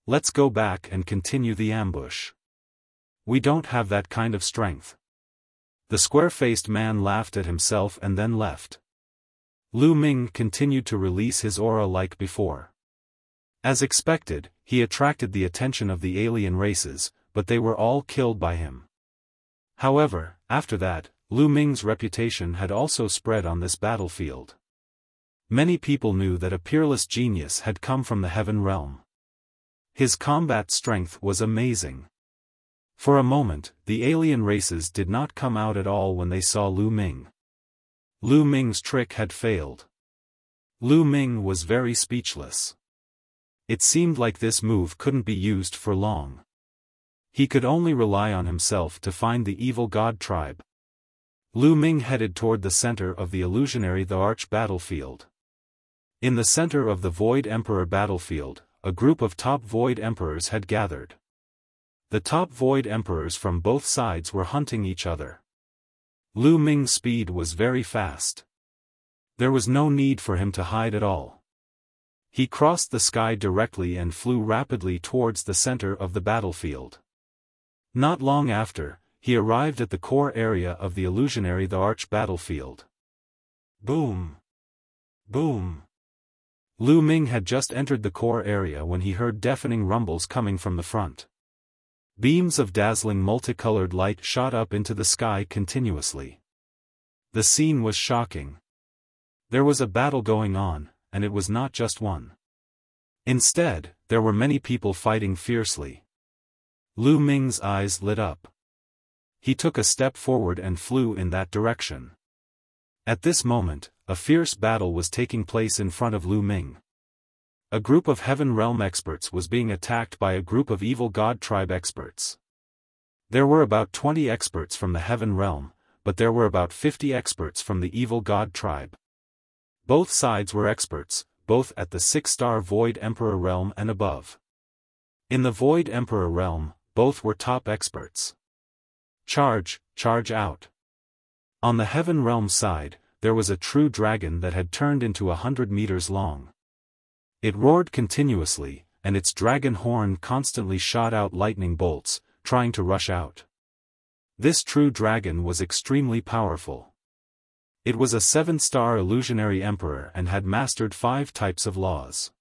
Let's go back and continue the ambush. We don't have that kind of strength. The square-faced man laughed at himself and then left. Lu Ming continued to release his aura like before. As expected, he attracted the attention of the alien races, but they were all killed by him. However, after that, Lu Ming's reputation had also spread on this battlefield. Many people knew that a peerless genius had come from the heaven realm. His combat strength was amazing. For a moment, the alien races did not come out at all when they saw Lu Ming. Lu Ming's trick had failed. Lu Ming was very speechless. It seemed like this move couldn't be used for long. He could only rely on himself to find the evil god tribe. Lu Ming headed toward the center of the illusionary Thearch battlefield. In the center of the Void Emperor battlefield, a group of top Void Emperors had gathered. The top Void Emperors from both sides were hunting each other. Lu Ming's speed was very fast. There was no need for him to hide at all. He crossed the sky directly and flew rapidly towards the center of the battlefield. Not long after, he arrived at the core area of the illusionary Thearch battlefield. Boom! Boom! Lu Ming had just entered the core area when he heard deafening rumbles coming from the front. Beams of dazzling multicolored light shot up into the sky continuously. The scene was shocking. There was a battle going on, and it was not just one. Instead, there were many people fighting fiercely. Lu Ming's eyes lit up. he took a step forward and flew in that direction. At this moment, a fierce battle was taking place in front of Lu Ming. A group of Heaven Realm experts was being attacked by a group of evil God tribe experts. There were about 20 experts from the Heaven Realm, but there were about 50 experts from the evil God tribe. Both sides were experts, both at the 6-star Void Emperor realm and above. In the Void Emperor realm, both were top experts. Charge out. On the Heaven Realm side, there was a true dragon that had turned into 100 meters long. It roared continuously, and its dragon horn constantly shot out lightning bolts, trying to rush out. This true dragon was extremely powerful. It was a 7-star illusionary emperor and had mastered 5 types of laws.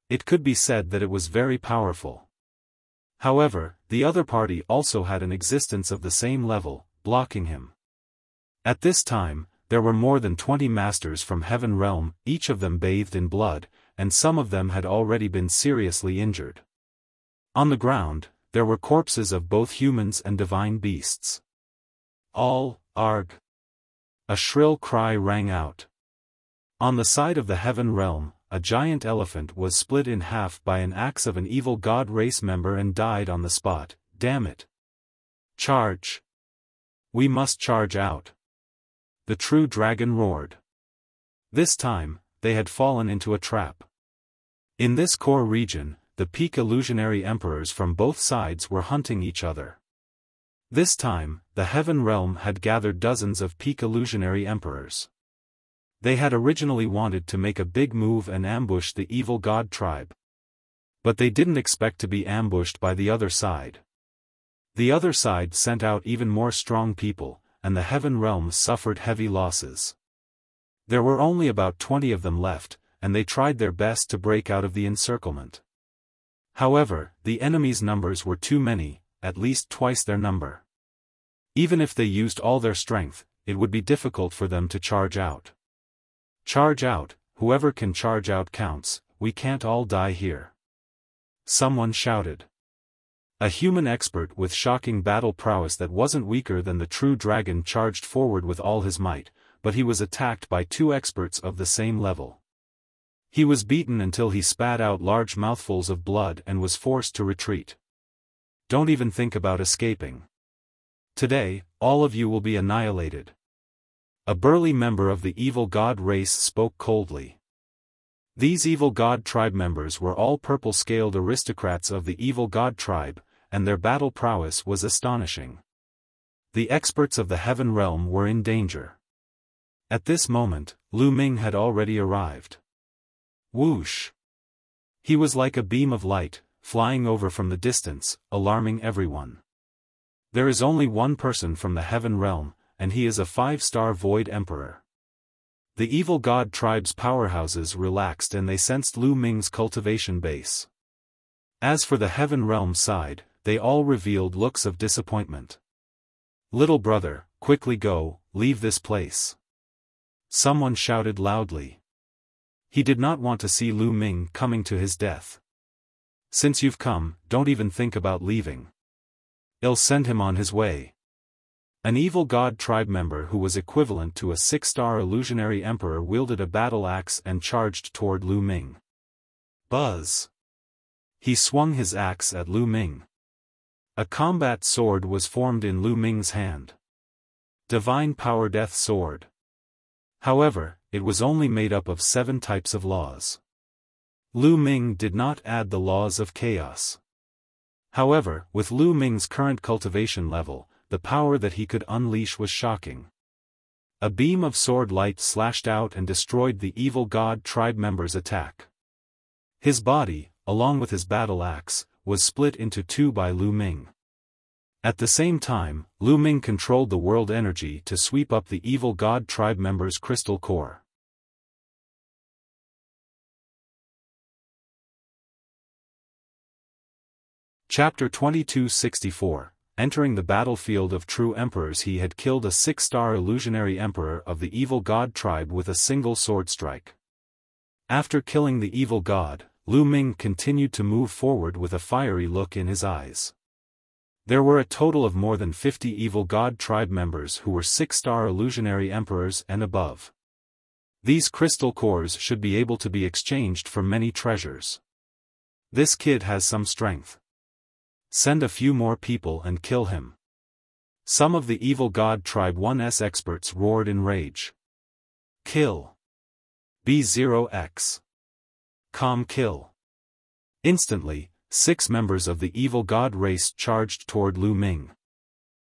It could be said that it was very powerful. However, the other party also had an existence of the same level, blocking him. At this time, there were more than 20 masters from Heaven Realm, each of them bathed in blood, and some of them had already been seriously injured. On the ground, there were corpses of both humans and divine beasts. All, arg! A shrill cry rang out. On the side of the Heaven Realm, a giant elephant was split in half by an axe of an evil god race member and died on the spot. Damn it! Charge! We must charge out! The true dragon roared. This time, they had fallen into a trap. In this core region, the peak illusionary emperors from both sides were hunting each other. This time, the Heaven Realm had gathered dozens of peak illusionary emperors. They had originally wanted to make a big move and ambush the evil god tribe. But they didn't expect to be ambushed by the other side. The other side sent out even more strong people, and the Heaven Realm suffered heavy losses. There were only about 20 of them left, and they tried their best to break out of the encirclement. However, the enemy's numbers were too many, at least twice their number. Even if they used all their strength, it would be difficult for them to charge out. Charge out, whoever can charge out counts, we can't all die here. Someone shouted. A human expert with shocking battle prowess that wasn't weaker than the true dragon charged forward with all his might, but he was attacked by 2 experts of the same level. He was beaten until he spat out large mouthfuls of blood and was forced to retreat. Don't even think about escaping. Today, all of you will be annihilated. A burly member of the evil god race spoke coldly. These evil god tribe members were all purple-scaled aristocrats of the evil god tribe, and their battle prowess was astonishing. The experts of the Heaven Realm were in danger. At this moment, Lu Ming had already arrived. Whoosh! He was like a beam of light, flying over from the distance, alarming everyone. There is only one person from the Heaven Realm, and he is a 5-star Void Emperor. The evil god tribe's powerhouses relaxed and they sensed Lu Ming's cultivation base. As for the Heaven Realm side, they all revealed looks of disappointment. Little brother, quickly go, leave this place. Someone shouted loudly. He did not want to see Lu Ming coming to his death. Since you've come, don't even think about leaving. I'll send him on his way. An evil god tribe member who was equivalent to a 6-star illusionary emperor wielded a battle axe and charged toward Lu Ming. Buzz! He swung his axe at Lu Ming. A combat sword was formed in Lu Ming's hand. Divine Power Death Sword. However, it was only made up of 7 types of laws. Lu Ming did not add the laws of chaos. However, with Lu Ming's current cultivation level, the power that he could unleash was shocking. A beam of sword light slashed out and destroyed the evil god tribe member's attack. His body, along with his battle axe, was split into 2 by Lu Ming. At the same time, Lu Ming controlled the world energy to sweep up the evil god tribe member's crystal core. Chapter 2264. Entering the battlefield of true emperors, he had killed a 6-star illusionary emperor of the evil god tribe with a single sword strike. After killing the evil god, Lu Ming continued to move forward with a fiery look in his eyes. There were a total of more than 50 evil god tribe members who were 6-star illusionary emperors and above. These crystal cores should be able to be exchanged for many treasures. This kid has some strength. Send a few more people and kill him. Some of the evil god tribe 1's experts roared in rage. Kill. B0X. Kill. Instantly, 6 members of the evil god race charged toward Lu Ming.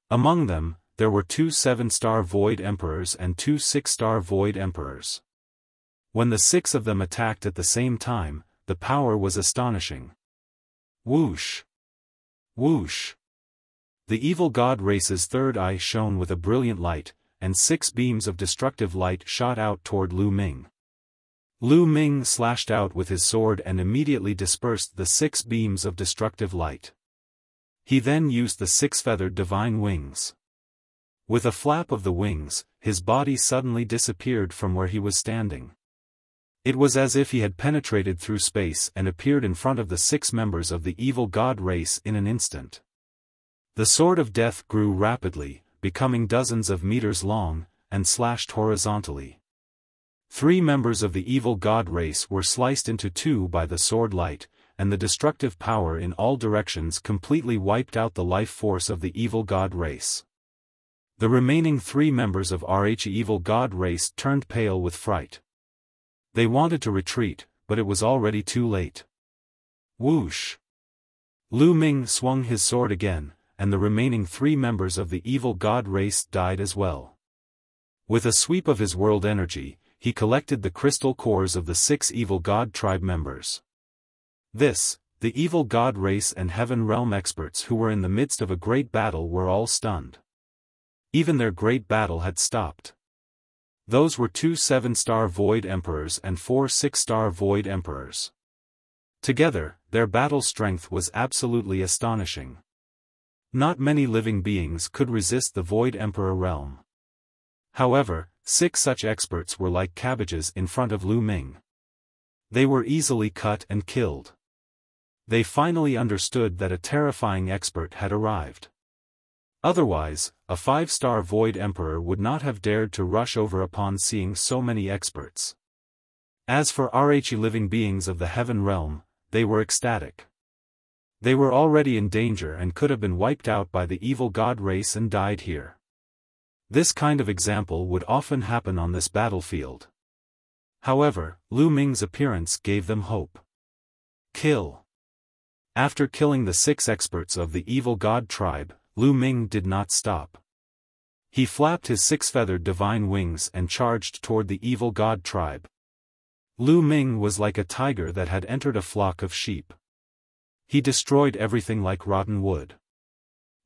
Among them, there were 2 7-star Void Emperors and 2 6-star Void Emperors. When the 6 of them attacked at the same time, the power was astonishing. Whoosh! Whoosh! The evil god race's third eye shone with a brilliant light, and 6 beams of destructive light shot out toward Lu Ming. Lu Ming slashed out with his sword and immediately dispersed the 6 beams of destructive light. He then used the 6-feathered divine wings. With a flap of the wings, his body suddenly disappeared from where he was standing. It was as if he had penetrated through space and appeared in front of the 6 members of the evil god race in an instant. The sword of death grew rapidly, becoming dozens of meters long, and slashed horizontally. 3 members of the evil god race were sliced into 2 by the sword light, and the destructive power in all directions completely wiped out the life force of the evil god race. The remaining 3 members of RH evil god race turned pale with fright. They wanted to retreat, but it was already too late. Whoosh! Lu Ming swung his sword again, and the remaining 3 members of the evil god race died as well. With a sweep of his world energy, he collected the crystal cores of the 6 evil god tribe members. The evil god race and heaven realm experts who were in the midst of a great battle were all stunned. Even their great battle had stopped. Those were 2 7-star Void Emperors and 4 6-star Void Emperors. Together, their battle strength was absolutely astonishing. Not many living beings could resist the Void Emperor realm. However, 6 such experts were like cabbages in front of Lu Ming. They were easily cut and killed. They finally understood that a terrifying expert had arrived. Otherwise, a 5-star Void Emperor would not have dared to rush over upon seeing so many experts. As for RH living beings of the heaven realm, they were ecstatic. They were already in danger and could have been wiped out by the evil god race and died here. This kind of example would often happen on this battlefield. However, Lu Ming's appearance gave them hope. Kill. After killing the 6 experts of the evil god tribe, Lu Ming did not stop. He flapped his 6-feathered divine wings and charged toward the evil god tribe. Lu Ming was like a tiger that had entered a flock of sheep. He destroyed everything like rotten wood.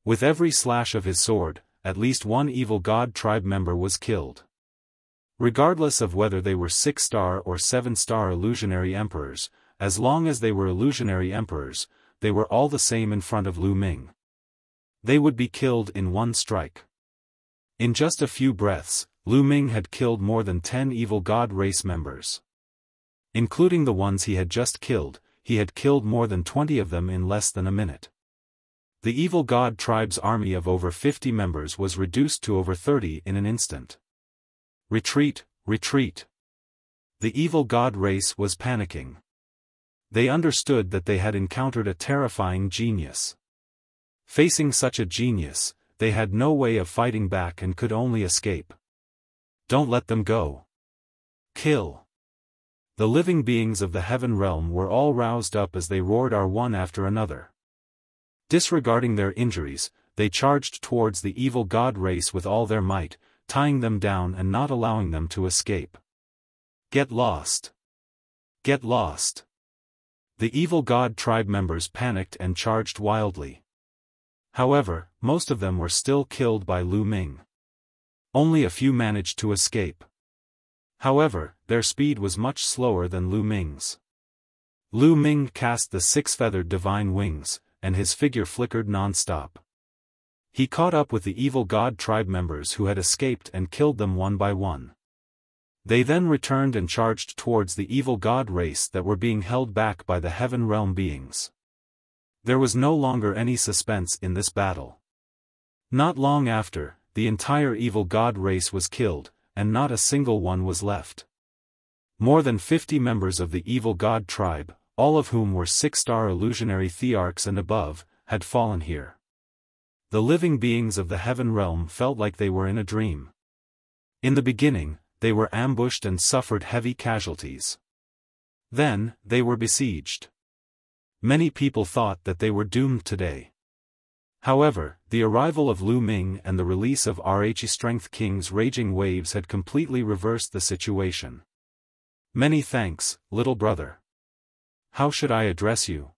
With every slash of his sword, at least 1 evil god tribe member was killed. Regardless of whether they were 6-star or 7-star illusionary emperors, as long as they were illusionary emperors, they were all the same in front of Lu Ming. They would be killed in 1 strike. In just a few breaths, Lu Ming had killed more than 10 evil god race members. Including the ones he had just killed, he had killed more than 20 of them in less than a minute. The evil god tribe's army of over 50 members was reduced to over 30 in an instant. Retreat, retreat. The evil god race was panicking. They understood that they had encountered a terrifying genius. Facing such a genius, they had no way of fighting back and could only escape. Don't let them go. Kill. The living beings of the heaven realm were all roused up as they roared one after another. Disregarding their injuries, they charged towards the evil god race with all their might, tying them down and not allowing them to escape. Get lost. Get lost. The evil god tribe members panicked and charged wildly. However, most of them were still killed by Lu Ming. Only a few managed to escape. However, their speed was much slower than Lu Ming's. Lu Ming cast the 6-feathered divine wings, and his figure flickered non-stop. He caught up with the evil god tribe members who had escaped and killed them one by one. They then returned and charged towards the evil god race that were being held back by the heaven realm beings. There was no longer any suspense in this battle. Not long after, the entire evil god race was killed, and not a single one was left. More than 50 members of the evil god tribe, all of whom were 6-star illusionary Thearchs and above, had fallen here. The living beings of the heaven realm felt like they were in a dream. In the beginning, they were ambushed and suffered heavy casualties. Then, they were besieged. Many people thought that they were doomed today. However, the arrival of Lu Ming and the release of Rhe Strength King's raging waves had completely reversed the situation. Many thanks, little brother. How should I address you?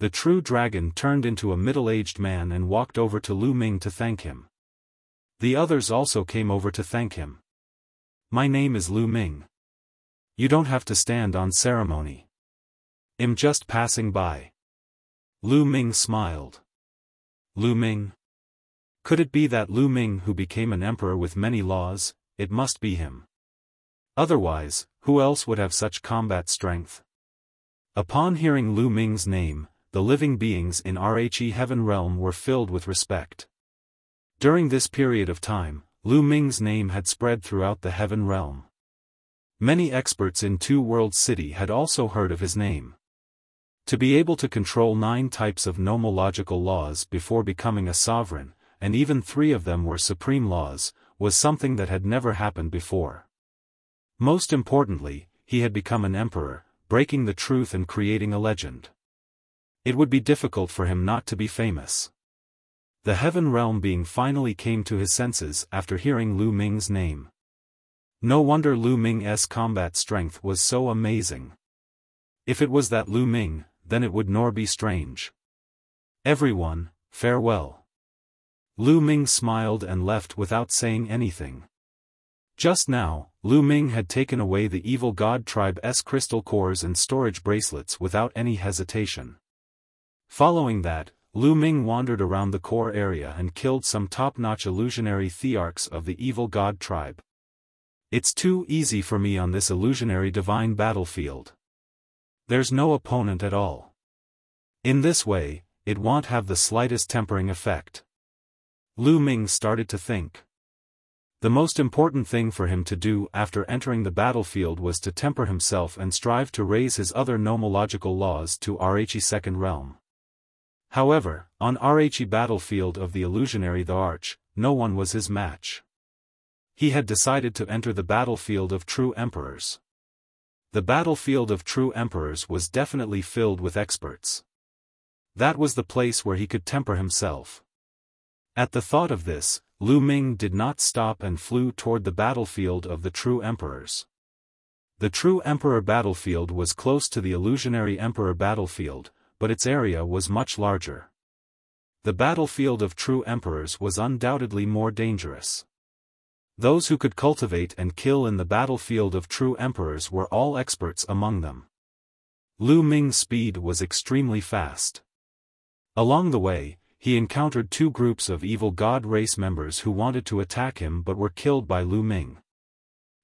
The true dragon turned into a middle-aged man and walked over to Lu Ming to thank him. The others also came over to thank him. My name is Lu Ming. You don't have to stand on ceremony. I'm just passing by. Lu Ming smiled. Lu Ming? Could it be that Lu Ming who became an emperor with many laws? It must be him. Otherwise, who else would have such combat strength? Upon hearing Lu Ming's name, the living beings in Rhe Heaven Realm were filled with respect. During this period of time, Lu Ming's name had spread throughout the Heaven Realm. Many experts in Two Worlds City had also heard of his name. To be able to control 9 types of nomological laws before becoming a sovereign, and even 3 of them were supreme laws, was something that had never happened before. Most importantly, he had become an emperor, breaking the truth and creating a legend. It would be difficult for him not to be famous. The Heaven Realm being finally came to his senses after hearing Lu Ming's name. No wonder Lu Ming's combat strength was so amazing. If it was that Lu Ming, then it would nor be strange. Everyone, farewell. Lu Ming smiled and left without saying anything. Just now, Lu Ming had taken away the evil god tribe's crystal cores and storage bracelets without any hesitation. Following that, Lu Ming wandered around the core area and killed some top-notch illusionary Thearchs of the evil god tribe. It's too easy for me on this illusionary divine battlefield. There's no opponent at all. In this way, it won't have the slightest tempering effect. Lu Ming started to think. The most important thing for him to do after entering the battlefield was to temper himself and strive to raise his other nomological laws to Rhe Second Realm. However, on Rhe battlefield of the illusionary Thearch, no one was his match. He had decided to enter the battlefield of true emperors. The battlefield of true emperors was definitely filled with experts. That was the place where he could temper himself. At the thought of this, Lu Ming did not stop and flew toward the battlefield of the true emperors. The true emperor battlefield was close to the illusionary emperor battlefield, but its area was much larger. The battlefield of true emperors was undoubtedly more dangerous. Those who could cultivate and kill in the battlefield of true emperors were all experts among them. Lu Ming's speed was extremely fast. Along the way, he encountered 2 groups of evil god race members who wanted to attack him but were killed by Lu Ming.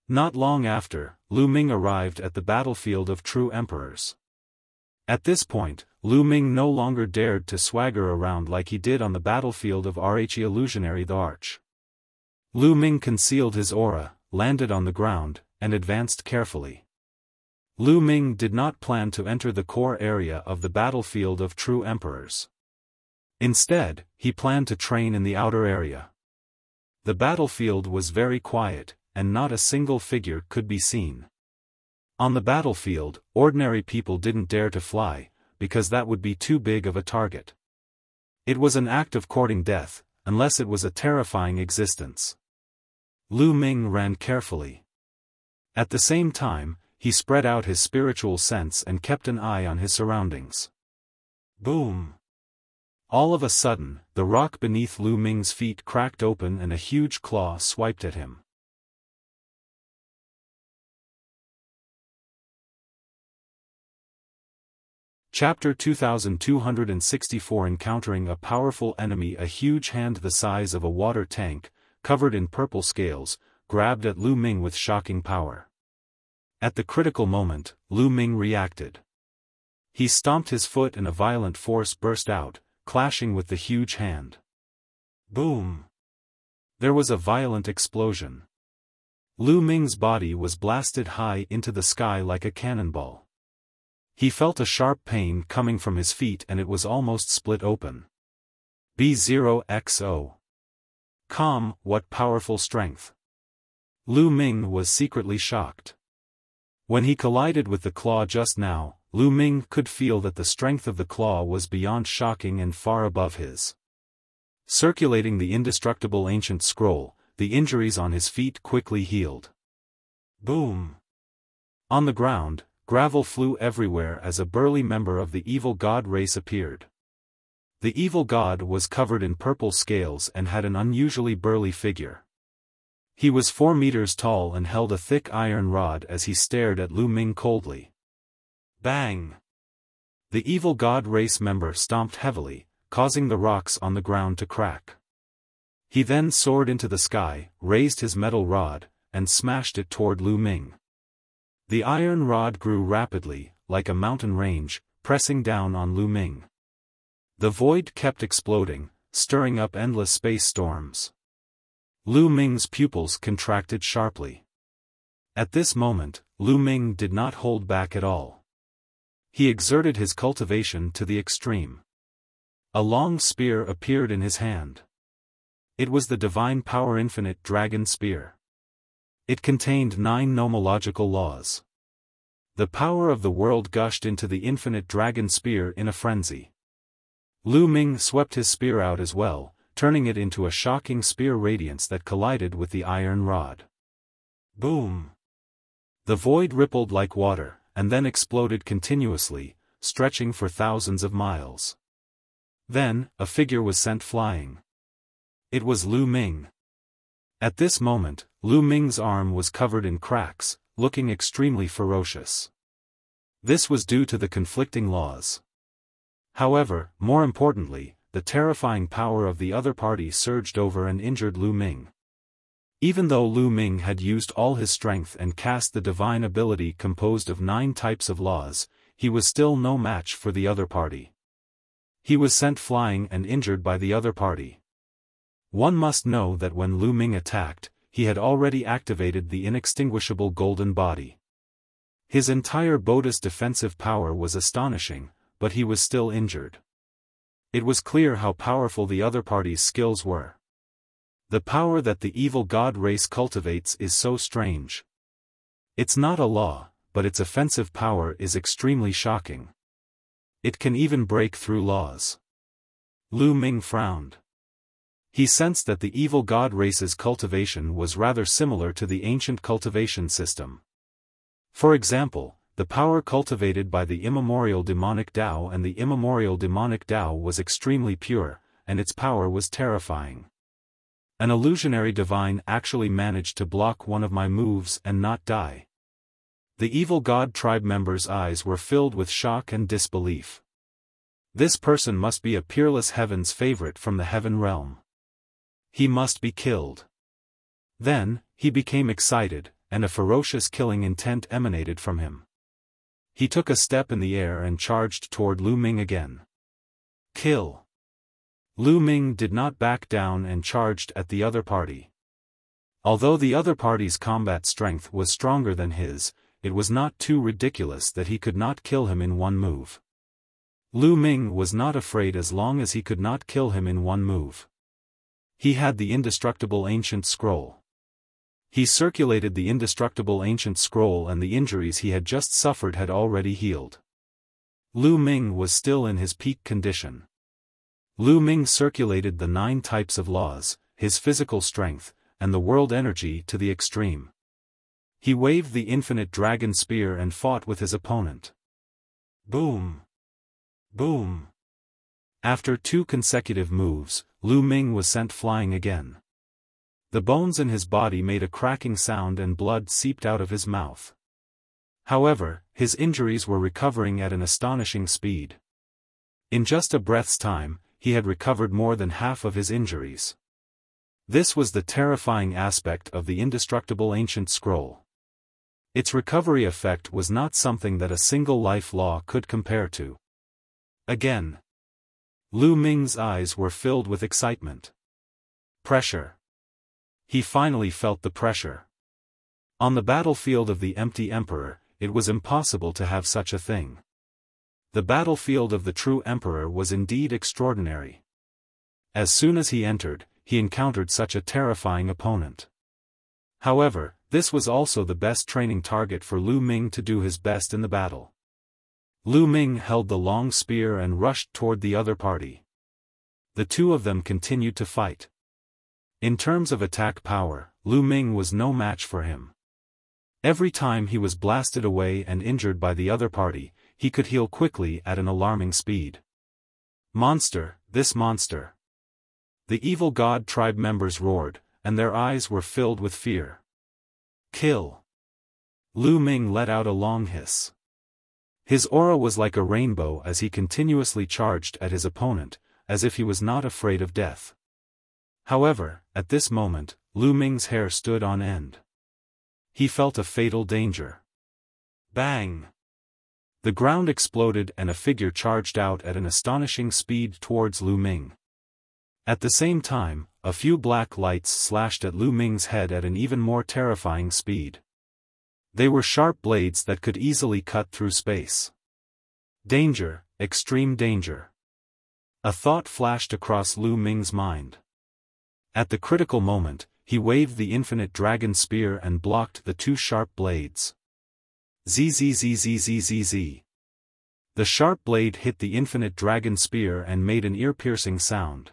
Not long after, Lu Ming arrived at the battlefield of true emperors. At this point, Lu Ming no longer dared to swagger around like he did on the battlefield of Rhe illusionary Thearch. Lu Ming concealed his aura, landed on the ground, and advanced carefully. Lu Ming did not plan to enter the core area of the battlefield of true emperors. Instead, he planned to train in the outer area. The battlefield was very quiet, and not a single figure could be seen. On the battlefield, ordinary people didn't dare to fly, because that would be too big of a target. It was an act of courting death, unless it was a terrifying existence. Lu Ming ran carefully. At the same time, he spread out his spiritual sense and kept an eye on his surroundings. Boom! All of a sudden, the rock beneath Lu Ming's feet cracked open and a huge claw swiped at him. Chapter 2264 Encountering a powerful enemy. A huge hand the size of a water tank, covered in purple scales, grabbed at Lu Ming with shocking power. At the critical moment, Lu Ming reacted. He stomped his foot and a violent force burst out, clashing with the huge hand. Boom! There was a violent explosion. Lu Ming's body was blasted high into the sky like a cannonball. He felt a sharp pain coming from his feet and it was almost split open. B0XO. What powerful strength! Lu Ming was secretly shocked. When he collided with the claw just now, Lu Ming could feel that the strength of the claw was beyond shocking and far above his. Circulating the indestructible ancient scroll, the injuries on his feet quickly healed. Boom! On the ground, gravel flew everywhere as a burly member of the evil god race appeared. The evil god was covered in purple scales and had an unusually burly figure. He was 4 meters tall and held a thick iron rod as he stared at Lu Ming coldly. Bang! The evil god race member stomped heavily, causing the rocks on the ground to crack. He then soared into the sky, raised his metal rod, and smashed it toward Lu Ming. The iron rod grew rapidly, like a mountain range, pressing down on Lu Ming. The void kept exploding, stirring up endless space storms. Lu Ming's pupils contracted sharply. At this moment, Lu Ming did not hold back at all. He exerted his cultivation to the extreme. A long spear appeared in his hand. It was the divine power infinite dragon spear. It contained 9 nomological laws. The power of the world gushed into the infinite dragon spear in a frenzy. Lu Ming swept his spear out as well, turning it into a shocking spear radiance that collided with the iron rod. Boom! The void rippled like water, and then exploded continuously, stretching for thousands of miles. Then, a figure was sent flying. It was Lu Ming. At this moment, Lu Ming's arm was covered in cracks, looking extremely ferocious. This was due to the conflicting laws. However, more importantly, the terrifying power of the other party surged over and injured Lu Ming. Even though Lu Ming had used all his strength and cast the divine ability composed of 9 types of laws, he was still no match for the other party. He was sent flying and injured by the other party. One must know that when Lu Ming attacked, he had already activated the inextinguishable golden body. His entire Bodhi's defensive power was astonishing, but he was still injured. It was clear how powerful the other party's skills were. The power that the evil god race cultivates is so strange. It's not a law, but its offensive power is extremely shocking. It can even break through laws. Lu Ming frowned. He sensed that the evil god race's cultivation was rather similar to the ancient cultivation system. For example, the power cultivated by the immemorial demonic Tao and the immemorial demonic Tao was extremely pure, and its power was terrifying. An illusionary divine actually managed to block one of my moves and not die. The evil god tribe members' eyes were filled with shock and disbelief. This person must be a peerless heaven's favorite from the heaven realm. He must be killed. Then, he became excited, and a ferocious killing intent emanated from him. He took a step in the air and charged toward Lu Ming again. Kill! Lu Ming did not back down and charged at the other party. Although the other party's combat strength was stronger than his, it was not too ridiculous that he could not kill him in one move. Lu Ming was not afraid as long as he could not kill him in one move. He had the indestructible ancient scroll. He circulated the indestructible ancient scroll and the injuries he had just suffered had already healed. Lu Ming was still in his peak condition. Lu Ming circulated the 9 types of laws, his physical strength, and the world energy to the extreme. He waved the infinite dragon spear and fought with his opponent. Boom! Boom! After 2 consecutive moves, Lu Ming was sent flying again. The bones in his body made a cracking sound and blood seeped out of his mouth. However, his injuries were recovering at an astonishing speed. In just a breath's time, he had recovered more than half of his injuries. This was the terrifying aspect of the indestructible ancient scroll. Its recovery effect was not something that a single life law could compare to. Again. Lu Ming's eyes were filled with excitement. Pressure. He finally felt the pressure. On the battlefield of the empty emperor, it was impossible to have such a thing. The battlefield of the true emperor was indeed extraordinary. As soon as he entered, he encountered such a terrifying opponent. However, this was also the best training target for Lu Ming to do his best in the battle. Lu Ming held the long spear and rushed toward the other party. The two of them continued to fight. In terms of attack power, Lu Ming was no match for him. Every time he was blasted away and injured by the other party, he could heal quickly at an alarming speed. Monster, this monster! The evil god tribe members roared, and their eyes were filled with fear. Kill! Lu Ming let out a long hiss. His aura was like a rainbow as he continuously charged at his opponent, as if he was not afraid of death. However, at this moment, Lu Ming's hair stood on end. He felt a fatal danger. Bang! The ground exploded and a figure charged out at an astonishing speed towards Lu Ming. At the same time, a few black lights slashed at Lu Ming's head at an even more terrifying speed. They were sharp blades that could easily cut through space. Danger, extreme danger. A thought flashed across Lu Ming's mind. At the critical moment, he waved the infinite dragon spear and blocked the two sharp blades. Zzzzzzzzz. The sharp blade hit the infinite dragon spear and made an ear-piercing sound.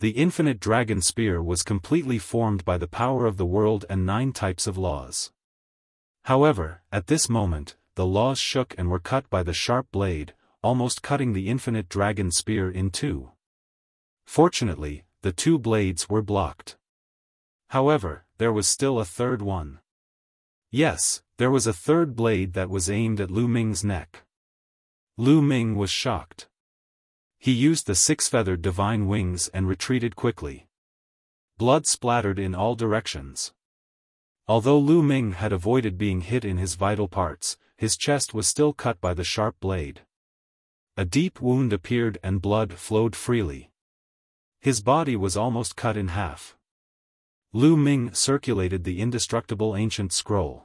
The infinite dragon spear was completely formed by the power of the world and 9 types of laws. However, at this moment, the laws shook and were cut by the sharp blade, almost cutting the infinite dragon spear in two. Fortunately, the 2 blades were blocked. However, there was still a third one. Yes, there was a third blade that was aimed at Lu Ming's neck. Lu Ming was shocked. He used the 6-feathered divine wings and retreated quickly. Blood splattered in all directions. Although Lu Ming had avoided being hit in his vital parts, his chest was still cut by the sharp blade. A deep wound appeared and blood flowed freely. His body was almost cut in half. Lu Ming circulated the indestructible ancient scroll.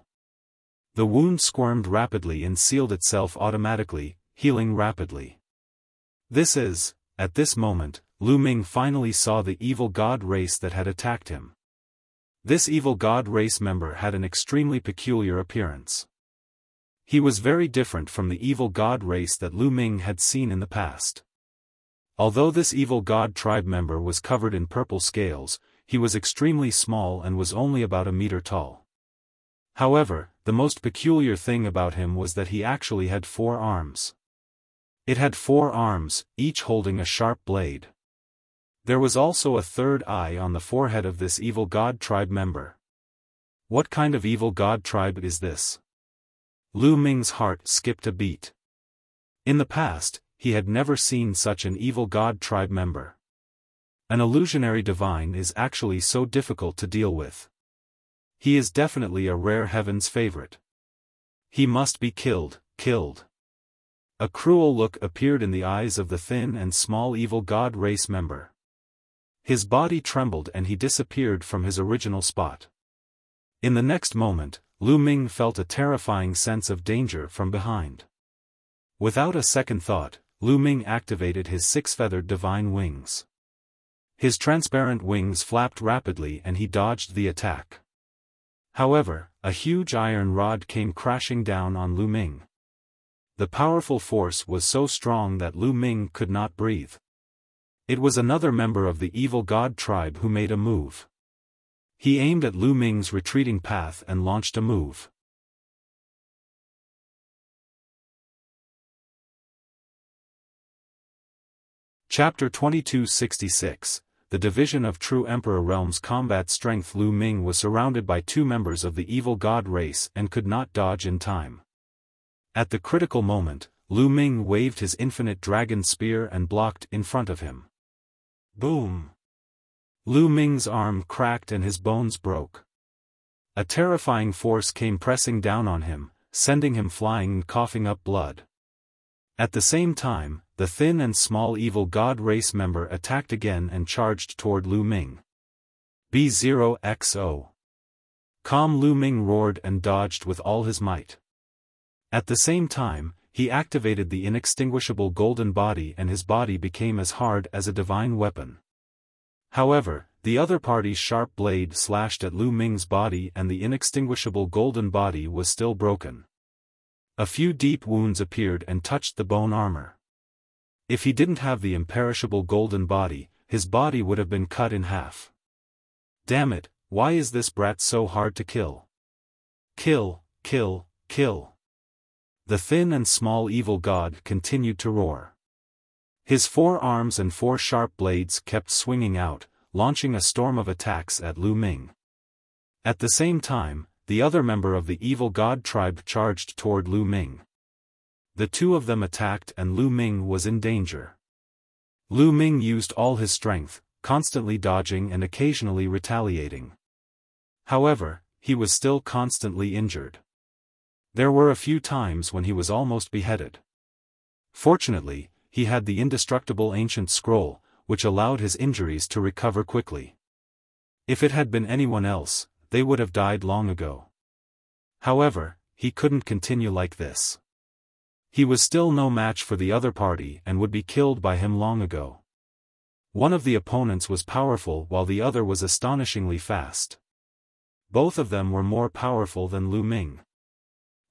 The wound squirmed rapidly and sealed itself automatically, healing rapidly. At this moment, Lu Ming finally saw the evil god race that had attacked him. This evil god race member had an extremely peculiar appearance. He was very different from the evil god race that Lu Ming had seen in the past. Although this evil god tribe member was covered in purple scales, he was extremely small and was only about a meter tall. However, the most peculiar thing about him was that he actually had 4 arms. It had 4 arms, each holding a sharp blade. There was also a third eye on the forehead of this evil god tribe member. What kind of evil god tribe is this? Lu Ming's heart skipped a beat. In the past, he had never seen such an evil god tribe member. An illusionary divine is actually so difficult to deal with. He is definitely a rare heaven's favorite. He must be killed. A cruel look appeared in the eyes of the thin and small evil god race member. His body trembled and he disappeared from his original spot. In the next moment, Lu Ming felt a terrifying sense of danger from behind. Without a second thought, Lu Ming activated his 6-feathered divine wings. His transparent wings flapped rapidly and he dodged the attack. However, a huge iron rod came crashing down on Lu Ming. The powerful force was so strong that Lu Ming could not breathe. It was another member of the evil god tribe who made a move. He aimed at Lu Ming's retreating path and launched a move. Chapter 2266, The Division of True Emperor Realms. Combat strength. Lu Ming was surrounded by 2 members of the evil god race and could not dodge in time. At the critical moment, Lu Ming waved his infinite dragon spear and blocked in front of him. Boom! Lu Ming's arm cracked and his bones broke. A terrifying force came pressing down on him, sending him flying and coughing up blood. At the same time, the thin and small evil god race member attacked again and charged toward Lu Ming. B0XO. Calm Lu Ming roared and dodged with all his might. At the same time, he activated the inextinguishable golden body and his body became as hard as a divine weapon. However, the other party's sharp blade slashed at Lu Ming's body and the inextinguishable golden body was still broken. A few deep wounds appeared and touched the bone armor. If he didn't have the imperishable golden body, his body would have been cut in half. Damn it, why is this brat so hard to kill? Kill, kill, kill. The thin and small evil god continued to roar. His 4 arms and 4 sharp blades kept swinging out, launching a storm of attacks at Lu Ming. At the same time, the other member of the evil god tribe charged toward Lu Ming. The two of them attacked and Lu Ming was in danger. Lu Ming used all his strength, constantly dodging and occasionally retaliating. However, he was still constantly injured. There were a few times when he was almost beheaded. Fortunately, he had the indestructible ancient scroll, which allowed his injuries to recover quickly. If it had been anyone else, they would have died long ago. However, he couldn't continue like this. He was still no match for the other party and would be killed by him long ago. One of the opponents was powerful while the other was astonishingly fast. Both of them were more powerful than Lu Ming.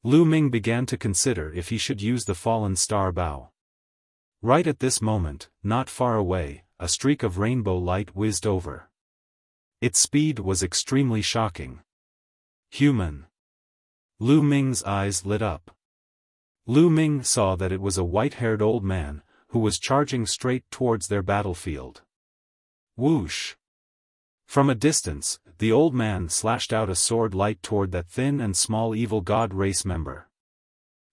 Lu Ming began to consider if he should use the fallen star bow. Right at this moment, not far away, a streak of rainbow light whizzed over. Its speed was extremely shocking. Human. Lu Ming's eyes lit up. Lu Ming saw that it was a white-haired old man, who was charging straight towards their battlefield. Whoosh! From a distance, the old man slashed out a sword light toward that thin and small evil god race member.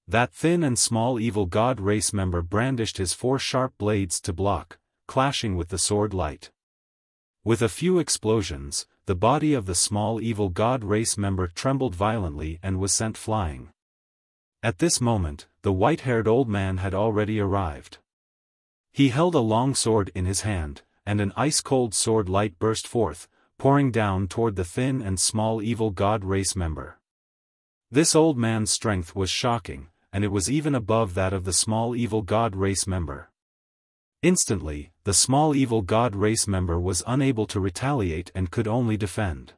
That thin and small evil god race member brandished his 4 sharp blades to block, clashing with the sword light. With a few explosions, the body of the small evil god race member trembled violently and was sent flying. At this moment, the white-haired old man had already arrived. He held a long sword in his hand, and an ice-cold sword light burst forth, pouring down toward the thin and small evil god race member. This old man's strength was shocking, and it was even above that of the small evil god race member. Instantly, the small evil god race member was unable to retaliate and could only defend.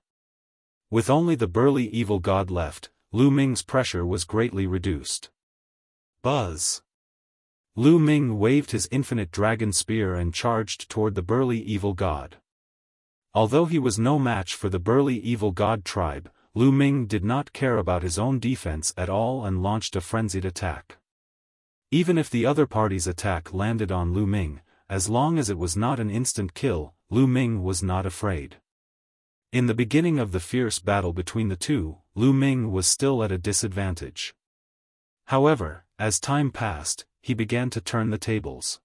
With only the burly evil god left, Lu Ming's pressure was greatly reduced. Buzz! Lu Ming waved his infinite dragon spear and charged toward the burly evil god. Although he was no match for the burly evil god tribe, Lu Ming did not care about his own defense at all and launched a frenzied attack. Even if the other party's attack landed on Lu Ming, as long as it was not an instant kill, Lu Ming was not afraid. In the beginning of the fierce battle between the two, Lu Ming was still at a disadvantage. However, as time passed, he began to turn the tables.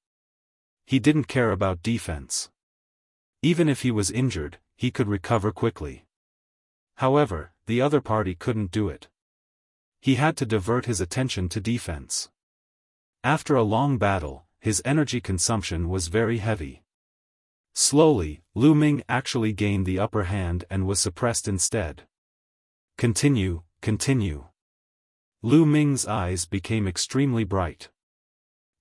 He didn't care about defense. Even if he was injured, he could recover quickly. However, the other party couldn't do it. He had to divert his attention to defense. After a long battle, his energy consumption was very heavy. Slowly, Lu Ming actually gained the upper hand and was suppressed instead. Continue, continue. Lu Ming's eyes became extremely bright.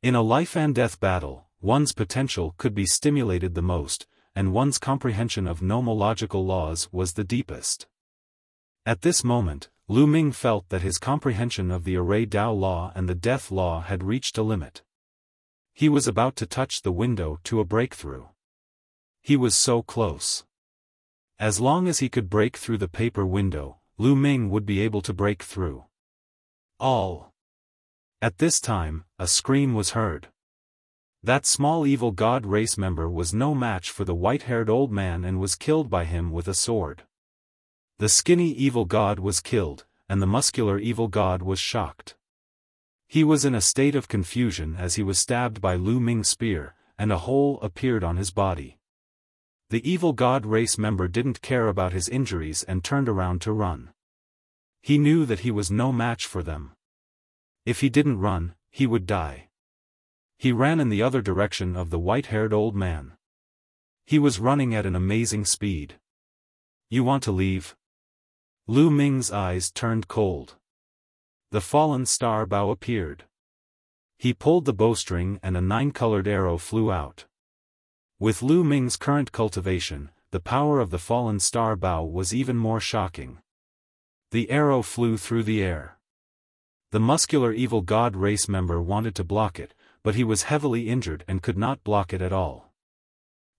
In a life-and-death battle, one's potential could be stimulated the most, and one's comprehension of nomological laws was the deepest. At this moment, Lu Ming felt that his comprehension of the Array Dao law and the death law had reached a limit. He was about to touch the window to a breakthrough. He was so close. As long as he could break through the paper window, Lu Ming would be able to break through. All. At this time, a scream was heard. That small evil god race member was no match for the white-haired old man and was killed by him with a sword. The skinny evil god was killed, and the muscular evil god was shocked. He was in a state of confusion as he was stabbed by Lu Ming's spear, and a hole appeared on his body. The evil god race member didn't care about his injuries and turned around to run. He knew that he was no match for them. If he didn't run, he would die. He ran in the other direction of the white-haired old man. He was running at an amazing speed. You want to leave? Lu Ming's eyes turned cold. The fallen star bow appeared. He pulled the bowstring and a 9-colored arrow flew out. With Lu Ming's current cultivation, the power of the fallen star bow was even more shocking. The arrow flew through the air. The muscular evil god race member wanted to block it, but he was heavily injured and could not block it at all.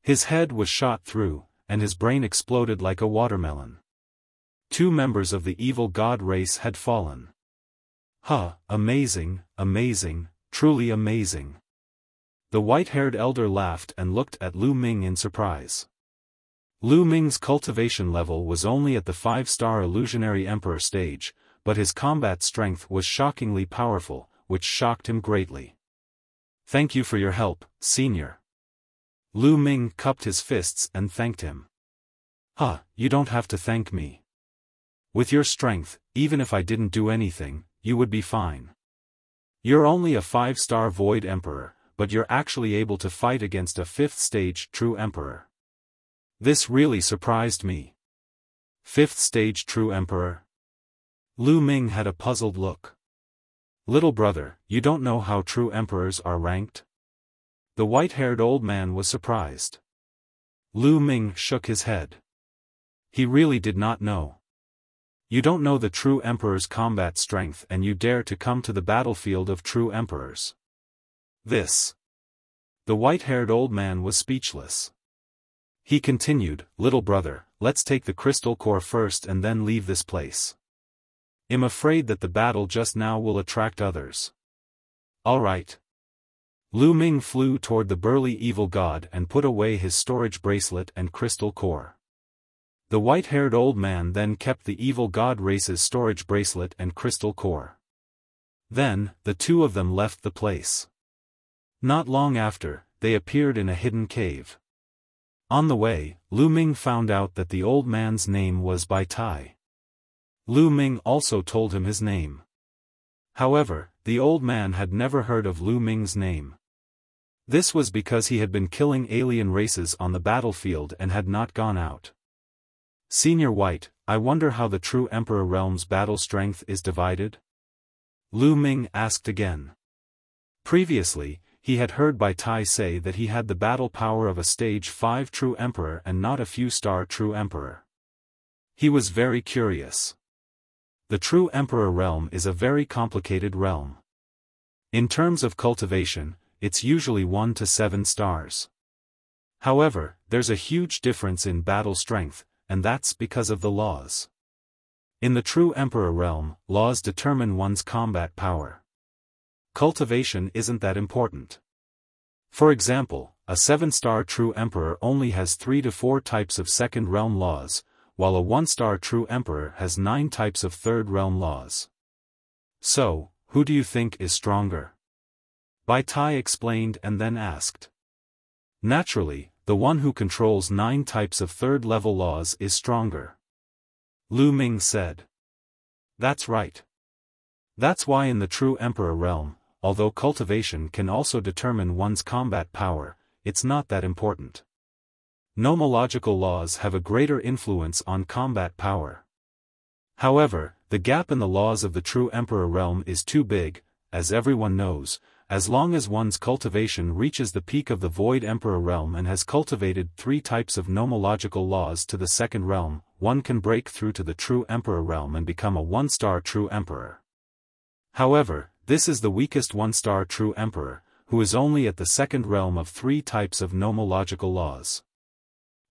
His head was shot through, and his brain exploded like a watermelon. 2 members of the evil god race had fallen. Amazing, amazing, truly amazing. The white-haired elder laughed and looked at Lu Ming in surprise. Lu Ming's cultivation level was only at the 5-star illusionary emperor stage, but his combat strength was shockingly powerful, which shocked him greatly. Thank you for your help, senior. Lu Ming cupped his fists and thanked him. You don't have to thank me. With your strength, even if I didn't do anything, you would be fine. You're only a 5-star void emperor, but you're actually able to fight against a 5th-stage true emperor. This really surprised me. 5th-stage true emperor? Lu Ming had a puzzled look. Little brother, you don't know how true emperors are ranked? The white-haired old man was surprised. Lu Ming shook his head. He really did not know. You don't know the true emperor's combat strength and you dare to come to the battlefield of true emperors. The white-haired old man was speechless. He continued, little brother, let's take the crystal core first and then leave this place. I'm afraid that the battle just now will attract others. All right. Lu Ming flew toward the burly evil god and put away his storage bracelet and crystal core. The white-haired old man then kept the evil god race's storage bracelet and crystal core. Then, the 2 of them left the place. Not long after, they appeared in a hidden cave. On the way, Lu Ming found out that the old man's name was Bai Tai. Lu Ming also told him his name. However, the old man had never heard of Lu Ming's name. This was because he had been killing alien races on the battlefield and had not gone out. Senior White, I wonder how the true Emperor Realm's battle strength is divided? Lu Ming asked again. Previously, he had heard Bai Tai say that he had the battle power of a stage 5 true Emperor and not a few-star true Emperor. He was very curious. The true Emperor Realm is a very complicated realm. In terms of cultivation, it's usually 1 to 7 stars. However, there's a huge difference in battle strength, and that's because of the laws. In the true Emperor Realm, laws determine one's combat power. Cultivation isn't that important. For example, a 7-star true Emperor only has 3 to 4 types of Second Realm laws, while a 1-star true Emperor has 9 types of Third Realm laws. So, who do you think is stronger? Bai Tai explained and then asked. Naturally, the one who controls 9 types of third-level laws is stronger. Lu Ming said. That's right. That's why in the true Emperor Realm, although cultivation can also determine one's combat power, it's not that important. Nomological laws have a greater influence on combat power. However, the gap in the laws of the true Emperor Realm is too big, as everyone knows. As long as one's cultivation reaches the peak of the Void Emperor Realm and has cultivated 3 types of nomological laws to the Second Realm, one can break through to the True Emperor Realm and become a 1-star True Emperor. However, this is the weakest 1-star True Emperor, who is only at the Second Realm of 3 types of nomological laws.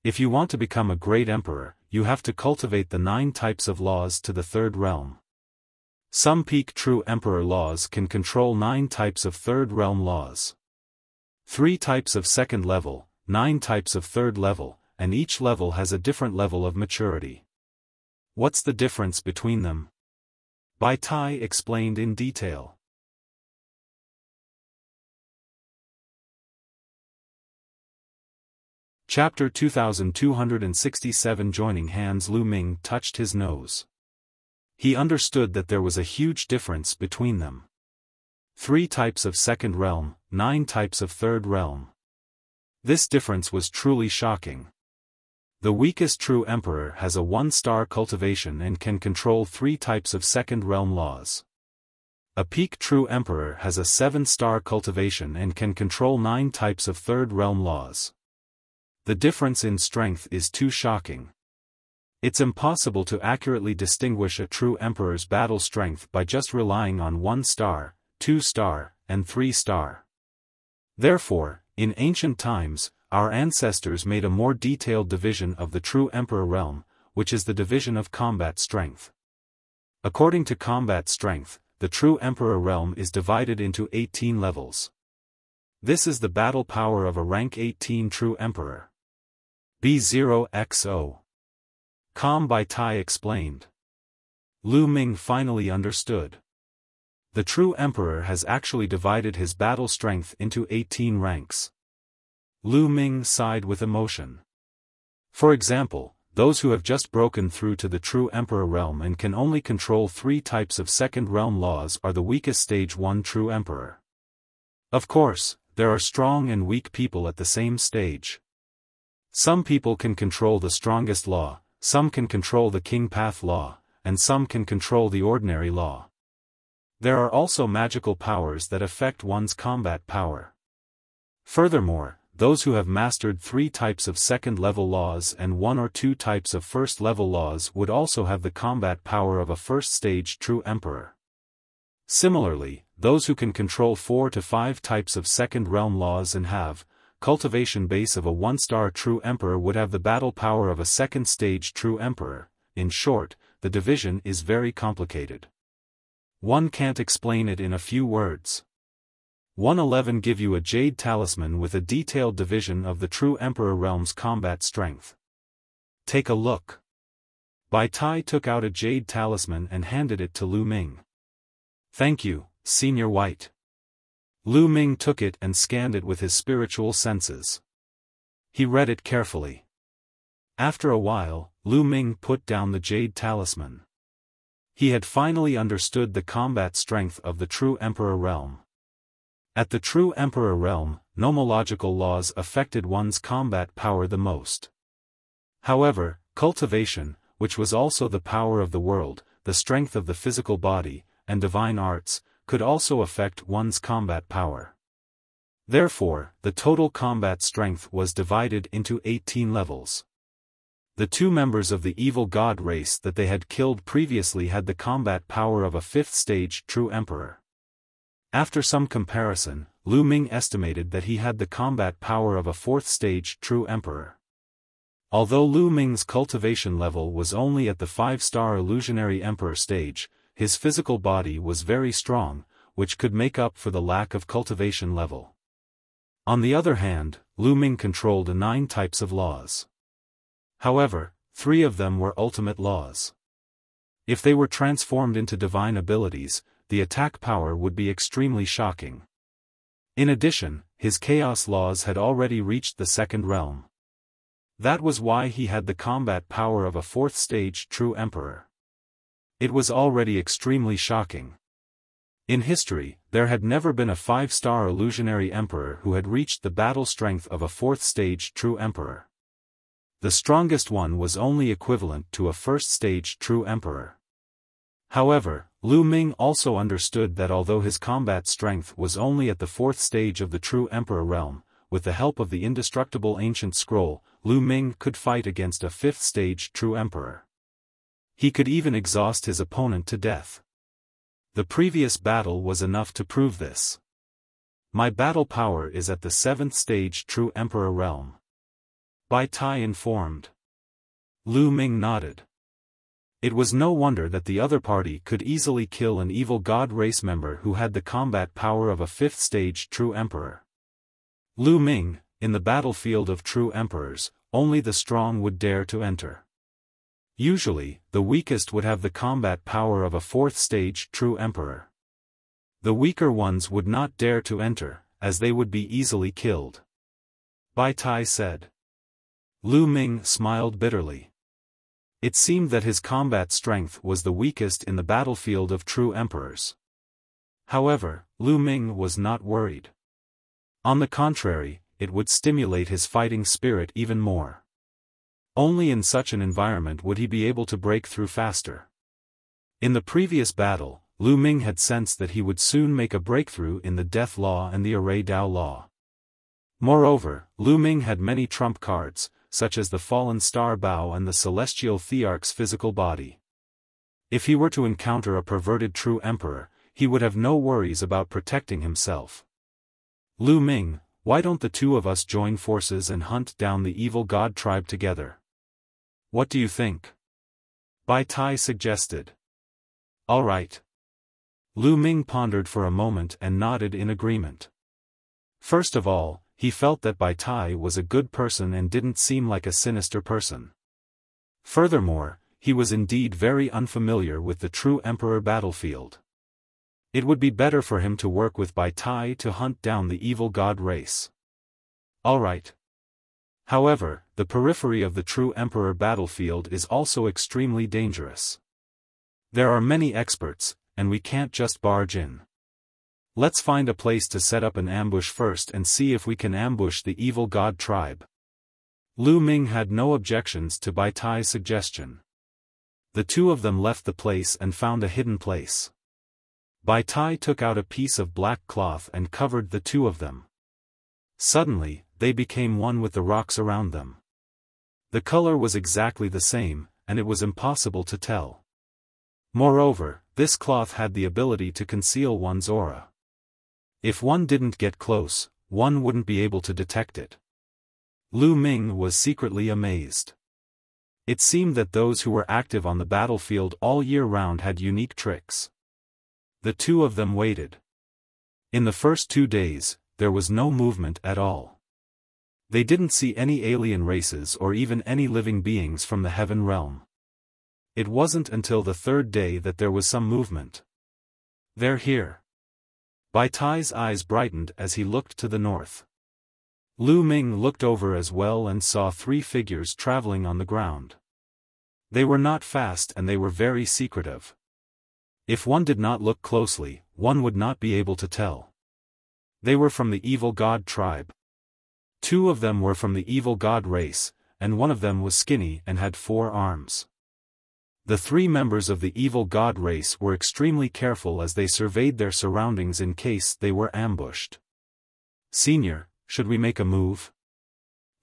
If you want to become a great Emperor, you have to cultivate the 9 types of laws to the Third Realm. Some peak true Emperor laws can control 9 types of Third Realm laws. 3 types of Second Level, 9 types of Third Level, and each level has a different level of maturity. What's the difference between them? Bai Tai explained in detail. Chapter 2267 Joining hands. Lu Ming touched his nose. He understood that there was a huge difference between them. 3 types of second realm, 9 types of third realm. This difference was truly shocking. The weakest true emperor has a 1-star cultivation and can control 3 types of second realm laws. A peak true emperor has a 7-star cultivation and can control 9 types of third realm laws. The difference in strength is too shocking. It's impossible to accurately distinguish a true emperor's battle strength by just relying on 1-star, 2-star, and 3-star. Therefore, in ancient times, our ancestors made a more detailed division of the true emperor realm, which is the division of combat strength. According to combat strength, the true emperor realm is divided into 18 levels. This is the battle power of a rank 18 true emperor. B0XO. Com by Tai explained. Lu Ming finally understood. The true emperor has actually divided his battle strength into 18 ranks. Lu Ming sighed with emotion. For example, those who have just broken through to the true emperor realm and can only control 3 types of second realm laws are the weakest stage 1 true emperor. Of course, there are strong and weak people at the same stage. Some people can control the strongest law, some can control the king path law, and some can control the ordinary law. There are also magical powers that affect one's combat power. Furthermore, those who have mastered 3 types of second-level laws and 1 or 2 types of first-level laws would also have the combat power of a first-stage true emperor. Similarly, those who can control 4 to 5 types of second-realm laws and have cultivation base of a 1-star true emperor would have the battle power of a second-stage true emperor. In short, the division is very complicated. One can't explain it in a few words. 111 give you a jade talisman with a detailed division of the true emperor realm's combat strength. Take a look. Bai Tai took out a jade talisman and handed it to Lu Ming. Thank you, Senior White. Lu Ming took it and scanned it with his spiritual senses. He read it carefully. After a while, Lu Ming put down the jade talisman. He had finally understood the combat strength of the true emperor realm. At the true emperor realm, nomological laws affected one's combat power the most. However, cultivation, which was also the power of the world, the strength of the physical body, and divine arts, could also affect one's combat power. Therefore, the total combat strength was divided into 18 levels. The 2 members of the evil god race that they had killed previously had the combat power of a 5th-stage true emperor. After some comparison, Lu Ming estimated that he had the combat power of a 4th-stage true emperor. Although Lu Ming's cultivation level was only at the 5-star illusionary emperor stage, his physical body was very strong, which could make up for the lack of cultivation level. On the other hand, Lu Ming controlled 9 types of laws. However, 3 of them were ultimate laws. If they were transformed into divine abilities, the attack power would be extremely shocking. In addition, his chaos laws had already reached the second realm. That was why he had the combat power of a 4th-stage true emperor. It was already extremely shocking. In history, there had never been a 5-star illusionary emperor who had reached the battle strength of a 4th-stage true emperor. The strongest one was only equivalent to a 1st-stage true emperor. However, Lu Ming also understood that although his combat strength was only at the 4th stage of the true emperor realm, with the help of the indestructible ancient scroll, Lu Ming could fight against a 5th-stage true emperor. He could even exhaust his opponent to death. The previous battle was enough to prove this. My battle power is at the 7th-stage true emperor realm. Bai Tai informed. Lu Ming nodded. It was no wonder that the other party could easily kill an evil god race member who had the combat power of a 5th-stage true emperor. Lu Ming, in the battlefield of true emperors, only the strong would dare to enter. Usually, the weakest would have the combat power of a 4th-stage true emperor. The weaker ones would not dare to enter, as they would be easily killed. Bai Tai said. Lu Ming smiled bitterly. It seemed that his combat strength was the weakest in the battlefield of true emperors. However, Lu Ming was not worried. On the contrary, it would stimulate his fighting spirit even more. Only in such an environment would he be able to break through faster. In the previous battle, Lu Ming had sensed that he would soon make a breakthrough in the Death Law and the Array Dao Law. Moreover, Lu Ming had many trump cards, such as the Fallen Star Bao and the Celestial Thearch's physical body. If he were to encounter a perverted true emperor, he would have no worries about protecting himself. Lu Ming, why don't the two of us join forces and hunt down the evil god tribe together? What do you think? Bai Tai suggested. All right. Lu Ming pondered for a moment and nodded in agreement. First of all, he felt that Bai Tai was a good person and didn't seem like a sinister person. Furthermore, he was indeed very unfamiliar with the true emperor battlefield. It would be better for him to work with Bai Tai to hunt down the evil god race. All right. However, the periphery of the true emperor battlefield is also extremely dangerous. There are many experts, and we can't just barge in. Let's find a place to set up an ambush first and see if we can ambush the evil god tribe. Lu Ming had no objections to Bai Tai's suggestion. The two of them left the place and found a hidden place. Bai Tai took out a piece of black cloth and covered the two of them. Suddenly, they became one with the rocks around them. The color was exactly the same, and it was impossible to tell. Moreover, this cloth had the ability to conceal one's aura. If one didn't get close, one wouldn't be able to detect it. Lu Ming was secretly amazed. It seemed that those who were active on the battlefield all year round had unique tricks. The two of them waited. In the first 2 days, there was no movement at all. They didn't see any alien races or even any living beings from the heaven realm. It wasn't until the 3rd day that there was some movement. They're here. Bai Tai's eyes brightened as he looked to the north. Lu Ming looked over as well and saw 3 figures traveling on the ground. They were not fast and they were very secretive. If one did not look closely, one would not be able to tell. They were from the evil god tribe. 2 of them were from the evil god race, and one of them was skinny and had 4 arms. The 3 members of the evil god race were extremely careful as they surveyed their surroundings in case they were ambushed. Senior, should we make a move?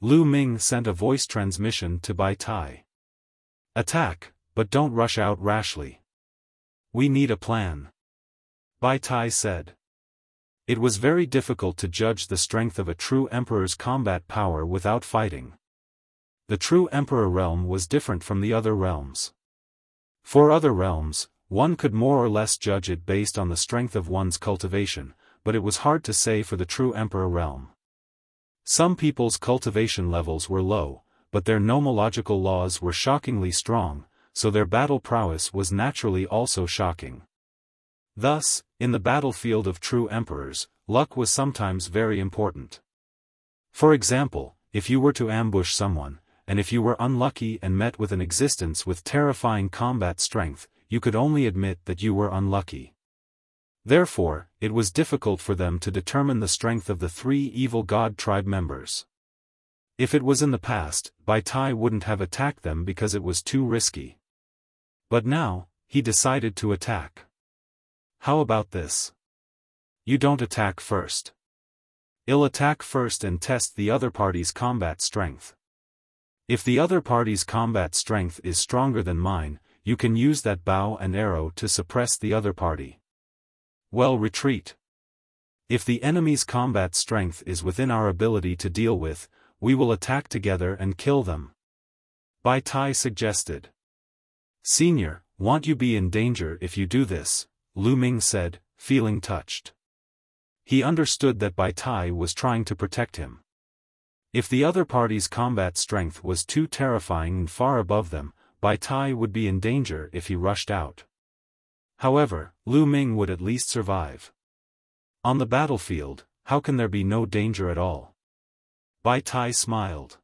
Lu Ming sent a voice transmission to Bai Tai. Attack, but don't rush out rashly. We need a plan. Bai Tai said. It was very difficult to judge the strength of a true emperor's combat power without fighting. The true emperor realm was different from the other realms. For other realms, one could more or less judge it based on the strength of one's cultivation, but it was hard to say for the true emperor realm. Some people's cultivation levels were low, but their nomological laws were shockingly strong, so their battle prowess was naturally also shocking. Thus, in the battlefield of true emperors, luck was sometimes very important. For example, if you were to ambush someone, and if you were unlucky and met with an existence with terrifying combat strength, you could only admit that you were unlucky. Therefore, it was difficult for them to determine the strength of the 3 evil god tribe members. If it was in the past, Bai Tai wouldn't have attacked them because it was too risky. But now, he decided to attack. How about this? You don't attack first. I'll attack first and test the other party's combat strength. If the other party's combat strength is stronger than mine, you can use that bow and arrow to suppress the other party. Well, retreat. If the enemy's combat strength is within our ability to deal with, we will attack together and kill them. Bai Tai suggested. Senior, won't you be in danger if you do this? Lu Ming said, feeling touched. He understood that Bai Tai was trying to protect him. If the other party's combat strength was too terrifying and far above them, Bai Tai would be in danger if he rushed out. However, Lu Ming would at least survive. On the battlefield, how can there be no danger at all? Bai Tai smiled.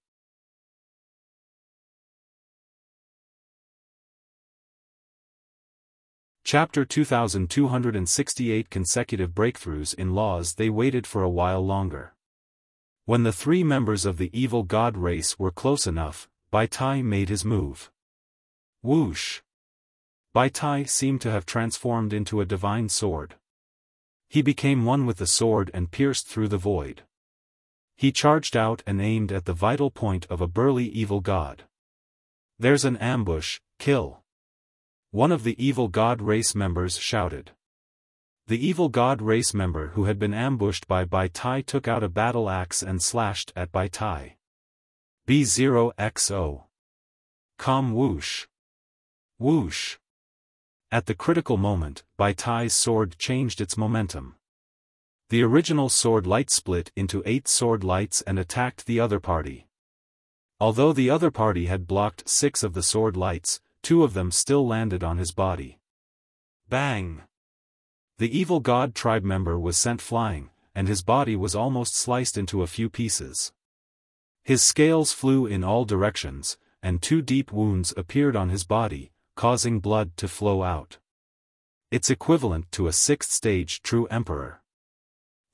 Chapter 2268 Consecutive breakthroughs in laws. They waited for a while longer. When the three members of the evil god race were close enough, Bai Tai made his move. Whoosh! Bai Tai seemed to have transformed into a divine sword. He became one with the sword and pierced through the void. He charged out and aimed at the vital point of a burly evil god. "There's an ambush, kill!" One of the evil god race members shouted. The evil god race member who had been ambushed by Bai Tai took out a battle axe and slashed at Bai Tai. B0XO. Com whoosh. Whoosh. At the critical moment, Bai Tai's sword changed its momentum. The original sword light split into 8 sword lights and attacked the other party. Although the other party had blocked 6 of the sword lights, 2 of them still landed on his body. Bang! The evil god tribe member was sent flying, and his body was almost sliced into a few pieces. His scales flew in all directions, and 2 deep wounds appeared on his body, causing blood to flow out. It's equivalent to a 6th-stage true emperor.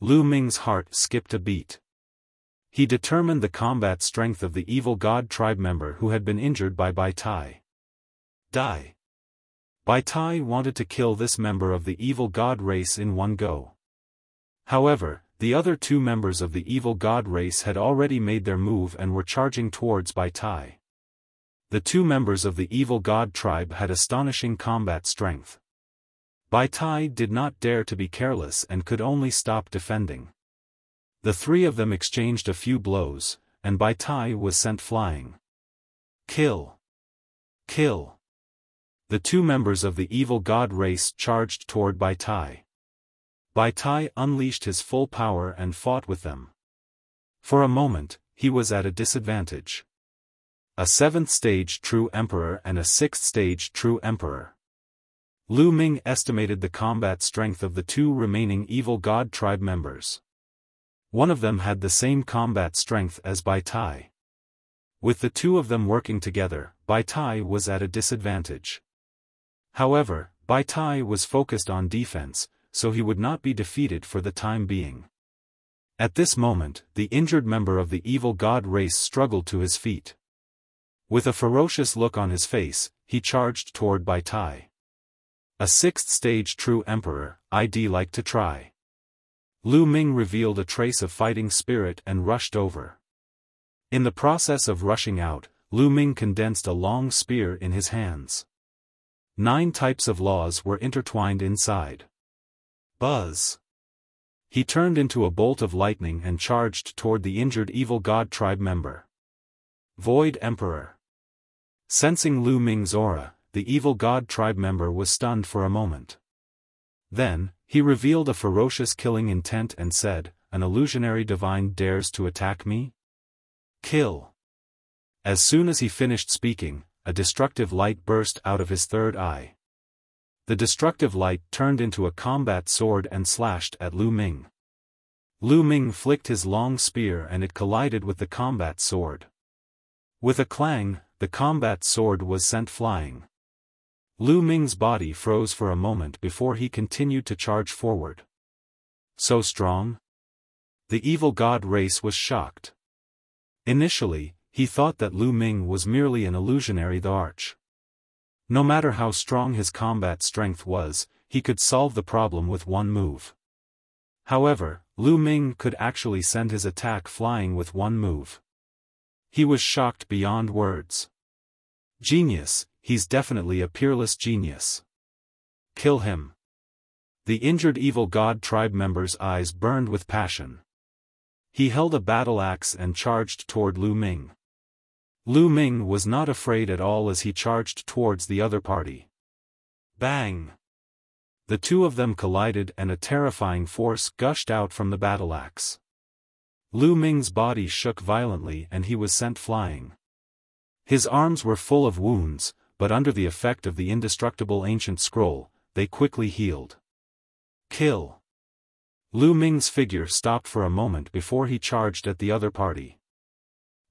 Lu Ming's heart skipped a beat. He determined the combat strength of the evil god tribe member who had been injured by Bai Tai. Die. Bai Tai wanted to kill this member of the evil god race in one go. However, the other 2 members of the evil god race had already made their move and were charging towards Bai Tai. The 2 members of the evil god tribe had astonishing combat strength. Bai Tai did not dare to be careless and could only stop defending. The 3 of them exchanged a few blows, and Bai Tai was sent flying. Kill! Kill! The 2 members of the evil god race charged toward Bai Tai. Bai Tai unleashed his full power and fought with them. For a moment, he was at a disadvantage. A 7th-stage true emperor and a 6th-stage true emperor. Lu Ming estimated the combat strength of the 2 remaining evil god tribe members. One of them had the same combat strength as Bai Tai. With the 2 of them working together, Bai Tai was at a disadvantage. However, Bai Tai was focused on defense, so he would not be defeated for the time being. At this moment, the injured member of the evil god race struggled to his feet. With a ferocious look on his face, he charged toward Bai Tai. A 6th-stage true emperor, I'd like to try. Lu Ming revealed a trace of fighting spirit and rushed over. In the process of rushing out, Lu Ming condensed a long spear in his hands. 9 types of laws were intertwined inside. Buzz! He turned into a bolt of lightning and charged toward the injured evil god tribe member. Void Emperor. Sensing Lu Ming's aura, the evil god tribe member was stunned for a moment. Then, he revealed a ferocious killing intent and said, "An illusionary divine dares to attack me? Kill." As soon as he finished speaking, a destructive light burst out of his third eye. The destructive light turned into a combat sword and slashed at Lu Ming. Lu Ming flicked his long spear and it collided with the combat sword. With a clang, the combat sword was sent flying. Lu Ming's body froze for a moment before he continued to charge forward. So strong? The evil god race was shocked. Initially, he thought that Lu Ming was merely an illusionary Thearch. No matter how strong his combat strength was, he could solve the problem with one move. However, Lu Ming could actually send his attack flying with one move. He was shocked beyond words. Genius, he's definitely a peerless genius. Kill him. The injured evil god tribe member's eyes burned with passion. He held a battle axe and charged toward Lu Ming. Lu Ming was not afraid at all as he charged towards the other party. Bang! The 2 of them collided and a terrifying force gushed out from the battle axe. Lu Ming's body shook violently and he was sent flying. His arms were full of wounds, but under the effect of the indestructible ancient scroll, they quickly healed. Kill! Lu Ming's figure stopped for a moment before he charged at the other party.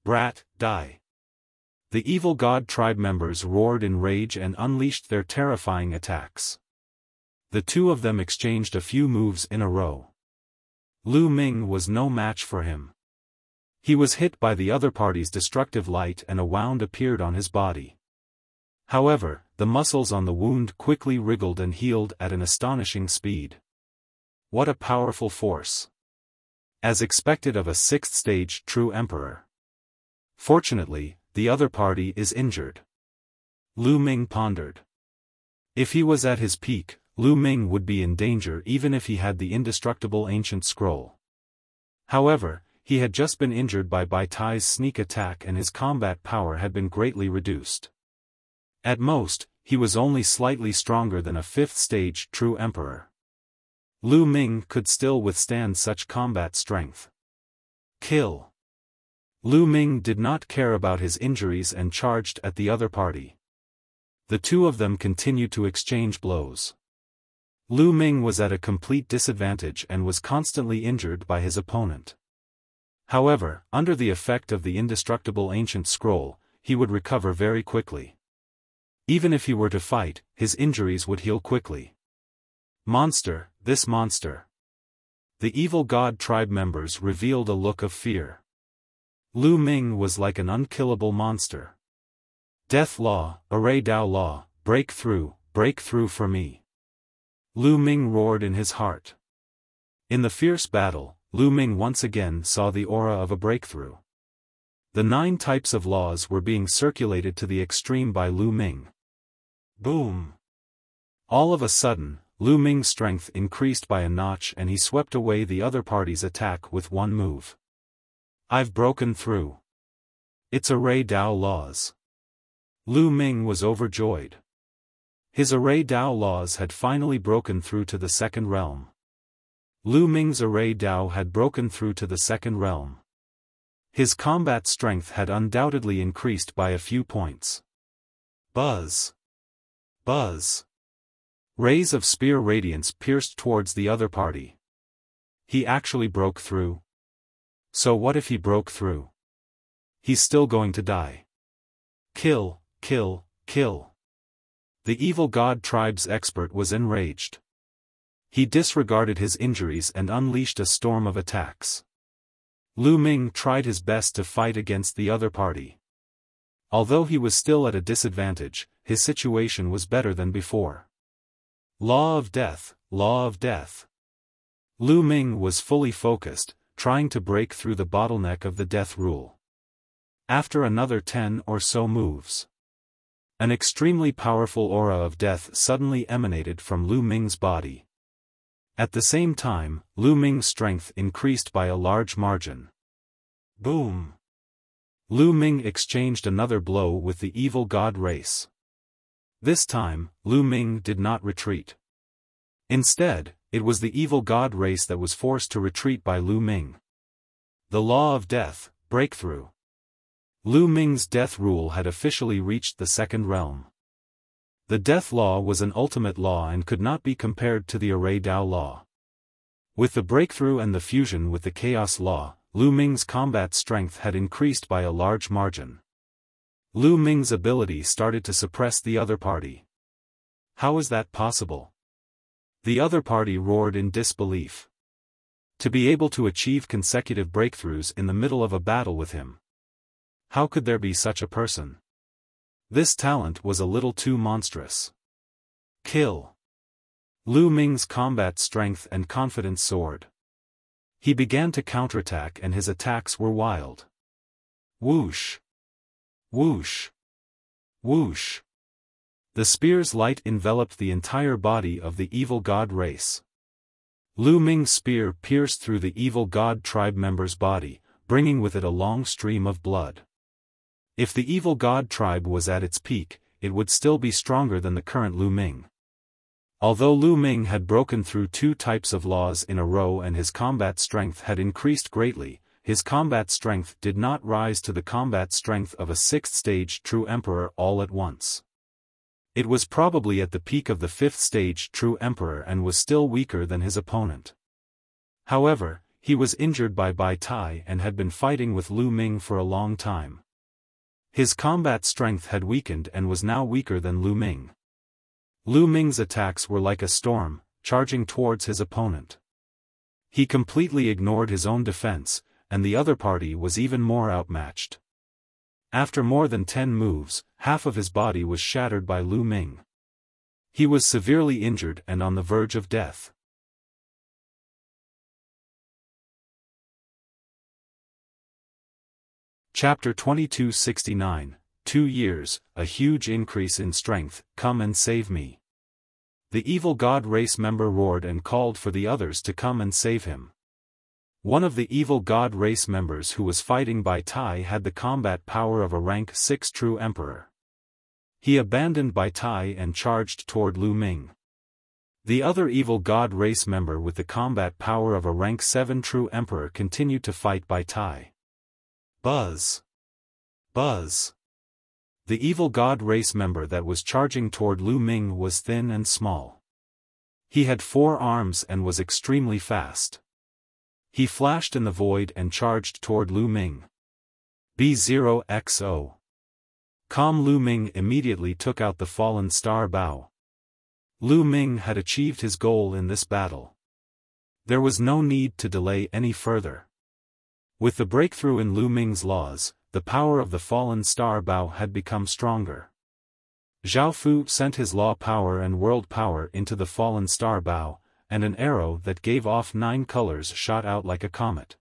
Brat, die! The evil god tribe members roared in rage and unleashed their terrifying attacks. The two of them exchanged a few moves in a row. Lu Ming was no match for him. He was hit by the other party's destructive light and a wound appeared on his body. However, the muscles on the wound quickly wriggled and healed at an astonishing speed. What a powerful force! As expected of a sixth-stage true emperor. Fortunately, the other party is injured. Lu Ming pondered. If he was at his peak, Lu Ming would be in danger even if he had the indestructible ancient scroll. However, he had just been injured by Bai Tai's sneak attack and his combat power had been greatly reduced. At most, he was only slightly stronger than a fifth-stage true emperor. Lu Ming could still withstand such combat strength. Kill! Lu Ming did not care about his injuries and charged at the other party. The two of them continued to exchange blows. Lu Ming was at a complete disadvantage and was constantly injured by his opponent. However, under the effect of the indestructible ancient scroll, he would recover very quickly. Even if he were to fight, his injuries would heal quickly. Monster, this monster! The evil god tribe members revealed a look of fear. Lu Ming was like an unkillable monster. Death law, array Dao law, break through for me. Lu Ming roared in his heart. In the fierce battle, Lu Ming once again saw the aura of a breakthrough. The 9 types of laws were being circulated to the extreme by Lu Ming. Boom! All of a sudden, Lu Ming's strength increased by a notch and he swept away the other party's attack with one move. I've broken through. It's array Dao laws. Lu Ming was overjoyed. His array Dao laws had finally broken through to the second realm. Lu Ming's array Dao had broken through to the second realm. His combat strength had undoubtedly increased by a few points. Buzz! Buzz! Rays of spear radiance pierced towards the other party. He actually broke through. So what if he broke through? He's still going to die. Kill, kill, kill. The evil god tribe's expert was enraged. He disregarded his injuries and unleashed a storm of attacks. Lu Ming tried his best to fight against the other party. Although he was still at a disadvantage, his situation was better than before. Law of death, law of death. Lu Ming was fully focused, trying to break through the bottleneck of the death rule. After another 10 or so moves, an extremely powerful aura of death suddenly emanated from Lu Ming's body. At the same time, Lu Ming's strength increased by a large margin. Boom! Lu Ming exchanged another blow with the evil god race. This time, Lu Ming did not retreat. Instead, it was the evil god race that was forced to retreat by Lu Ming. The law of death, breakthrough. Lu Ming's death rule had officially reached the second realm. The death law was an ultimate law and could not be compared to the array Dao law. With the breakthrough and the fusion with the chaos law, Lu Ming's combat strength had increased by a large margin. Lu Ming's ability started to suppress the other party. How is that possible? The other party roared in disbelief. To be able to achieve consecutive breakthroughs in the middle of a battle with him. How could there be such a person? This talent was a little too monstrous. Kill! Lu Ming's combat strength and confidence soared. He began to counterattack and his attacks were wild. Whoosh! Whoosh! Whoosh! The spear's light enveloped the entire body of the evil god race. Lu Ming's spear pierced through the evil god tribe member's body, bringing with it a long stream of blood. If the evil god tribe was at its peak, it would still be stronger than the current Lu Ming. Although Lu Ming had broken through 2 types of laws in a row and his combat strength had increased greatly, his combat strength did not rise to the combat strength of a 6th-stage true emperor all at once. It was probably at the peak of the 5th-stage true emperor and was still weaker than his opponent. However, he was injured by Bai Tai and had been fighting with Lu Ming for a long time. His combat strength had weakened and was now weaker than Lu Ming. Lu Ming's attacks were like a storm, charging towards his opponent. He completely ignored his own defense, and the other party was even more outmatched. After more than 10 moves, half of his body was shattered by Lu Ming. He was severely injured and on the verge of death. Chapter 2269, 2 years, a huge increase in strength, come and save me. The evil god race member roared and called for the others to come and save him. One of the evil god race members who was fighting Bai Tai had the combat power of a rank 6 true emperor. He abandoned Bai Tai and charged toward Lu Ming. The other evil god race member with the combat power of a rank 7 true emperor continued to fight Bai Tai. Buzz! Buzz! The evil god race member that was charging toward Lu Ming was thin and small. He had 4 arms and was extremely fast. He flashed in the void and charged toward Lu Ming. B0XO. Lu Ming immediately took out the fallen star bow. Lu Ming had achieved his goal in this battle. There was no need to delay any further. With the breakthrough in Lu Ming's laws, the power of the fallen star bow had become stronger. Xiaofan sent his law power and world power into the fallen star bow, and an arrow that gave off 9 colors shot out like a comet.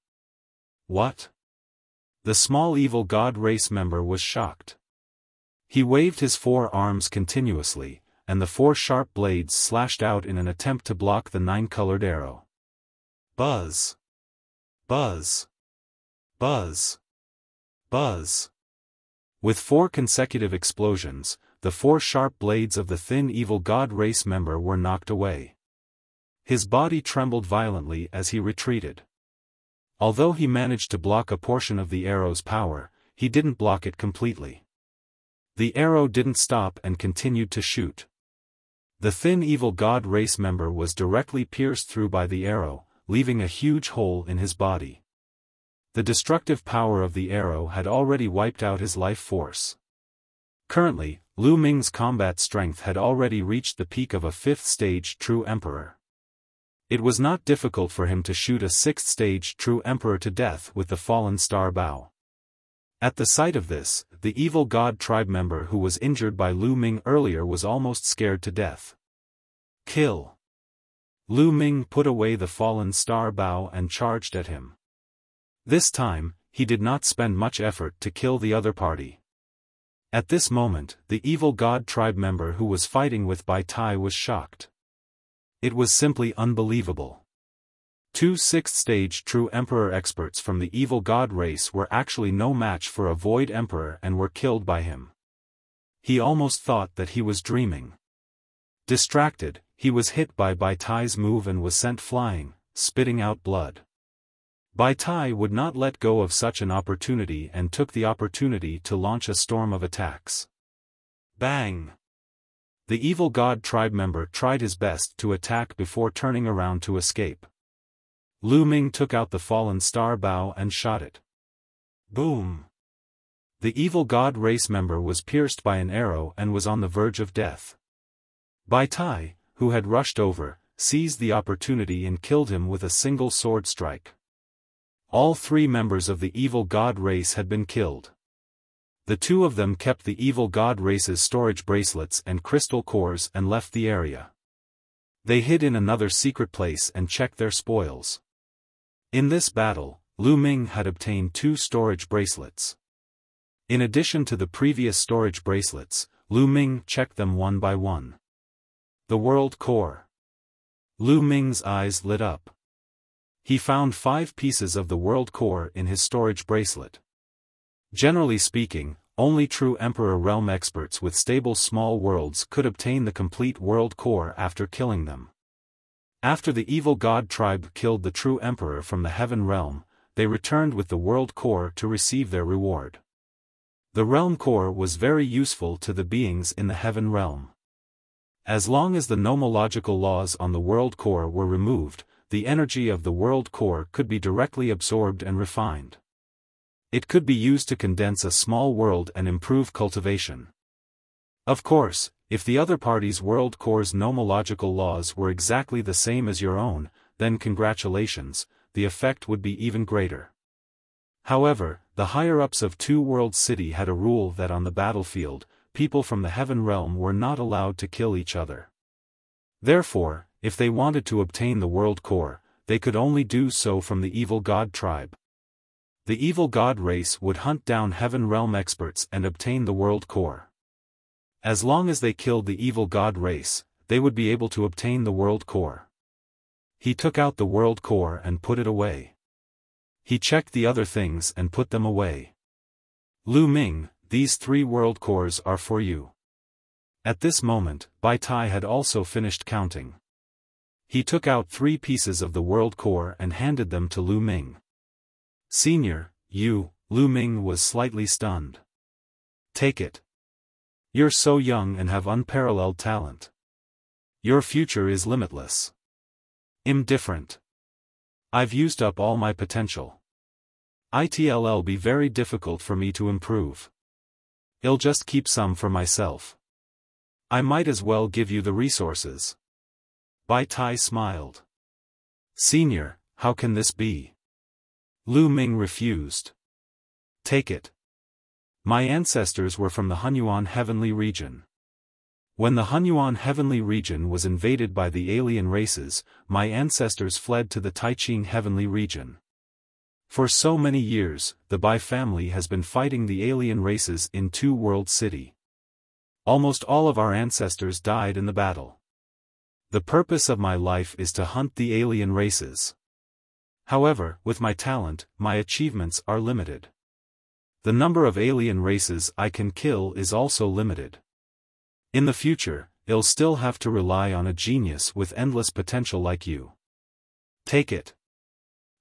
What? The small evil god race member was shocked. He waved his 4 arms continuously, and the 4 sharp blades slashed out in an attempt to block the 9-colored arrow. Buzz! Buzz! Buzz! Buzz! With 4 consecutive explosions, the 4 sharp blades of the thin evil god race member were knocked away. His body trembled violently as he retreated. Although he managed to block a portion of the arrow's power, he didn't block it completely. The arrow didn't stop and continued to shoot. The thin evil god race member was directly pierced through by the arrow, leaving a huge hole in his body. The destructive power of the arrow had already wiped out his life force. Currently, Lu Ming's combat strength had already reached the peak of a 5th stage true emperor. It was not difficult for him to shoot a 6th stage true emperor to death with the fallen star bow. At the sight of this, the evil god tribe member who was injured by Lu Ming earlier was almost scared to death. Kill! Lu Ming put away the fallen star bow and charged at him. This time, he did not spend much effort to kill the other party. At this moment, the evil god tribe member who was fighting with Bai Tai was shocked. It was simply unbelievable. 2 6th-stage true emperor experts from the evil god race were actually no match for a void emperor and were killed by him. He almost thought that he was dreaming. Distracted, he was hit by Bai Tai's move and was sent flying, spitting out blood. Bai Tai would not let go of such an opportunity and took the opportunity to launch a storm of attacks. Bang! The evil god tribe member tried his best to attack before turning around to escape. Lu Ming took out the fallen star bow and shot it. Boom! The evil god race member was pierced by an arrow and was on the verge of death. Bai Tai, who had rushed over, seized the opportunity and killed him with a single sword strike. All 3 members of the evil god race had been killed. The 2 of them kept the evil god race's storage bracelets and crystal cores and left the area. They hid in another secret place and checked their spoils. In this battle, Lu Ming had obtained 2 storage bracelets. In addition to the previous storage bracelets, Lu Ming checked them one by one. The world core. Lu Ming's eyes lit up. He found 5 pieces of the world core in his storage bracelet. Generally speaking, only true Emperor Realm experts with stable small worlds could obtain the complete world core after killing them. After the evil god tribe killed the true Emperor from the Heaven Realm, they returned with the world core to receive their reward. The realm core was very useful to the beings in the Heaven Realm. As long as the nomological laws on the world core were removed, the energy of the world core could be directly absorbed and refined. It could be used to condense a small world and improve cultivation. Of course, If the other party's world core's nomological laws were exactly the same as your own, then congratulations, the effect would be even greater. However, the higher-ups of Two Worlds City had a rule that on the battlefield, people from the Heaven Realm were not allowed to kill each other. Therefore, if they wanted to obtain the world core, they could only do so from the evil god tribe. The evil god race would hunt down Heaven Realm experts and obtain the world core. As long as they killed the evil god race, they would be able to obtain the world core. He took out the world core and put it away. He checked the other things and put them away. Lu Ming, these 3 world cores are for you. At this moment, Bai Tai had also finished counting. He took out 3 pieces of the world core and handed them to Lu Ming. Senior, Lu Ming was slightly stunned. Take it. You're so young and have unparalleled talent. Your future is limitless. Indifferent. I've used up all my potential. It'll be very difficult for me to improve. I'll just keep some for myself. I might as well give you the resources. Bai Tai smiled. Senior, how can this be? Lu Ming refused. Take it. My ancestors were from the Hunyuan Heavenly Region. When the Hunyuan Heavenly Region was invaded by the alien races, my ancestors fled to the Taiching Heavenly Region. For so many years, the Bai family has been fighting the alien races in Two Worlds City. Almost all of our ancestors died in the battle. The purpose of my life is to hunt the alien races. However, with my talent, my achievements are limited. The number of alien races I can kill is also limited. In the future, I'll still have to rely on a genius with endless potential like you. Take it.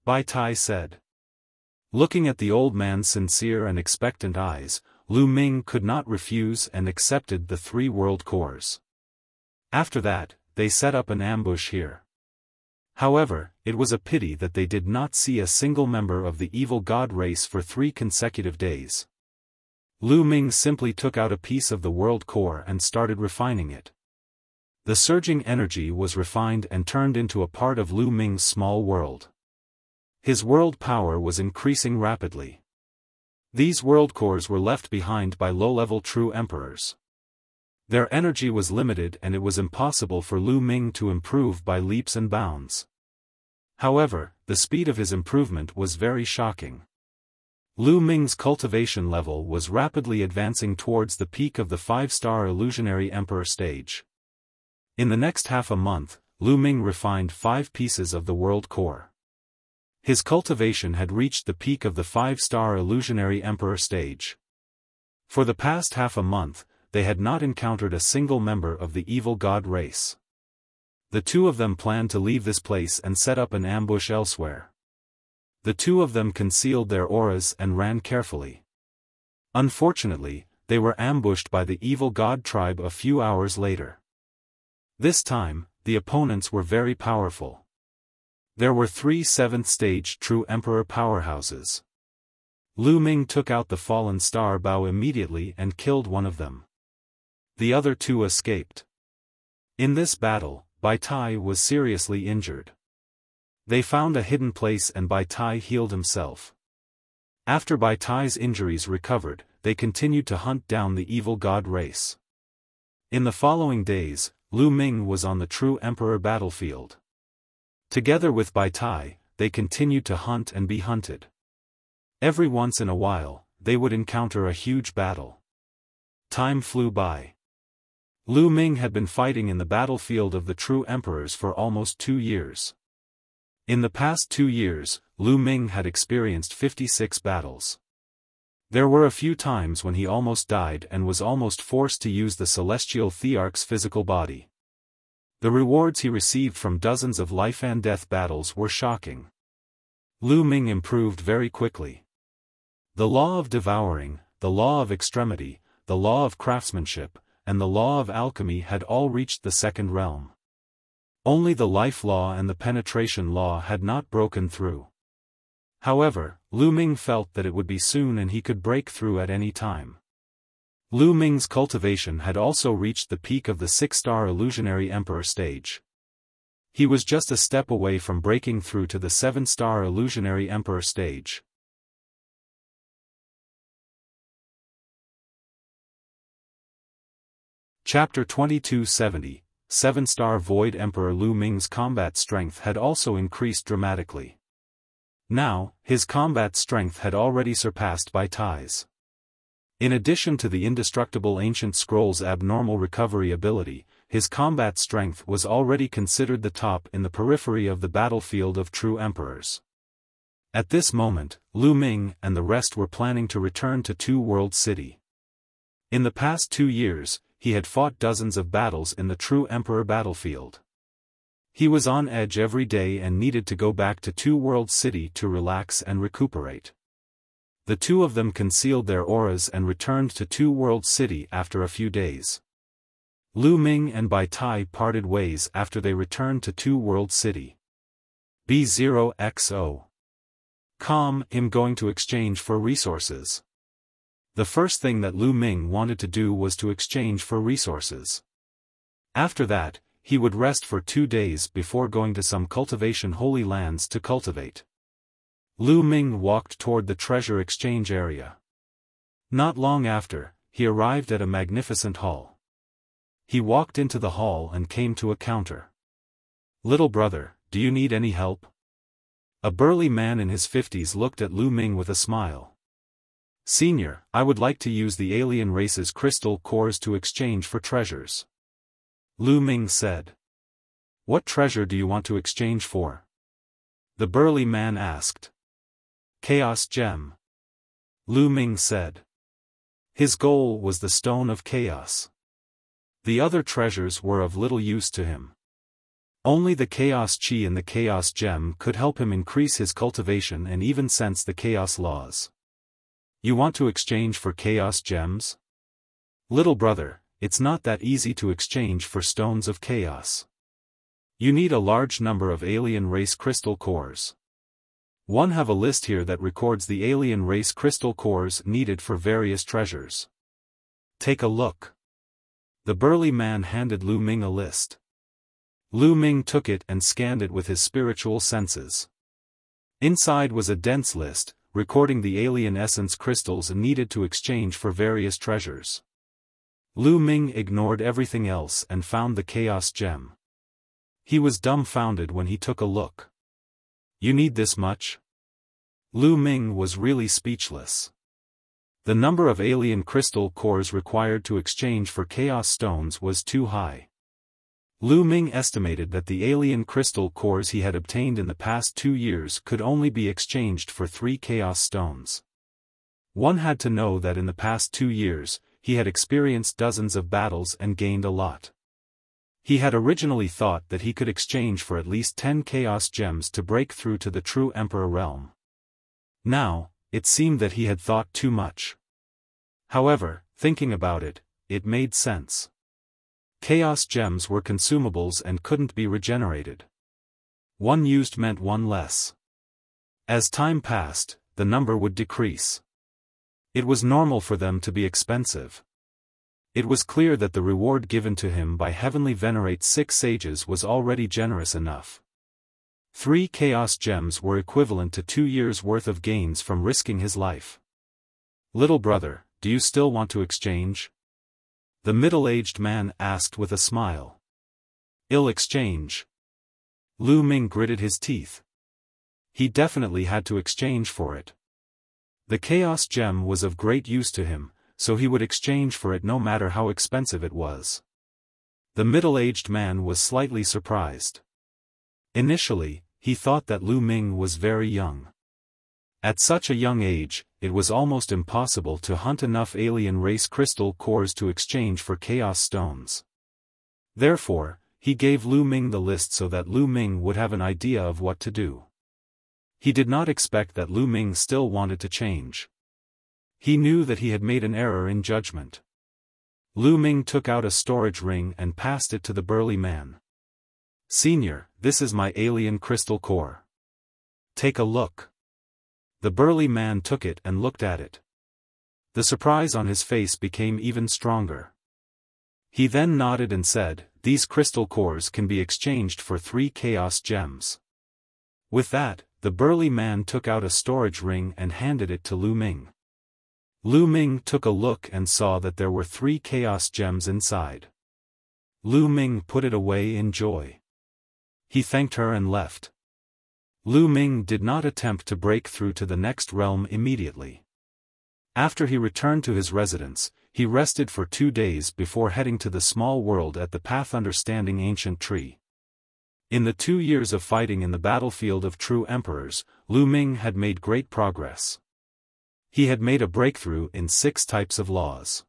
Bai Tai said. Looking at the old man's sincere and expectant eyes, Lu Ming could not refuse and accepted the 3 world cores. After that, they set up an ambush here. However, it was a pity that they did not see a single member of the evil god race for 3 consecutive days. Lu Ming simply took out a piece of the world core and started refining it. The surging energy was refined and turned into a part of Lu Ming's small world. His world power was increasing rapidly. These world cores were left behind by low-level true emperors. Their energy was limited and it was impossible for Lu Ming to improve by leaps and bounds. However, the speed of his improvement was very shocking. Lu Ming's cultivation level was rapidly advancing towards the peak of the 5-star illusionary emperor stage. In the next half a month, Lu Ming refined 5 pieces of the world core. His cultivation had reached the peak of the 5-star illusionary emperor stage. For the past half a month, they had not encountered a single member of the evil god race. The 2 of them planned to leave this place and set up an ambush elsewhere. The 2 of them concealed their auras and ran carefully. Unfortunately, they were ambushed by the evil god tribe a few hours later. This time, the opponents were very powerful. There were 3 7th-stage true emperor powerhouses. Lu Ming took out the fallen star bow immediately and killed one of them. The other 2 escaped. In this battle, Bai Tai was seriously injured. They found a hidden place and Bai Tai healed himself. After Bai Tai's injuries recovered, they continued to hunt down the evil god race. In the following days, Lu Ming was on the true emperor battlefield. Together with Bai Tai, they continued to hunt and be hunted. Every once in a while, they would encounter a huge battle. Time flew by. Lu Ming had been fighting in the battlefield of the true emperors for almost 2 years. In the past 2 years, Lu Ming had experienced 56 battles. There were a few times when he almost died and was almost forced to use the celestial Thearch's physical body. The rewards he received from dozens of life and death battles were shocking. Lu Ming improved very quickly. The law of devouring, the law of extremity, the law of craftsmanship, and the law of alchemy had all reached the 2nd realm. Only the life law and the penetration law had not broken through. However, Lu Ming felt that it would be soon and he could break through at any time. Lu Ming's cultivation had also reached the peak of the 6-star illusionary emperor stage. He was just a step away from breaking through to the 7-star illusionary emperor stage. Chapter 2270, 7-star Void Emperor Lu Ming's combat strength had also increased dramatically. Now, his combat strength had already surpassed Bai Tai's. In addition to the indestructible ancient scroll's abnormal recovery ability, his combat strength was already considered the top in the periphery of the battlefield of true emperors. At this moment, Lu Ming and the rest were planning to return to Two World City. In the past 2 years, he had fought dozens of battles in the true emperor battlefield. He was on edge every day and needed to go back to Two World City to relax and recuperate. The two of them concealed their auras and returned to Two World City after a few days. Lu Ming and Bai Tai parted ways after they returned to Two World City. B0XO. I'm going to exchange for resources. The first thing that Lu Ming wanted to do was to exchange for resources. After that, he would rest for 2 days before going to some cultivation holy lands to cultivate. Lu Ming walked toward the treasure exchange area. Not long after, he arrived at a magnificent hall. He walked into the hall and came to a counter. "Little brother, do you need any help?" A burly man in his 50s looked at Lu Ming with a smile. "Senior, I would like to use the alien race's crystal cores to exchange for treasures," Lu Ming said. "What treasure do you want to exchange for?" the burly man asked. "Chaos Gem," Lu Ming said. His goal was the Stone of Chaos. The other treasures were of little use to him. Only the Chaos Chi and the Chaos Gem could help him increase his cultivation and even sense the Chaos laws. "You want to exchange for Chaos Gems?" "Little brother, it's not that easy to exchange for Stones of Chaos. You need a large number of alien race crystal cores. Have a list here that records the alien race crystal cores needed for various treasures. Take a look." The burly man handed Lu Ming a list. Lu Ming took it and scanned it with his spiritual senses. Inside was a dense list, recording the alien essence crystals needed to exchange for various treasures. Lu Ming ignored everything else and found the Chaos Gem. He was dumbfounded when he took a look. "You need this much?" Lu Ming was really speechless. The number of alien crystal cores required to exchange for Chaos Stones was too high. Lu Ming estimated that the alien crystal cores he had obtained in the past 2 years could only be exchanged for 3 Chaos Stones. One had to know that in the past 2 years, he had experienced dozens of battles and gained a lot. He had originally thought that he could exchange for at least 10 Chaos Gems to break through to the true Emperor realm. Now, it seemed that he had thought too much. However, thinking about it, it made sense. Chaos Gems were consumables and couldn't be regenerated. One used meant one less. As time passed, the number would decrease. It was normal for them to be expensive. It was clear that the reward given to him by Heavenly Venerate 6 sages was already generous enough. 3 Chaos Gems were equivalent to 2 years' worth of gains from risking his life. "Little brother, do you still want to exchange?" the middle-aged man asked with a smile. "I'll exchange." Lu Ming gritted his teeth. He definitely had to exchange for it. The Chaos Gem was of great use to him, so he would exchange for it no matter how expensive it was. The middle-aged man was slightly surprised. Initially, he thought that Lu Ming was very young. At such a young age, it was almost impossible to hunt enough alien race crystal cores to exchange for Chaos Stones. Therefore, he gave Lu Ming the list so that Lu Ming would have an idea of what to do. He did not expect that Lu Ming still wanted to change. He knew that he had made an error in judgment. Lu Ming took out a storage ring and passed it to the burly man. "Senior, this is my alien crystal core. Take a look." The burly man took it and looked at it. The surprise on his face became even stronger. He then nodded and said, "These crystal cores can be exchanged for 3 chaos gems." With that, the burly man took out a storage ring and handed it to Lu Ming. Lu Ming took a look and saw that there were 3 chaos gems inside. Lu Ming put it away in joy. He thanked her and left. Lu Ming did not attempt to break through to the next realm immediately. After he returned to his residence, he rested for 2 days before heading to the small world at the path understanding ancient tree. In the 2 years of fighting in the battlefield of true emperors, Lu Ming had made great progress. He had made a breakthrough in 6 types of laws.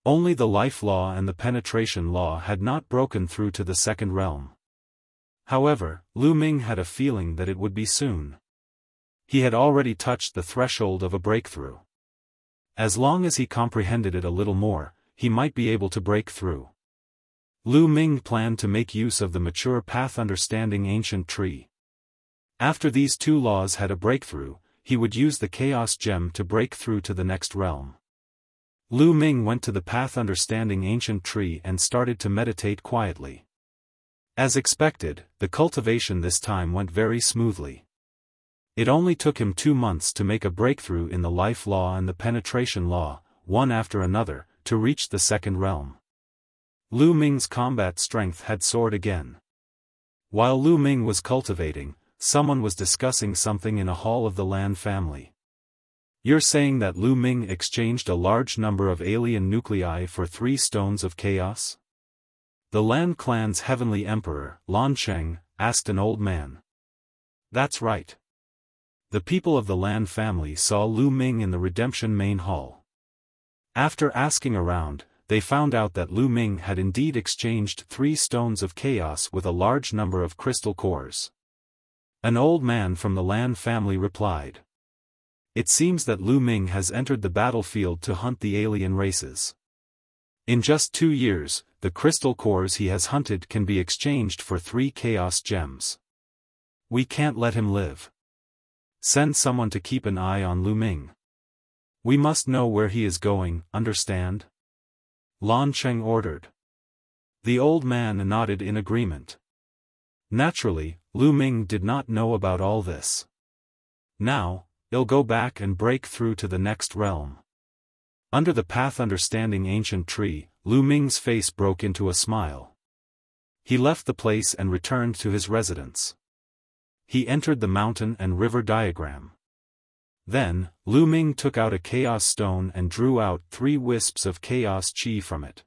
Only the life law and the penetration law had not broken through to the second realm. However, Lu Ming had a feeling that it would be soon. He had already touched the threshold of a breakthrough. As long as he comprehended it a little more, he might be able to break through. Lu Ming planned to make use of the mature path understanding ancient tree. After these 2 laws had a breakthrough, he would use the chaos gem to break through to the next realm. Lu Ming went to the path understanding ancient tree and started to meditate quietly. As expected, the cultivation this time went very smoothly. It only took him 2 months to make a breakthrough in the life law and the penetration law, one after another, to reach the second realm. Lu Ming's combat strength had soared again. While Lu Ming was cultivating, someone was discussing something in a hall of the Lan family. "You're saying that Lu Ming exchanged a large number of alien nuclei for 3 stones of chaos?" The Lan clan's heavenly emperor, Lan Cheng, asked an old man. "That's right." The people of the Lan family saw Lu Ming in the Redemption main hall. After asking around, they found out that Lu Ming had indeed exchanged 3 stones of chaos with a large number of crystal cores. An old man from the Lan family replied. "It seems that Lu Ming has entered the battlefield to hunt the alien races. In just 2 years, the crystal cores he has hunted can be exchanged for 3 chaos gems. We can't let him live. Send someone to keep an eye on Lu Ming. We must know where he is going, understand?" Lan Cheng ordered. The old man nodded in agreement. Naturally, Lu Ming did not know about all this. Now, he'll go back and break through to the next realm. Under the path understanding ancient tree, Lu Ming's face broke into a smile. He left the place and returned to his residence. He entered the mountain and river diagram. Then, Lu Ming took out a chaos stone and drew out 3 wisps of chaos chi from it.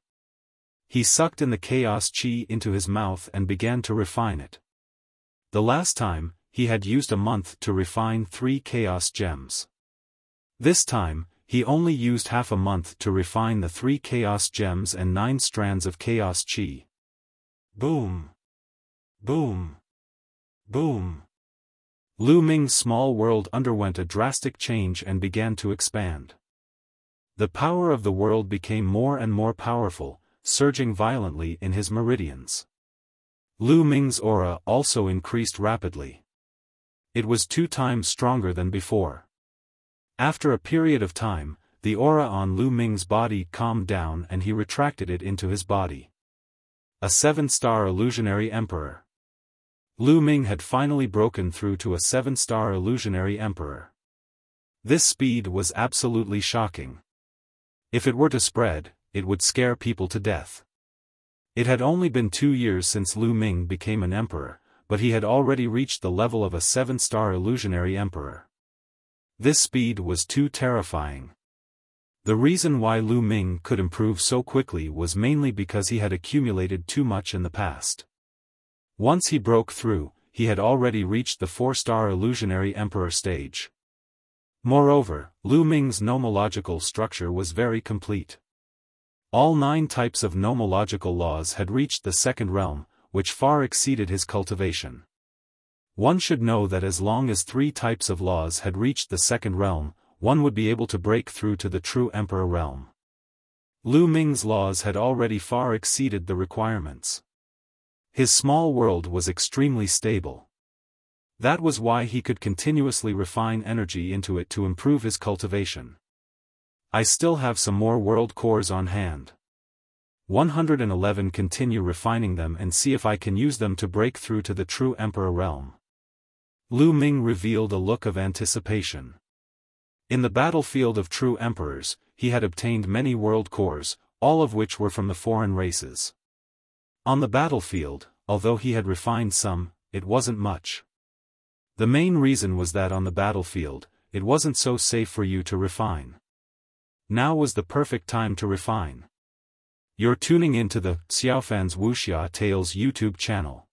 He sucked in the chaos chi into his mouth and began to refine it. The last time, he had used a month to refine 3 chaos gems. This time, he only used half a month to refine the 3 chaos gems and 9 strands of chaos chi. Boom! Boom! Boom! Lu Ming's small world underwent a drastic change and began to expand. The power of the world became more and more powerful, surging violently in his meridians. Lu Ming's aura also increased rapidly. It was 2 times stronger than before. After a period of time, the aura on Lu Ming's body calmed down and he retracted it into his body. A 7-star illusionary emperor. Lu Ming had finally broken through to a 7-star illusionary emperor. This speed was absolutely shocking. If it were to spread, it would scare people to death. It had only been 2 years since Lu Ming became an emperor, but he had already reached the level of a 7-star illusionary emperor. This speed was too terrifying. The reason why Lu Ming could improve so quickly was mainly because he had accumulated too much in the past. Once he broke through, he had already reached the 4-star illusionary emperor stage. Moreover, Lu Ming's nomological structure was very complete. All 9 types of nomological laws had reached the second realm, which far exceeded his cultivation. One should know that as long as 3 types of laws had reached the second realm, one would be able to break through to the true emperor realm. Lu Ming's laws had already far exceeded the requirements. His small world was extremely stable. That was why he could continuously refine energy into it to improve his cultivation. I still have some more world cores on hand. 111 Continue refining them and see if I can use them to break through to the true Emperor realm. Lu Ming revealed a look of anticipation. In the battlefield of true emperors, he had obtained many world cores, all of which were from the foreign races. On the battlefield, although he had refined some, it wasn't much. The main reason was that on the battlefield, it wasn't so safe for you to refine. Now was the perfect time to refine. You're tuning into the Xiaofan's Wuxia Tales YouTube channel.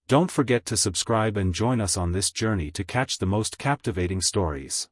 Don't forget to subscribe and join us on this journey to catch the most captivating stories.